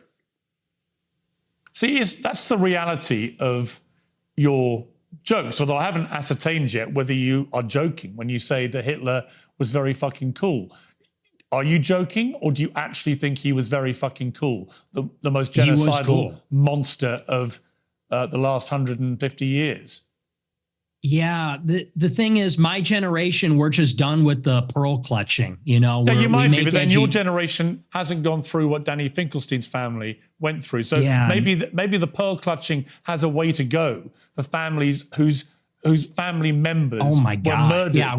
See, that's the reality of your jokes, although I haven't ascertained yet whether you are joking when you say that Hitler was very fucking cool. Are you joking, or do you actually think he was very fucking cool? The most genocidal monster of the last 150 years? Yeah, the thing is, my generation, we're just done with the pearl clutching. You know, yeah, you might be, but then your generation hasn't gone through what Danny Finkelstein's family went through. So maybe the pearl clutching has a way to go for families whose family members were murdered. Yeah,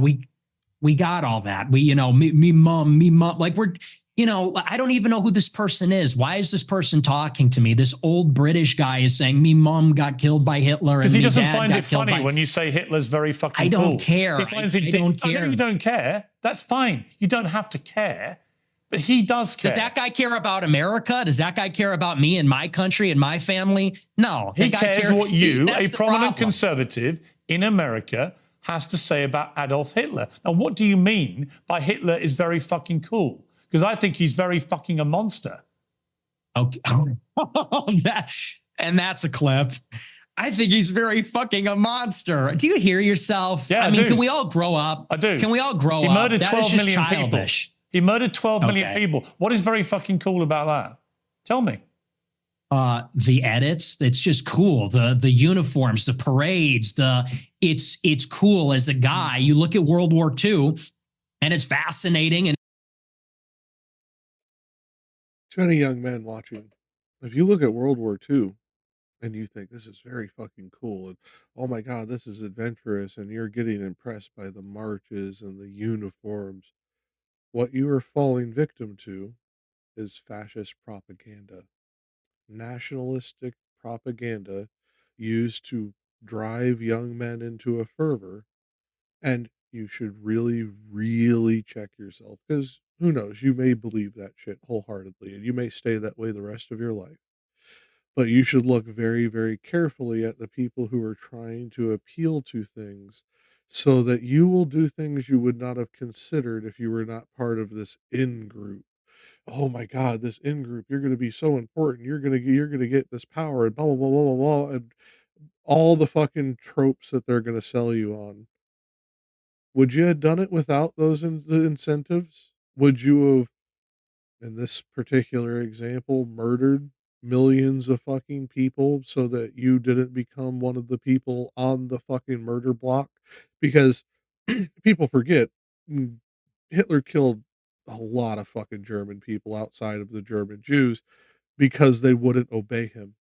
we got all that. We, you know, me mom, like we're, you know, I don't even know who this person is. Why is this person talking to me? This old British guy is saying me mom got killed by Hitler. Because he doesn't find it funny when you say Hitler's very fucking cool. I don't care. He finds I don't care. I know you don't care. That's fine. You don't have to care. But he does care. Does that guy care about America? Does that guy care about me and my country and my family? No. He cares what you, a prominent conservative in America, has to say about Adolf Hitler. Now, what do you mean by Hitler is very fucking cool? Because I think he's very fucking a monster. Okay. And that's a clip. I think he's very fucking a monster. Do you hear yourself? Yeah, I mean, do. can we all grow up? I do. Can we all grow He up? murdered That 12 is just million childish. people. He murdered 12 million Okay. people. What is very fucking cool about that? Tell me. The edits, it's just cool. The uniforms, the parades, it's cool as a guy. You look at World War II and it's fascinating. And To any young men watching, if you look at World War II and you think this is very fucking cool and oh my god, this is adventurous, and you're getting impressed by the marches and the uniforms, what you are falling victim to is fascist propaganda. Nationalistic propaganda used to drive young men into a fervor, and you should really, really check yourself, because who knows, you may believe that shit wholeheartedly and you may stay that way the rest of your life. But you should look very, very carefully at the people who are trying to appeal to things so that you will do things you would not have considered if you were not part of this in group. Oh my god, this in group, you're going to be so important. You're going to get this power and blah blah blah blah blah blah, and all the fucking tropes that they're going to sell you on. Would you have done it without those the incentives? Would you have, in this particular example, murdered millions of fucking people so that you didn't become one of the people on the fucking murder block? Because people forget, mm, Hitler killed a lot of fucking German people outside of the German Jews because they wouldn't obey him,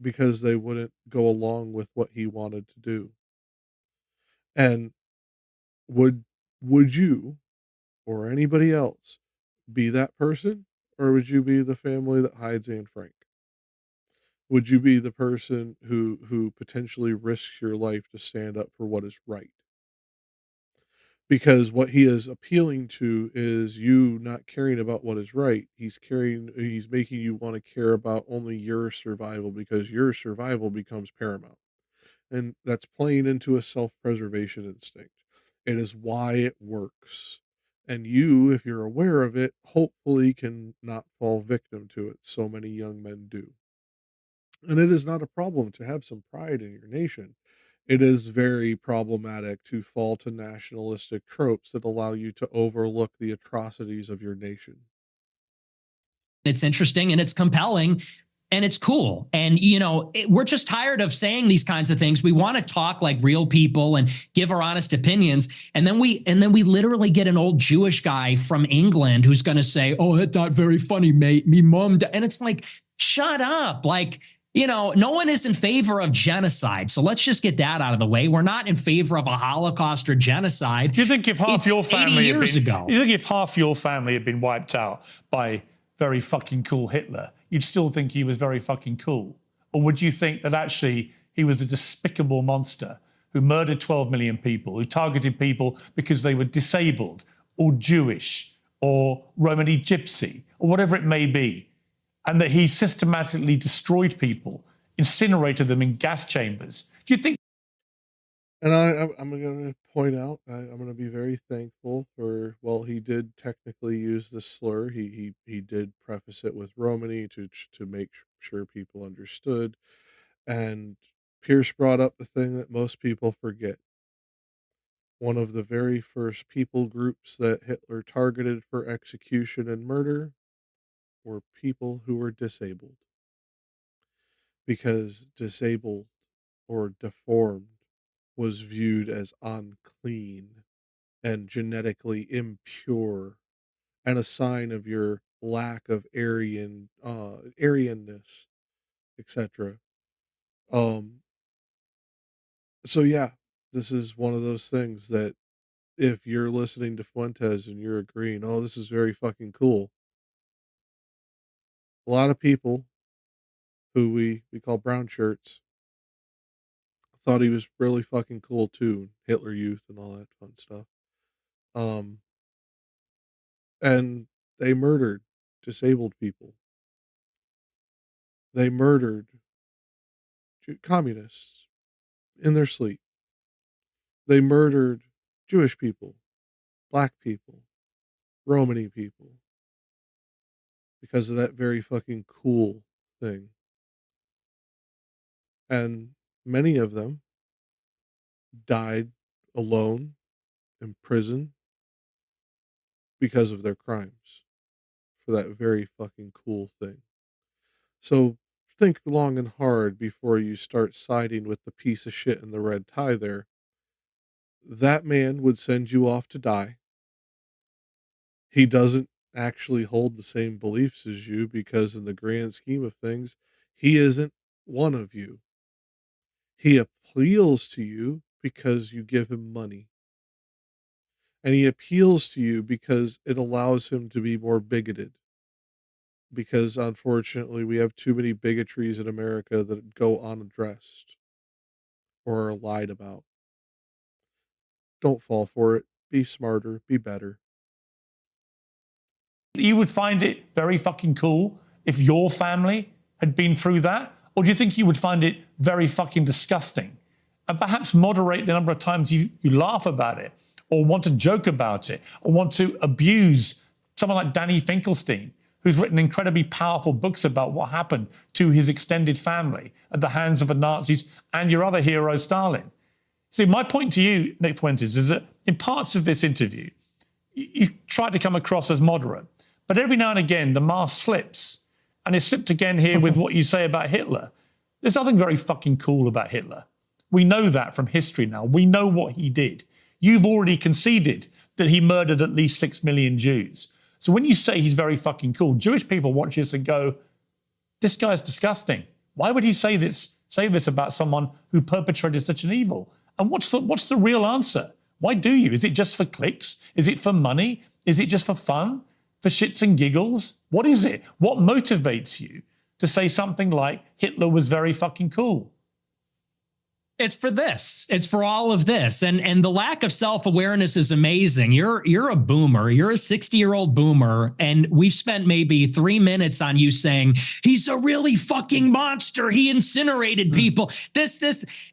because they wouldn't go along with what he wanted to do. And would would you or anybody else be that person, or would you be the family that hides Anne Frank? Would you be the person who potentially risks your life to stand up for what is right? Because what he is appealing to is you not caring about what is right. He's making you want to care about only your survival, because your survival becomes paramount. And that's playing into a self-preservation instinct. It is why it works. And you, if you're aware of it, hopefully can not fall victim to it. So many young men do. And it is not a problem to have some pride in your nation. It is very problematic to fall to nationalistic tropes that allow you to overlook the atrocities of your nation. it's interesting and it's compelling and it's cool. And, we're just tired of saying these kinds of things. We want to talk like real people and give our honest opinions. And then we literally get an old Jewish guy from England who's going to say, oh, that's not very funny, mate. Me mom. And it's like, shut up. Like, no one is in favor of genocide. So let's just get that out of the way. We're not in favor of a Holocaust or genocide. Do you think if half your family you think if half your family had been wiped out by very fucking cool Hitler, you'd still think he was very fucking cool? Or would you think that actually he was a despicable monster who murdered 12 million people, who targeted people because they were disabled or Jewish or Romani Gypsy or whatever it may be, and that he systematically destroyed people, incinerated them in gas chambers? Do you think? And I'm going to point out, I'm going to be very thankful for, well, he did technically use the slur. He did preface it with Romani to make sure people understood. And Pierce brought up the thing that most people forget. One of the very first people groups that Hitler targeted for execution and murder were people who were disabled. Because disabled or deformed was viewed as unclean and genetically impure, and a sign of your lack of Aryanness, etc. Um, so yeah, this is one of those things that if you're listening to Fuentes and you're agreeing, oh, this is very fucking cool. A lot of people who we call brown shirts thought he was really fucking cool too, Hitler Youth and all that fun stuff. Um, and they murdered disabled people. They murdered communists in their sleep. They murdered Jewish people, black people, Romani people because of that very fucking cool thing. And many of them died alone in prison because of their crimes for that very fucking cool thing. So think long and hard before you start siding with the piece of shit in the red tie there. That man would send you off to die. He doesn't actually hold the same beliefs as you because, in the grand scheme of things, he isn't one of you. He appeals to you because you give him money. And he appeals to you because it allows him to be more bigoted. Because unfortunately, we have too many bigotries in America that go unaddressed or are lied about. Don't fall for it. Be smarter, be better. You would find it very fucking cool if your family had been through that? Or do you think you would find it very fucking disgusting? And perhaps moderate the number of times you laugh about it, or want to joke about it, or want to abuse someone like Danny Finkelstein, who's written incredibly powerful books about what happened to his extended family at the hands of the Nazis and your other hero, Stalin. See, my point to you, Nick Fuentes, is that in parts of this interview, you try to come across as moderate, but every now and again the mask slips, and it slipped again here with what you say about Hitler. There's nothing very fucking cool about Hitler. We know that from history now. We know what he did. You've already conceded that he murdered at least 6 million Jews. So when you say he's very fucking cool, Jewish people watch this and go, this guy's disgusting. Why would he say this about someone who perpetrated such an evil? And what's the real answer? Why do you? Is it just for clicks? Is it for money? Is it just for fun? For shits and giggles? What is it? What motivates you to say something like Hitler was very fucking cool? It's for this. It's for all of this. And the lack of self-awareness is amazing. You're a boomer. You're a 60-year-old boomer. And we've spent maybe 3 minutes on you saying, he's a really fucking monster. He incinerated people.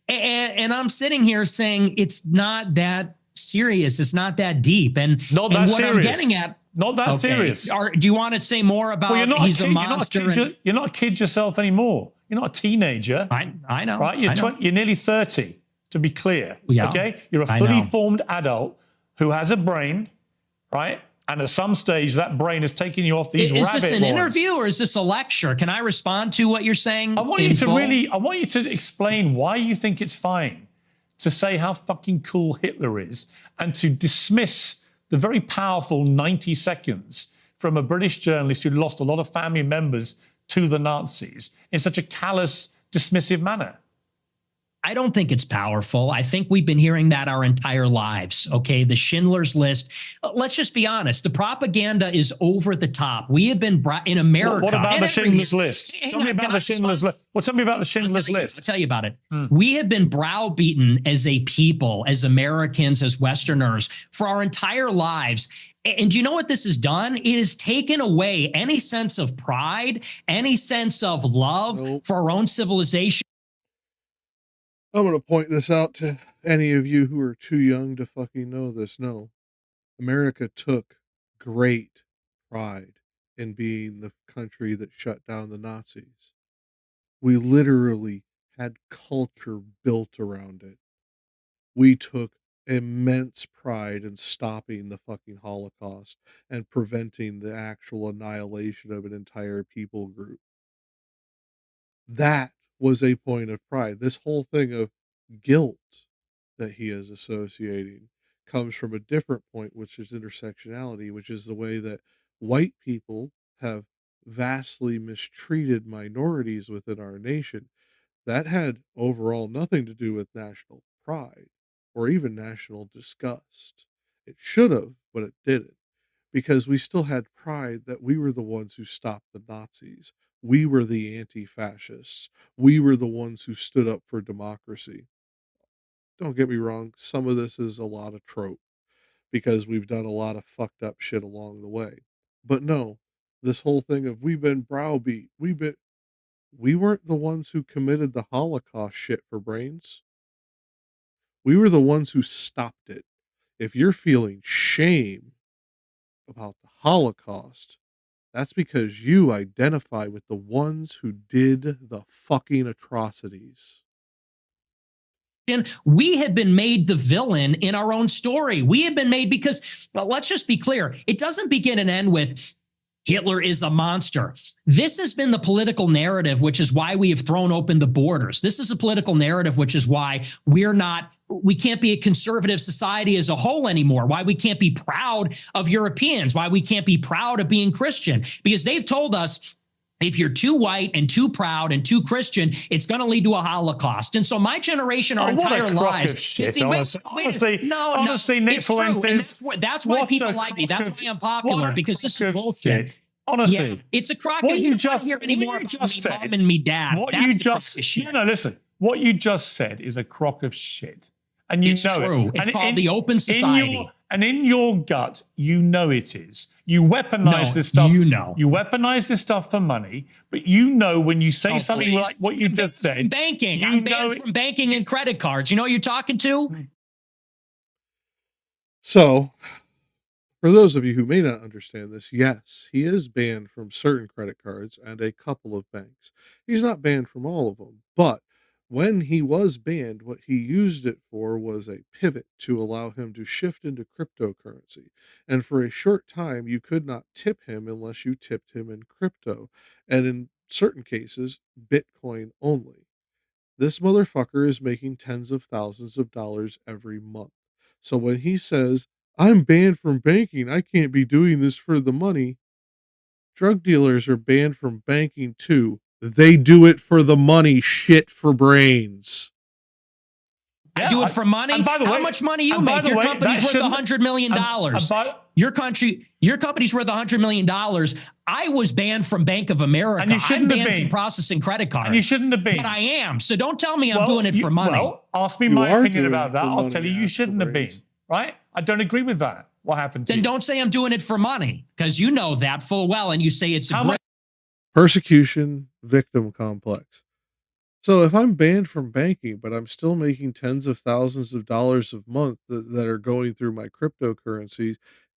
And I'm sitting here saying it's not that serious. It's not that deep. And not that what serious. I'm getting at. Not that serious. Do you want to say more about he's a monster? You're not a kid yourself anymore. You're not a teenager. I know. Right? You're nearly 30, to be clear. Yeah, okay? You're a fully formed adult who has a brain, right? And at some stage, that brain is taking you off these rabbit warrens. Is this an interview or is this a lecture? Can I respond to what you're saying? I want you to explain why you think it's fine to say how fucking cool Hitler is and to dismiss the very powerful 90 seconds from a British journalist who lost a lot of family members to the Nazis in such a callous, dismissive manner. I don't think it's powerful. I think we've been hearing that our entire lives. Okay, the Schindler's List. Let's just be honest. The propaganda is over the top. We have been brought in America. What about the Schindler's List? Tell me about the Schindler's List. Well, tell me about the Schindler's List. I'll tell you about it. We have been browbeaten as a people, as Americans, as Westerners, for our entire lives. And do you know what this has done? It has taken away any sense of pride, any sense of love for our own civilization. I'm going to point this out to any of you who are too young to fucking know this. No, America took great pride in being the country that shut down the Nazis. We literally had culture built around it. We took immense pride in stopping the fucking Holocaust and preventing the actual annihilation of an entire people group. That was a point of pride. This whole thing of guilt that he is associating comes from a different point, which is intersectionality, which is the way that white people have vastly mistreated minorities within our nation. That had overall nothing to do with national pride or even national disgust. It should have, but it didn't, because we still had pride that we were the ones who stopped the Nazis. We were the anti-fascists. We were the ones who stood up for democracy. Don't get me wrong, some of this is a lot of trope because we've done a lot of fucked up shit along the way. But no, this whole thing of we've been browbeat, we weren't the ones who committed the Holocaust shit for brains. We were the ones who stopped it. If you're feeling shame about the Holocaust, that's because you identify with the ones who did the fucking atrocities. we have been made the villain in our own story. We have been made because, well, let's just be clear. It doesn't begin and end with Hitler is a monster. This has been the political narrative, which is why we have thrown open the borders. This is a political narrative, which is why we can't be a conservative society as a whole anymore, why we can't be proud of Europeans, why we can't be proud of being Christian, because they've told us if you're too white and too proud and too Christian, it's going to lead to a Holocaust. And so my generation, our entire lives. Honestly, Nick Fuentes. That's why people like me. That's why I'm popular, because this is bullshit. Honestly, yeah, it's a crock. What you just hear anymore from me mom and me dad. What That's you just no, listen. What you just said is a crock of shit, and you know true. it. It's called the open society. In your gut, you know it is. You weaponize this stuff. You know. You weaponize this stuff for money, but you know when you say something like what you just said. Banking. I'm banned from banking and credit cards. You know what you're talking to? So, for those of you who may not understand this, yes, he is banned from certain credit cards and a couple of banks. He's not banned from all of them, but when he was banned, what he used it for was a pivot to allow him to shift into cryptocurrency. And for a short time, you could not tip him unless you tipped him in crypto, and in certain cases, Bitcoin only. This motherfucker is making tens of thousands of dollars every month. So when he says, I'm banned from banking, I can't be doing this for the money, drug dealers are banned from banking too. They do it for the money, shit for brains. I do it for money. And by the way, how much money you make? Your company's worth $100 million. Your company's worth $100 million. I was banned from Bank of America. And you shouldn't I'm have banned been. from processing credit cards. And you shouldn't have been. But I am. So don't tell me I'm doing it for money. Well, ask me my opinion about that. I'll tell you, you shouldn't have been. Right? I don't agree with that. What happened to you? Then don't say I'm doing it for money, because you know that full well, and you say it's a great persecution victim complex. So if I'm banned from banking, but I'm still making tens of thousands of dollars a month that are going through my cryptocurrencies,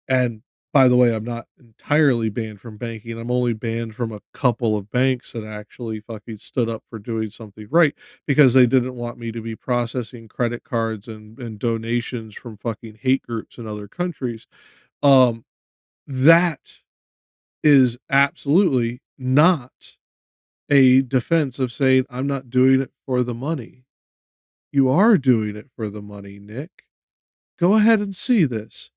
and by the way, I'm not entirely banned from banking. I'm only banned from a couple of banks that actually fucking stood up for doing something right, because they didn't want me to be processing credit cards and donations from fucking hate groups in other countries. That is absolutely not a defense of saying I'm not doing it for the money. You are doing it for the money, Nick. Go ahead and see this.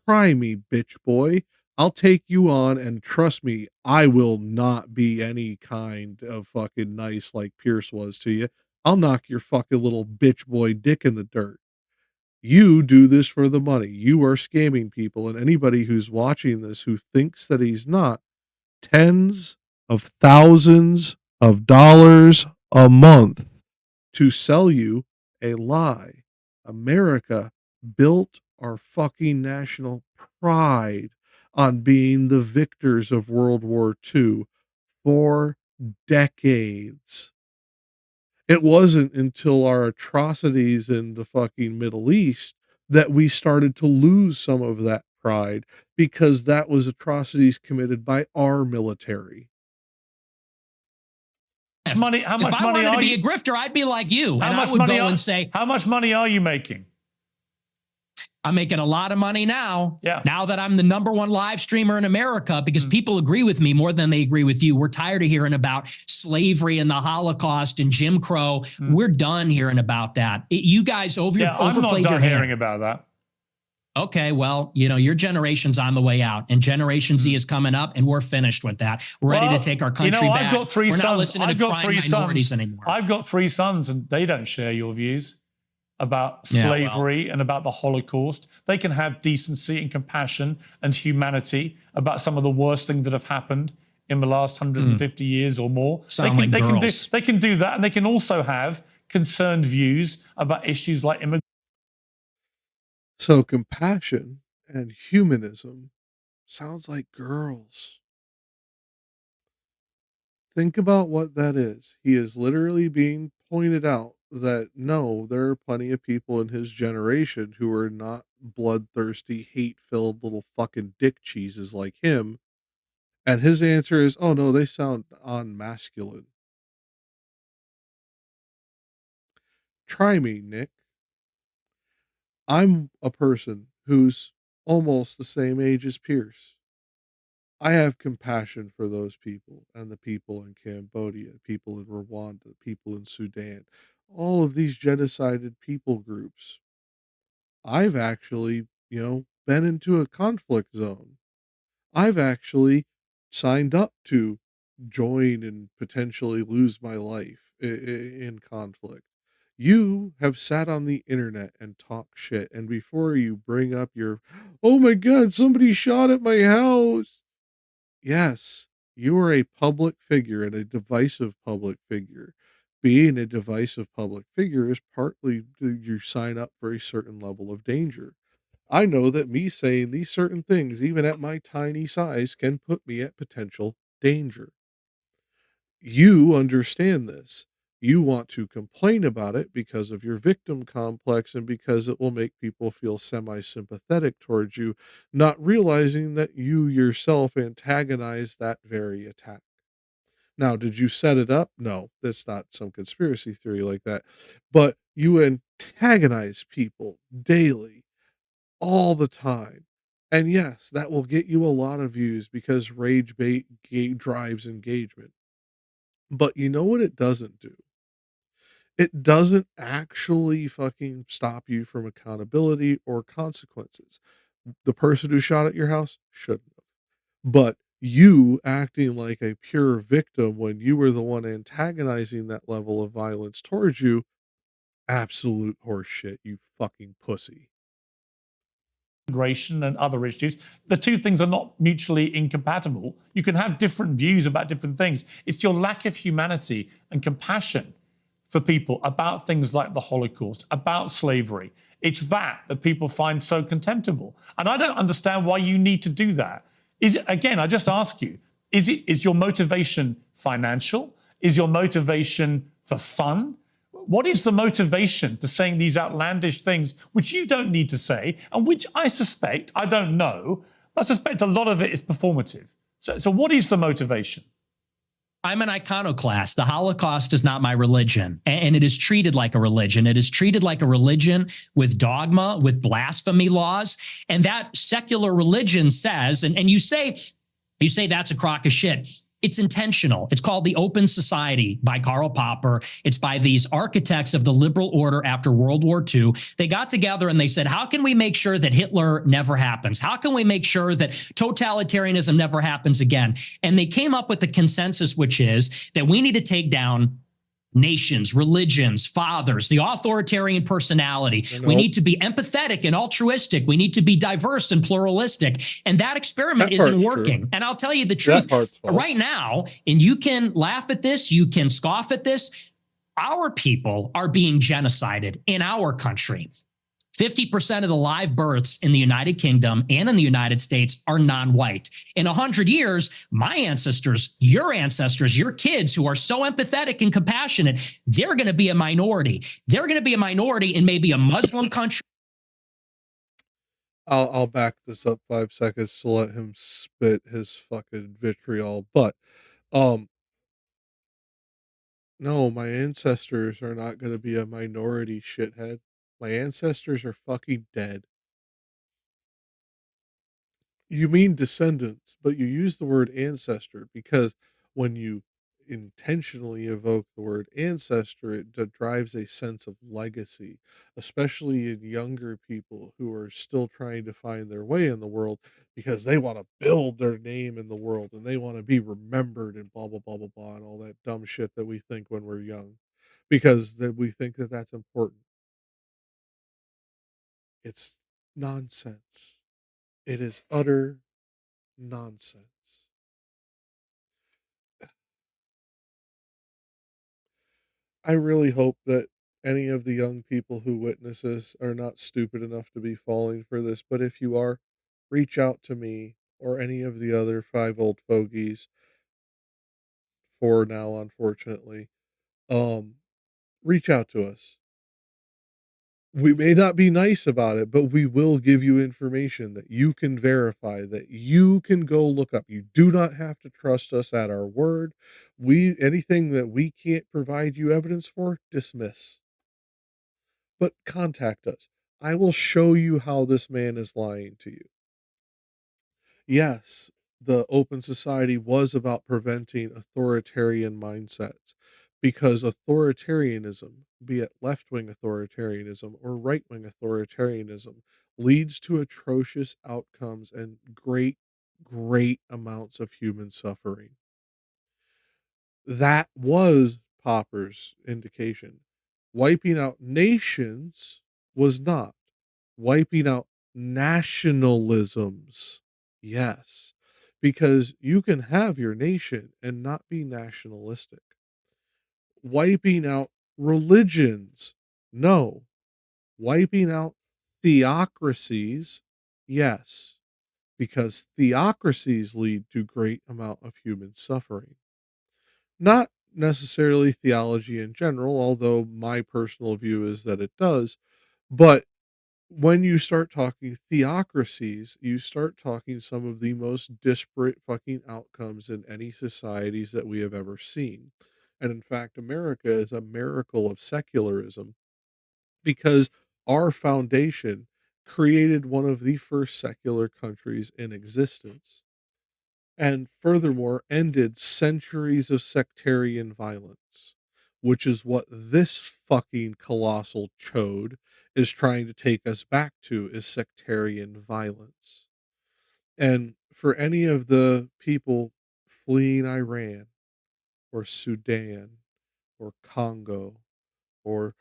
Try me, bitch boy. I'll take you on, and trust me, I will not be any kind of fucking nice like Pierce was to you. I'll knock your fucking little bitch boy dick in the dirt. You do this for the money. You are scamming people, and anybody who's watching this who thinks that he's not, tens of thousands of dollars a month to sell you a lie. America built our fucking national pride on being the victors of World War II for decades. It wasn't until our atrocities in the fucking Middle East that we started to lose some of that pride, because that was atrocities committed by our military. How much money if I wanted to be a grifter, I'd be like you. How and much I would money go are, and say, how much money are you making? I'm making a lot of money now. Yeah. Now that I'm the #1 live streamer in America, because people agree with me more than they agree with you. We're tired of hearing about slavery and the Holocaust and Jim Crow. We're done hearing about that. You guys I'm overplayed not your done hand. hearing about that. Okay, well, your generation's on the way out, and Generation Z is coming up, and we're finished with that. We're ready to take our country back. I've got three we're sons. not listening I've to got crying three minorities sons anymore. I've got 3 sons, and they don't share your views about slavery and about the Holocaust. They can have decency and compassion and humanity about some of the worst things that have happened in the last 150 years or more. They can do that, and they can also have concerned views about issues like immigration. So compassion and humanism sounds like girls. Think about what that is. He is literally being pointed out that no, there are plenty of people in his generation who are not bloodthirsty, hate-filled little fucking dick cheeses like him. And his answer is, oh no, they sound unmasculine. Try me, Nick. I'm a person who's almost the same age as Pierce. I have compassion for those people and the people in Cambodia, people in Rwanda, people in Sudan, all of these genocided people groups. I've actually, been into a conflict zone. I've actually signed up to join and potentially lose my life in conflict. You have sat on the internet and talked shit, and before you bring up your, oh my God, somebody shot at my house. Yes, you are a public figure and a divisive public figure. Being a divisive public figure is partly you sign up for a certain level of danger. I know that me saying these certain things, even at my tiny size, can put me at potential danger. You understand this. You want to complain about it because of your victim complex and because it will make people feel semi sympathetic towards you, not realizing that you yourself antagonize that very attack. Now, did you set it up? No, that's not some conspiracy theory like that. But you antagonize people daily, all the time. And yes, that will get you a lot of views because rage bait drives engagement. But you know what it doesn't do? It doesn't actually fucking stop you from accountability or consequences. The person who shot at your house shouldn't have. But you acting like a pure victim when you were the one antagonizing that level of violence towards you, absolute horseshit, you fucking pussy. Immigration and other issues. The two things are not mutually incompatible. You can have different views about different things. It's your lack of humanity and compassion for people about things like the Holocaust, about slavery. It's that people find so contemptible. And I don't understand why you need to do that. Is it, again, I just ask you, is your motivation financial? Is your motivation for fun? What is the motivation to saying these outlandish things, which you don't need to say, and which I suspect, I don't know, but I suspect a lot of it is performative. So what is the motivation? I'm an iconoclast. The Holocaust is not my religion, and it is treated like a religion. It is treated like a religion with dogma, with blasphemy laws, and that secular religion says, and you say that's a crock of shit. It's intentional. It's called The Open Society by Karl Popper. It's by these architects of the liberal order after World War II. They got together and they said, how can we make sure that Hitler never happens? How can we make sure that totalitarianism never happens again? And they came up with the consensus, which is that we need to take down nations, religions, fathers, the authoritarian personality. We need to be empathetic and altruistic. We need to be diverse and pluralistic. And that experiment isn't working. True. And I'll tell you the truth right now, and you can laugh at this, you can scoff at this. Our people are being genocided in our country. 50% of the live births in the United Kingdom and in the United States are non-white. In 100 years, my ancestors, your kids who are so empathetic and compassionate, they're going to be a minority. They're going to be a minority in maybe a Muslim country. I'll back this up 5 seconds to let him spit his fucking vitriol. But, no, my ancestors are not going to be a minority, shithead. My ancestors are fucking dead. You mean descendants, but you use the word ancestor because when you intentionally evoke the word ancestor, it drives a sense of legacy, especially in younger people who are still trying to find their way in the world because they want to build their name in the world and they want to be remembered and blah, blah, blah, blah, blah, and all that dumb shit that we think when we're young because we think that that's important. It's nonsense. It is utter nonsense. I really hope that any of the young people who witness this are not stupid enough to be falling for this, but if you are, reach out to me or any of the other 5 old fogies, 4 now, unfortunately. Reach out to us. We may not be nice about it, but we will give you information that you can verify, that you can go look up. You do not have to trust us at our word. Anything that we can't provide you evidence for, dismiss. but contact us. I will show you how this man is lying to you. Yes, the open society was about preventing authoritarian mindsets because authoritarianism, be it left wing authoritarianism or right wing authoritarianism, leads to atrocious outcomes and great amounts of human suffering. That was Popper's indication. Wiping out nations was not. Wiping out nationalisms, yes. Because you can have your nation and not be nationalistic. Wiping out religions, no. Wiping out theocracies, yes. Because theocracies lead to great amount of human suffering. Not necessarily theology in general, although my personal view is that it does. But when you start talking theocracies, you start talking some of the most disparate fucking outcomes in any societies that we have ever seen. And in fact, America is a miracle of secularism because our foundation created one of the first secular countries in existence, and furthermore ended centuries of sectarian violence, which is what this fucking colossal chode is trying to take us back to, is sectarian violence. And for any of the people fleeing Iran or Sudan or Congo or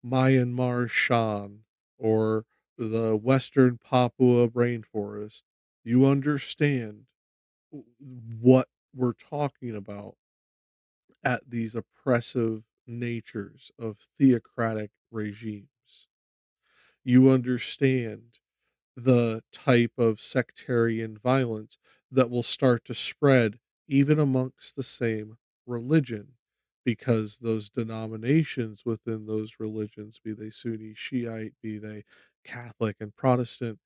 Myanmar Shan or the western Papua rainforest, you understand what we're talking about at these oppressive natures of theocratic regimes. You understand the type of sectarian violence that will start to spread even amongst the same religion, because those denominations within those religions, be they Sunni, Shiite, be they Catholic and Protestant,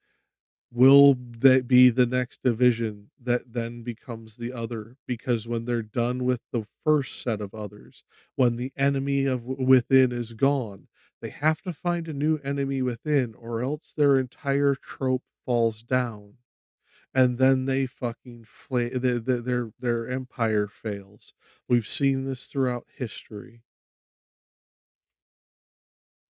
will that be the next division that then becomes the other, because when they're done with the first set of others, when the enemy of within is gone, they have to find a new enemy within, or else their entire trope falls down, and then they fucking their empire fails. We've seen this throughout history.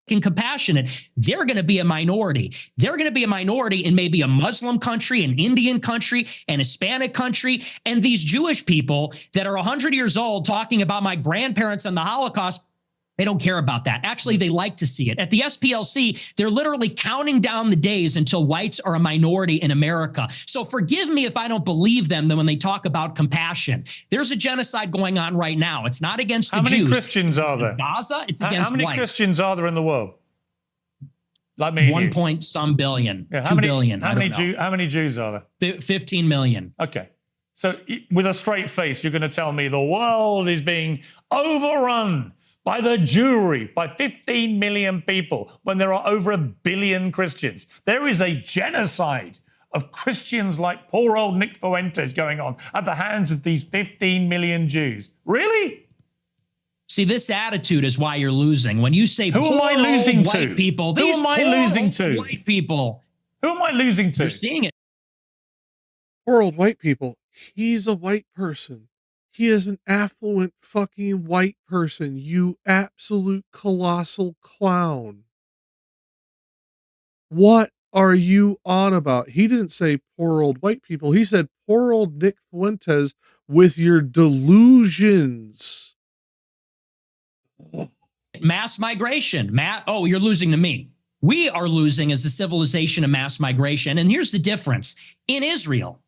Compassionate, they're going to be a minority. They're going to be a minority in maybe a Muslim country, an Indian country, an Hispanic country. And these Jewish people that are 100 years old talking about my grandparents and the Holocaust, they don't care about that. Actually, they like to see it. At the SPLC, they're literally counting down the days until whites are a minority in America. So forgive me if I don't believe them when they talk about compassion. There's a genocide going on right now. It's not against the Jews. How many Christians are there? Gaza, it's against How many whites. Christians are there in the world? Like me, 1 point some billion, yeah, 2 billion. How many Jews are there? 15 million. Okay. So with a straight face, you're going to tell me the world is being overrun by the Jewry, by 15 million people, when there are over 1 billion Christians. There is a genocide of Christians like poor old Nick Fuentes going on at the hands of these 15 million Jews. Really? See, this attitude is why you're losing. When you say who am I losing to? White people, who am I losing to? White people. Who am I losing to? You're seeing it. Poor old white people. He's a white person. He is an affluent fucking white person, you absolute colossal clown. What are you on about? He didn't say poor old white people. He said poor old Nick Fuentes with your delusions. Mass migration. Oh, you're losing to me. We are losing as a civilization of mass migration. And here's the difference. In Israel,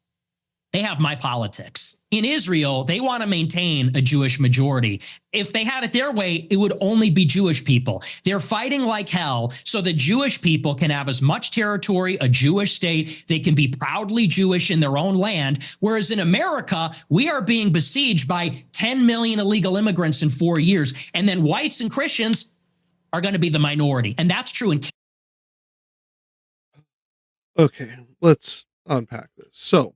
they have my politics. In Israel, they want to maintain a Jewish majority. If they had it their way, it would only be Jewish people. They're fighting like hell so that Jewish people can have as much territory, a Jewish state. They can be proudly Jewish in their own land. Whereas in America, we are being besieged by 10 million illegal immigrants in 4 years. And then whites and Christians are going to be the minority. And that's true in. Okay, let's unpack this. So,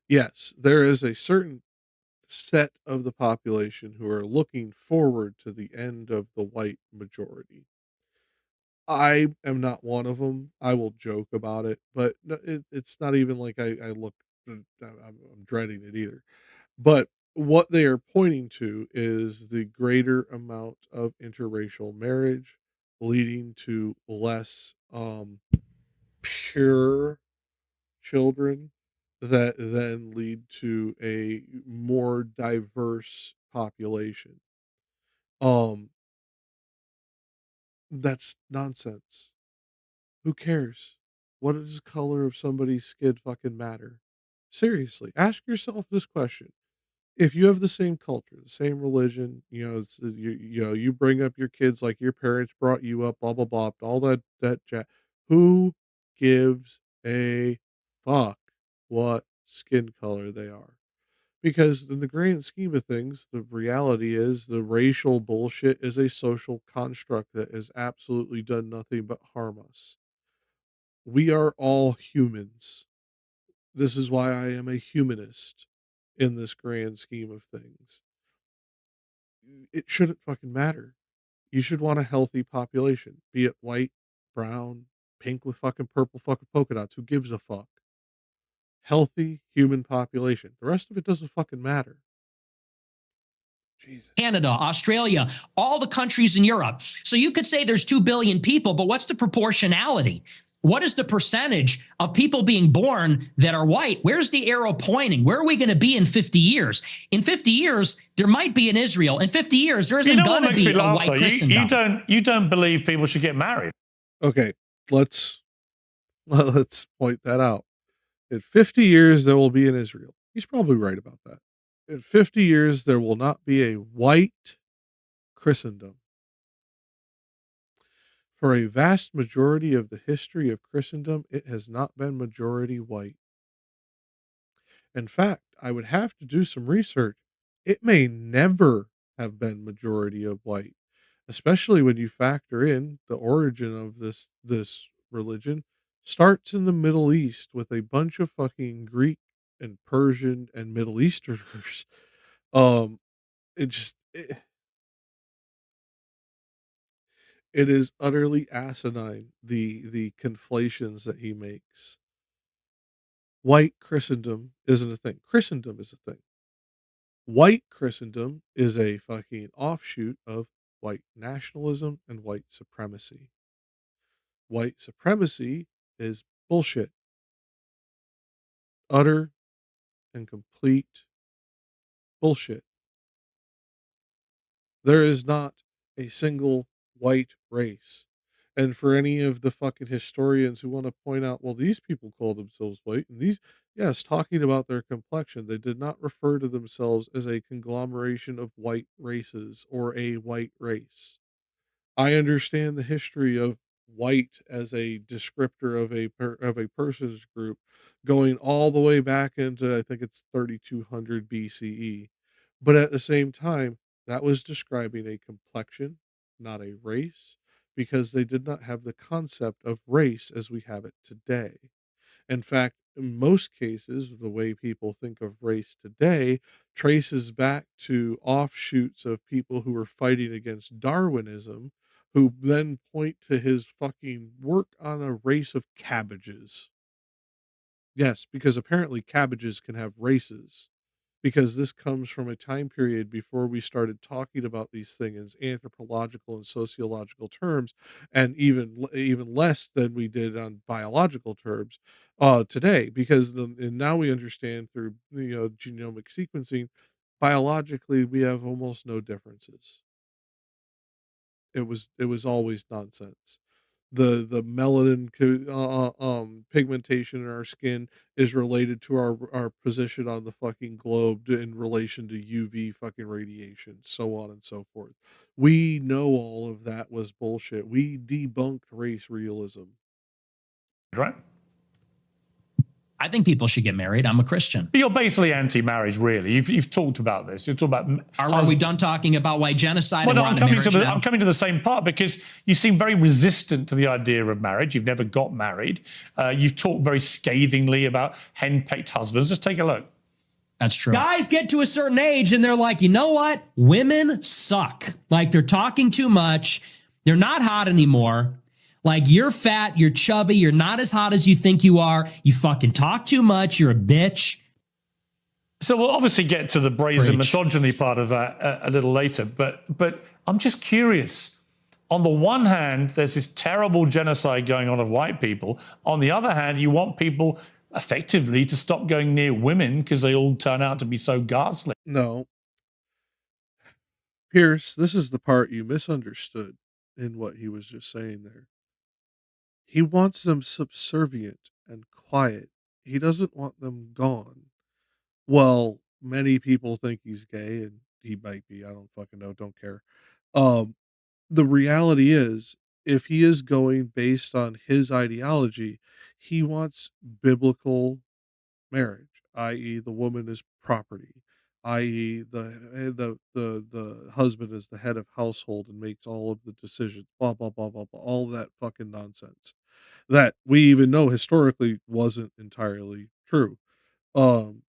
yes, there is a certain set of the population who are looking forward to the end of the white majority. I am not one of them. I will joke about it, but it's not even like I look. I'm dreading it either. But what they are pointing to is the greater amount of interracial marriage leading to less pure children that then lead to a more diverse population. Um, that's nonsense. Who cares? What does the color of somebody's skin fucking matter? Seriously, ask yourself this question. If you have the same culture, the same religion, you bring up your kids like your parents brought you up, blah blah blah, all that jazz. Who gives a fuck what skin color they are? Because in the grand scheme of things, the reality is the racial bullshit is a social construct that has absolutely done nothing but harm us. We are all humans. This is why I am a humanist in this grand scheme of things. It shouldn't fucking matter. You should want a healthy population, be it white, brown, pink with fucking purple fucking polka dots. Who gives a fuck? Healthy human population. The rest of it doesn't fucking matter. Jesus. Canada, Australia, all the countries in Europe. So you could say there's 2 billion people, but what's the proportionality? What is the percentage of people being born that are white? Where's the arrow pointing? Where are we going to be in 50 years? In 50 years, there might be an Israel. In 50 years, there isn't going to be a white Christendom. You don't believe people should get married. Okay, let's point that out. In 50 years, there will be an Israel. He's probably right about that. In 50 years, there will not be a white Christendom. For a vast majority of the history of Christendom, it has not been majority white. In fact, I would have to do some research. It may never have been majority of white, especially when you factor in the origin of this religion starts in the Middle East with a bunch of fucking Greek and Persian and Middle Easterners. It is utterly asinine, the conflations that he makes. White Christendom isn't a thing. Christendom is a thing. White Christendom is a fucking offshoot of white nationalism and white supremacy. White supremacy is bullshit. Utter and complete bullshit. There is not a single white race. And for any of the fucking historians who want to point out, well, these people call themselves white, and these, yes, talking about their complexion, they did not refer to themselves as a conglomeration of white races or a white race. I understand the history of white as a descriptor of a person's group going all the way back into, I think it's 3200 BCE. But at the same time, that was describing a complexion, not a race, because they did not have the concept of race as we have it today. In fact, in most cases, the way people think of race today traces back to offshoots of people who were fighting against Darwinism, who then point to his fucking work on a race of cabbages. Yes, because apparently cabbages can have races. Because this comes from a time period before we started talking about these things in anthropological and sociological terms, and even less than we did on biological terms today. Because and now we understand through genomic sequencing, biologically we have almost no differences. It was always nonsense. The melanin pigmentation in our skin is related to our position on the fucking globe in relation to UV fucking radiation, so on and so forth. We know all of that was bullshit. We debunked race realism. Right? I think people should get married. I'm a Christian. But you're basically anti-marriage, really. You've talked about this. You've talked about. Are we done talking about white genocide? Well, no, I'm coming to the same part because you seem very resistant to the idea of marriage. You've never got married. You've talked very scathingly about henpecked husbands. Just take a look. That's true. Guys get to a certain age and they're like, you know what? Women suck. Like they're talking too much. They're not hot anymore. Like, you're fat, you're chubby, you're not as hot as you think you are. You fucking talk too much. You're a bitch. So we'll obviously get to the brazen Preach. misogyny part of that a little later. But I'm just curious. On the one hand, there's this terrible genocide going on of white people. On the other hand, you want people effectively to stop going near women because they all turn out to be so ghastly. No. Pierce, this is the part you misunderstood in what he was just saying there. He wants them subservient and quiet. He doesn't want them gone. Well, many people think he's gay, and he might be. I don't fucking know. Don't care. The reality is, if he is going based on his ideology, he wants biblical marriage, i.e., the woman is property, i.e., the husband is the head of household and makes all of the decisions. Blah blah blah blah blah. All that fucking nonsense that we even know historically wasn't entirely true.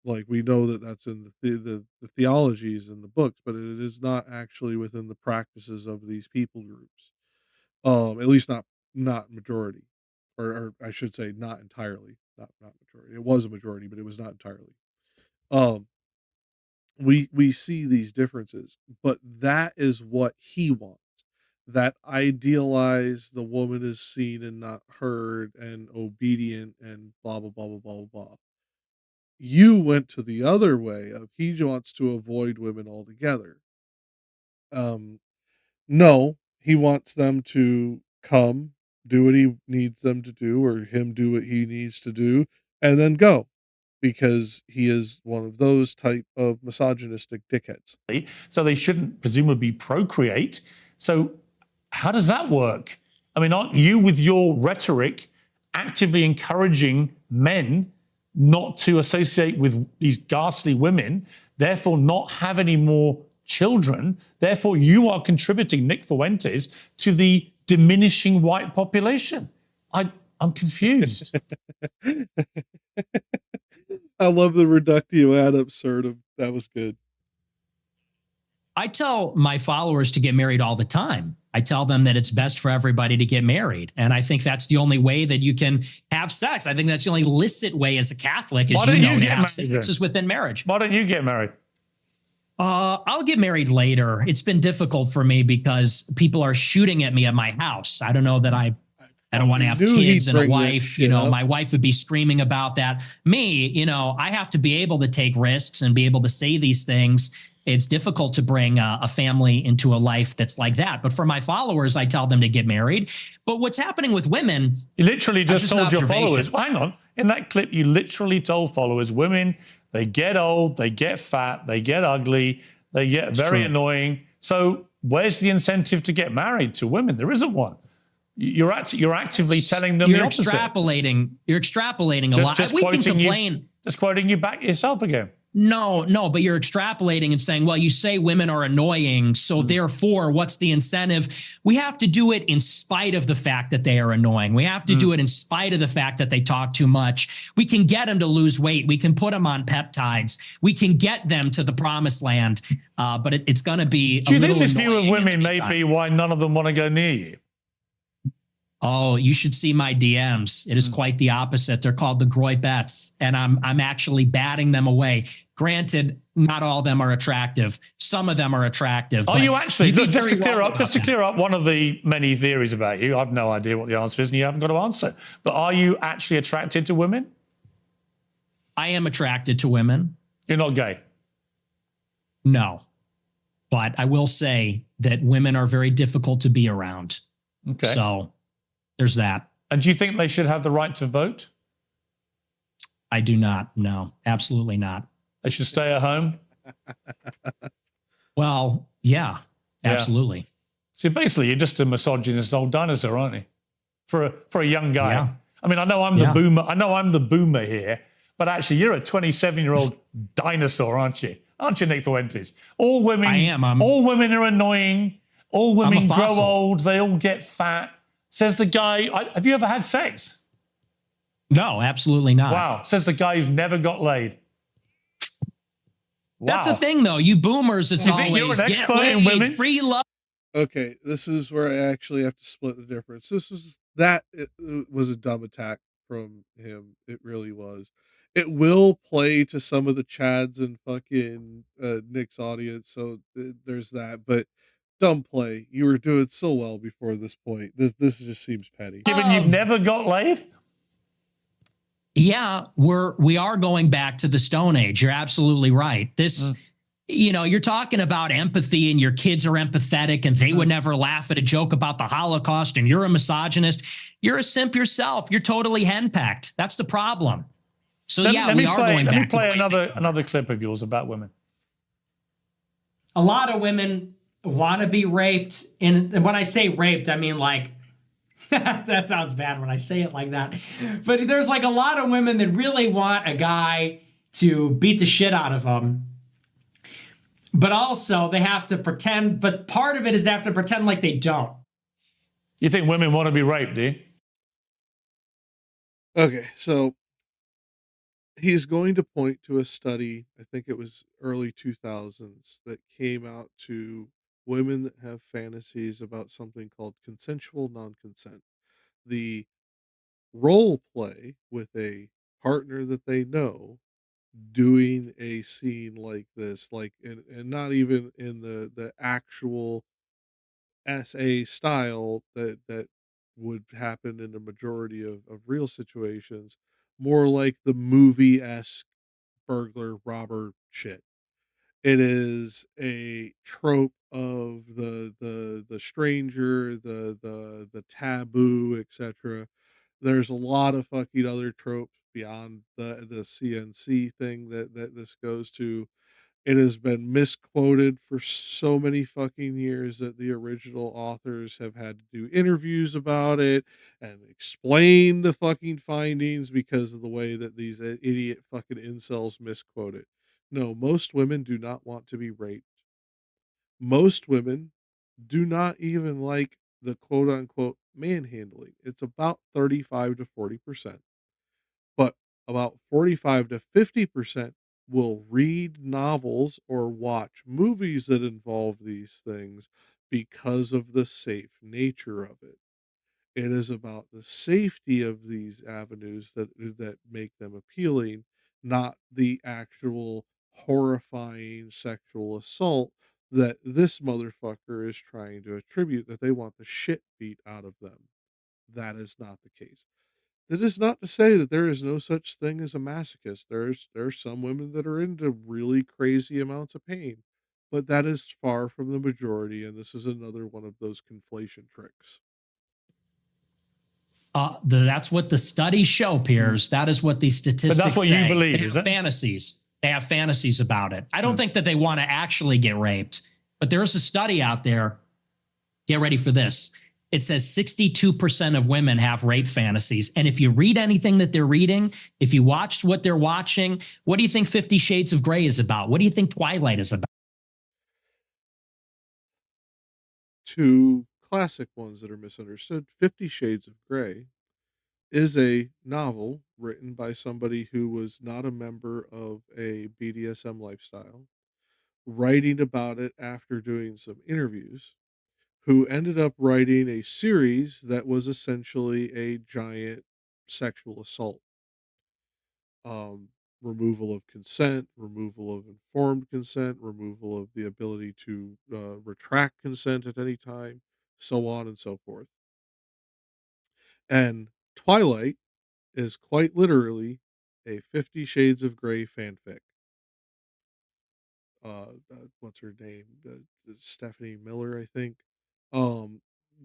Like, we know that that's in the theologies in the books, but it is not actually within the practices of these people groups. At least not majority, or I should say not entirely, not majority. It was a majority, but it was not entirely. Um, we see these differences, but that is what he wants. That idealized the woman is seen and not heard and obedient and blah blah blah blah blah blah blah. You went to the other way of he wants to avoid women altogether. Um, no, he wants them to come, do what he needs them to do, or him do what he needs to do, and then go, because he is one of those type of misogynistic dickheads. So they shouldn't presumably procreate. So how does that work? I mean, aren't you, with your rhetoric, actively encouraging men not to associate with these ghastly women, therefore not have any more children? Therefore, you are contributing, Nick Fuentes, to the diminishing white population. I'm confused. I love the reductio ad absurdum. That was good. I tell my followers to get married all the time. I tell them that it's best for everybody to get married. And I think that's the only way that you can have sex. I think that's the only licit way as a Catholic, as you know, to have sex is within marriage. Why don't you get married? I'll get married later. It's been difficult for me because people are shooting at me at my house. I don't know that I don't want to have kids and a wife. You know, my wife would be screaming about that. Me, you know, I have to be able to take risks and be able to say these things. It's difficult to bring a family into a life that's like that. But for my followers, I tell them to get married. But what's happening with women? You literally just told your followers, well, hang on, in that clip, you literally told followers, women, they get old, they get fat, they get ugly, they get very annoying. So where's the incentive to get married to women? There isn't one. You're actively telling them the opposite. You're extrapolating a lot. We can complain. Just quoting you back yourself again. No, but you're extrapolating and saying, well, you say women are annoying, so therefore, what's the incentive? We have to do it in spite of the fact that they are annoying. We have to do it in spite of the fact that they talk too much. We can get them to lose weight. We can put them on peptides. We can get them to the promised land, but it's going to be Do you think this view of women may be why none of them want to go near you? Oh, you should see my DMs. It is quite the opposite. They're called the Groy Bets, and I'm actually batting them away. Granted, not all of them are attractive. Some of them are attractive. Are you actually? Look, just to clear up one of the many theories about you, I've no idea what the answer is, and you haven't got to answer. But are you actually attracted to women? I am attracted to women. You're not gay? No. But I will say that women are very difficult to be around. Okay. So there's that. And do you think they should have the right to vote? I do not. No, absolutely not. They should stay at home? Well, yeah, absolutely. See, basically, you're just a misogynist old dinosaur, aren't you? For a young guy. Yeah. I mean, I know I'm the boomer. I know I'm the boomer here, but actually, you're a 27-year-old dinosaur, aren't you? Aren't you, Nick Fuentes? All women. I am. All women are annoying. All women grow old. They all get fat. Says the guy. Have you ever had sex? No, absolutely not. Wow. Says the guy who's never got laid. Wow. That's the thing, though. You boomers, it's you think always you're an expert get laid, in women? Free love. Okay, this is where I actually have to split the difference. This was That was a dumb attack from him. It really was. It will play to some of the Chads and fucking Nick's audience, so there's that. But dumb play. You were doing so well before this point. This just seems petty. Given you've never got laid? Yeah, we are going back to the Stone Age. You're absolutely right. This, you know, you're talking about empathy and your kids are empathetic and they would never laugh at a joke about the Holocaust and you're a misogynist. You're a simp yourself. You're totally henpecked. That's the problem. So we are going back. Let me play another clip of yours about women. A lot of women want to be raped. And when I say raped, I mean like, that sounds bad when I say it like that. But there's like a lot of women that really want a guy to beat the shit out of them. But also they have to pretend, but part of it is they have to pretend like they don't. You think women want to be raped, do you? Okay, so he's going to point to a study, I think it was early 2000s, that came out to women that have fantasies about something called consensual non-consent. The role play with a partner that they know doing a scene like this, like, and not even in the actual SA style that would happen in a majority of real situations, more like the movie-esque burglar robber shit. It is a trope of the stranger, the taboo, etc. There's a lot of fucking other tropes beyond the CNC thing that this goes to. It has been misquoted for so many fucking years that the original authors have had to do interviews about it and explain the fucking findings because of the way that these idiot fucking incels misquote it. No, most women do not want to be raped. Most women do not even like the quote unquote manhandling. It's about 35 to 40%. But about 45 to 50% will read novels or watch movies that involve these things because of the safe nature of it. It is about the safety of these avenues that make them appealing, not the actual horrifying sexual assault that this motherfucker is trying to attribute, that they want the shit beat out of them. That is not the case. That is not to say that there is no such thing as a masochist. There's some women that are into really crazy amounts of pain, but that is far from the majority, and this is another one of those conflation tricks. That's what the studies show, Piers. That is what these statistics say. But that's what you believe, they is have it? fantasies. They have fantasies about it. I don't think that they want to actually get raped, but there's a study out there. Get ready for this. It says 62% of women have rape fantasies. And if you read anything that they're reading, if you watched what they're watching, what do you think 50 Shades of Grey is about? What do you think Twilight is about? Two classic ones that are misunderstood. 50 Shades of Grey is a novel written by somebody who was not a member of a BDSM lifestyle, writing about it after doing some interviews, who ended up writing a series that was essentially a giant sexual assault. Um, Removal of consent, removal of informed consent, removal of the ability to retract consent at any time, so on and so forth. And Twilight is quite literally a 50 Shades of Grey fanfic. What's her name? Stephanie Miller, I think, um,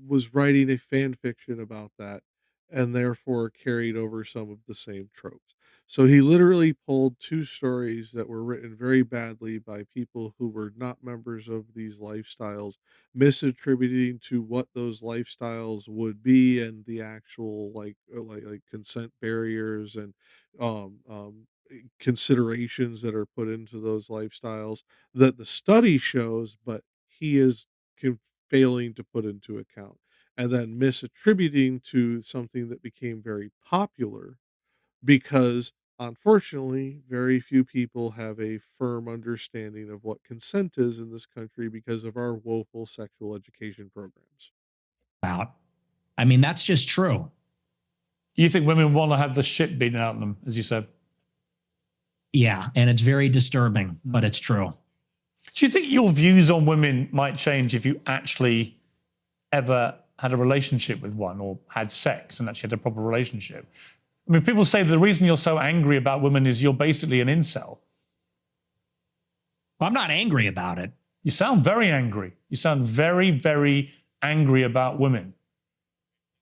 was writing a fan fiction about that, and therefore carried over some of the same tropes. So he literally pulled two stories that were written very badly by people who were not members of these lifestyles, misattributing to what those lifestyles would be and the actual like consent barriers and considerations that are put into those lifestyles that the study shows, but he is failing to put into account, and then misattributing to something that became very popular because unfortunately very few people have a firm understanding of what consent is in this country because of our woeful sexual education programs. About. I mean, that's just true. You think women want to have the shit beaten out of them, as you said? Yeah, and it's very disturbing, but it's true. Do you think your views on women might change if you actually ever had a relationship with one or had sex and actually had a proper relationship? I mean, people say the reason you're so angry about women is you're basically an incel. Well, I'm not angry about it. You sound very angry. You sound very, very angry about women.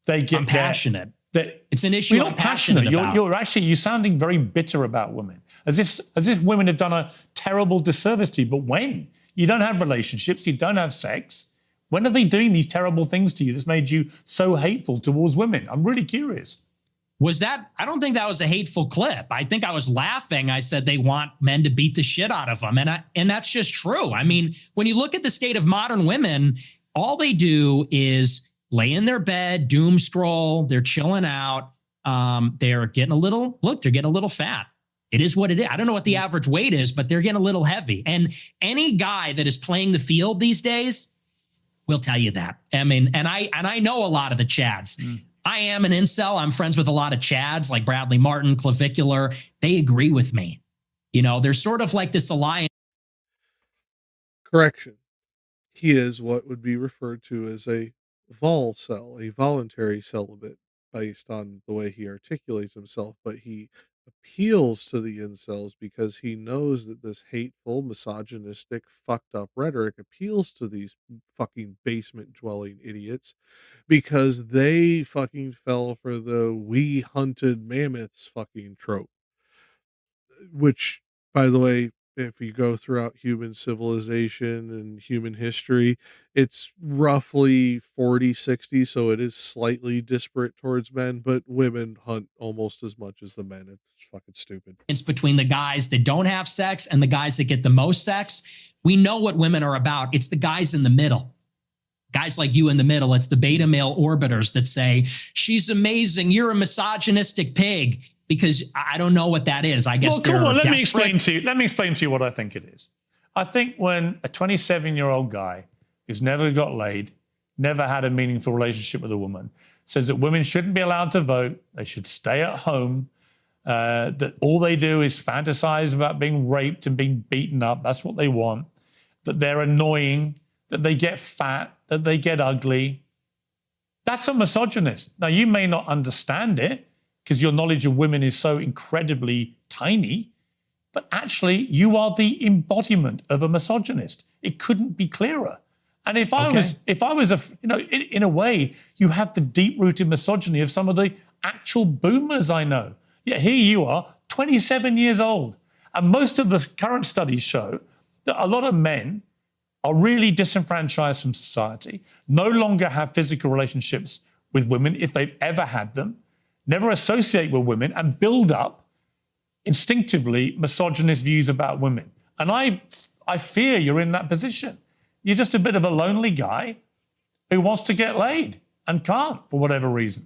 I'm passionate. It's an issue. You're not passionate. You're sounding very bitter about women, as if women have done a terrible disservice to you. But when you don't have relationships, you don't have sex, when are they doing these terrible things to you that's made you so hateful towards women? I'm really curious. Was that? I don't think that was a hateful clip. I think I was laughing. I said they want men to beat the shit out of them, and that's just true. I mean, when you look at the state of modern women, all they do is lay in their bed, doom scroll. They're chilling out. They're getting a little fat. It is what it is. I don't know what the average weight is, but they're getting a little heavy. And any guy that is playing the field these days will tell you that. I mean, and I know a lot of the Chads. I am an incel. I'm friends with a lot of Chads like Bradley Martin, Clavicular. They agree with me. You know, there's sort of like this alliance. Correction. He is what would be referred to as a vol-cel, a voluntary celibate, based on the way he articulates himself, but he appeals to the incels because he knows that this hateful, misogynistic, fucked up rhetoric appeals to these fucking basement dwelling idiots because they fucking fell for the "we hunted mammoths" fucking trope. Which, by the way, if you go throughout human civilization and human history, it's roughly 40-60, so it is slightly disparate towards men, but women hunt almost as much as the men. It's fucking stupid. It's between the guys that don't have sex and the guys that get the most sex. We know what women are about. It's the guys in the middle. Guys like you in the middle. It's the beta male orbiters that say, she's amazing, you're a misogynistic pig. Because I don't know what that is. I guess. Well, come on. Let me explain to you what I think it is. I think when a 27-year-old guy who's never got laid, never had a meaningful relationship with a woman, says that women shouldn't be allowed to vote, they should stay at home, that all they do is fantasize about being raped and being beaten up. That's what they want. That they're annoying, that they get fat, that they get ugly. That's a misogynist. Now, you may not understand it, because your knowledge of women is so incredibly tiny, but actually you are the embodiment of a misogynist. It couldn't be clearer. And if I was in a way, you have the deep-rooted misogyny of some of the actual boomers I know. Yet here you are, 27 years old. And most of the current studies show that a lot of men are really disenfranchised from society, no longer have physical relationships with women if they've ever had them, never associate with women, and build up instinctively misogynist views about women. And I fear you're in that position. You're just a bit of a lonely guy who wants to get laid and can't for whatever reason.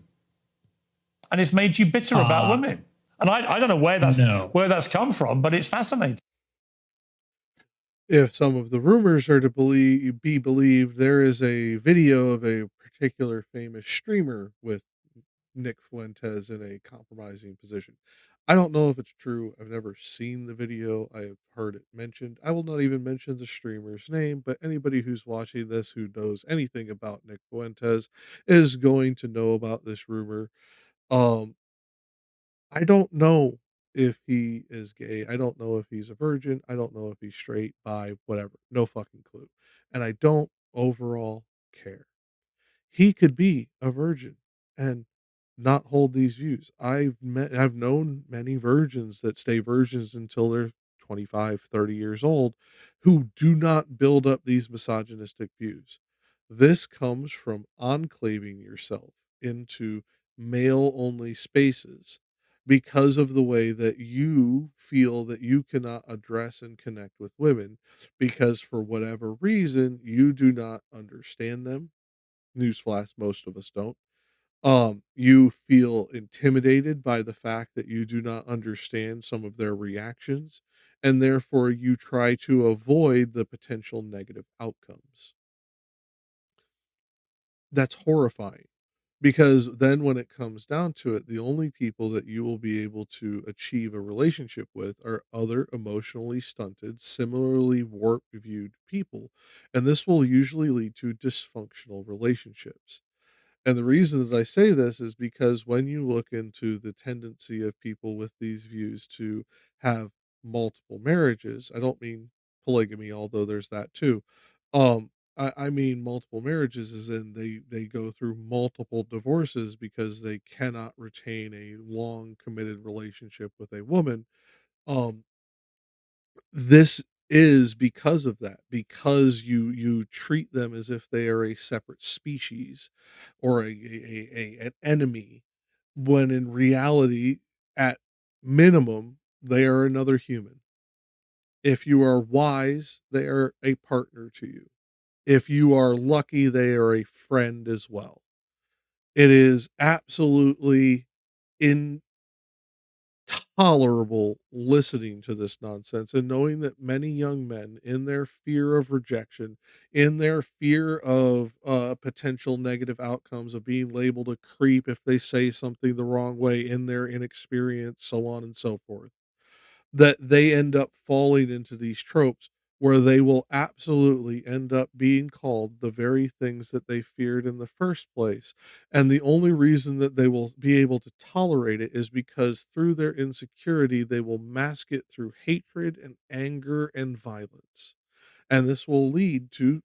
And it's made you bitter about women. And I don't know where that's come from, but it's fascinating. If some of the rumors are to be believed, there is a video of a particular famous streamer with Nick Fuentes in a compromising position. I don't know if it's true. I've never seen the video. I have heard it mentioned. I will not even mention the streamer's name, but anybody who's watching this who knows anything about Nick Fuentes is going to know about this rumor. I don't know if he is gay. I don't know if he's a virgin. I don't know if he's straight, bi, whatever. No fucking clue. And I don't overall care. He could be a virgin and not hold these views. I've known many virgins that stay virgins until they're 25, 30 years old who do not build up these misogynistic views. This comes from enclaving yourself into male only spaces because of the way that you feel that you cannot address and connect with women because for whatever reason you do not understand them. Newsflash, most of us don't. You feel intimidated by the fact that you do not understand some of their reactions, and therefore you try to avoid the potential negative outcomes. That's horrifying. Because then when it comes down to it, the only people that you will be able to achieve a relationship with are other emotionally stunted, similarly warped viewed people. And this will usually lead to dysfunctional relationships. And the reason that I say this is because when you look into the tendency of people with these views to have multiple marriages, I don't mean polygamy, although there's that too. I mean multiple marriages is in they go through multiple divorces because they cannot retain a long committed relationship with a woman. Um, this is because of that, because you treat them as if they are a separate species or an enemy, when in reality, at minimum, they are another human. If you are wise, they are a partner to you. If you are lucky, they are a friend as well. It is absolutely intolerable listening to this nonsense and knowing that many young men, in their fear of rejection, in their fear of potential negative outcomes of being labeled a creep if they say something the wrong way, in their inexperience, so on and so forth, that they end up falling into these tropes where they will absolutely end up being called the very things that they feared in the first place. And the only reason that they will be able to tolerate it is because through their insecurity, they will mask it through hatred and anger and violence. And this will lead to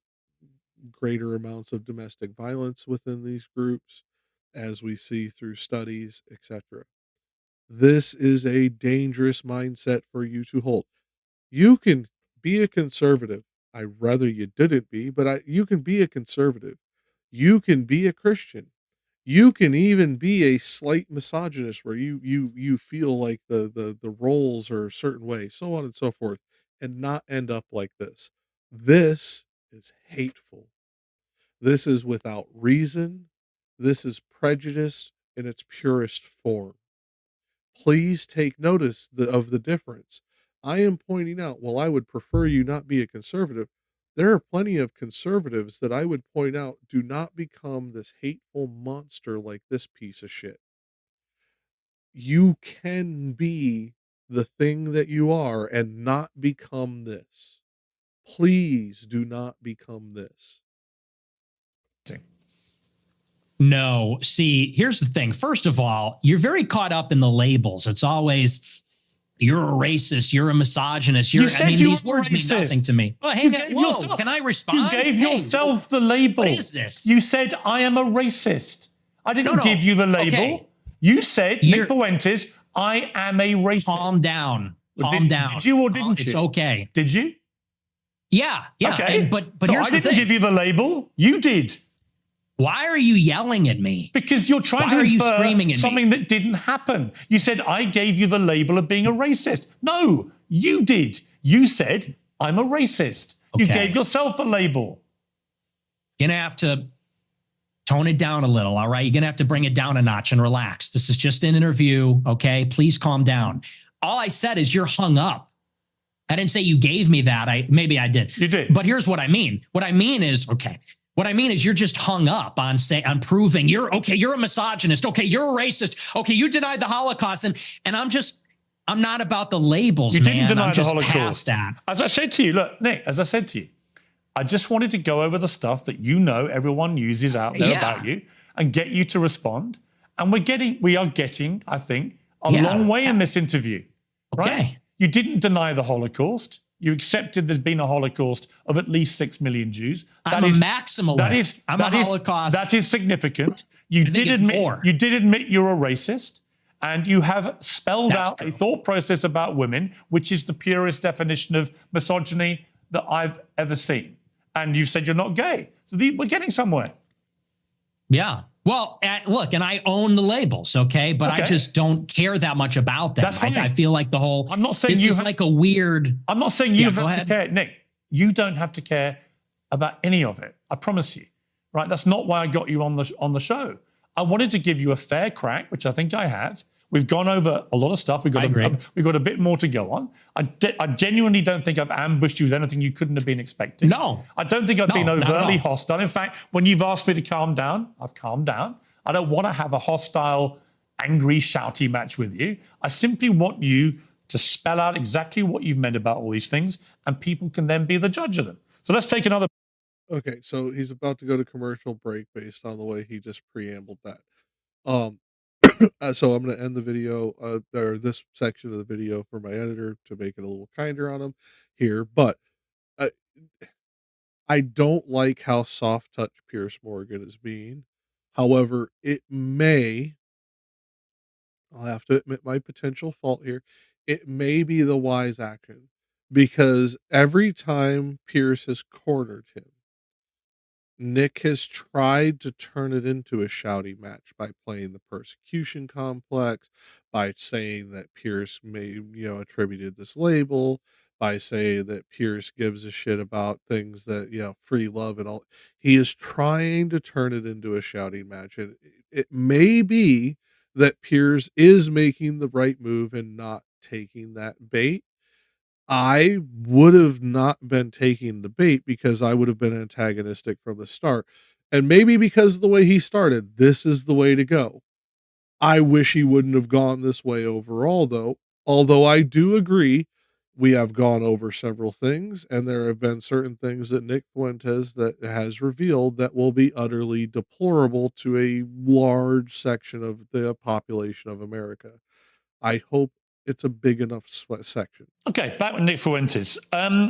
greater amounts of domestic violence within these groups, as we see through studies, etc. This is a dangerous mindset for you to hold. You can be a conservative. I'd rather you didn't be, but you can be a conservative. You can be a Christian. You can even be a slight misogynist where you feel like the roles are a certain way, so on and so forth, and not end up like this. This is hateful. This is without reason. This is prejudice in its purest form. Please take notice of the difference. I am pointing out, while I would prefer you not be a conservative, there are plenty of conservatives that I would point out do not become this hateful monster like this piece of shit. You can be the thing that you are and not become this. Please do not become this. No. See, here's the thing. First of all, you're very caught up in the labels. It's always, you're a racist, you're a misogynist. You said you these were words mean racist. nothing to me. Oh, hang on. Whoa, can I respond? You gave yourself the label. What is this? You said, I am a racist. I didn't give you the label. Okay. You said, Nick Fuentes, I am a racist. Calm down. Calm down. Did you or didn't you? It's okay. Did you? Yeah. Okay. But so here's I the didn't thing. give you the label. You did. Why are you yelling at me? Because you're trying to infer something that didn't happen. You said, I gave you the label of being a racist. No, you did. You said, I'm a racist. You gave yourself the label. You're going to have to tone it down a little, all right? You're going to have to bring it down a notch and relax. This is just an interview, okay? Please calm down. All I said is you're hung up. I didn't say you gave me that. Maybe I did. You did. But here's what I mean. What I mean is, what I mean is you're just hung up on proving you're a misogynist. Okay, you're a racist. Okay, you denied the Holocaust. And I'm not about the labels, man. You didn't deny I'm the just Holocaust. past that. As I said to you, look, Nick, as I said to you, I just wanted to go over the stuff that everyone uses out there about you and get you to respond. And we are getting, I think, a long way in this interview. Okay. Right? You didn't deny the Holocaust. You accepted there's been a Holocaust of at least 6 million Jews. I'm a maximalist. I'm a Holocaust. That is significant. You did admit you're a racist, and you have spelled out a thought process about women, which is the purest definition of misogyny that I've ever seen. And you've said you're not gay. So we're getting somewhere. Yeah. Well, look, and I own the labels, okay? But I just don't care that much about them. That's fine. I feel like the whole... I'm not saying this is like a weird... I'm not saying you have to care. Nick, you don't have to care about any of it. I promise you. Right? That's not why I got you on the show. I wanted to give you a fair crack, which I think I have, We've gone over a lot of stuff. We've got a bit more to go on. I genuinely don't think I've ambushed you with anything you couldn't have been expecting. No. I don't think I've been overtly hostile. In fact, when you've asked me to calm down, I've calmed down. I don't want to have a hostile, angry, shouty match with you. I simply want you to spell out exactly what you've meant about all these things, and people can then be the judge of them. So let's take another. Okay, so he's about to go to commercial break based on the way he just preambled that. So I'm going to end the video, or this section of the video, for my editor to make it a little kinder on him here. But I don't like how soft touch Piers Morgan is being. However, I'll have to admit my potential fault here. It may be the wise action, because every time Piers has cornered him, Nick has tried to turn it into a shouty match by playing the persecution complex, by saying that Pierce may, attributed this label, by saying that Pierce gives a shit about things that, free love and all. He is trying to turn it into a shouting match. And it may be that Pierce is making the right move and not taking that bait. I would have not been taking the bait, because I would have been antagonistic from the start. And maybe because of the way he started, this is the way to go. I wish he wouldn't have gone this way overall, though. Although I do agree, we have gone over several things, and there have been certain things that Nick Fuentes that has revealed that will be utterly deplorable to a large section of the population of America. I hope it's a big enough section. Okay, back with Nick Fuentes.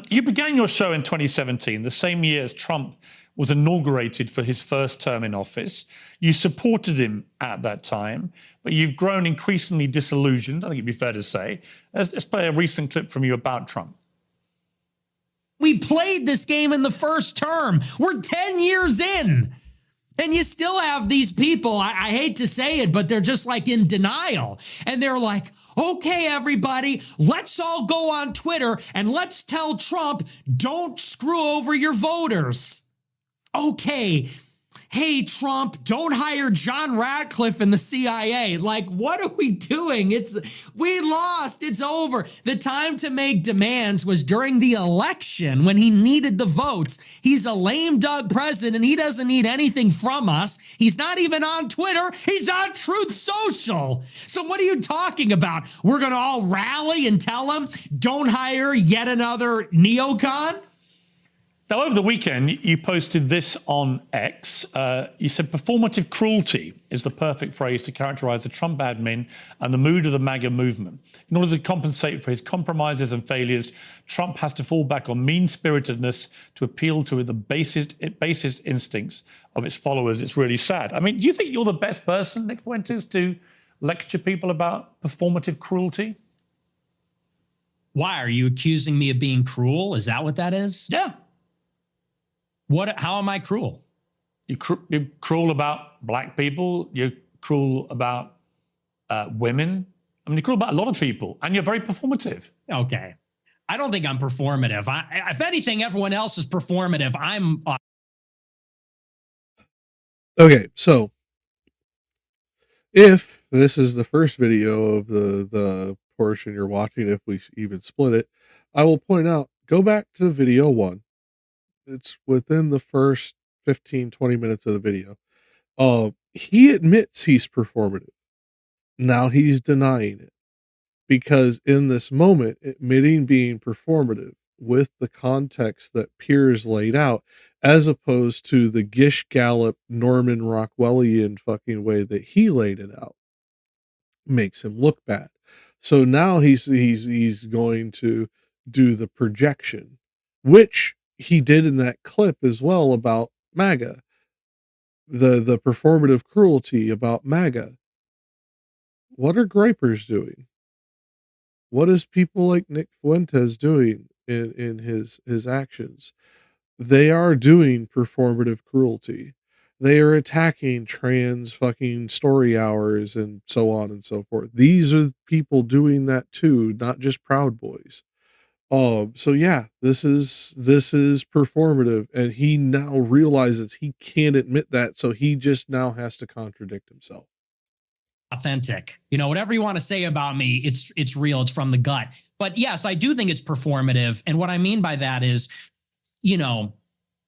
You began your show in 2017, the same year as Trump was inaugurated for his first term in office. You supported him at that time, but you've grown increasingly disillusioned, I think it'd be fair to say. Let's play a recent clip from you about Trump. We played this game in the first term. We're 10 years in. And you still have these people, I hate to say it, but they're just like in denial. And they're like, okay, everybody, let's all go on Twitter and let's tell Trump, don't screw over your voters. Okay. Hey, Trump, don't hire John Ratcliffe in the CIA. Like, what are we doing? We lost. It's over. The time to make demands was during the election when he needed the votes. He's a lame duck president. He doesn't need anything from us. He's not even on Twitter. He's on Truth Social. So what are you talking about? We're going to all rally and tell him, don't hire yet another neocon? Now, over the weekend, you posted this on X. You said performative cruelty is the perfect phrase to characterize the Trump admin and the mood of the MAGA movement. In order to compensate for his compromises and failures, Trump has to fall back on mean-spiritedness to appeal to the basest instincts of its followers. It's really sad. I mean, do you think you're the best person, Nick Fuentes, to lecture people about performative cruelty? Why? Are you accusing me of being cruel? Is that what that is? Yeah. How am I cruel? You're cruel about black people. You're cruel about women. I mean, you're cruel about a lot of people, and you're very performative. Okay. I don't think I'm performative. If anything, everyone else is performative. I'm... Okay, so if this is the first video of the portion you're watching, if we even split it, I will point out, go back to video 1. It's within the first 15, 20 minutes of the video. He admits he's performative. Now he's denying it, because in this moment, admitting being performative with the context that Piers laid out, as opposed to the Gish Gallop, Norman Rockwellian fucking way that he laid it out, makes him look bad. So now he's going to do the projection, which he did in that clip as well about MAGA, the performative cruelty about MAGA. What are gripers doing? What is people like Nick Fuentes doing in his actions? They are doing performative cruelty. They are attacking trans fucking story hours and so on and so forth. These are people doing that too, not just Proud Boys. So yeah, this is performative, and he now realizes he can't admit that, so he just now has to contradict himself. authentic. You know, whatever you want to say about me, it's real. It's from the gut. But yes, I do think it's performative. And what I mean by that is, you know,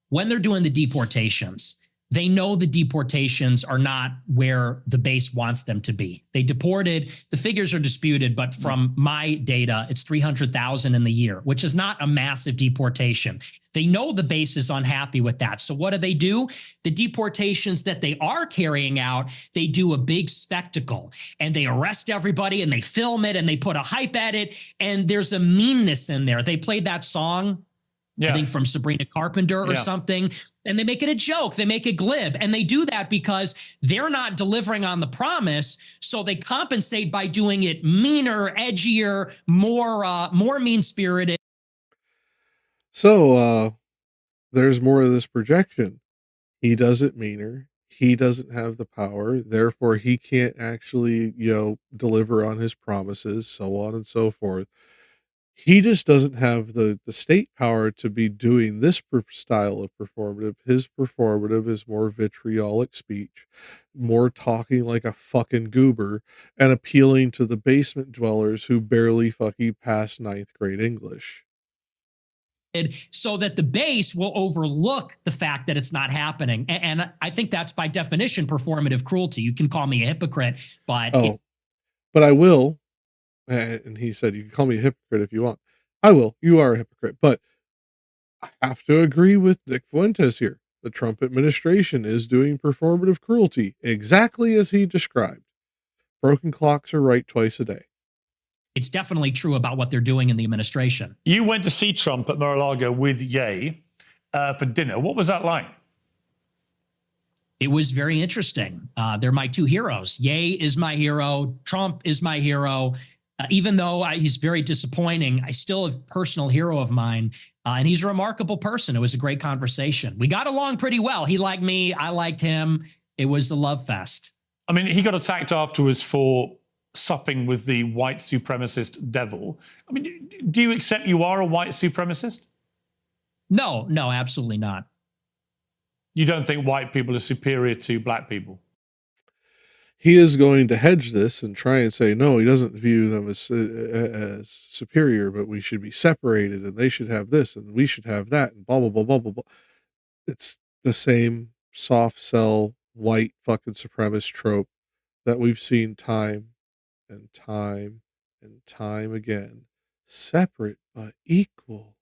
when they're doing the deportations, they know the deportations are not where the base wants them to be. They deported, the figures are disputed, but from my data, it's 300,000 in the year, which is not a massive deportation. They know the base is unhappy with that. So what do? The deportations that they are carrying out, they do a big spectacle and they arrest everybody and they film it and they put a hype at it. And there's a meanness in there. They played that song, I think from Sabrina Carpenter or something, and they make it a joke. They make it glib. And they do that because they're not delivering on the promise. So they compensate by doing it meaner, edgier, more mean-spirited. So there's more of this projection. He does it meaner. He doesn't have the power. Therefore, he can't actually, deliver on his promises, so on and so forth. He just doesn't have the state power to be doing this style of performative. His performative is more vitriolic speech, more talking like a fucking goober, and appealing to the basement dwellers who barely fucking pass 9th grade English. So that the base will overlook the fact that it's not happening. And I think that's by definition performative cruelty. You can call me a hypocrite, but... But I will. And he said, you can call me a hypocrite if you want. I will. You are a hypocrite. But I have to agree with Nick Fuentes here. The Trump administration is doing performative cruelty exactly as he described. Broken clocks are right twice a day. It's definitely true about what they're doing in the administration. You went to see Trump at Mar-a-Lago with Ye for dinner. What was that like? It was very interesting. They're my two heroes. Ye is my hero. Trump is my hero. Even though he's very disappointing, I still have a personal hero of mine, and he's a remarkable person. It was a great conversation. We got along pretty well. He liked me. I liked him. It was a love fest. I mean, he got attacked afterwards for supping with the white supremacist devil. I mean, do you accept you are a white supremacist? No, absolutely not. You don't think white people are superior to black people? He is going to hedge this and try and say, no, he doesn't view them as superior, but we should be separated and they should have this and we should have that and blah, blah, blah, blah, blah, blah. It's the same soft sell white fucking supremacist trope that we've seen time and time and time again. Separate but equal,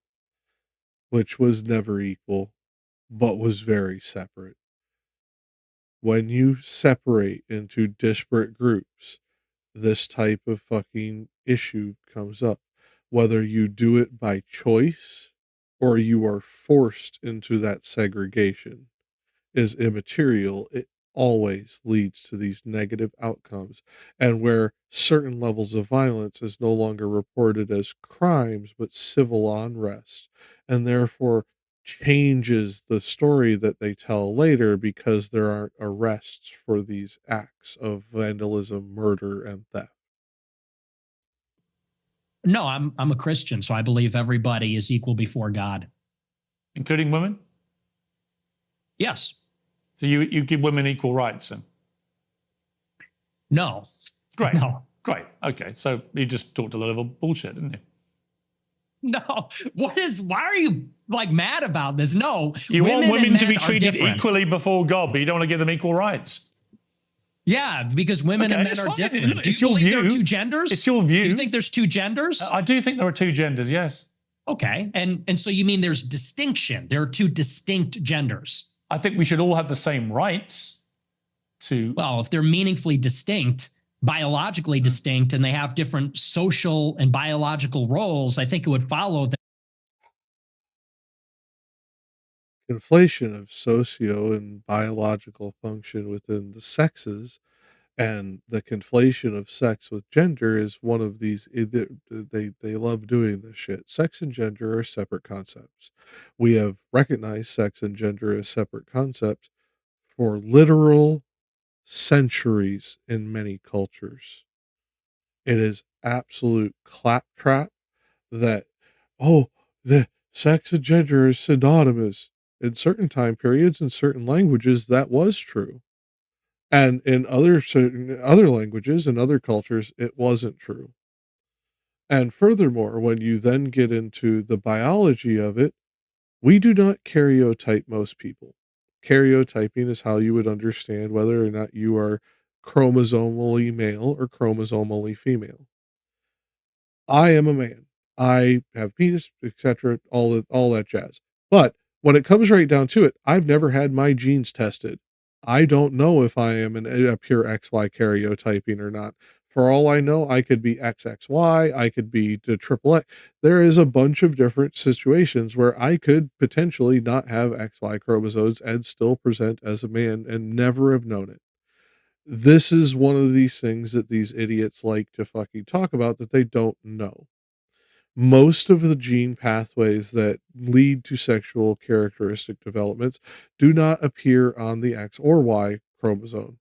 which was never equal, but was very separate. When you separate into disparate groups, this type of fucking issue comes up. Whether you do it by choice or you are forced into that segregation is immaterial. It always leads to these negative outcomes. And where certain levels of violence is no longer reported as crimes, but civil unrest, and therefore changes the story that they tell later because there aren't arrests for these acts of vandalism, murder, and theft. No, I'm a Christian, so I believe everybody is equal before God. Including women? Yes. So you give women equal rights then? No. Great. No. Great. Okay. So you just talked a lot of bullshit, didn't you? No. Why are you like mad about this? No. You want women to be treated equally before God, but you don't want to give them equal rights. Yeah, because women and men are different. Look, do you believe there are two genders? It's your view. Do you think there's two genders? I do think there are two genders, yes. Okay. And so you mean there's distinction. There are two distinct genders. I think we should all have the same rights to... Well, if they're meaningfully distinct, biologically distinct, and they have different social and biological roles, I think it would follow that. Conflation of socio and biological function within the sexes and the conflation of sex with gender is one of these. They love doing this shit. Sex and gender are separate concepts. We have recognized sex and gender as separate concepts for literal centuries in many cultures. It is absolute claptrap that, the sex and gender is synonymous. In certain time periods, in certain languages, that was true. And in other languages and other cultures, it wasn't true. And furthermore, when you then get into the biology of it, we do not karyotype most people. Karyotyping is how you would understand whether or not you are chromosomally male or chromosomally female. I am a man. I have a penis, etc., all that jazz. But when it comes right down to it, I've never had my genes tested. I don't know if I am a pure XY karyotyping or not. For all I know, I could be XXY, I could be the triple X. There is a bunch of different situations where I could potentially not have XY chromosomes and still present as a man and never have known it. This is one of these things that these idiots like to fucking talk about that they don't know. Most of the gene pathways that lead to sexual characteristic developments do not appear on the X or Y chromosome.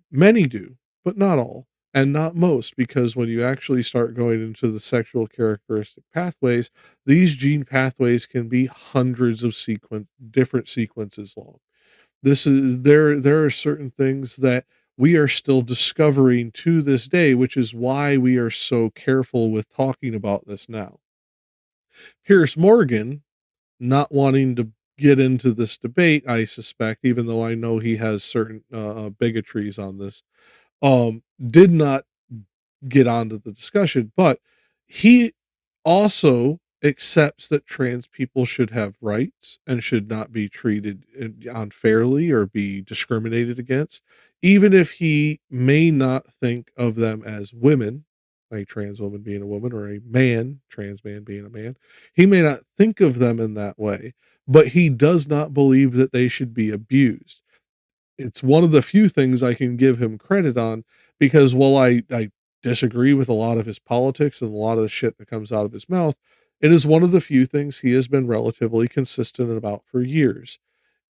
Many do, but not all, and not most, because when you actually start going into the sexual characteristic pathways, these gene pathways can be hundreds of different sequences long. There are certain things that we are still discovering to this day, which is why we are so careful with talking about this now. Piers Morgan, not wanting to get into this debate, I suspect, even though I know he has certain bigotries on this, did not get onto the discussion, but he also accepts that trans people should have rights and should not be treated unfairly or be discriminated against, even if he may not think of them as women, a trans woman being a woman, or a trans man being a man. He may not think of them in that way, but he does not believe that they should be abused. It's one of the few things I can give him credit on, because while I disagree with a lot of his politics and a lot of the shit that comes out of his mouth, it is one of the few things he has been relatively consistent about for years.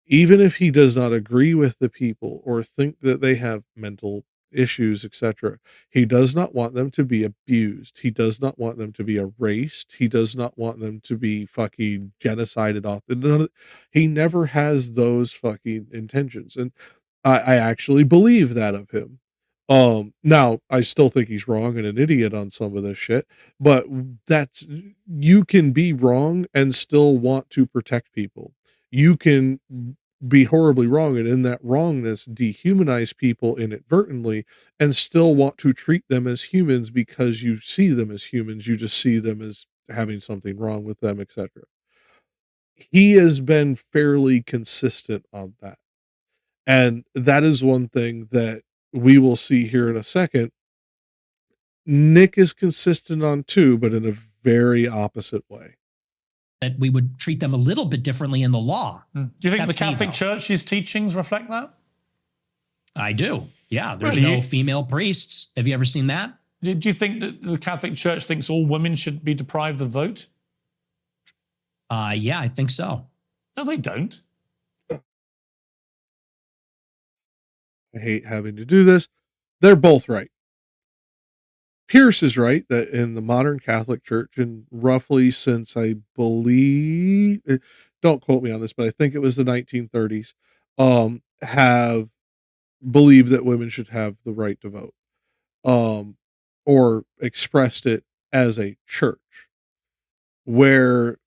Even if he does not agree with the people or think that they have mental issues, etc., he does not want them to be abused. He does not want them to be erased. He does not want them to be fucking genocided off. He never has those fucking intentions. And I actually believe that of him. Now I still think he's wrong and an idiot on some of this shit, but that's, you can be wrong and still want to protect people. You can be horribly wrong and in that wrongness dehumanize people inadvertently and still want to treat them as humans because you see them as humans. You just see them as having something wrong with them, etc. He has been fairly consistent on that. And that is one thing that we will see here in a second. Nick is consistent on too, but in a very opposite way. That we would treat them a little bit differently in the law. Do you think That's the Catholic me, though. Church's teachings reflect that? I do. Yeah, there's Really? no female priests. Have you ever seen that? Do you think that the Catholic Church thinks all women should be deprived of the vote? Yeah, I think so. No, they don't. I hate having to do this. They're both right. Pierce is right that in the modern Catholic Church, and roughly since I believe, don't quote me on this, but I think it was the 1930s, have believed that women should have the right to vote, or expressed it as a church. Where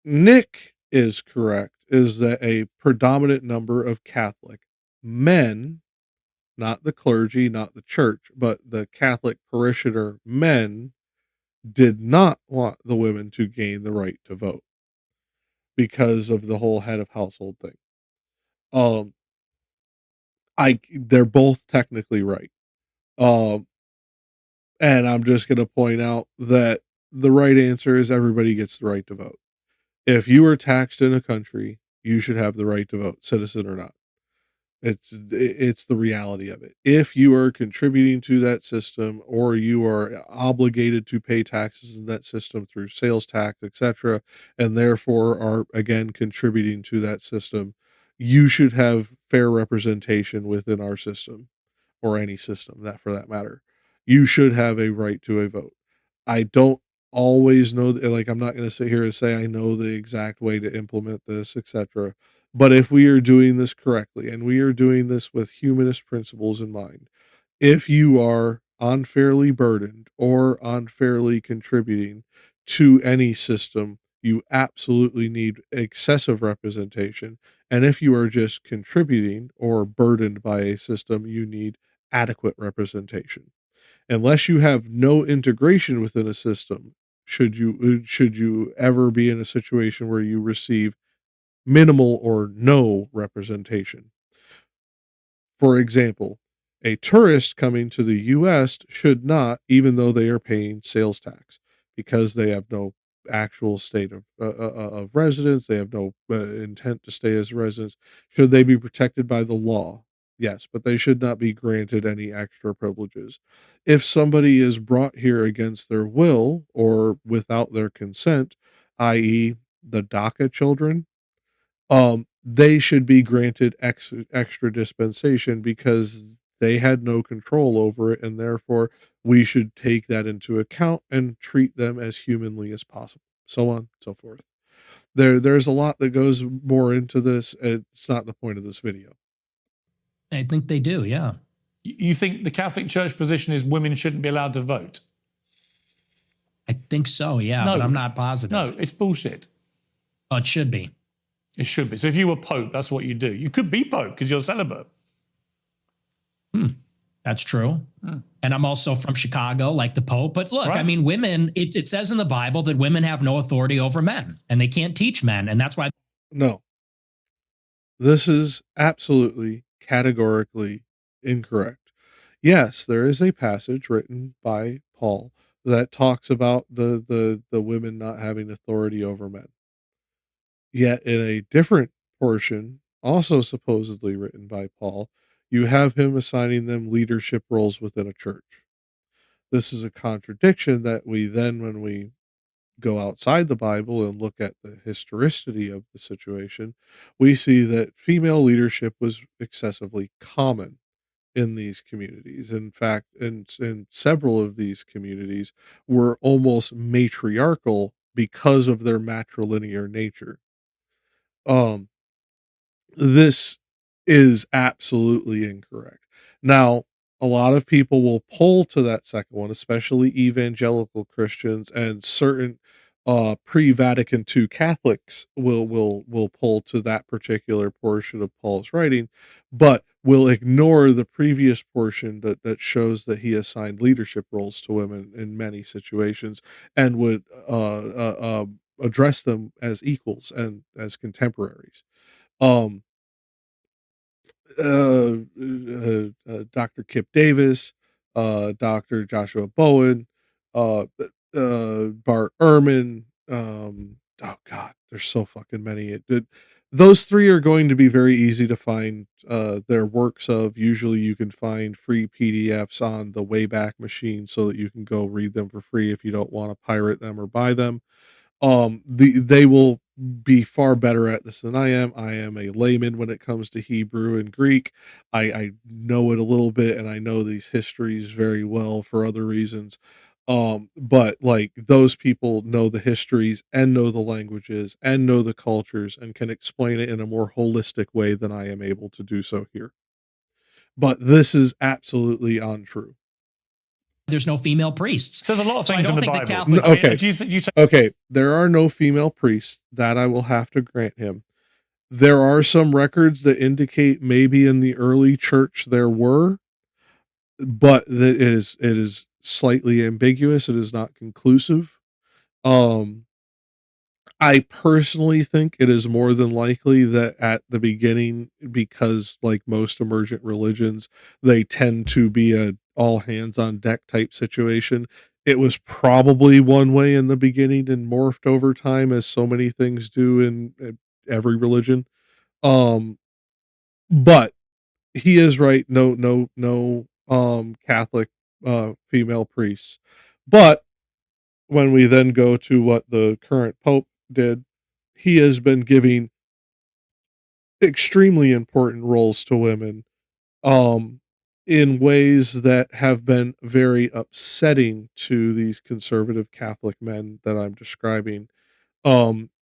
Nick is correct is that a predominant number of Catholic men, not the clergy, not the church, but the Catholic parishioner men, did not want the women to gain the right to vote because of the whole head of household thing. They're both technically right. And I'm just going to point out that the right answer is everybody gets the right to vote. If you are taxed in a country, you should have the right to vote, citizen or not. It's the reality of it. If you are contributing to that system, or you are obligated to pay taxes in that system through sales tax, etc., and therefore are again contributing to that system, you should have fair representation within our system, or any system that for that matter. You should have a right to a vote. I don't always know, like, I'm not going to sit here and say I know the exact way to implement this, etc. But if we are doing this correctly and we are doing this with humanist principles in mind, if you are unfairly burdened or unfairly contributing to any system, you absolutely need excessive representation. And if you are just contributing or burdened by a system, you need adequate representation. Unless you have no integration within a system, should you ever be in a situation where you receive minimal or no representation. For example, a tourist coming to the US should not, even though they are paying sales tax, because they have no actual state of residence, they have no intent to stay as residents. Should they be protected by the law? Yes, but they should not be granted any extra privileges. If somebody is brought here against their will or without their consent, i.e., the DACA children, they should be granted extra dispensation because they had no control over it, and therefore we should take that into account and treat them as humanly as possible. So on, so forth. There's a lot that goes more into this. It's not the point of this video. I think they do, yeah. You think the Catholic Church position is women shouldn't be allowed to vote? I think so, yeah, No. but I'm not positive. No, it's bullshit. Oh, it should be. It should be. So if you were Pope, that's what you do. You could be Pope because you're celibate. That's true. And I'm also from Chicago, like the Pope. But look, Right. I mean, women, it says in the Bible that women have no authority over men and they can't teach men. And that's why. No. This is absolutely categorically incorrect. Yes, there is a passage written by Paul that talks about the women not having authority over men. Yet in a different portion, also supposedly written by Paul, you have him assigning them leadership roles within a church. This is a contradiction that we then, when we go outside the Bible and look at the historicity of the situation, we see that female leadership was excessively common in these communities. In fact, in several of these communities were almost matriarchal because of their matrilinear nature. Um, this is absolutely incorrect. Now, a lot of people will pull to that second one, especially evangelical Christians and certain pre-Vatican II Catholics will pull to that particular portion of Paul's writing, but will ignore the previous portion that shows that he assigned leadership roles to women in many situations and would address them as equals and as contemporaries. Um, Dr. Kip Davis, Dr. Joshua Bowen, Bart Ehrman. Oh God, there's so fucking many. Those three are going to be very easy to find their works of. Usually you can find free PDFs on the Wayback Machine so that you can go read them for free if you don't want to pirate them or buy them. They will be far better at this than I am. I am a layman when it comes to Hebrew and Greek. I know it a little bit and I know these histories very well for other reasons. But like those people know the histories and know the languages and know the cultures and can explain it in a more holistic way than I am able to do so here. But this is absolutely untrue. There's no female priests. Says a lot of So I things in don't the think Bible. the Catholic. Okay. Okay, there are no female priests. That I will have to grant him. There are some records that indicate maybe in the early church there were, but it is slightly ambiguous. It is not conclusive. I personally think it is more than likely that at the beginning, because like most emergent religions, they tend to be a all hands on deck type situation. It was probably one way in the beginning and morphed over time as so many things do in every religion. Um, but he is right. No Catholic female priests. But when we then go to what the current pope did, he has been giving extremely important roles to women um in ways that have been very upsetting to these conservative Catholic men that I'm describing.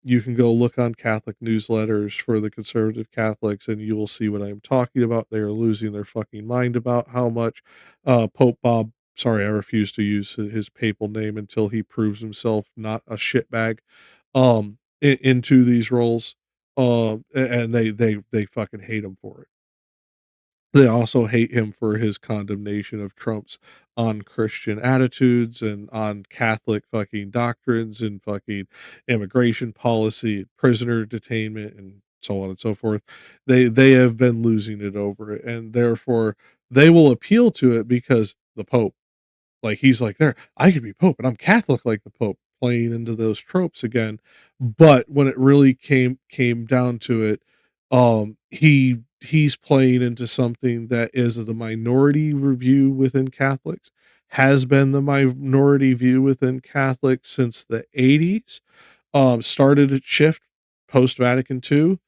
You can go look on Catholic newsletters for the conservative Catholics, and you will see what I'm talking about. They are losing their fucking mind about how much Pope Bob, sorry, I refuse to use his papal name until he proves himself not a shitbag, into these roles. And they fucking hate him for it. They also hate him for his condemnation of Trump's on Christian attitudes and on Catholic fucking doctrines and fucking immigration policy, prisoner detainment, and so on and so forth. They have been losing it over it, and therefore they will appeal to it because the Pope, like, he's like, there, I could be Pope and I'm Catholic like the Pope, playing into those tropes again. But when it really came down to it, he's playing into something that is the minority view within Catholics, has been the minority view within Catholics since the 80s, started to shift post Vatican II.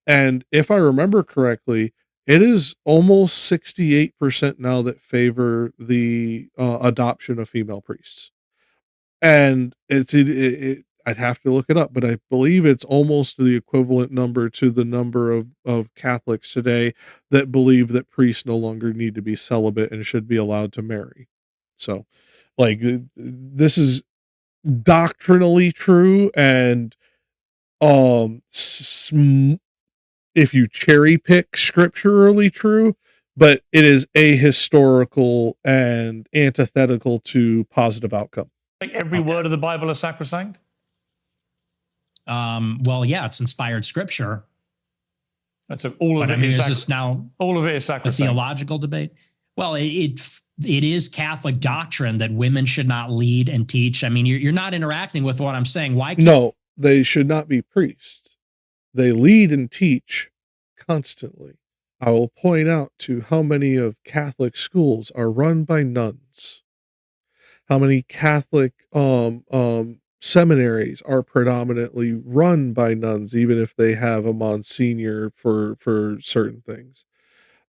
And if I remember correctly, it is almost 68% now that favor the adoption of female priests. And I'd have to look it up, but I believe it's almost the equivalent number to the number of Catholics today that believe that priests no longer need to be celibate and should be allowed to marry. So, like, this is doctrinally true, and if you cherry pick scripturally true, but it is ahistorical and antithetical to positive outcome. Like every word of the Bible is sacrosanct? Well, yeah, it's inspired scripture. That's all of it. Is this now all of it is a sacrosanct? theological debate? Well, it is Catholic doctrine that women should not lead and teach. I mean, you're not interacting with what I'm saying. Why? No, they should not be priests. They lead and teach constantly. I will point out to how many of Catholic schools are run by nuns. How many Catholic seminaries are predominantly run by nuns, even if they have a Monsignor for certain things.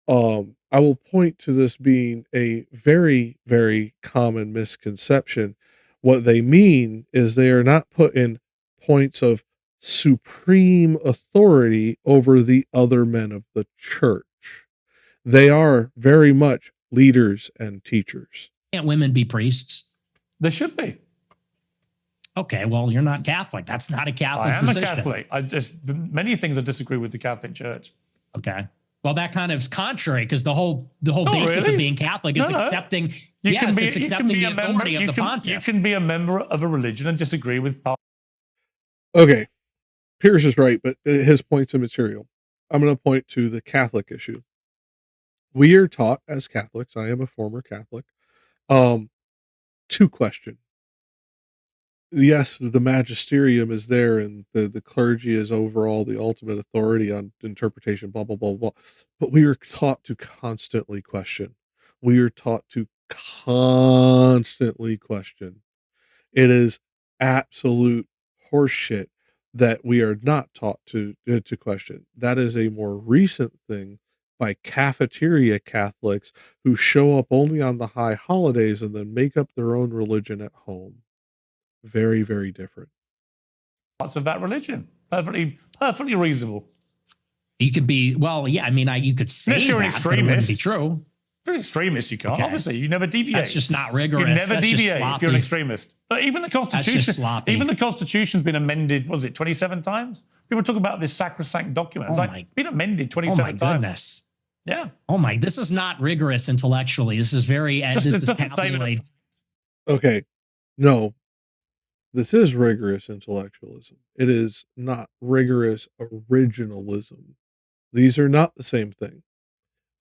I will point to this being a very, very common misconception. What they mean is they are not put in points of supreme authority over the other men of the church. They are very much leaders and teachers. Can't women be priests? They should be. Okay, well, you're not Catholic. That's not a Catholic position. I am a Catholic. I just many things I disagree with the Catholic Church. Okay. Well, that kind of is contrary because the whole basis of being Catholic is accepting. It's accepting the authority of the pontiff. You can be a member of a religion and disagree with. Okay, Piers is right, but his point's immaterial. I'm going to point to the Catholic issue. We are taught as Catholics, I am a former Catholic, to question. Yes, the magisterium is there and the clergy is overall the ultimate authority on interpretation, blah, blah, blah, blah. But we are taught to constantly question. We are taught to constantly question. It is absolute horseshit that we are not taught to question. That is a more recent thing by cafeteria Catholics who show up only on the high holidays and then make up their own religion at home. Very, very different. Parts of that religion. Perfectly reasonable. You could be, well, yeah, I mean, you could say unless you're an extremist. But it wouldn't be true. If you're an extremist, you can't. Okay. Obviously, you never deviate. That's just not rigorous. You never That's deviate if you're an extremist. But even the Constitution, even the Constitution's been amended. What was it, 27 times? People talk about this sacrosanct document. It's been amended 27 times. Oh my goodness. Yeah. Oh my, this is not rigorous intellectually. This is very. This is calculated. Okay, no. This is rigorous intellectualism. It is not rigorous originalism. These are not the same thing.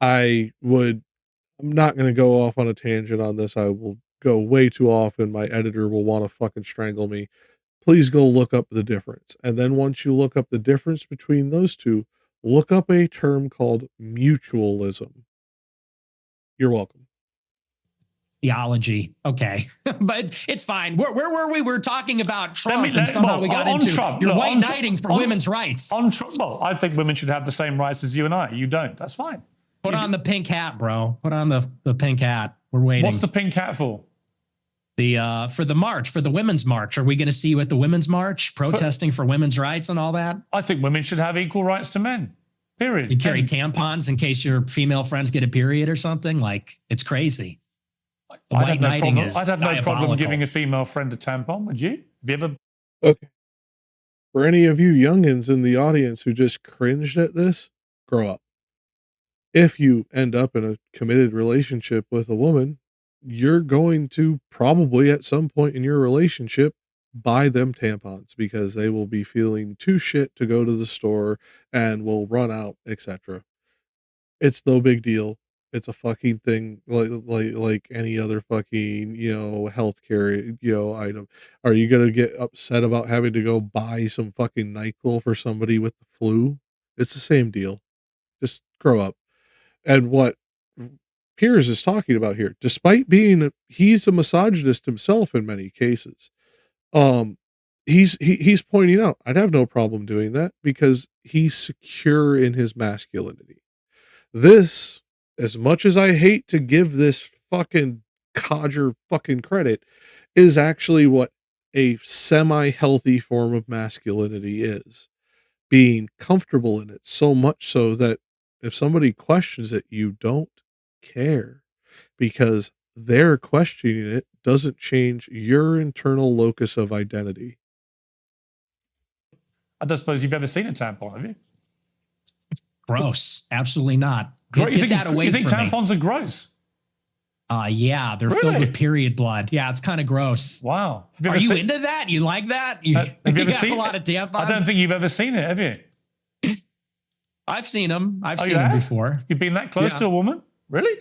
I'm not going to go off on a tangent on this. I will go way too off and my editor will want to fucking strangle me. Please go look up the difference. And then once you look up the difference between those two, look up a term called mutualism. You're welcome. Theology. Okay. But it's fine. Where were we? We're talking about Trump and somehow we got into Trump. You're white knighting for women's rights. Well, I think women should have the same rights as you and I. You don't. That's fine. Put on the pink hat, bro. Put on the pink hat. We're waiting. What's the pink hat for? for the march, for the women's march. Are we going to see you at the women's march protesting for women's rights and all that? I think women should have equal rights to men. Period. You carry tampons in case your female friends get a period or something? Like, it's crazy. The white knighting is I'd have no problem diabolical. giving a female friend a tampon, would you? Have you ever? Okay. For any of you youngins in the audience who just cringed at this, grow up. If you end up in a committed relationship with a woman, you're going to probably at some point in your relationship buy them tampons because they will be feeling too shit to go to the store and will run out, etc. It's no big deal. It's a fucking thing like any other fucking, healthcare, item. Are you going to get upset about having to go buy some fucking NyQuil for somebody with the flu? It's the same deal. Just grow up. And what Piers is talking about here, despite he's a misogynist himself in many cases. He's pointing out, I'd have no problem doing that because he's secure in his masculinity. This, as much as I hate to give this fucking codger fucking credit, is actually what a semi-healthy form of masculinity is. Being comfortable in it, so much so that if somebody questions it, you don't care because their questioning it doesn't change your internal locus of identity. I don't suppose you've ever seen a tampon, have you? Gross. Absolutely not. You Get that away think from me. tampons are gross? Yeah, they're filled with period blood. Yeah, it's kind of gross. Wow. Are you into that? You like that? You, have you ever got seen a lot of tampons? I don't think you've ever seen it, have you? I've seen them. I've Oh, seen you them have? before. You've been that close Yeah. to a woman? Really?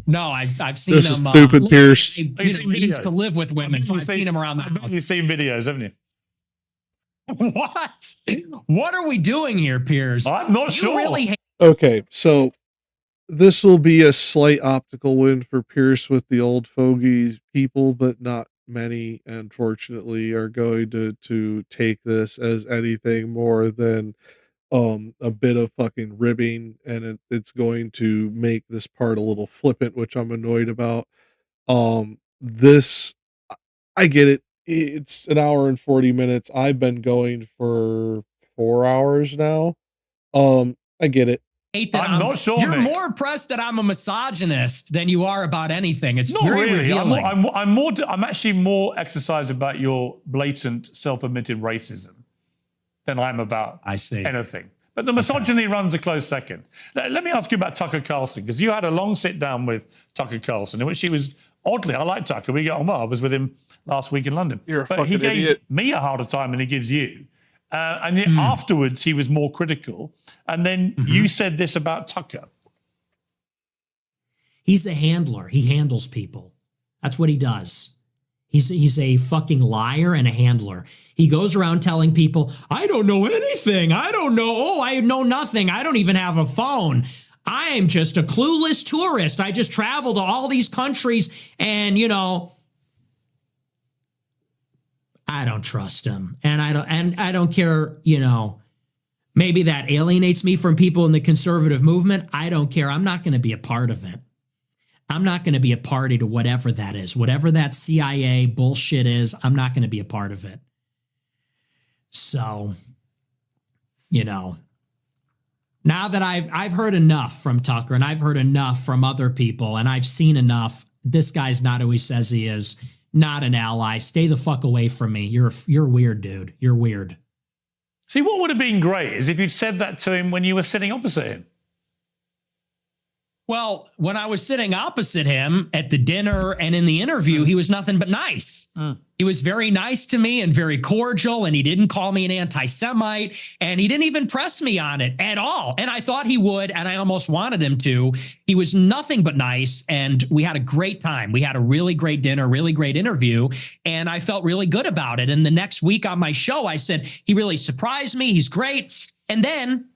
No, I've seen This them. is stupid, Pierce. He seen used videos? to live with women, so I've You've seen him around the I bet house. you've seen videos, haven't you? What? What are we doing here, Piers? I'm not You sure. really hate Okay, so this will be a slight optical win for Pierce with the old fogies people, but not many, unfortunately, are going to take this as anything more than a bit of fucking ribbing, and it's going to make this part a little flippant, which I'm annoyed about. This, I get it. It's an hour and 40 minutes. I've been going for 4 hours now. I get it. that. I'm not sure, You're Mick. more impressed that I'm a misogynist than you are about anything. It's Not very really. revealing. I'm actually more exercised about your blatant self-admitted racism than I'm about anything. But the misogyny runs a close second. Let me ask you about Tucker Carlson, because you had a long sit down with Tucker Carlson in which he was oddly, I like Tucker. We get on well. I was with him last week in London. You're a but fucking he gave idiot. me a harder time than he gives you. And then afterwards, he was more critical. And then you said this about Tucker. He's a handler. He handles people. That's what he does. He's a fucking liar and a handler. He goes around telling people, I don't know anything. I don't know. Oh, I know nothing. I don't even have a phone. I am just a clueless tourist. I just travel to all these countries and, I don't trust him. And I don't care, maybe that alienates me from people in the conservative movement. I don't care. I'm not going to be a part of it. I'm not going to be a party to whatever that is. Whatever that CIA bullshit is, I'm not going to be a part of it. So, now that I've heard enough from Tucker and I've heard enough from other people and I've seen enough, this guy's not who he says he is. Not an ally. Stay the fuck away from me. You're weird, dude. You're weird. See, what would have been great is if you'd said that to him when you were sitting opposite him. Well, when I was sitting opposite him at the dinner and in the interview, he was nothing but nice. He was very nice to me and very cordial, and he didn't call me an anti-Semite, and he didn't even press me on it at all. And I thought he would, and I almost wanted him to. He was nothing but nice, and we had a great time. We had a really great dinner, really great interview, and I felt really good about it. And the next week on my show, I said, he really surprised me. He's great. And then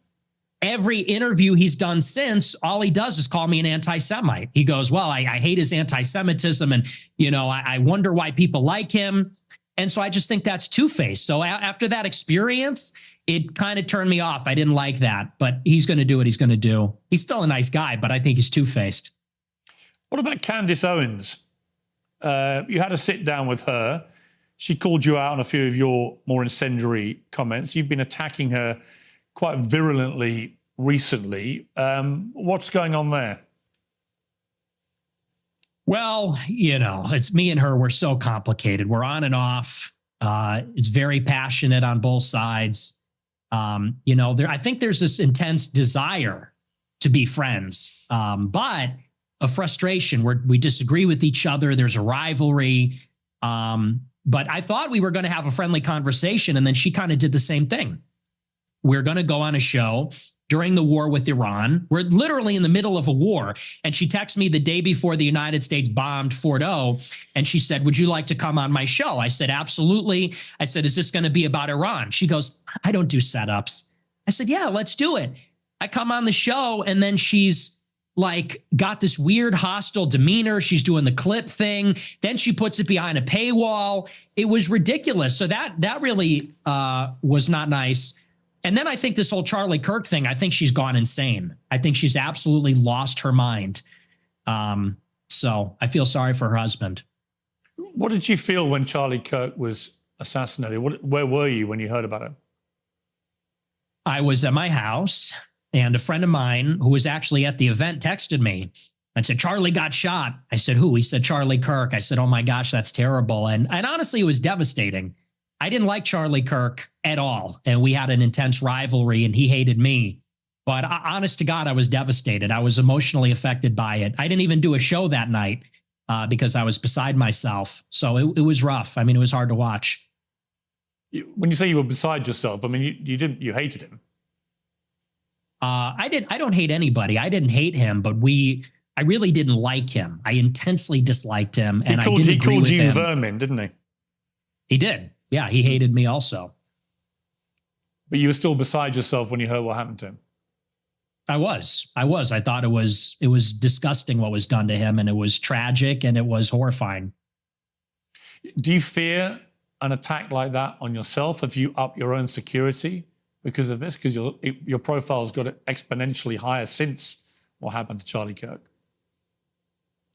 every interview he's done since, all he does is call me an anti-Semite. He goes, well, I hate his anti-Semitism. And, I wonder why people like him. And so I just think that's two-faced. So after that experience, it kind of turned me off. I didn't like that, but he's going to do what he's going to do. He's still a nice guy, but I think he's two-faced. What about Candace Owens? You had a sit down with her. She called you out on a few of your more incendiary comments. You've been attacking her quite virulently recently. What's going on there? Well, it's me and her. We're so complicated. We're on and off. It's very passionate on both sides. I think there's this intense desire to be friends, but a frustration where we disagree with each other. There's a rivalry. But I thought we were going to have a friendly conversation, and then she kind of did the same thing. We're going to go on a show during the war with Iran. We're literally in the middle of a war. And she texted me the day before the United States bombed Fort O. And she said, would you like to come on my show? I said, absolutely. I said, is this going to be about Iran? She goes, I don't do setups. I said, yeah, let's do it. I come on the show, and then she's like got this weird hostile demeanor. She's doing the clip thing. Then she puts it behind a paywall. It was ridiculous. So that really was not nice. And then I think this whole Charlie Kirk thing, I think she's gone insane. I think she's absolutely lost her mind. So I feel sorry for her husband. What did you feel when Charlie Kirk was assassinated? Where were you when you heard about it? I was at my house, and a friend of mine who was actually at the event texted me and said, Charlie got shot. I said, who? He said, Charlie Kirk. I said, oh my gosh, that's terrible. And honestly, it was devastating. I didn't like Charlie Kirk at all. And we had an intense rivalry, and he hated me. But honest to God, I was devastated. I was emotionally affected by it. I didn't even do a show that night because I was beside myself. So it was rough. I mean, it was hard to watch. When you say you were beside yourself, I mean, you hated him. I don't hate anybody. I didn't hate him, but I really didn't like him. I intensely disliked him, and I didn't agree with him. He called you vermin, didn't he? He did. Yeah, he hated me also. But you were still beside yourself when you heard what happened to him. I was. I thought it was disgusting what was done to him, and it was tragic, and it was horrifying. Do you fear an attack like that on yourself? Have you upped your own security because of this? Because your profile's got exponentially higher since what happened to Charlie Kirk.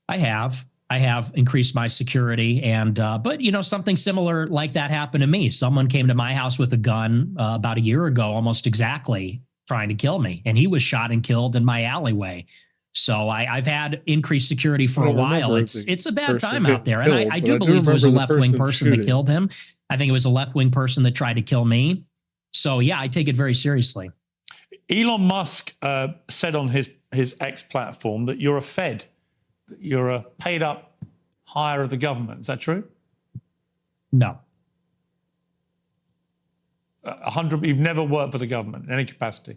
I have increased my security, but something similar like that happened to me. Someone came to my house with a gun about a year ago, almost exactly, trying to kill me, and he was shot and killed in my alleyway. So I've had increased security for a while. It's a bad time out there, and I do believe it was a left-wing person that killed him. I think it was a left-wing person that tried to kill me. So yeah, I take it very seriously. Elon Musk said on his X platform that you're a Fed. You're a paid-up hire of the government. Is that true? No. 100. You've never worked for the government in any capacity.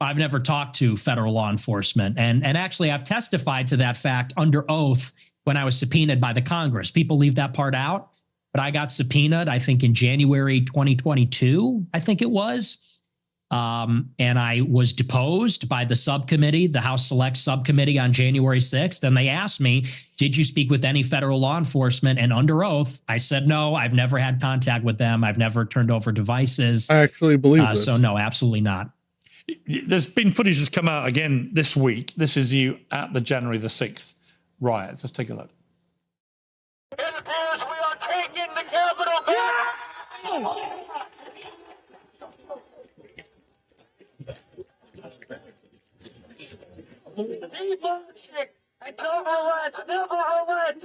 I've never talked to federal law enforcement, and actually, I've testified to that fact under oath when I was subpoenaed by the Congress. People leave that part out, but I got subpoenaed, I think, in January 2022. I think it was. And I was deposed by the subcommittee, the House Select Subcommittee, on January 6th. And they asked me, did you speak with any federal law enforcement? And under oath, I said, no, I've never had contact with them. I've never turned over devices. I actually believe this. So no, absolutely not. There's been footage that's come out again this week. This is you at the January the 6th riots. Let's take a look. It appears we are taking the Capitol back. It's overrun, never relax.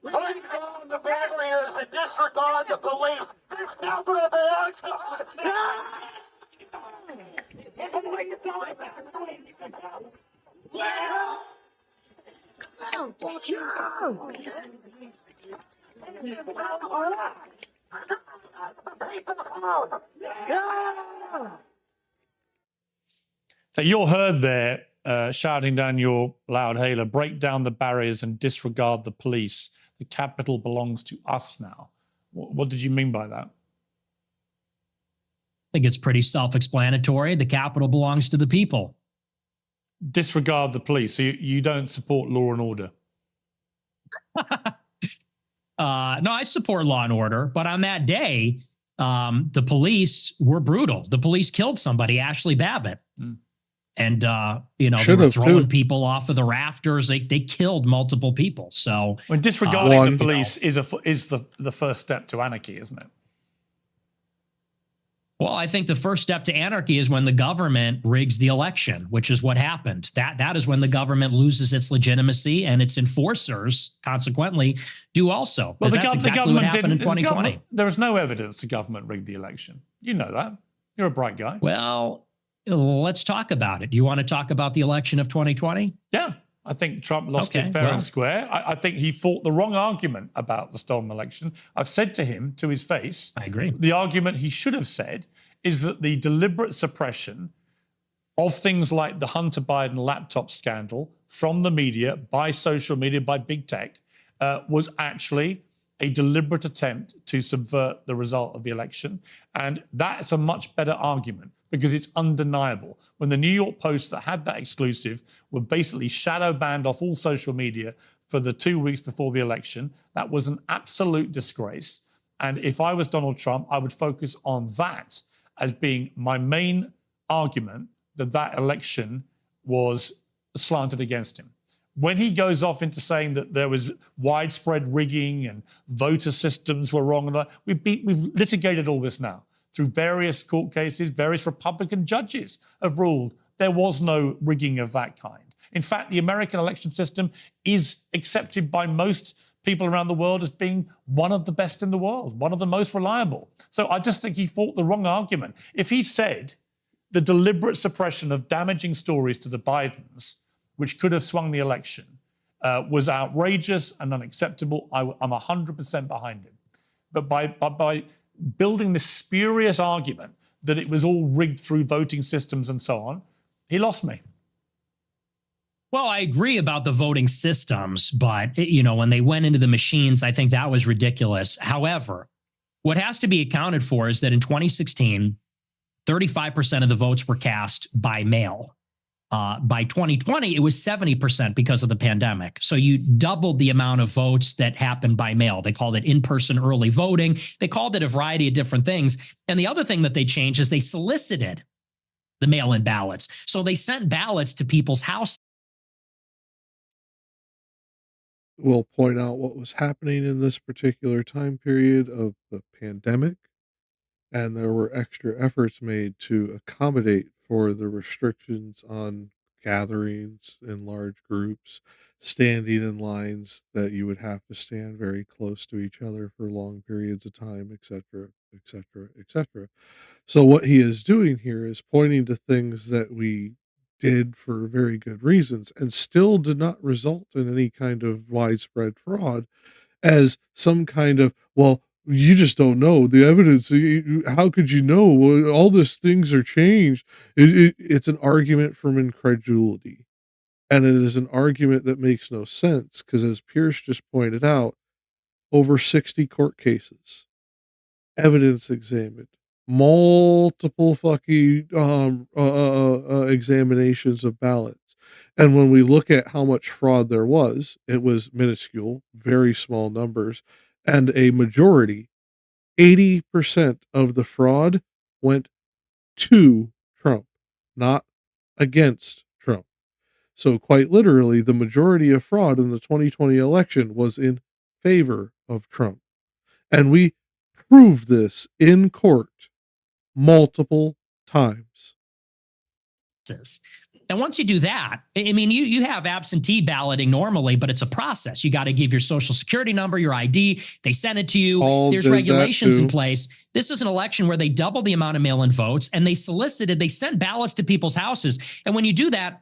Break down the barriers and disregard the police. This Capitol belongs to us. Now you're heard there shouting down your loud hailer, break down the barriers and disregard the police. The Capitol belongs to us now. What did you mean by that? I think it's pretty self-explanatory. The Capitol belongs to the people. Disregard the police. So you don't support law and order? No, I support law and order. But on that day, the police were brutal. The police killed somebody, Ashley Babbitt. And, they were throwing people off of the rafters. They killed multiple people. So when disregarding the police is the first step to anarchy, isn't it? Well, I think the first step to anarchy is when the government rigs the election, which is what happened. That is when the government loses its legitimacy, and its enforcers, consequently, do also. Well, that's exactly what happened in 2020. There is no evidence the government rigged the election. You know that. You're a bright guy. Well, let's talk about it. Do you want to talk about the election of 2020? Yeah. I think Trump lost it fair and square. I think he fought the wrong argument about the stolen election. I've said to him, to his face, I agree. The argument he should have said is that the deliberate suppression of things like the Hunter Biden laptop scandal from the media, by social media, by big tech, was actually a deliberate attempt to subvert the result of the election. And that's a much better argument, because it's undeniable. When the New York Post that had that exclusive were basically shadow banned off all social media for the 2 weeks before the election, that was an absolute disgrace. And if I was Donald Trump, I would focus on that as being my main argument that that election was slanted against him. When he goes off into saying that there was widespread rigging and voter systems were wrong, we've litigated all this now. Through various court cases, various Republican judges have ruled there was no rigging of that kind. In fact, the American election system is accepted by most people around the world as being one of the best in the world, one of the most reliable. So I just think he fought the wrong argument. If he said the deliberate suppression of damaging stories to the Bidens, which could have swung the election, was outrageous and unacceptable, I'm 100% behind him. But by building this spurious argument that it was all rigged through voting systems and so on, he lost me. Well, I agree about the voting systems, but, when they went into the machines, I think that was ridiculous. However, what has to be accounted for is that in 2016, 35% of the votes were cast by mail. By 2020, it was 70% because of the pandemic. So you doubled the amount of votes that happened by mail. They called it in-person early voting. They called it a variety of different things. And the other thing that they changed is they solicited the mail-in ballots. So they sent ballots to people's houses. We'll point out what was happening in this particular time period of the pandemic, and there were extra efforts made to accommodate for the restrictions on gatherings in large groups, standing in lines that you would have to stand very close to each other for long periods of time, etc., etc., etc. So what he is doing here is pointing to things that we did for very good reasons and still did not result in any kind of widespread fraud as some kind of, well, you just don't know the evidence. How could you know? Well, all these things are changed. It's an argument from incredulity. And it is an argument that makes no sense because, as Piers just pointed out, over 60 court cases, evidence examined, multiple fucking examinations of ballots. And when we look at how much fraud there was, it was minuscule, very small numbers. And a majority, 80% of the fraud went to Trump, not against Trump. So quite literally, the majority of fraud in the 2020 election was in favor of Trump. And we proved this in court multiple times. And once you do that, I mean, you have absentee balloting normally, but it's a process. You got to give your social security number, your ID. They send it to you. There's regulations in place. This is an election where they double the amount of mail-in votes, and they sent ballots to people's houses. And when you do that,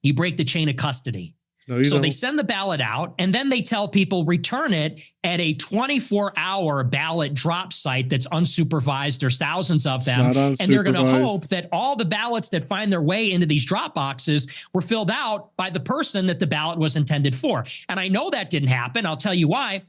you break the chain of custody. No, so they send the ballot out, and then they tell people return it at a 24-hour ballot drop site that's unsupervised. There's thousands of them. And they're going to hope that all the ballots that find their way into these drop boxes were filled out by the person that the ballot was intended for. And I know that didn't happen. I'll tell you why.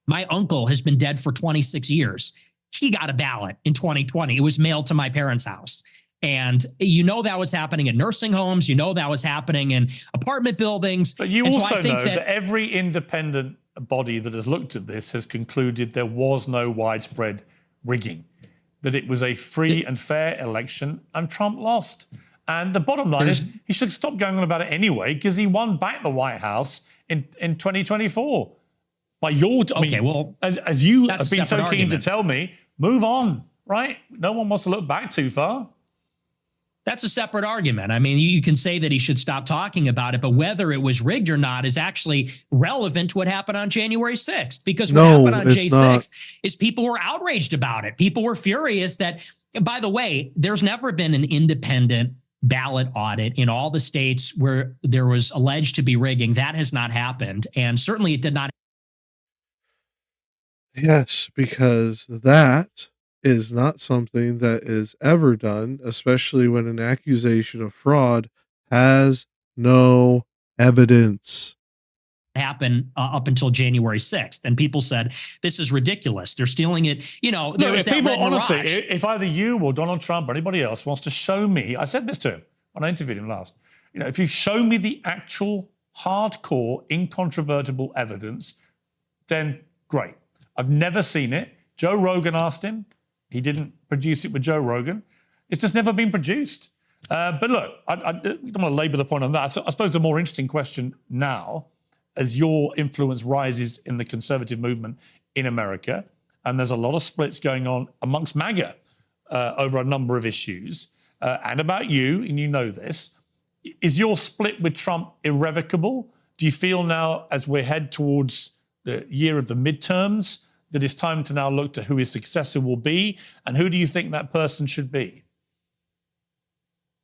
My uncle has been dead for 26 years. He got a ballot in 2020. It was mailed to my parents' house. And that was happening in nursing homes. That was happening in apartment buildings. But you also know that every independent body that has looked at this has concluded there was no widespread rigging, that it was a free and fair election, and Trump lost. And the bottom line is he should stop going on about it anyway, because he won back the White House in 2024. By your, as you have been so keen to tell me, move on, right? No one wants to look back too far. That's a separate argument. I mean, you can say that he should stop talking about it, but whether it was rigged or not is actually relevant to what happened on January 6th. Because what happened on J6 is people were outraged about it. People were furious that, by the way, there's never been an independent ballot audit in all the states where there was alleged to be rigging. That has not happened. And certainly it did not. Yes, because that is not something that is ever done, especially when an accusation of fraud has no evidence. Happen up until January 6th. And people said, this is ridiculous. They're stealing it. You know, no, if people, honestly, if either you or Donald Trump or anybody else wants to show me, I said this to him when I interviewed him last, you know, if you show me the actual hardcore, incontrovertible evidence, then great. I've never seen it. Joe Rogan asked him. He didn't produce it with Joe Rogan. It's just never been produced. But look, I don't want to labor the point on that. So I suppose the more interesting question now, as your influence rises in the conservative movement in America, and there's a lot of splits going on amongst MAGA over a number of issues, and about you, and you know this, is your split with Trump irrevocable? Do you feel now, as we head towards the year of the midterms, that it's time to now look to who his successor will be, and who do you think that person should be?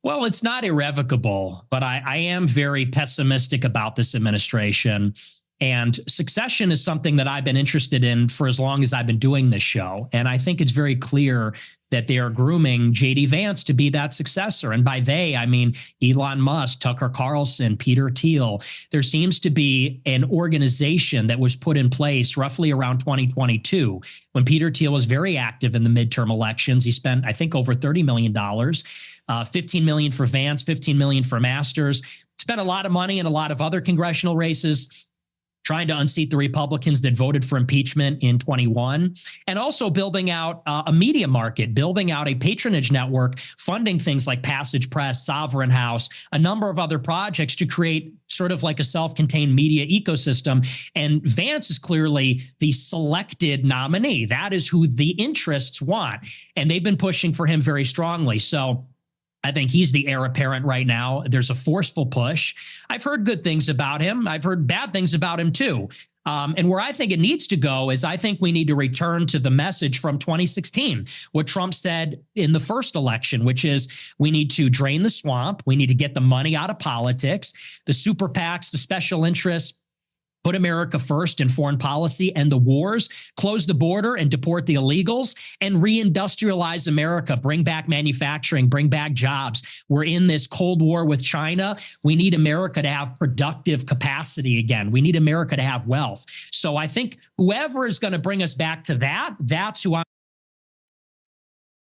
Well, it's not irrevocable, but I am very pessimistic about this administration. And succession is something that I've been interested in for as long as I've been doing this show. And I think it's very clear that they are grooming J.D. Vance to be that successor. And by they, I mean Elon Musk, Tucker Carlson, Peter Thiel. There seems to be an organization that was put in place roughly around 2022 when Peter Thiel was very active in the midterm elections. He spent, I think, over $30 million, $15 million for Vance, $15 million for Masters, spent a lot of money in a lot of other congressional races, trying to unseat the Republicans that voted for impeachment in 21, and also building out a media market, building out a patronage network, funding things like Passage Press, Sovereign House, a number of other projects to create sort of like a self-contained media ecosystem. And Vance is clearly the selected nominee. That is who the interests want. And they've been pushing for him very strongly. So I think he's the heir apparent right now. There's a forceful push. I've heard good things about him. I've heard bad things about him too. And where I think it needs to go is I think we need to return to the message from 2016, what Trump said in the first election, which is we need to drain the swamp. We need to get the money out of politics, the super PACs, the special interests, put America first in foreign policy and the wars, close the border and deport the illegals, and reindustrialize America, bring back manufacturing, bring back jobs. We're in this Cold War with China. We need America to have productive capacity again. We need America to have wealth. So I think whoever is going to bring us back to that, that's who I'm.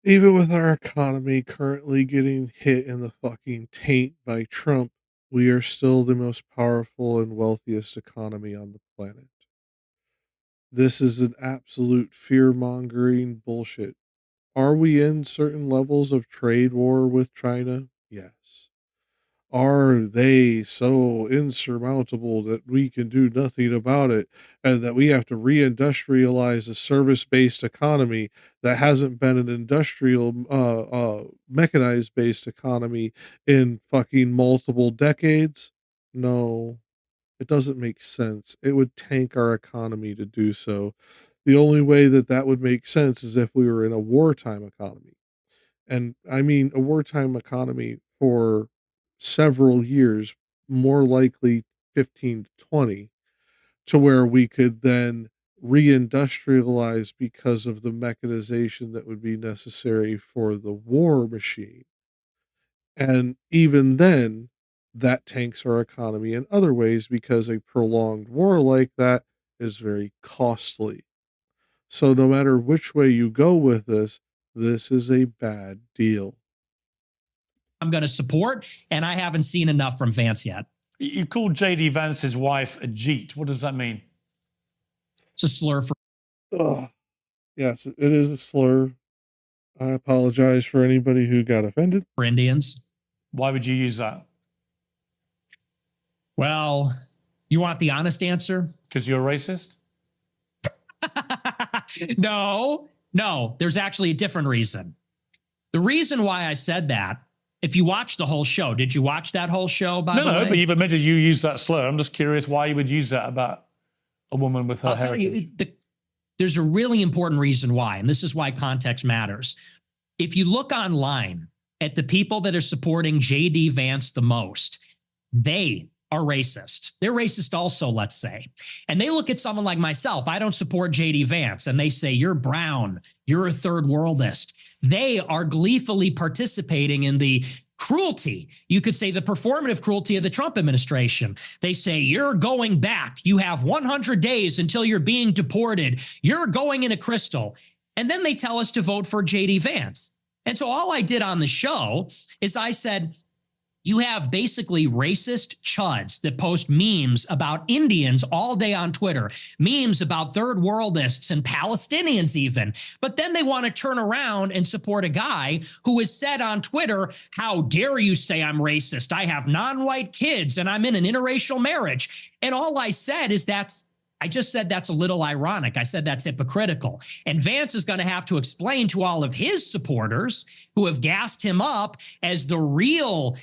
Even with our economy currently getting hit in the fucking taint by Trump, we are still the most powerful and wealthiest economy on the planet. This is an absolute fear-mongering bullshit. Are we in certain levels of trade war with China? Yes. Are they so insurmountable that we can do nothing about it and that we have to reindustrialize a service-based economy that hasn't been an industrial, mechanized-based economy in fucking multiple decades? No, it doesn't make sense. It would tank our economy to do so. The only way that that would make sense is if we were in a wartime economy. And I mean a wartime economy for several years, more likely 15 to 20, to where we could then reindustrialize because of the mechanization that would be necessary for the war machine. And even then, that tanks our economy in other ways because a prolonged war like that is very costly. So no matter which way you go with this is a bad deal. I'm going to support, and I haven't seen enough from Vance yet. You called J.D. Vance's wife a Jeet. What does that mean? It's a slur for. Yes, it is a slur. I apologize for anybody who got offended. For Indians. Why would you use that? Well, you want the honest answer? Because you're a racist? No, there's actually a different reason. The reason why I said that, if you watch the whole show, did you watch that whole show, by the way? No, but you've admitted you use that slur. I'm just curious why you would use that about a woman with her heritage. There's a really important reason why, and this is why context matters. If you look online at the people that are supporting J.D. Vance the most, they are racist. They're racist also, let's say. And they look at someone like myself. I don't support J.D. Vance. And they say, you're brown. You're a third worldist. They are gleefully participating in the cruelty. You could say the performative cruelty of the Trump administration. They say, you're going back. You have 100 days until you're being deported. You're going in a crystal. And then they tell us to vote for J.D. Vance. And so all I did on the show is I said, you have basically racist chuds that post memes about Indians all day on Twitter, memes about third worldists and Palestinians even. But then they want to turn around and support a guy who has said on Twitter, how dare you say I'm racist? I have non-white kids and I'm in an interracial marriage. And all I said is I just said that's a little ironic. I said that's hypocritical. And Vance is going to have to explain to all of his supporters who have gassed him up as the real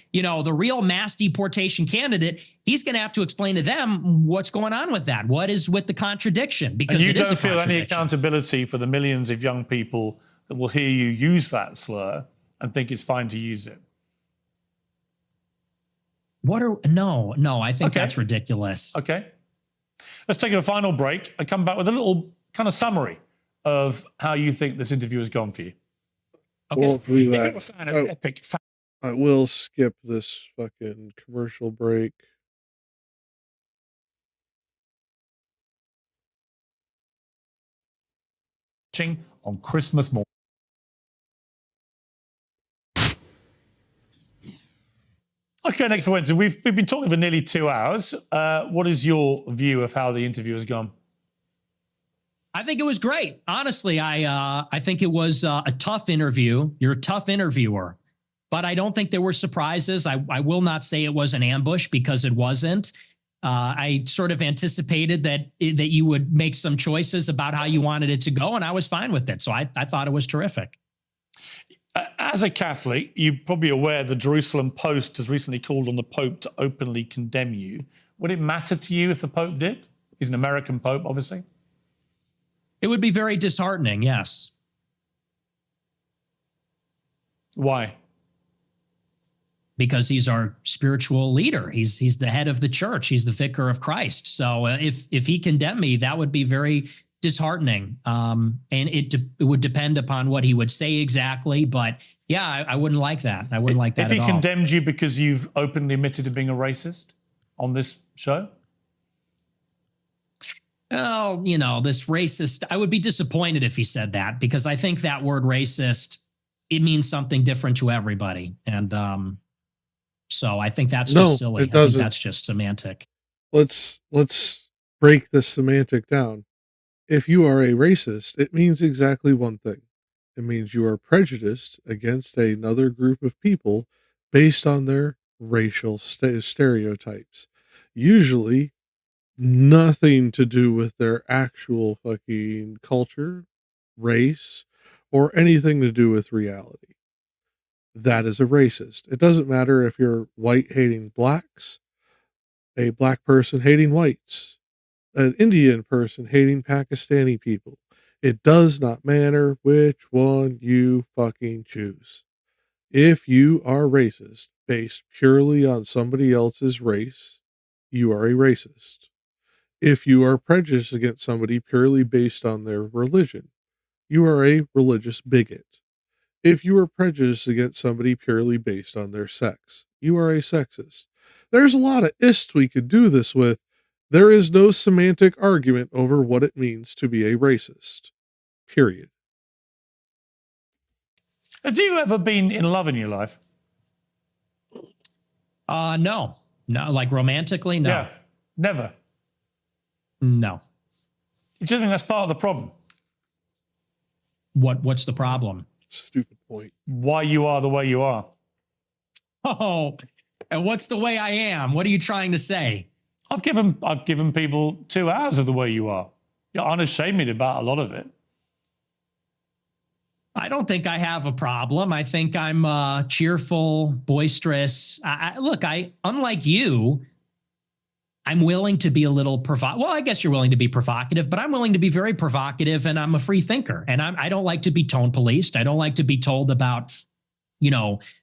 mass deportation candidate. He's going to have to explain to them what's going on with that. What is with the contradiction? Because and you don't feel any accountability for the millions of young people that will hear you use that slur and think it's fine to use it. No, I think that's ridiculous. Okay. Let's take a final break and come back with a little kind of summary of how you think this interview has gone for you. Okay. Well, if you're a fan of epic I will skip this fucking commercial break. On Christmas morning. Okay, next for Wednesday. We've been talking for nearly 2 hours. What is your view of how the interview has gone? I think it was great. Honestly, I think it was a tough interview. You're a tough interviewer, but I don't think there were surprises. I will not say it was an ambush because it wasn't. I sort of anticipated that you would make some choices about how you wanted it to go, and I was fine with it. So I thought it was terrific. As a Catholic, you're probably aware the Jerusalem Post has recently called on the Pope to openly condemn you. Would it matter to you if the Pope did? He's an American Pope, obviously. It would be very disheartening, yes. Why? Because he's our spiritual leader. He's the head of the church. He's the vicar of Christ. So if he condemned me, that would be very disheartening. And it would depend upon what he would say exactly. But yeah, I wouldn't like that. I wouldn't like that at all. If he condemned you because you've openly admitted to being a racist on this show? Oh, this racist. I would be disappointed if he said that, because I think that word racist, it means something different to everybody. And so I think that's just silly. It doesn't. I think that's just semantic. Let's break the semantic down. If you are a racist, it means exactly one thing. It means you are prejudiced against another group of people based on their racial stereotypes. Usually nothing to do with their actual fucking culture, race, or anything to do with reality. That is a racist. It doesn't matter if you're white hating blacks, a black person hating whites, an Indian person hating Pakistani people. It does not matter which one you fucking choose. If you are racist based purely on somebody else's race, you are a racist. If you are prejudiced against somebody purely based on their religion, you are a religious bigot. If you are prejudiced against somebody purely based on their sex, you are a sexist. There's a lot of ists we could do this with. There is no semantic argument over what it means to be a racist. Period. Have you ever been in love in your life? No, like romantically, no. Yeah, never. No. You just think that's part of the problem? What's the problem? Stupid point. Why you are the way you are. Oh, and what's the way I am? What are you trying to say? I've given people 2 hours of the way you are. You're unashamed about a lot of it. I don't think I have a problem. I think I'm cheerful, boisterous. Look, unlike you, I'm willing to be a little provocative. Well, I guess you're willing to be provocative, but I'm willing to be very provocative, and I'm a free thinker. And I don't like to be tone policed. I don't like to be told about,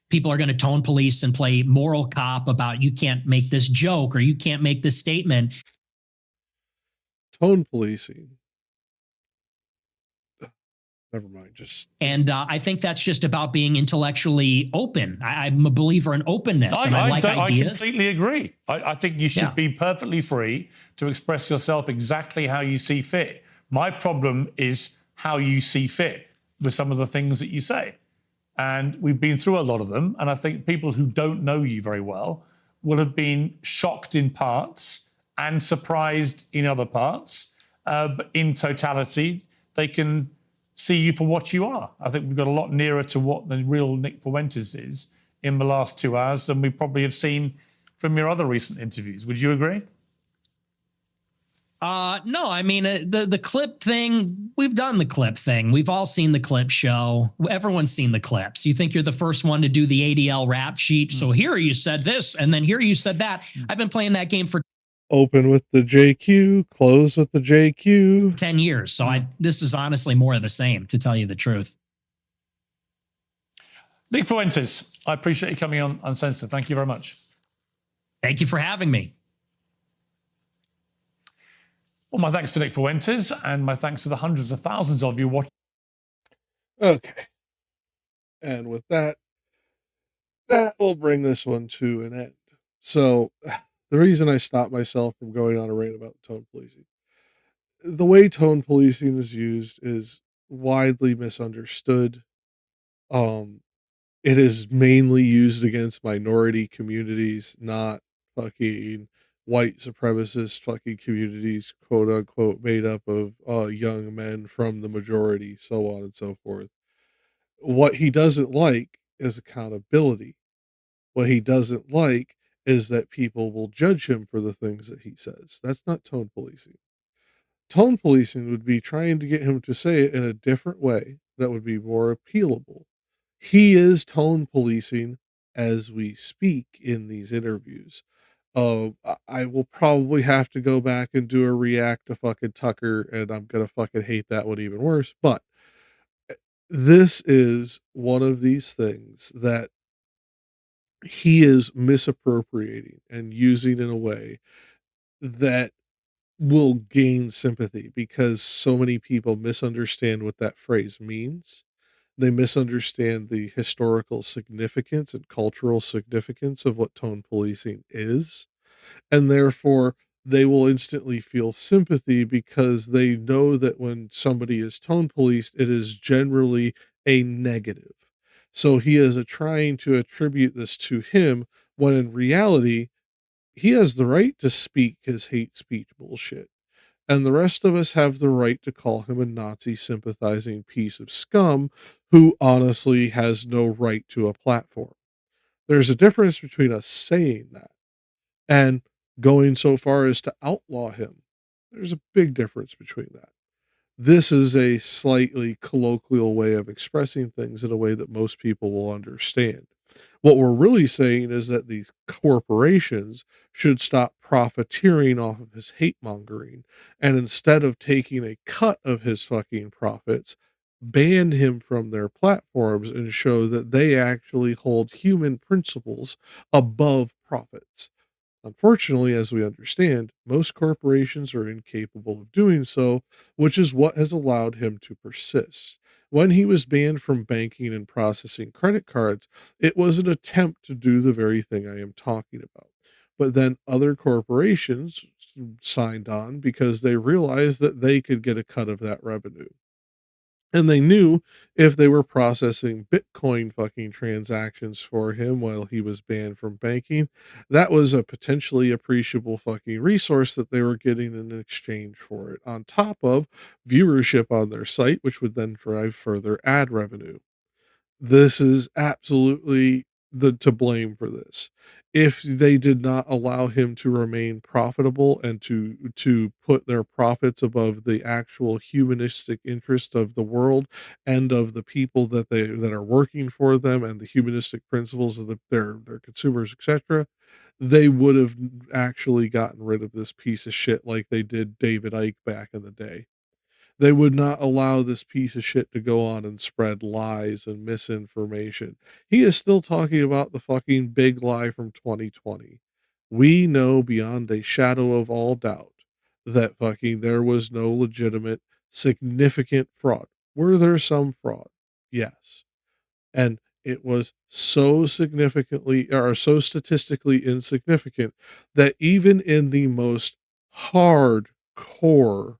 people are going to tone police and play moral cop about you can't make this joke or you can't make this statement. Tone policing. Never mind. And I think that's just about being intellectually open. I'm a believer in openness, and I like ideas. I completely agree. I think you should be perfectly free to express yourself exactly how you see fit. My problem is how you see fit with some of the things that you say. And we've been through a lot of them. And I think people who don't know you very well will have been shocked in parts and surprised in other parts. But in totality, they can see you for what you are. I think we've got a lot nearer to what the real Nick Fuentes is in the last 2 hours than we probably have seen from your other recent interviews. Would you agree? No, I mean, the clip thing, we've done the clip thing. We've all seen the clip show. Everyone's seen the clips. You think you're the first one to do the ADL rap sheet. So here you said this, and then here you said that. I've been playing that game for open with the JQ, close with the JQ. 10 years. So this is honestly more of the same, to tell you the truth. Nick Fuentes, I appreciate you coming on Uncensored. Thank you very much. Thank you for having me. Well, my thanks to Nick Fuentes, and my thanks to the hundreds of thousands of you watching. Okay. And with that will bring this one to an end. So the reason I stopped myself from going on a rant about tone policing, the way tone policing is used is widely misunderstood. It is mainly used against minority communities, not fucking white supremacist fucking communities, quote unquote, made up of young men from the majority, so on and so forth. What he doesn't like is accountability. What he doesn't like is that people will judge him for the things that he says. That's not tone policing. Tone policing would be trying to get him to say it in a different way that would be more appealable. He is tone policing as we speak in these interviews. I will probably have to go back and do a react to fucking Tucker, and I'm gonna fucking hate that one even worse. But this is one of these things that he is misappropriating and using in a way that will gain sympathy because so many people misunderstand what that phrase means. They misunderstand the historical significance and cultural significance of what tone policing is. And therefore, they will instantly feel sympathy because they know that when somebody is tone policed, it is generally a negative. So he is trying to attribute this to him when in reality, he has the right to speak his hate speech bullshit. And the rest of us have the right to call him a Nazi sympathizing piece of scum who honestly has no right to a platform. There's a difference between us saying that and going so far as to outlaw him. There's a big difference between that. This is a slightly colloquial way of expressing things in a way that most people will understand. What we're really saying is that these corporations should stop profiteering off of his hate mongering, and instead of taking a cut of his fucking profits, ban him from their platforms and show that they actually hold human principles above profits. Unfortunately, as we understand, most corporations are incapable of doing so, which is what has allowed him to persist. When he was banned from banking and processing credit cards, it was an attempt to do the very thing I am talking about. But then other corporations signed on because they realized that they could get a cut of that revenue. And they knew if they were processing Bitcoin fucking transactions for him while he was banned from banking, that was a potentially appreciable fucking resource that they were getting in exchange for it, on top of viewership on their site, which would then drive further ad revenue. This is absolutely to blame for this. If they did not allow him to remain profitable and to put their profits above the actual humanistic interest of the world and of the people that are working for them and the humanistic principles of their consumers, etc., they would have actually gotten rid of this piece of shit like they did David Icke back in the day. They would not allow this piece of shit to go on and spread lies and misinformation. He is still talking about the fucking big lie from 2020. We know beyond a shadow of all doubt that fucking there was no legitimate, significant fraud. Were there some fraud? Yes. And it was so significantly or so statistically insignificant that even in the most hardcore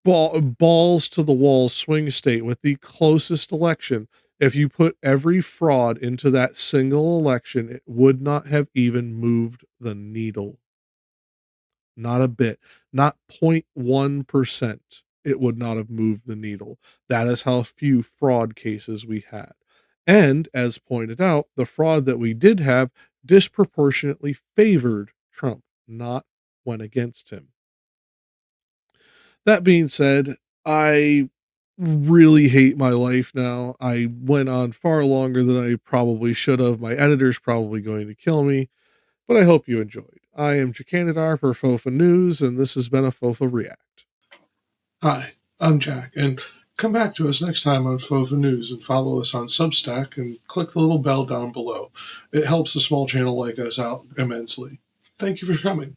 balls to the wall swing state with the closest election, if you put every fraud into that single election, it would not have even moved the needle. Not a bit. Not 0.1%. It would not have moved the needle. That is how few fraud cases we had. And as pointed out, the fraud that we did have disproportionately favored Trump, not went against him. That being said, I really hate my life now. I went on far longer than I probably should have. My editor's probably going to kill me, but I hope you enjoyed. I am Jakk for FOFANews, and this has been a FOFA React. Hi, I'm Jakk, and come back to us next time on FOFANews and follow us on Substack and click the little bell down below. It helps a small channel like us out immensely. Thank you for coming.